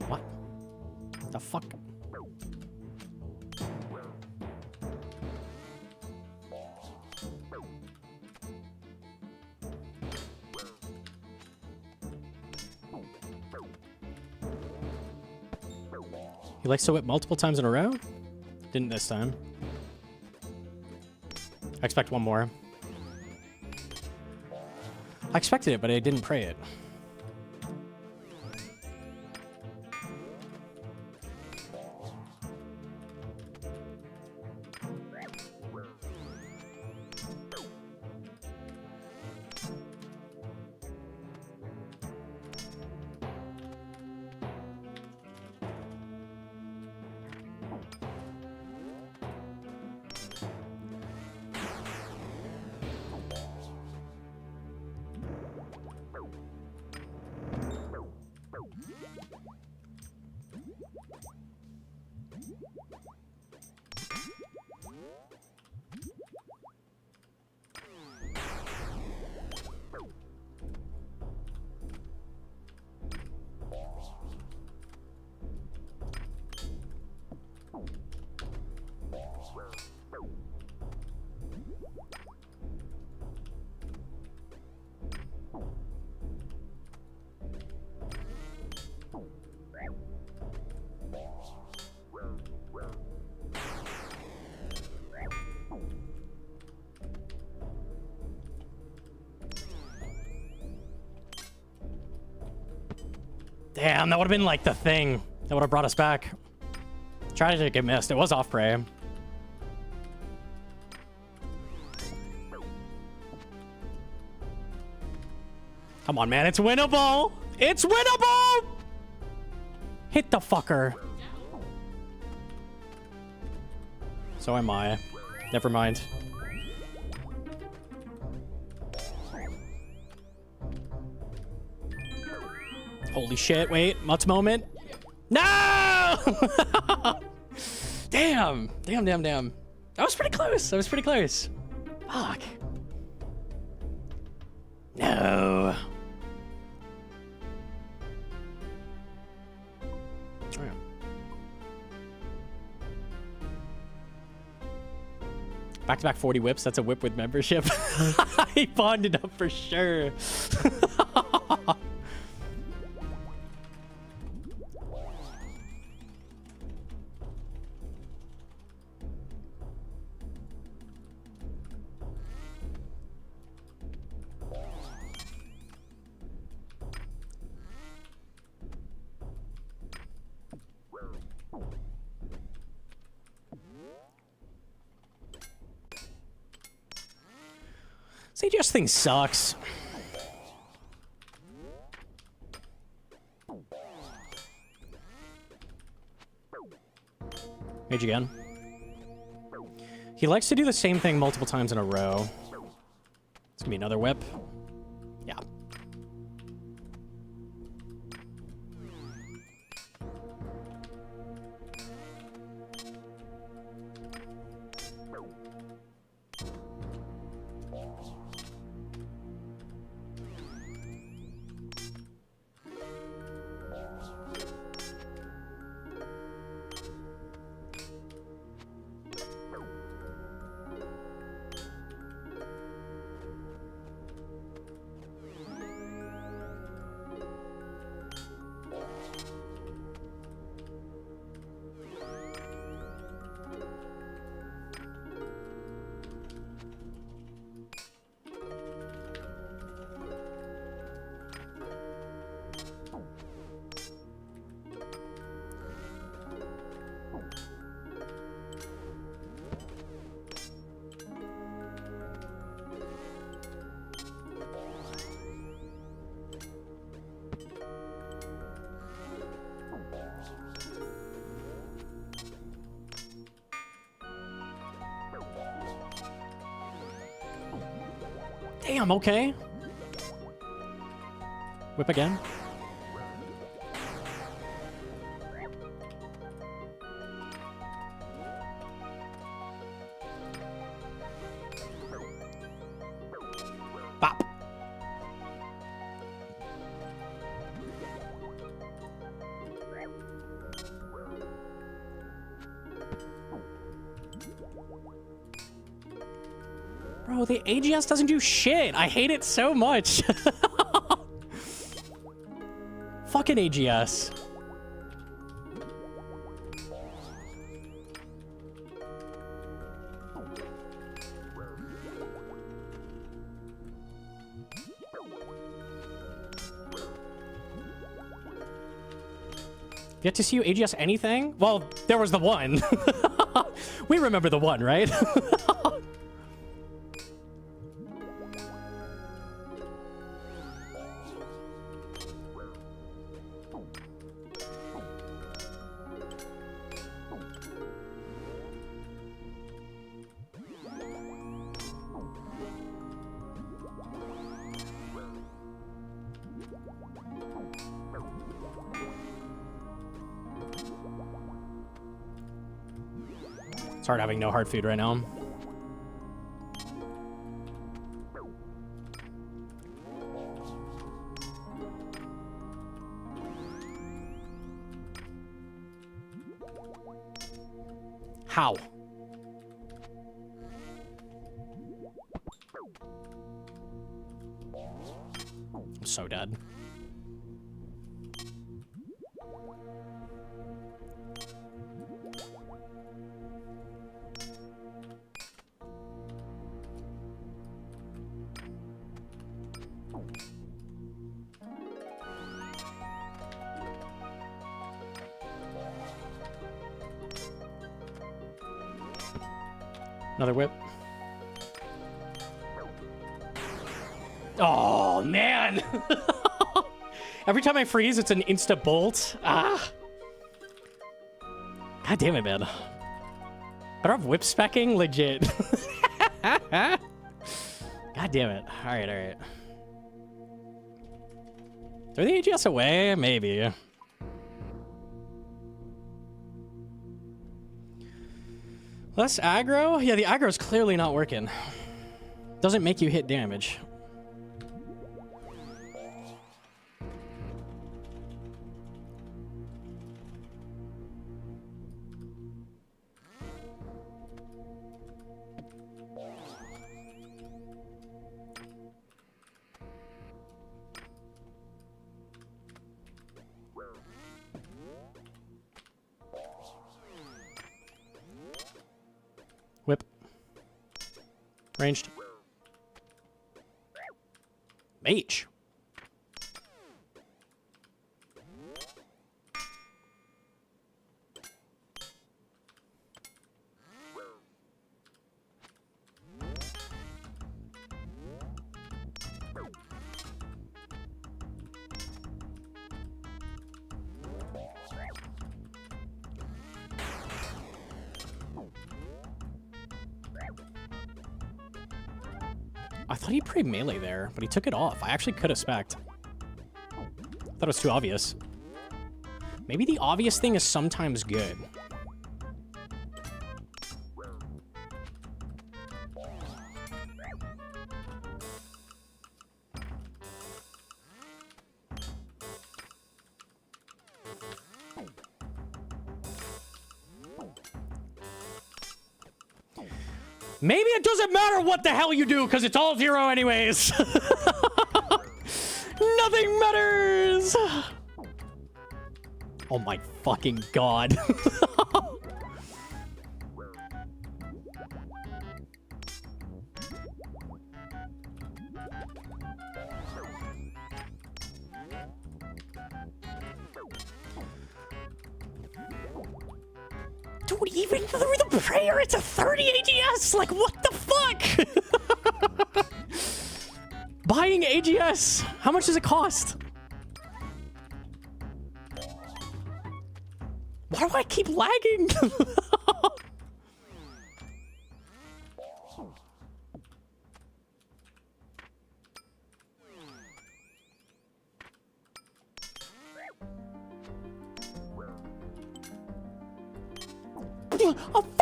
What? The fuck? He likes to whip multiple times in a row? Didn't this time. I expect one more. I expected it, but I didn't pray it. Damn, that would have been like the thing that would have brought us back. Tried to get missed. It was off prey. Come on, man. It's winnable. It's winnable. Hit the fucker. So am I. Never mind. Holy shit. Wait. Mutts moment. No! Damn. Damn, damn, damn. That was pretty close. That was pretty close. Fuck. No. Back-to-back 40 whips. That's a whip with membership. He bonded up for sure. CGS thing sucks. Mage again. He likes to do the same thing multiple times in a row. It's gonna be another whip. Yeah. Damn, okay. Whip again. Bop. Bro, the AGS doesn't do shit. I hate it so much. Fucking AGS. Get to see you AGS anything? Well, there was the one. We remember the one, right? It's hard having no hard food right now. How? I'm so dead. Another whip. Oh, man. Every time I freeze, it's an insta bolt. Ah. God damn it, man. I don't have whip specking? Legit. God damn it. All right, all right. Throw the AGS away? Maybe. Less aggro? Yeah, the aggro is clearly not working. Doesn't make you hit damage. Whip. Ranged. Mage. I thought he prayed melee there, but he took it off. I actually could have spec'd. Thought it was too obvious. Maybe the obvious thing is sometimes good. Maybe it doesn't matter what the hell you do, because it's all 0 anyways. Nothing matters. Oh my fucking god. Dude, even through the prayer, it's a 30 AGS! Like, what the fuck? Buying AGS! How much does it cost? Why do I keep lagging? A 5!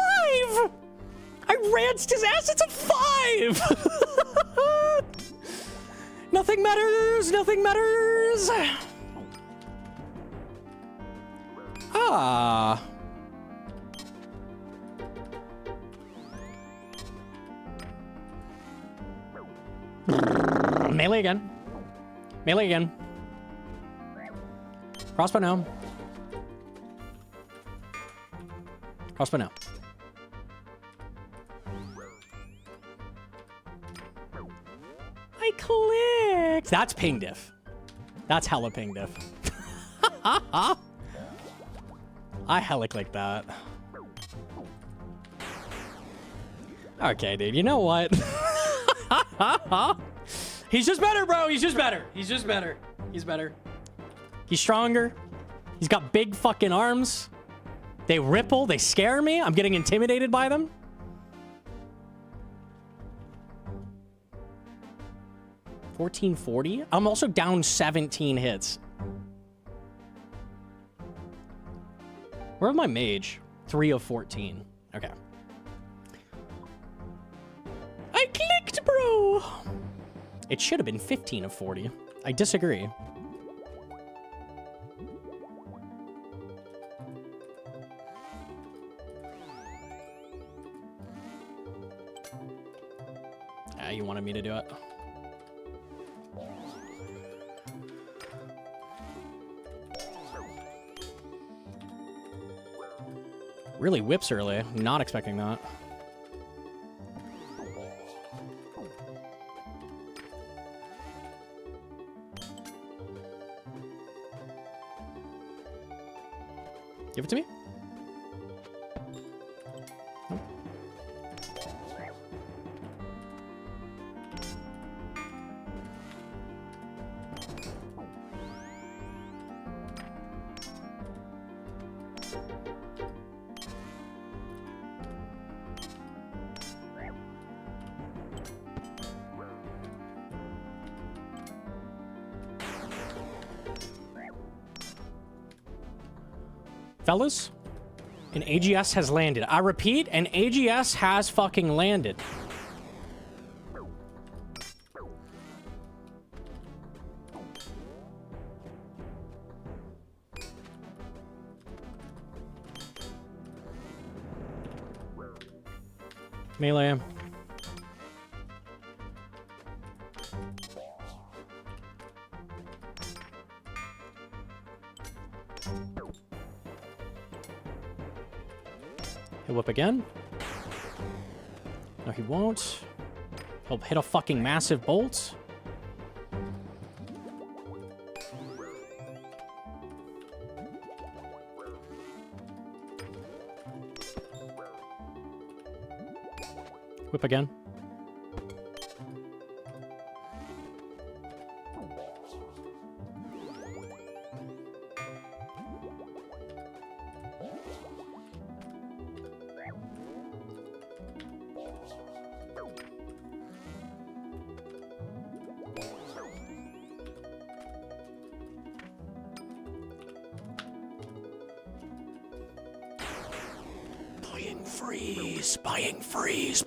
I ranced his ass, it's a 5! Nothing matters, nothing matters! Ah. Melee again. Melee again. Crossbow now. Crossbow now. I clicked. That's ping diff. That's hella ping diff. I hella clicked that. Okay, dude. You know what? He's just better, bro. He's just better. He's just better. He's better. He's stronger. He's got big fucking arms. They ripple. They scare me. I'm getting intimidated by them. $1440. I'm also down 17 hits. Where's my mage? 3 of 14. Okay. I clicked, bro. It should have been 15 of 40. I disagree. You wanted me to do it. Really whips early. Not expecting that. Give it to me. Fellas, an AGS has landed. I repeat, an AGS has fucking landed. Melee him. He'll whip again. No, he won't. He'll hit a fucking massive bolt. Whip again.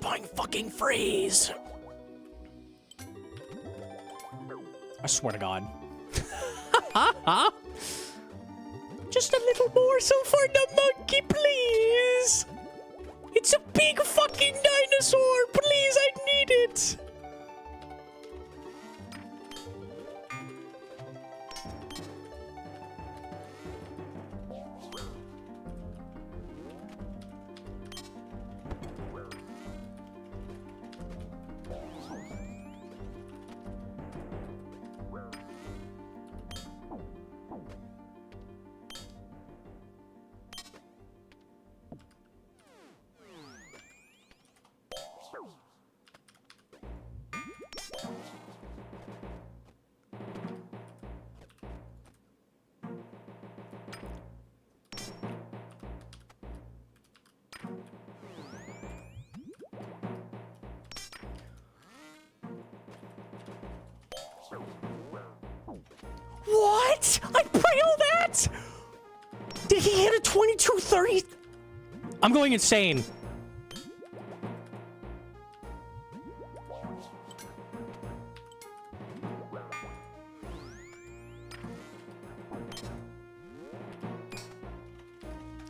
Buying fucking freeze. I swear to God. Just a little morsel for the monkey, please. It's a big fucking dinosaur. Please, I need it. What? I pre-all that? Did he hit a 2230? I'm going insane.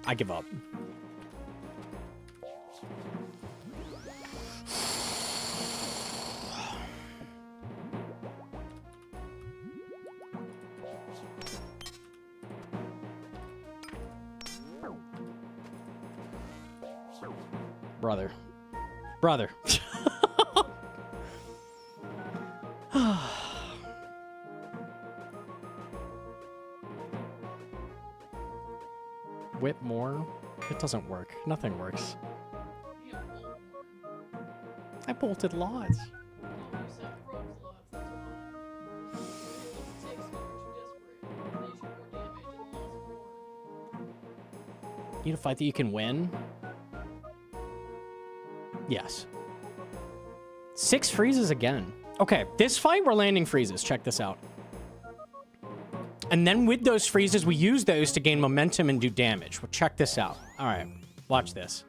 I give up. Brother. Whip more? It doesn't work. Nothing works. I bolted lots. You need a fight that you can win? Yes. 6 freezes again. Okay, this fight we're landing freezes. Check this out. And then with those freezes, we use those to gain momentum and do damage. Well, check this out. All right, watch this.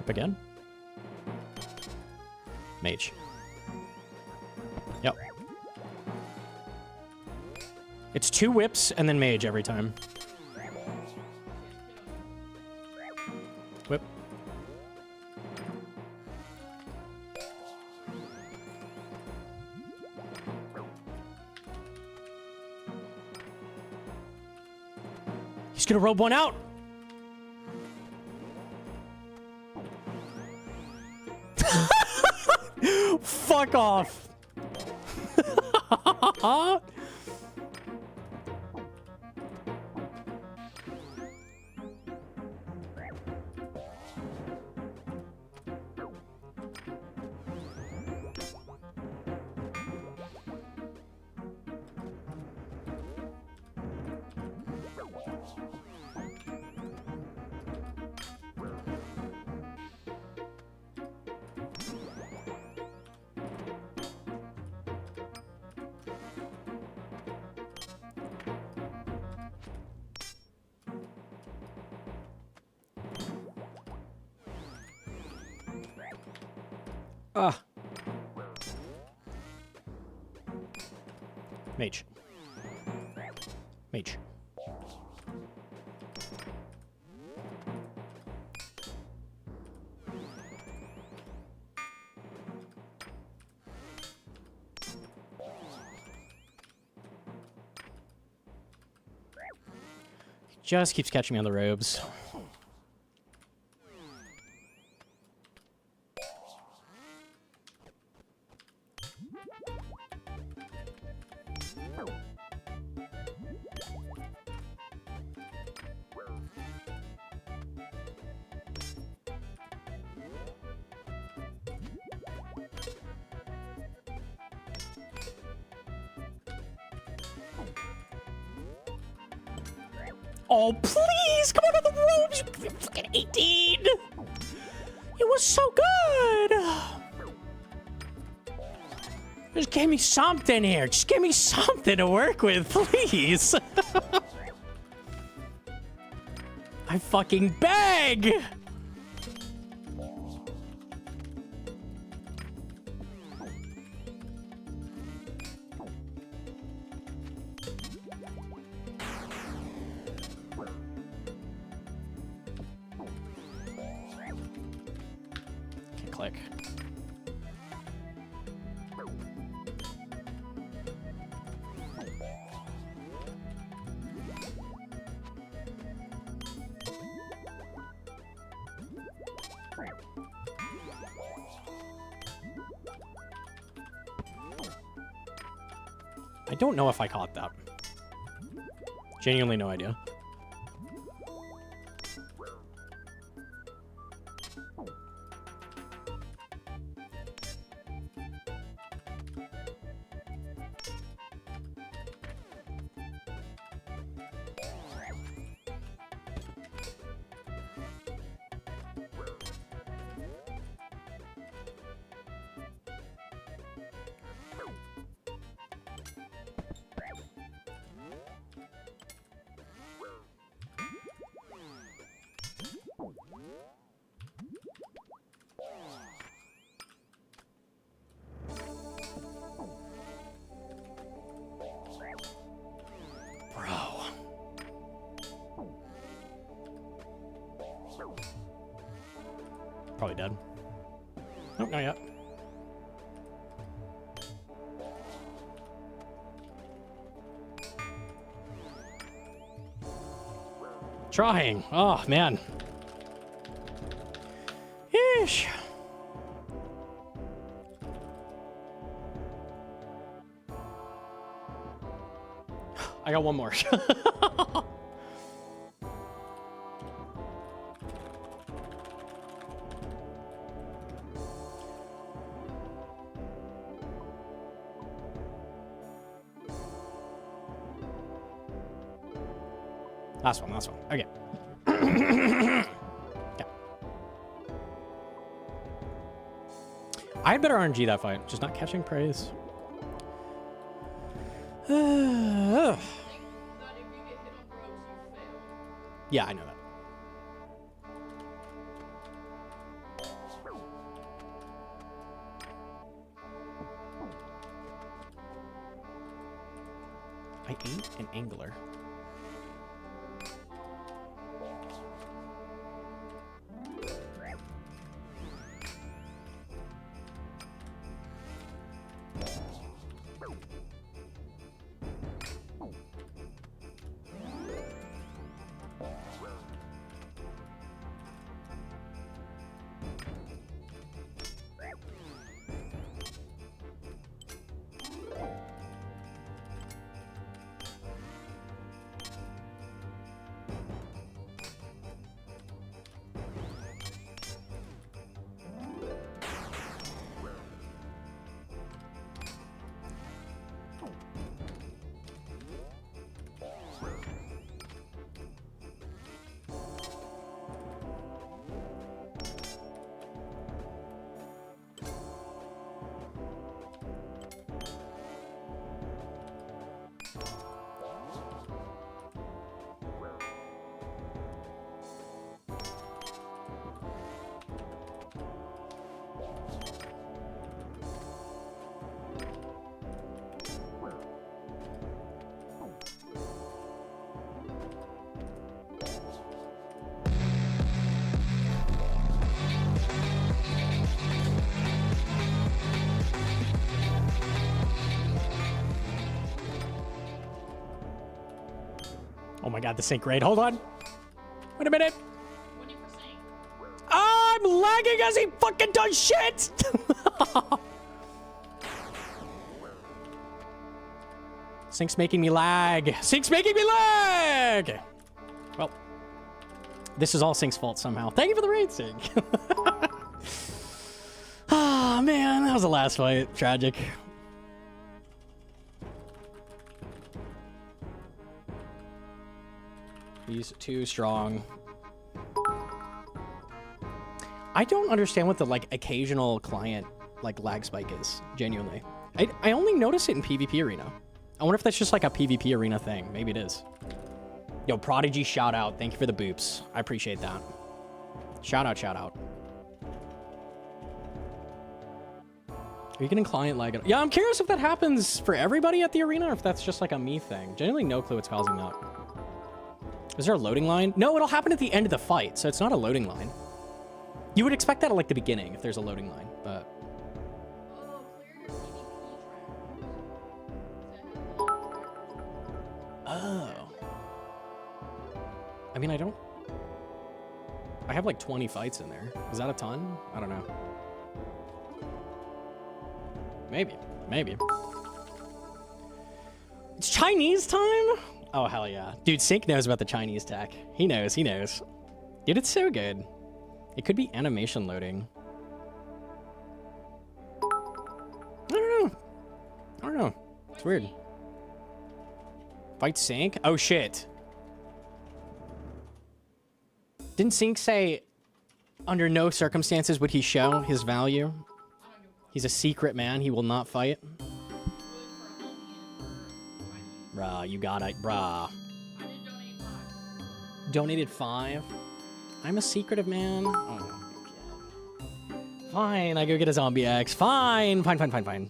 Again. Mage. Yep. It's 2 whips and then mage every time. Whip. He's gonna robe one out. fuck off. Ah. Mage. Mage. Just keeps catching me on the robes. Oh, please! Come on to the robes! You fucking 18! It was so good! Just give me something here. Just give me something to work with, please. I fucking beg! Click. I don't know if I caught that. Genuinely no idea. Probably dead. Nope, not yet. Trying. Oh, man. Yeesh. I got one more. Last one, last one. Okay. Yeah. I had better RNG that fight, just not catching praise. Yeah, I know that. I ate an angler. Oh my god, the sync rate. Hold on. Wait a minute. I'm lagging as he fucking does shit! Sync's making me lag. Sync's making me lag! Well, this is all Sync's fault somehow. Thank you for the raid, Sync. Ah, man, that was the last fight. Tragic. He's too strong. I don't understand what the, like, occasional client, like, lag spike is, genuinely. I only notice it in PvP Arena. I wonder if that's just, like, a PvP Arena thing. Maybe it is. Yo, Prodigy, shout out. Thank you for the boops. I appreciate that. Shout out, shout out. Are you getting client lag? Yeah, I'm curious if that happens for everybody at the arena or if that's just, like, a me thing. Genuinely no clue what's causing that. Is there a loading line? No, it'll happen at the end of the fight, so it's not a loading line. You would expect that at, like, the beginning if there's a loading line, but... Oh. I mean, I have, like, 20 fights in there. Is that a ton? I don't know. Maybe. Maybe. It's Chinese time? Oh, hell yeah. Dude, Sync knows about the Chinese tech. He knows, he knows. Dude, it's so good. It could be animation loading. I don't know. I don't know. It's weird. Fight Sync? Oh, shit. Didn't Sync say under no circumstances would he show his value? He's a secret man. He will not fight. Bruh, you got it. Bruh. Donated 5. I'm a secretive man. Oh, fine, I go get a zombie X. Fine, fine, fine, fine, fine.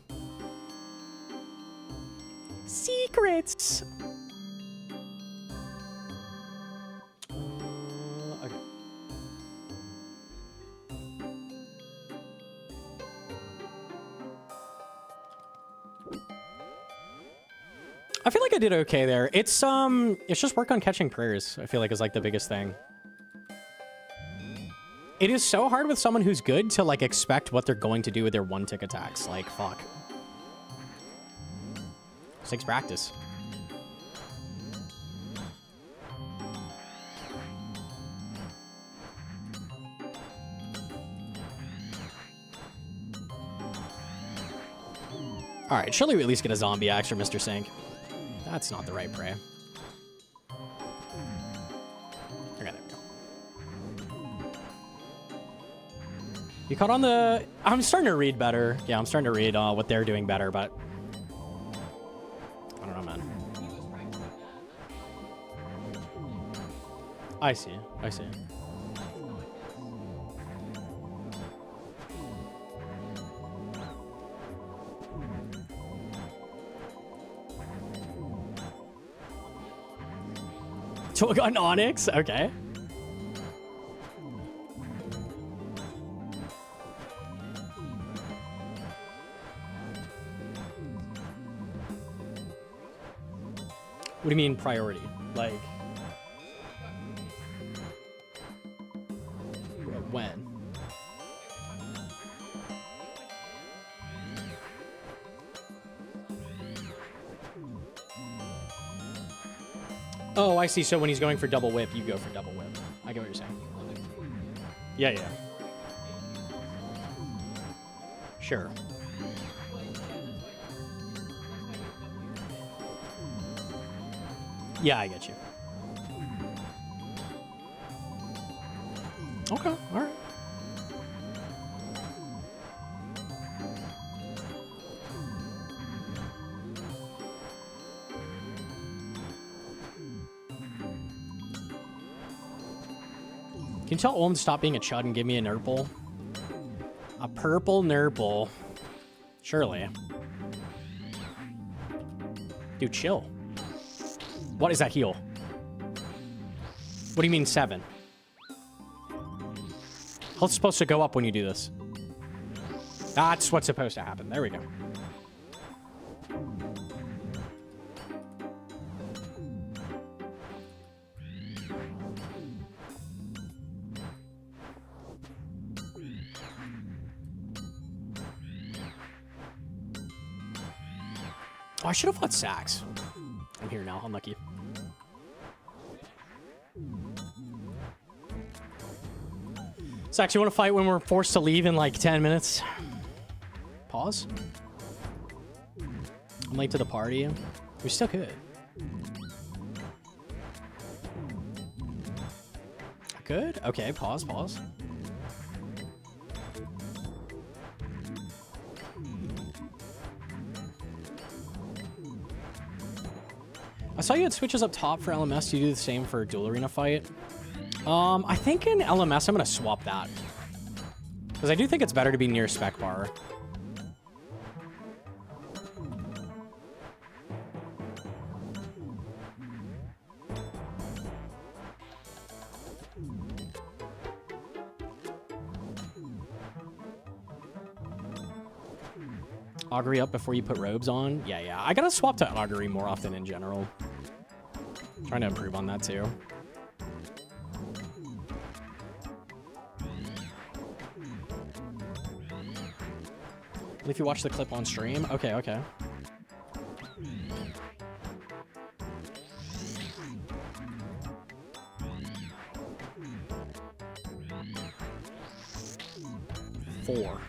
Secrets. Okay. I feel like I did okay there. It's just work on catching prayers, I feel like is like the biggest thing. It is so hard with someone who's good to like expect what they're going to do with their one-tick attacks. Like, fuck. 6 practice. Alright, surely we at least get a zombie axe from Mr. Sync. That's not the right prey. Okay, there we go. You caught on the... I'm starting to read better. Yeah, I'm starting to read what they're doing better, but... I don't know, man. I see. I see. So an Onyx? Okay. What do you mean priority? Like... when? Oh, I see. So when he's going for double whip, you go for double whip. I get what you're saying. Yeah, yeah. Sure. Yeah, I get you. Okay, all right. Can you tell Olm to stop being a chud and give me a nurple? A purple nurple. Surely. Dude, chill. What is that heal? What do you mean 7? Health's supposed to go up when you do this. That's what's supposed to happen. There we go. Oh, I should have fought Sax. I'm here now. Unlucky. Sax, you want to fight when we're forced to leave in like 10 minutes? Pause. I'm late to the party. We still could. Good. Okay, pause, pause. I saw you had switches up top for LMS. Do you do the same for dual arena fight? I think in LMS I'm gonna swap that. Because I do think it's better to be near spec bar. Augury up before you put robes on? Yeah. I gotta swap to augury more often in general. Trying to improve on that too. If you watch the clip on stream? Okay. Four.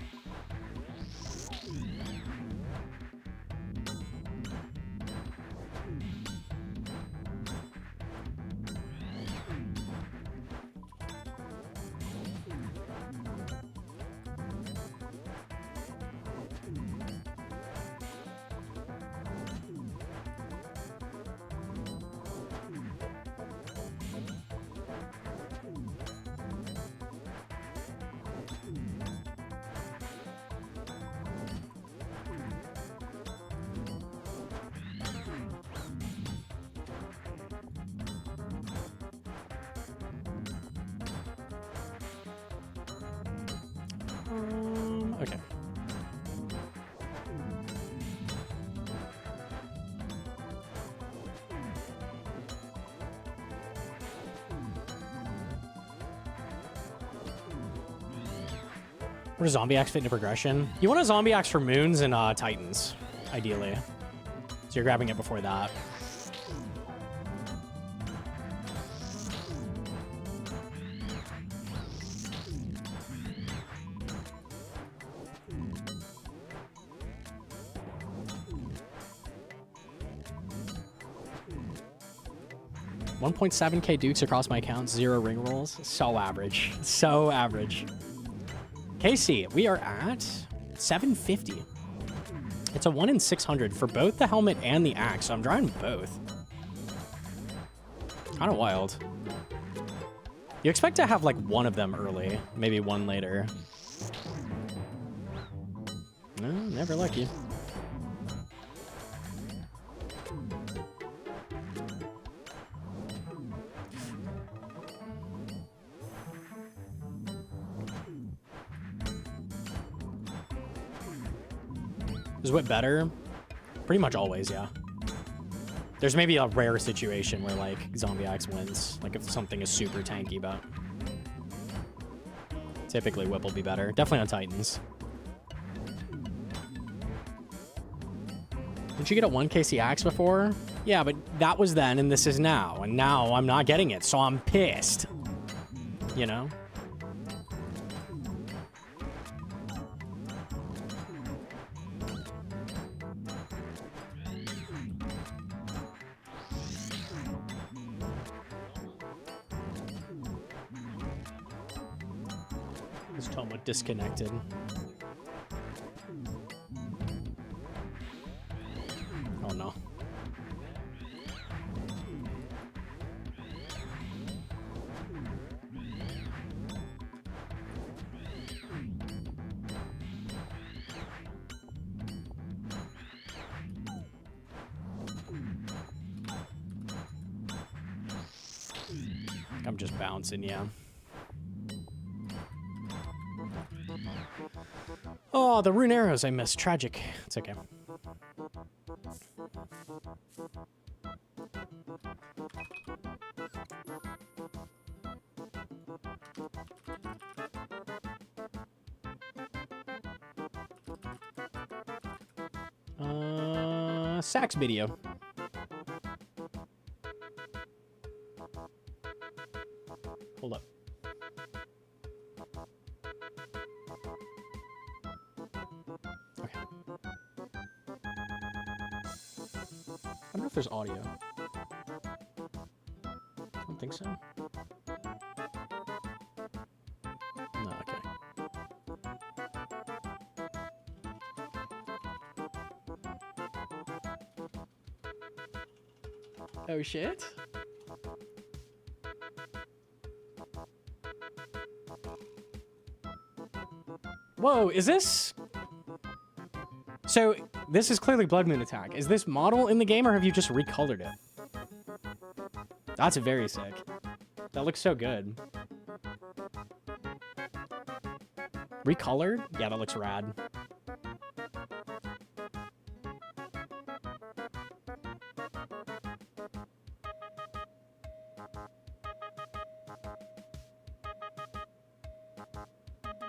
Okay. What does zombie axe fit into progression? You want a zombie axe for moons and titans, ideally. So you're grabbing it before that. $1.7K dukes across my account, 0 ring rolls. So average. So average. KC, we are at 750. It's a 1 in 600 for both the helmet and the axe, so I'm drawing both. Kind of wild. You expect to have like one of them early, maybe one later. No, never lucky. Is Whip better? Pretty much always, yeah. There's maybe a rare situation where, like, Zombie Axe wins. Like, if something is super tanky, but... typically, Whip will be better. Definitely on Titans. Didn't you get a 1KC Axe before? Yeah, but that was then, and this is now. And now I'm not getting it, so I'm pissed. You know? Disconnected. Oh no. I'm just bouncing, yeah. Oh, the rune arrows I missed. Tragic. It's okay. sax video. Hold up. Okay. I don't know if there's audio. I don't think so. No, okay. Oh shit. Whoa, is this... So, this is clearly Blood Moon Attack. Is this model in the game, or have you just recolored it? That's very sick. That looks so good. Recolored? Yeah, that looks rad.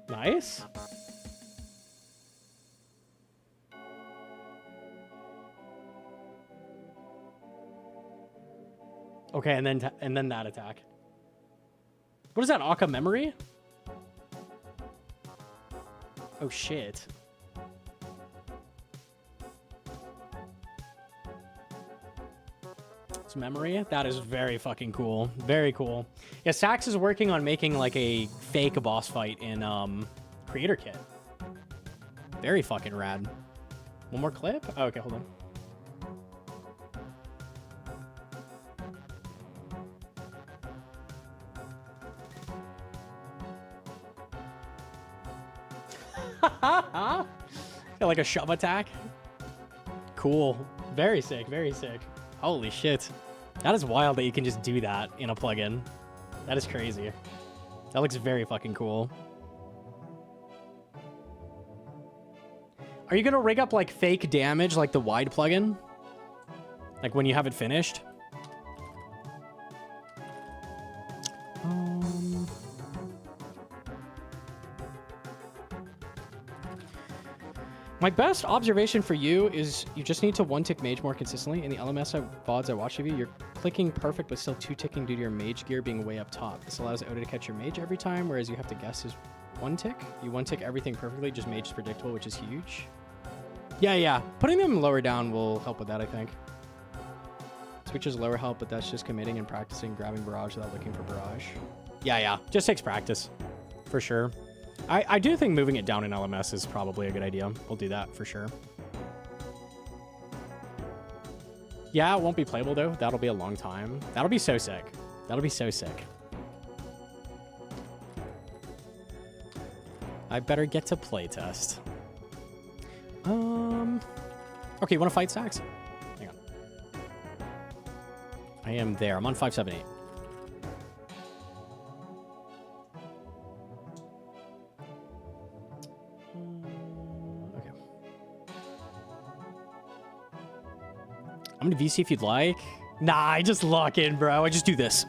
Nice. Okay, and then that attack. What is that, Akka memory? Oh shit. It's memory? That is very fucking cool. Very cool. Yeah, Sax is working on making like a fake boss fight in Creator Kit. Very fucking rad. One more clip? Oh, okay, hold on. Got like a shove attack. Cool. Very sick, very sick. Holy shit. That is wild that you can just do that in a plugin. That is crazy. That looks very fucking cool. Are you gonna rig up like fake damage like the wide plugin? Like when you have it finished? My best observation for you is you just need to one-tick mage more consistently. In the LMS VODs I watch of you, you're clicking perfect but still two-ticking due to your mage gear being way up top. This allows Oda to catch your mage every time, whereas you have to guess his one-tick. You one-tick everything perfectly, just mage is predictable, which is huge. Yeah. Putting them lower down will help with that, I think. Switches lower help, but that's just committing and practicing grabbing barrage without looking for barrage. Yeah. Just takes practice. For sure. I do think moving it down in LMS is probably a good idea. We'll do that for sure. Yeah, it won't be playable though. That'll be a long time. That'll be so sick. That'll be so sick. I better get to playtest. Okay, you want to fight Sax? Hang on. I am there. I'm on 578. I'm gonna VC if you'd like. Nah, I just lock in, bro. I just do this.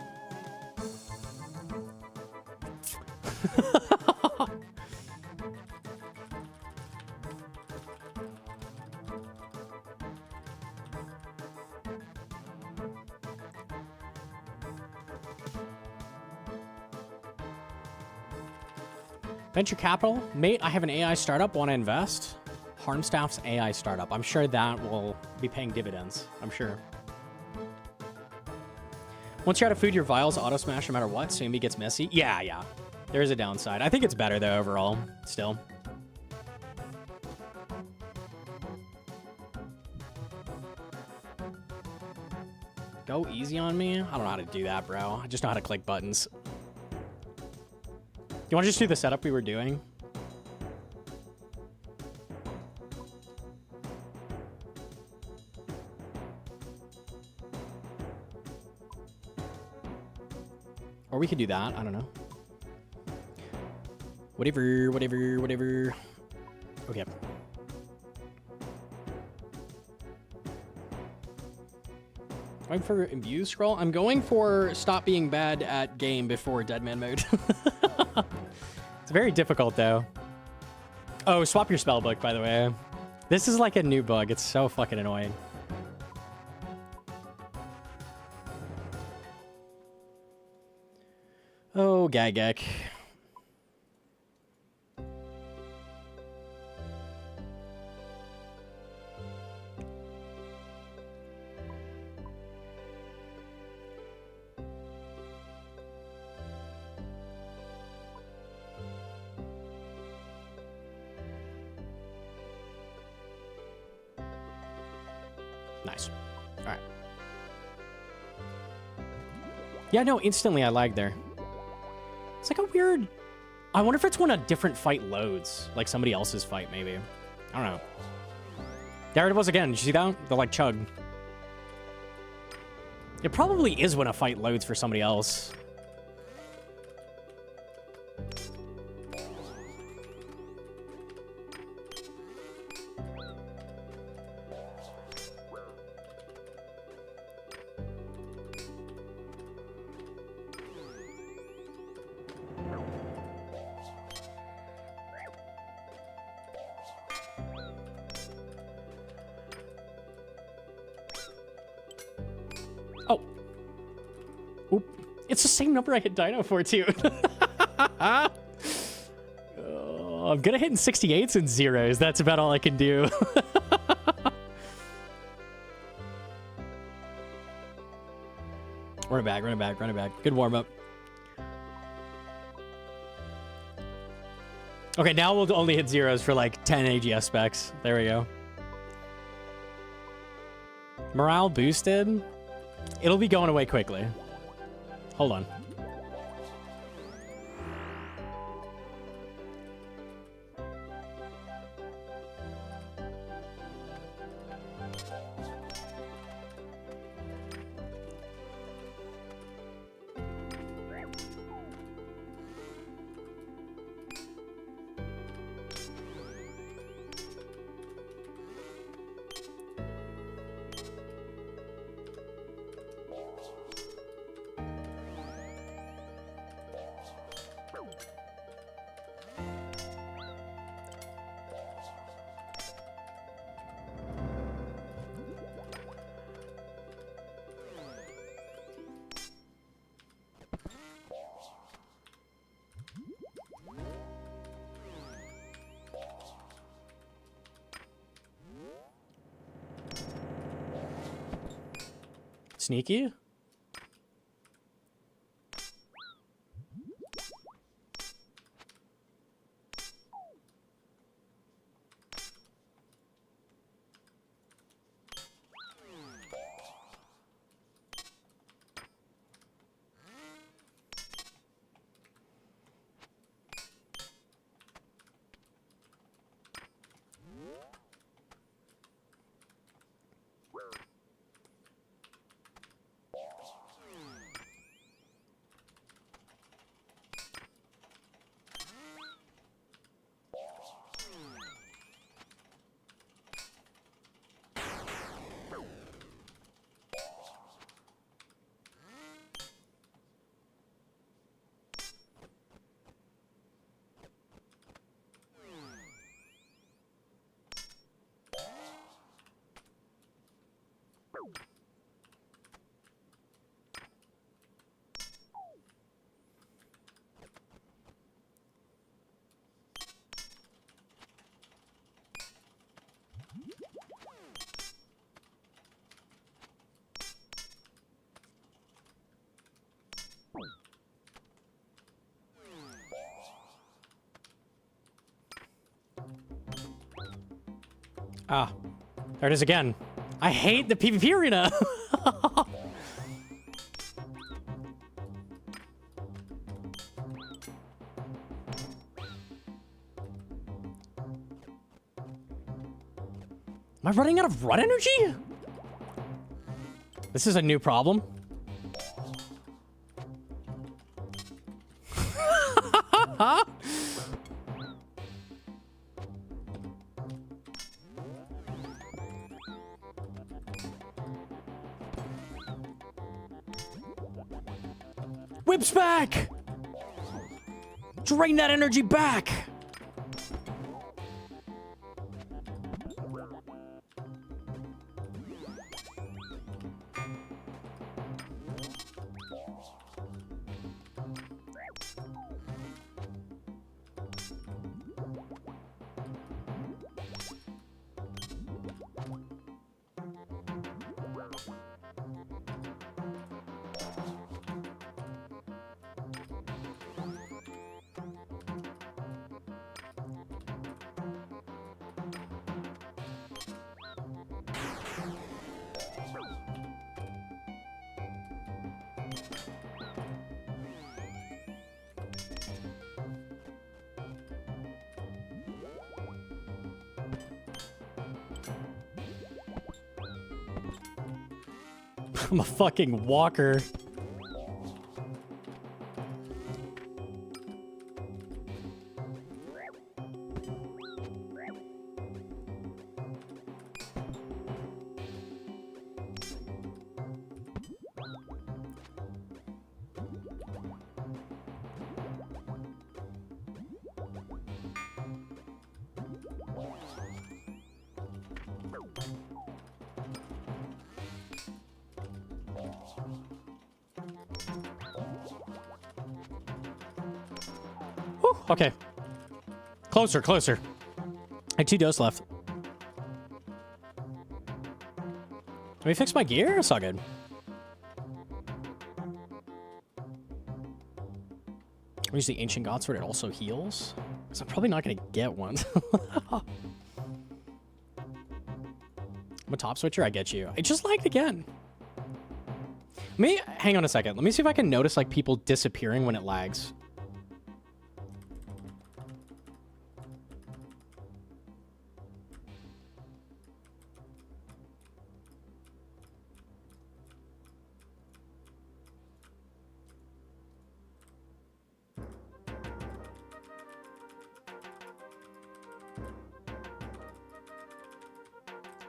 Venture capital? Mate, I have an AI startup. Want to invest? Harmstaff's AI startup. I'm sure that will be paying dividends. I'm sure. Once you're out of food, your vials auto smash no matter what. So maybe gets messy. Yeah. There is a downside. I think it's better though overall. Still. Go easy on me? I don't know how to do that, bro. I just know how to click buttons. You want to just do the setup we were doing? Or we could do that. I don't know. Whatever. Okay. Going for imbue scroll? I'm going for stop being bad at game before dead man mode. It's very difficult though. Oh, swap your spell book, by the way. This is like a new bug. It's so fucking annoying. go, Gagek. Nice. All right. Yeah, no, instantly I lagged there. It's like a weird... I wonder if it's when a different fight loads. Like somebody else's fight, maybe. I don't know. There it was again. Did you see that? The, like, chug. It probably is when a fight loads for somebody else. It's the same number I hit Dino for, too. I'm good at hitting 68s and zeros. That's about all I can do. Run it back, run it back, run it back. Good warm-up. Okay, now we'll only hit zeros for like 10 AGS specs. There we go. Morale boosted. It'll be going away quickly. Hold on. Sneaky? Ah, there it is again. I hate the PvP arena. Am I running out of run energy? This is a new problem. Whip's back! Drain that energy back! I'm a fucking walker. Whew, okay. Closer, closer. I had 2 doses left. Let me fix my gear? It's all good. I use the Ancient God Sword. It also heals. So I'm probably not going to get one. I'm a top switcher. I get you. I just lagged again. Hang on a second. Let me see if I can notice like people disappearing when it lags.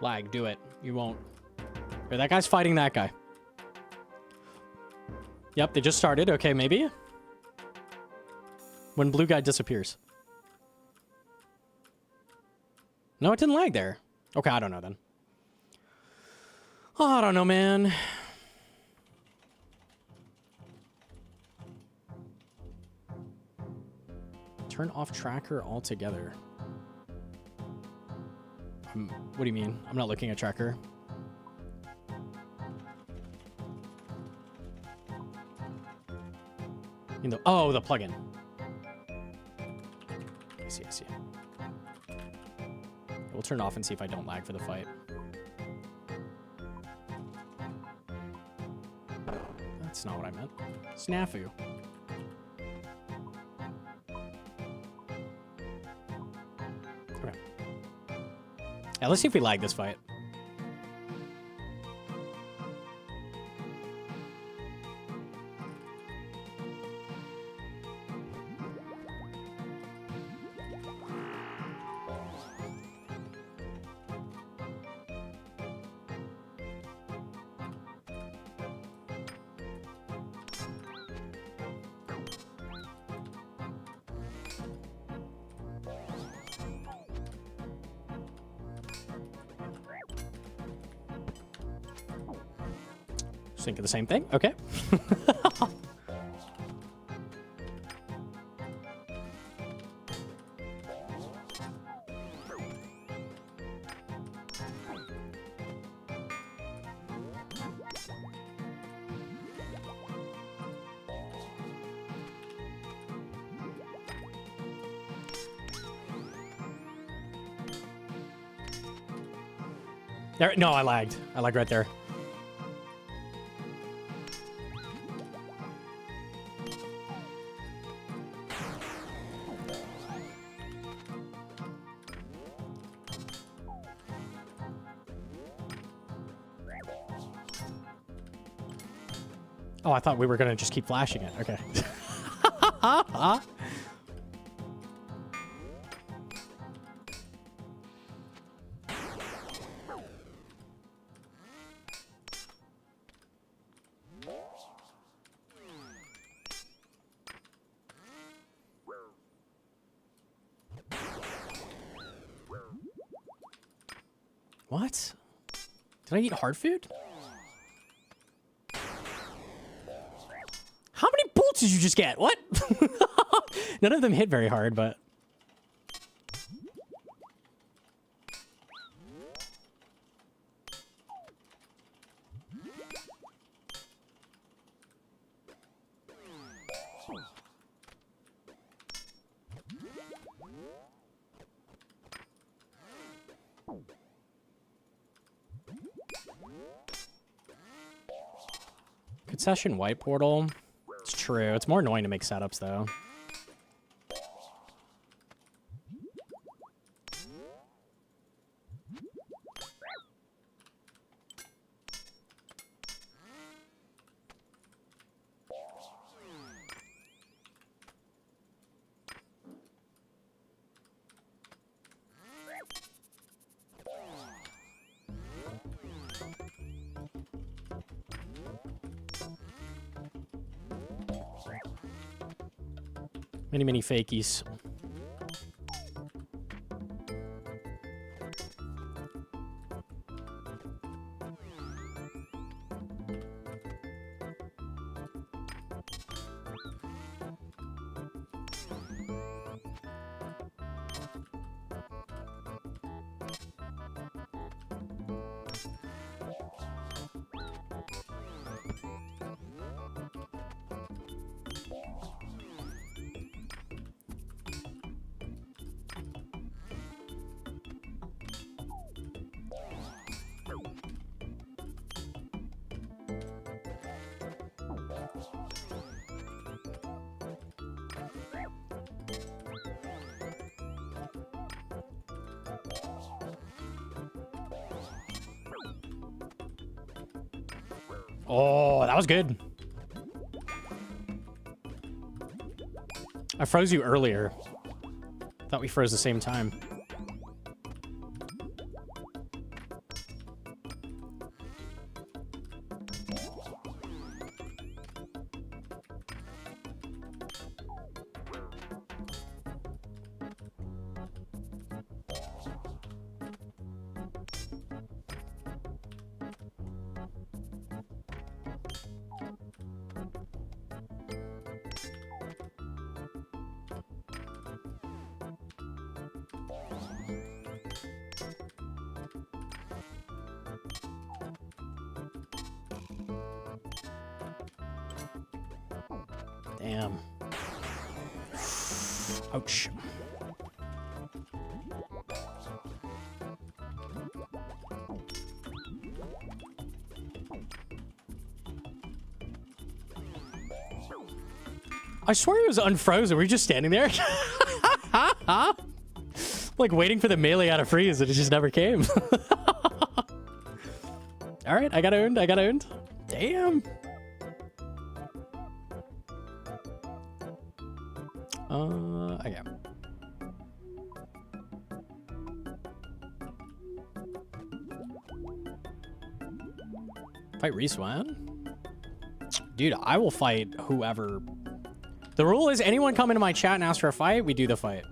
Lag, do it. You won't. Here, that guy's fighting that guy. Yep, they just started. Okay, maybe. When blue guy disappears. No, it didn't lag there. Okay, I don't know then. Oh, I don't know, man. Turn off tracker altogether. What do you mean? I'm not looking at tracker. Oh, the plugin. I see, I see. We'll turn it off and see if I don't lag for the fight. That's not what I meant. Snafu. Okay. Yeah, let's see if we lag this fight. Think of the same thing. Okay. There. No, I lagged. I lagged right there. Oh, I thought we were going to just keep flashing it. Okay. What? Did I eat hard food? How many bolts did you just get? What? None of them hit very hard, but... Concession white portal. It's true. It's more annoying to make setups, though. Many, many fakies. Oh, that was good. I froze you earlier. Thought we froze the same time. Damn. Ouch. I swear he was unfrozen. Were you just standing there? Like waiting for the melee out of freeze and it just never came. All right, I got owned. I got owned. Damn. Okay. Fight Reswan? Dude, I will fight whoever. The rule is anyone come into my chat and ask for a fight, we do the fight.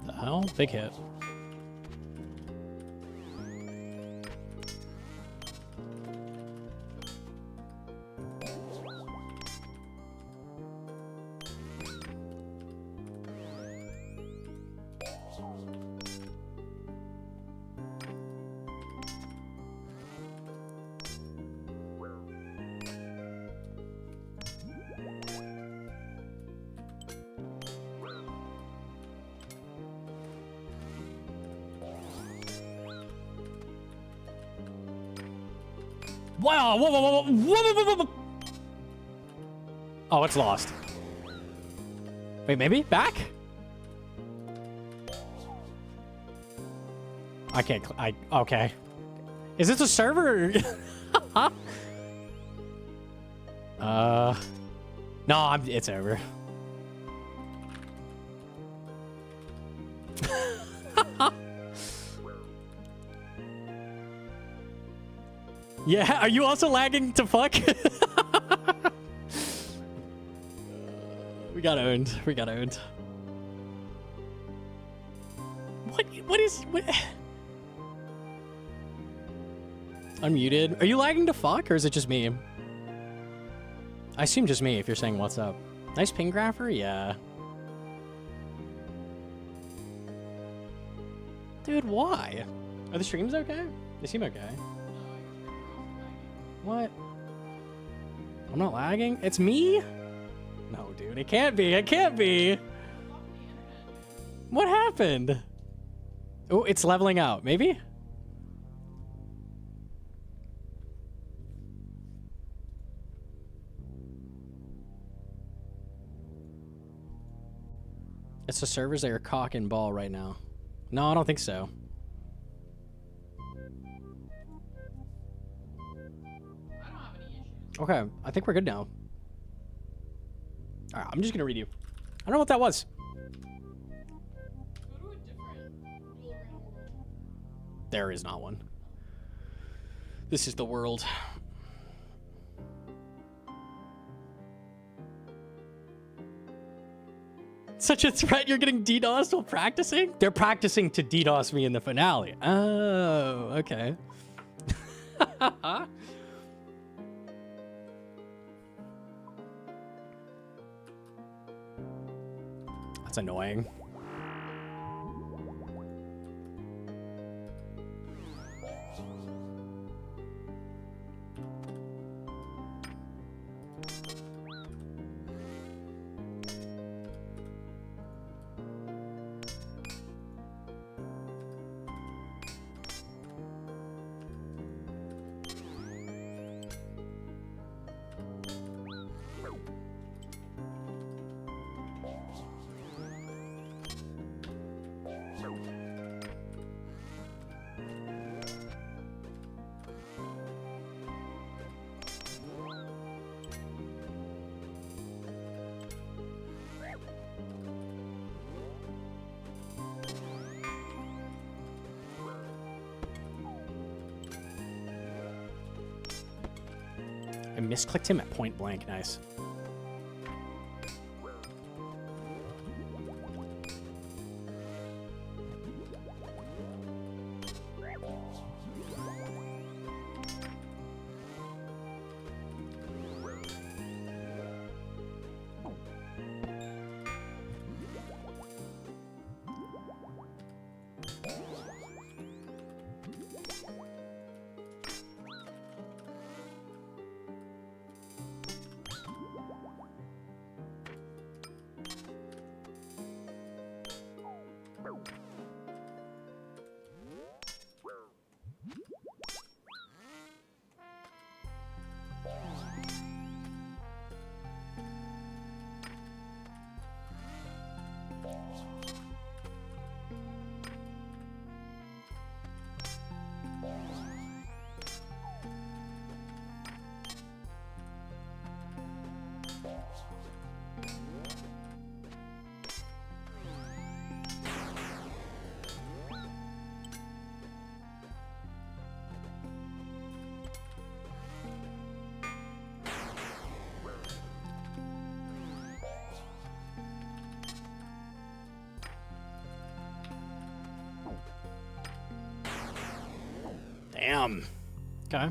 The hell? Big hit. Wow! Whoa, whoa, whoa, whoa, whoa, whoa, whoa, whoa. Oh, it's lost. Wait, maybe? Back? I can't... okay. Is this a server? No, it's over. Yeah, are you also lagging to fuck? We got owned. We got owned. What is... What? Unmuted. Are you lagging to fuck, or is it just me? I assume just me if you're saying what's up. Nice ping grapher? Yeah. Dude, why? Are the streams okay? They seem okay. What? I'm not lagging? It's me? No, dude, it can't be. It can't be. What happened? Oh, it's leveling out. Maybe? It's the servers that are cock and ball right now. No, I don't think so. Okay, I think we're good now. Alright, I'm just gonna read you. I don't know what that was. There is not one. This is the world. Such a threat, you're getting DDoSed while practicing? They're practicing to DDoS me in the finale. Oh, okay. That's annoying. I misclicked him at point blank. Nice. Damn. Okay.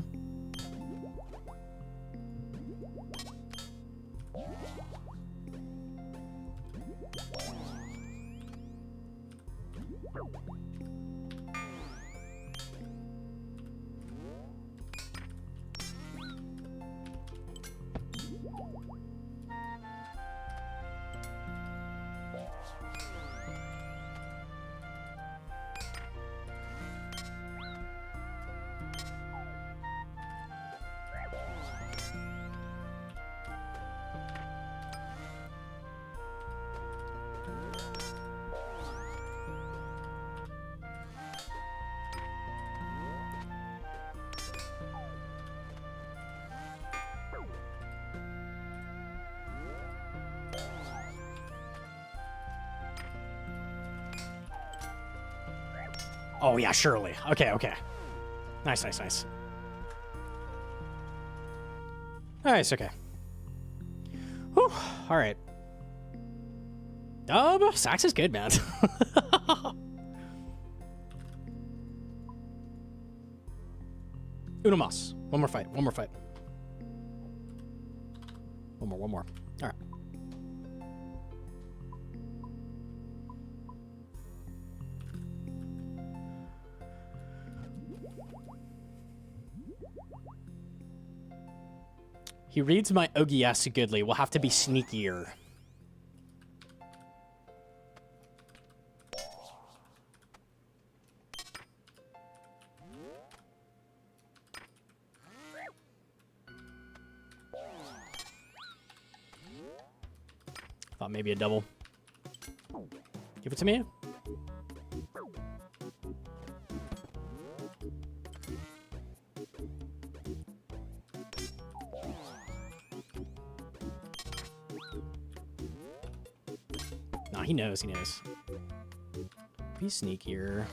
Oh, yeah, surely. Okay, okay. Nice, nice, nice. All right, it's okay. Whew. All right. Sax is good, man. Uno mas. One more fight. One more fight. One more. All right. He reads my Ogiyasu goodly. We'll have to be sneakier. Thought maybe a double. Give it to me. Nah, he knows, he knows. Be sneakier.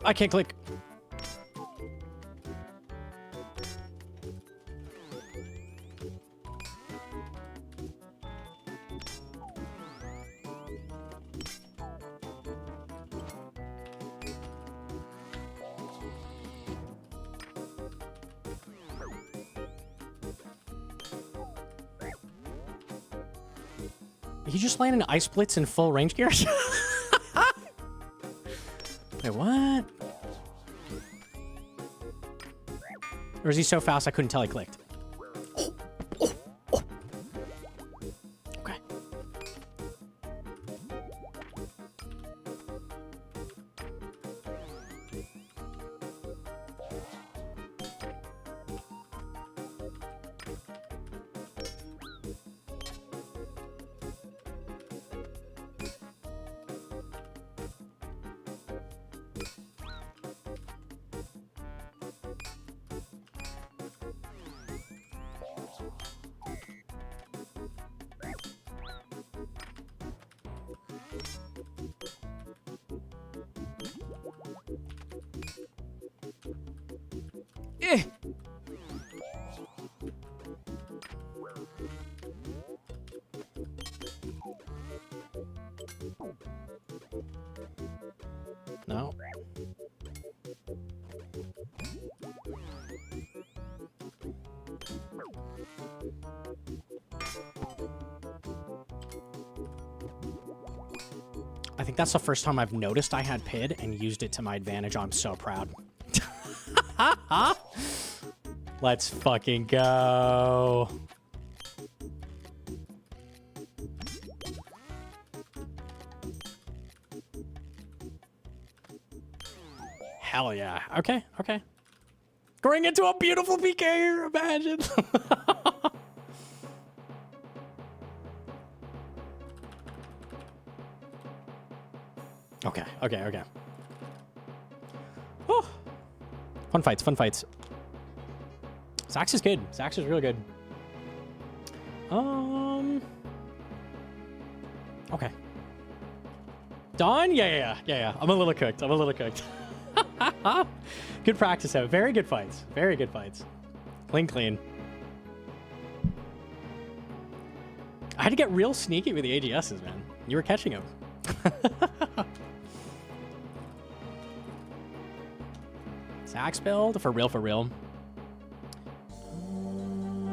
I can't click. He just landed an ice blitz in full range gear? Wait, what? Or is he so fast I couldn't tell he clicked? Okay. No. I think that's the first time I've noticed I had PID and used it to my advantage. I'm so proud. Let's fucking go. Hell yeah. Okay, okay. Going into a beautiful PK here, imagine. Okay, okay, okay. Whew. Fun fights, fun fights. Sax is good. Sax is real good. Okay. Done? Yeah. I'm a little cooked. Good practice, though. Very good fights. Clean. I had to get real sneaky with the AGSs, man. You were catching them. Sax build? For real.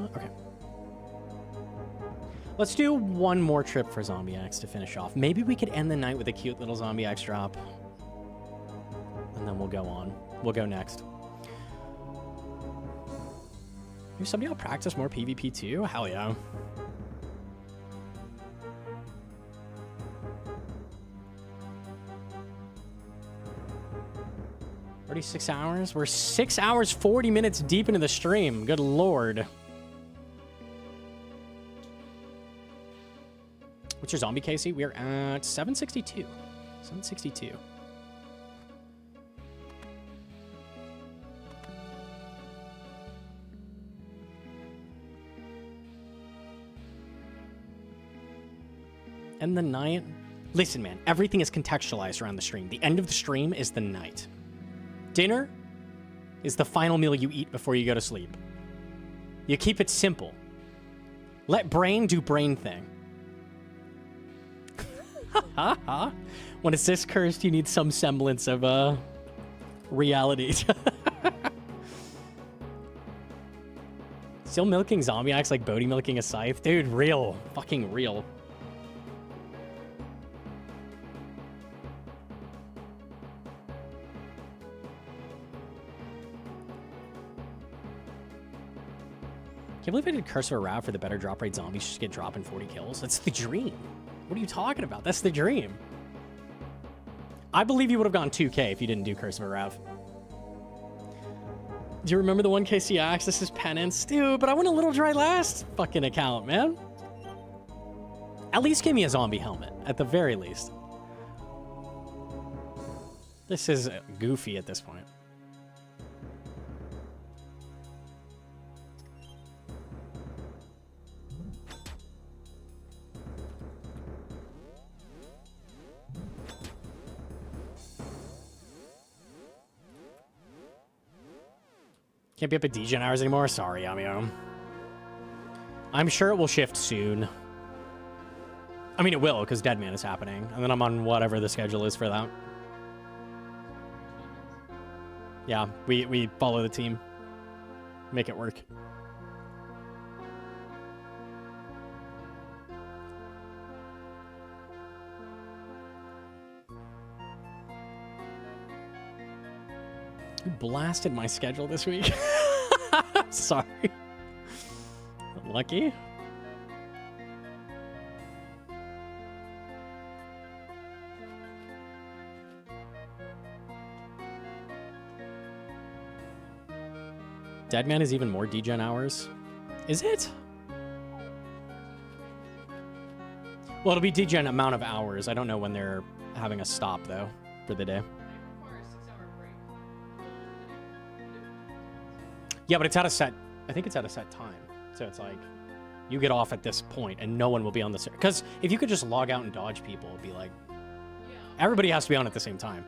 Okay. Let's do one more trip for Zombie X to finish off. Maybe we could end the night with a cute little Zombie X drop. And then we'll go on. We'll go next. Maybe somebody will practice more PvP too? Hell yeah. 36 hours? We're 6 hours, 40 minutes deep into the stream. Good lord. What's your zombie, Casey? We're at 762. 762. And the night. Listen, man, everything is contextualized around the stream. The end of the stream is the night. Dinner is the final meal you eat before you go to sleep. You keep it simple. Let brain do brain thing. When it's this cursed, you need some semblance of reality. Still milking zombie acts like Bodhi milking a scythe? Dude, real. Fucking real. Can't believe I did Curse of a Rav for the better drop rate zombies just get dropping 40 kills. That's the dream. What are you talking about? That's the dream. I believe you would have gone 2K if you didn't do Curse of a Rav. Do you remember the 1K CX? This is penance. Dude, but I went a little dry last fucking account, man. At least give me a zombie helmet, at the very least. This is goofy at this point. Can't be up at DGen hours anymore. Sorry, Amio. I'm sure it will shift soon. I mean, it will, because Deadman is happening. And then I'm on whatever the schedule is for that. Yeah, we follow the team. Make it work. You blasted my schedule this week. Sorry. Lucky. Deadman is even more degen hours. Is it? Well, it'll be degen amount of hours. I don't know when they're having a stop, though, for the day. Yeah, but it's at a set... I think it's at a set time. So it's like, you get off at this point, and no one will be on the... Because if you could just log out and dodge people, it'd be like... Everybody has to be on at the same time.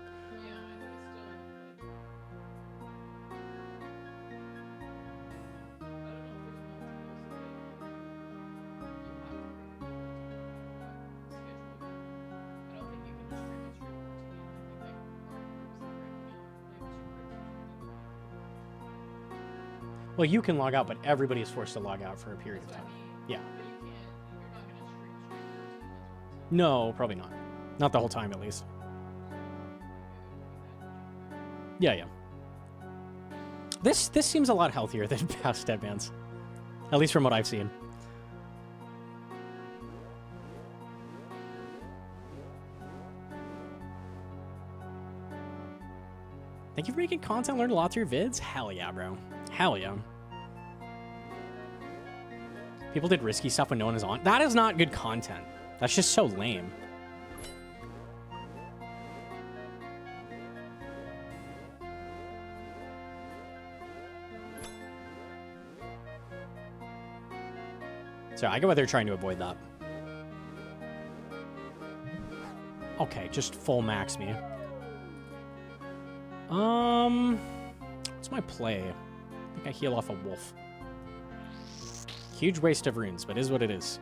Well, you can log out, but everybody is forced to log out for a period of time. Yeah. No, probably not. Not the whole time, at least. Yeah. This seems a lot healthier than past Deadmans. At least from what I've seen. Thank you for making content, learned a lot through your vids. Hell yeah, bro. Hell yeah. People did risky stuff when no one is on. That is not good content. That's just so lame. So I get why they're trying to avoid that. Okay, just full max me. What's my play? I think I heal off a wolf. Huge waste of runes, but is what it is.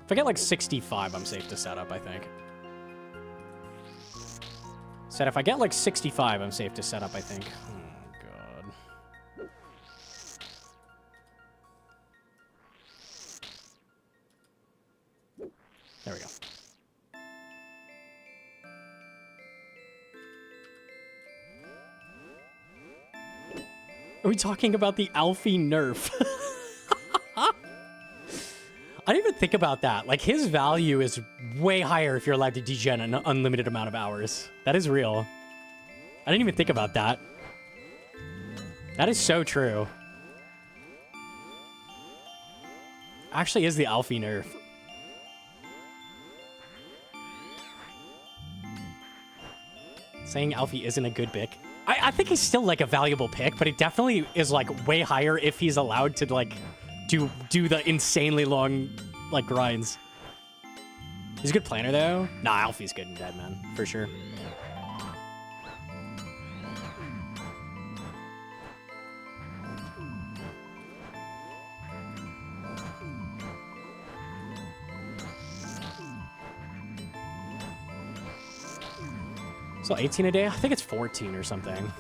If I get like 65, I'm safe to set up, I think. Said if I get like 65, I'm safe to set up, I think. Oh, God. There we go. Are we talking about the Alfie nerf? I didn't even think about that. Like, his value is way higher if you're allowed to degen an unlimited amount of hours. That is real. I didn't even think about that. That is so true. Actually is the Alfie nerf. Saying Alfie isn't a good pick. I think he's still, like, a valuable pick, but it definitely is, like, way higher if he's allowed to, like, do the insanely long, like, grinds. He's a good planner, though. Nah, Alfie's good in Dead, man. For sure. So 18 a day? I think it's 14 or something.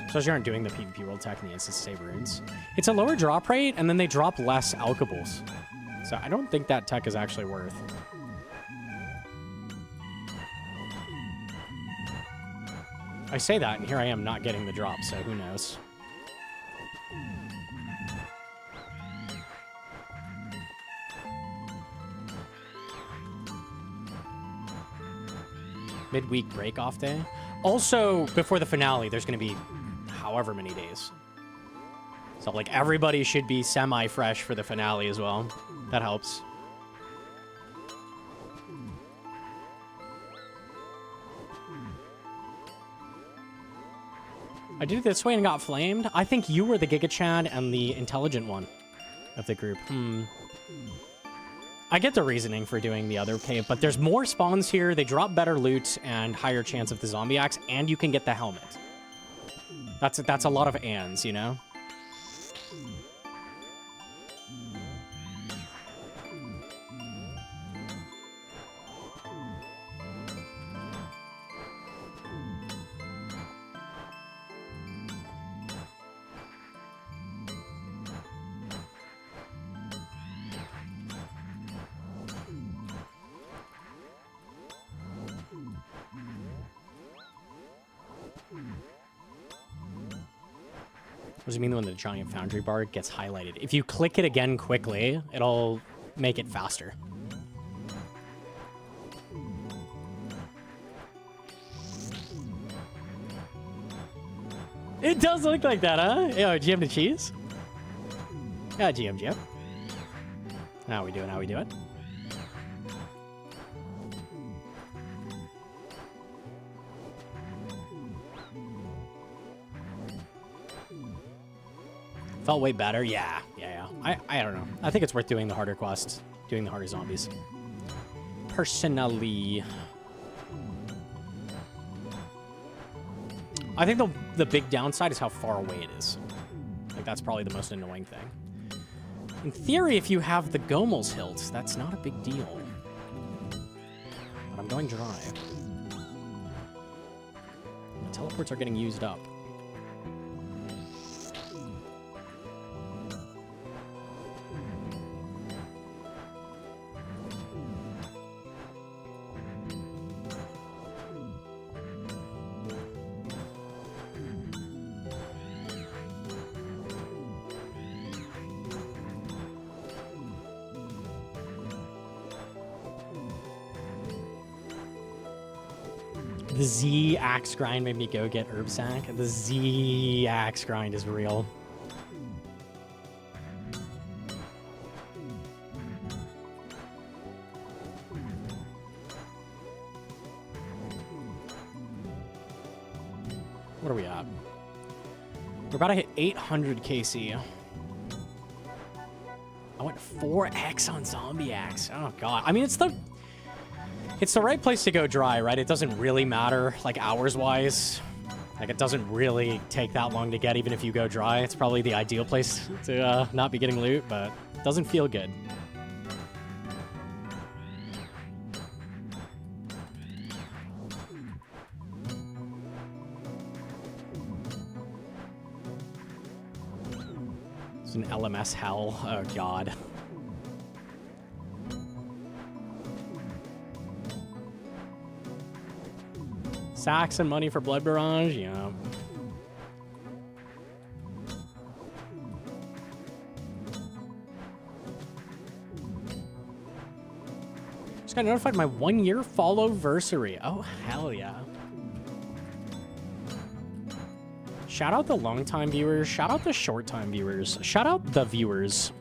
Especially you aren't doing the PvP world tech and the instance save runes. It's a lower drop rate, and then they drop less alkables. So I don't think that tech is actually worth. I say that, and here I am not getting the drop, so who knows. Midweek break off day. Also, before the finale, there's going to be however many days. So, like, everybody should be semi-fresh for the finale as well. That helps. I did it this way and got flamed. I think you were the Giga Chad and the intelligent one of the group. I get the reasoning for doing the other cave, but there's more spawns here. They drop better loot and higher chance of the zombie axe, and you can get the helmet. That's a lot of ands, you know? What does it mean when the giant foundry bar gets highlighted? If you click it again quickly, it'll make it faster. It does look like that, huh? Yo, GM to cheese? Yeah, GM. How we doing? How we doing? Felt way better. Yeah. I don't know. I think it's worth doing the harder quests, doing the harder zombies. Personally, I think the big downside is how far away it is. Like, that's probably the most annoying thing. In theory, if you have the Gomel's hilt, that's not a big deal. But I'm going dry. The teleports are getting used up. The Z axe grind made me go get herb sack. The Z axe grind is real. What are we at? We're about to hit 800 KC. I went 4x on Zombie Axe. Oh, God. I mean, it's the right place to go dry, right? It doesn't really matter, like, hours-wise. Like, it doesn't really take that long to get, even if you go dry. It's probably the ideal place to not be getting loot, but it doesn't feel good. It's an LMS hell. Oh, God. Sacks and money for Blood Barrage, yeah. Just got notified my 1-year follow-versary. Oh, hell yeah. Shout out the long-time viewers. Shout out the short-time viewers. Shout out the viewers.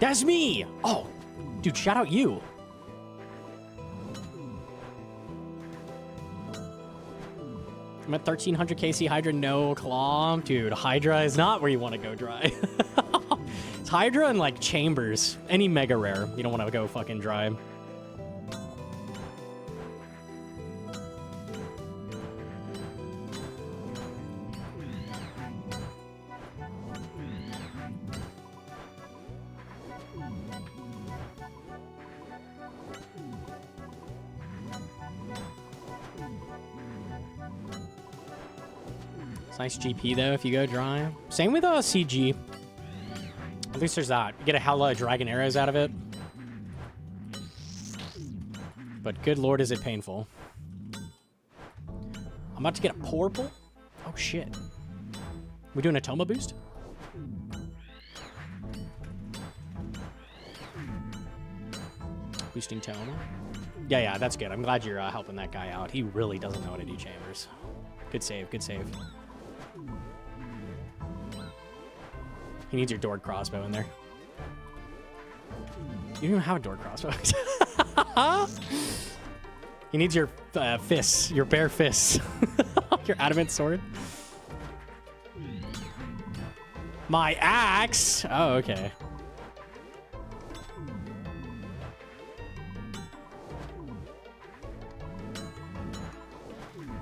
That's me! Oh, dude, shout out you. I'm at 1300 KC Hydra, no claw. Dude, Hydra is not where you want to go dry. It's Hydra and like Chambers. Any mega rare, you don't want to go fucking dry. It's nice GP though if you go dry. Same with CG. At least there's that. You get a hella dragon arrows out of it. But good lord is it painful. I'm about to get a purple. Oh shit. We doing a Toma boost? Boosting Toma. Yeah, that's good. I'm glad you're helping that guy out. He really doesn't know how to do chambers. Good save, good save. He needs your Dord crossbow in there. You don't even have a Dord crossbow. He needs your fists, your bare fists. Your adamant sword. My axe! Oh, okay.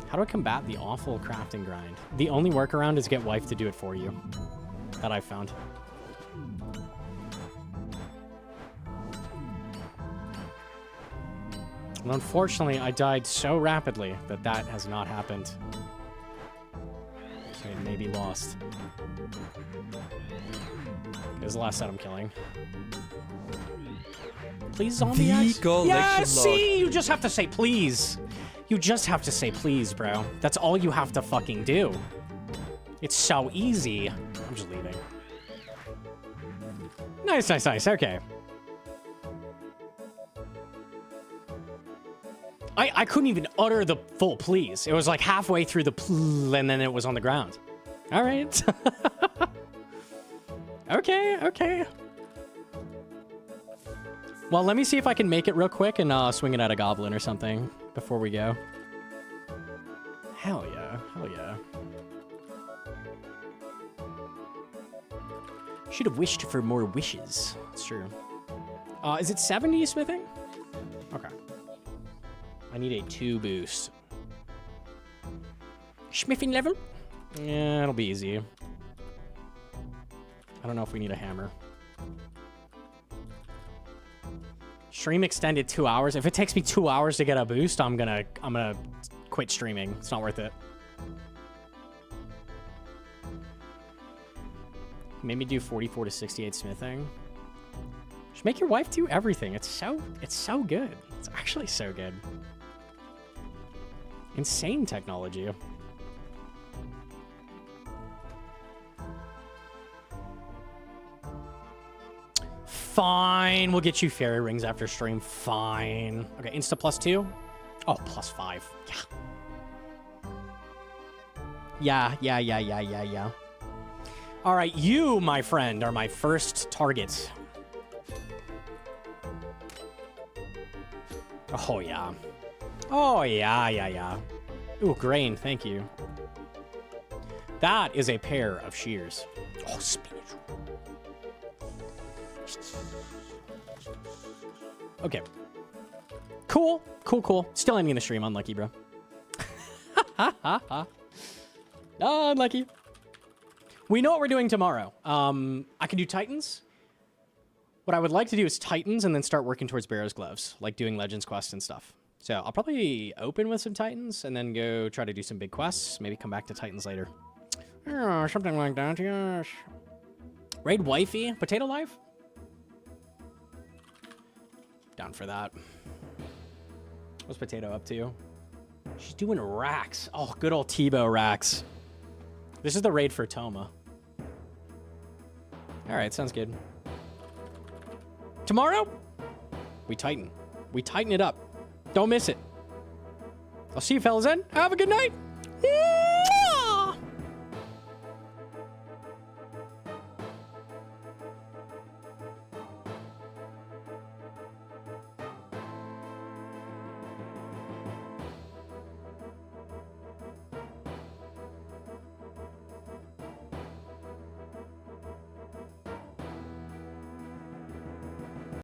How do I combat the awful crafting grind? The only workaround is get wife to do it for you. That I've found. And unfortunately, I died so rapidly that that has not happened. So it may be lost. This is the last set I'm killing. Please, zombie axe? Yeah, see? You just have to say please. You just have to say please, bro. That's all you have to fucking do. It's so easy. I'm just leaving. Nice. Okay. I couldn't even utter the full please. It was like halfway through the and then it was on the ground. All right. Okay. Well, let me see if I can make it real quick and swing it at a goblin or something before we go. Hell yeah. Should have wished for more wishes. That's true. Is it 70 smithing? Okay. I need a 2 boost. Smithing level? Yeah, it'll be easy. I don't know if we need a hammer. Stream extended 2 hours. If it takes me 2 hours to get a boost, I'm gonna quit streaming. It's not worth it. Maybe do 44 to 68 smithing. Just make your wife do everything. It's so good. It's actually so good. Insane technology. Fine. We'll get you fairy rings after stream. Fine. Okay, insta +2. Oh, +5. Yeah. Yeah. All right, you, my friend, are my first target. Oh, yeah. Oh, yeah. Ooh, grain, thank you. That is a pair of shears. Oh, spinach. Okay. Cool. Still ending the stream. Unlucky, bro. Unlucky. We know what we're doing tomorrow. I can do Titans. What I would like to do is Titans and then start working towards Barrow's Gloves, like doing Legends Quest and stuff. So I'll probably open with some Titans and then go try to do some big quests. Maybe come back to Titans later. Oh, something like that, yes. Raid Wifey? Potato Life? Down for that. What's Potato up to? She's doing racks. Oh, good old Tebow racks. This is the raid for Toma. All right, sounds good. Tomorrow, we tighten. We tighten it up. Don't miss it. I'll see you fellas then. Have a good night. Yeah.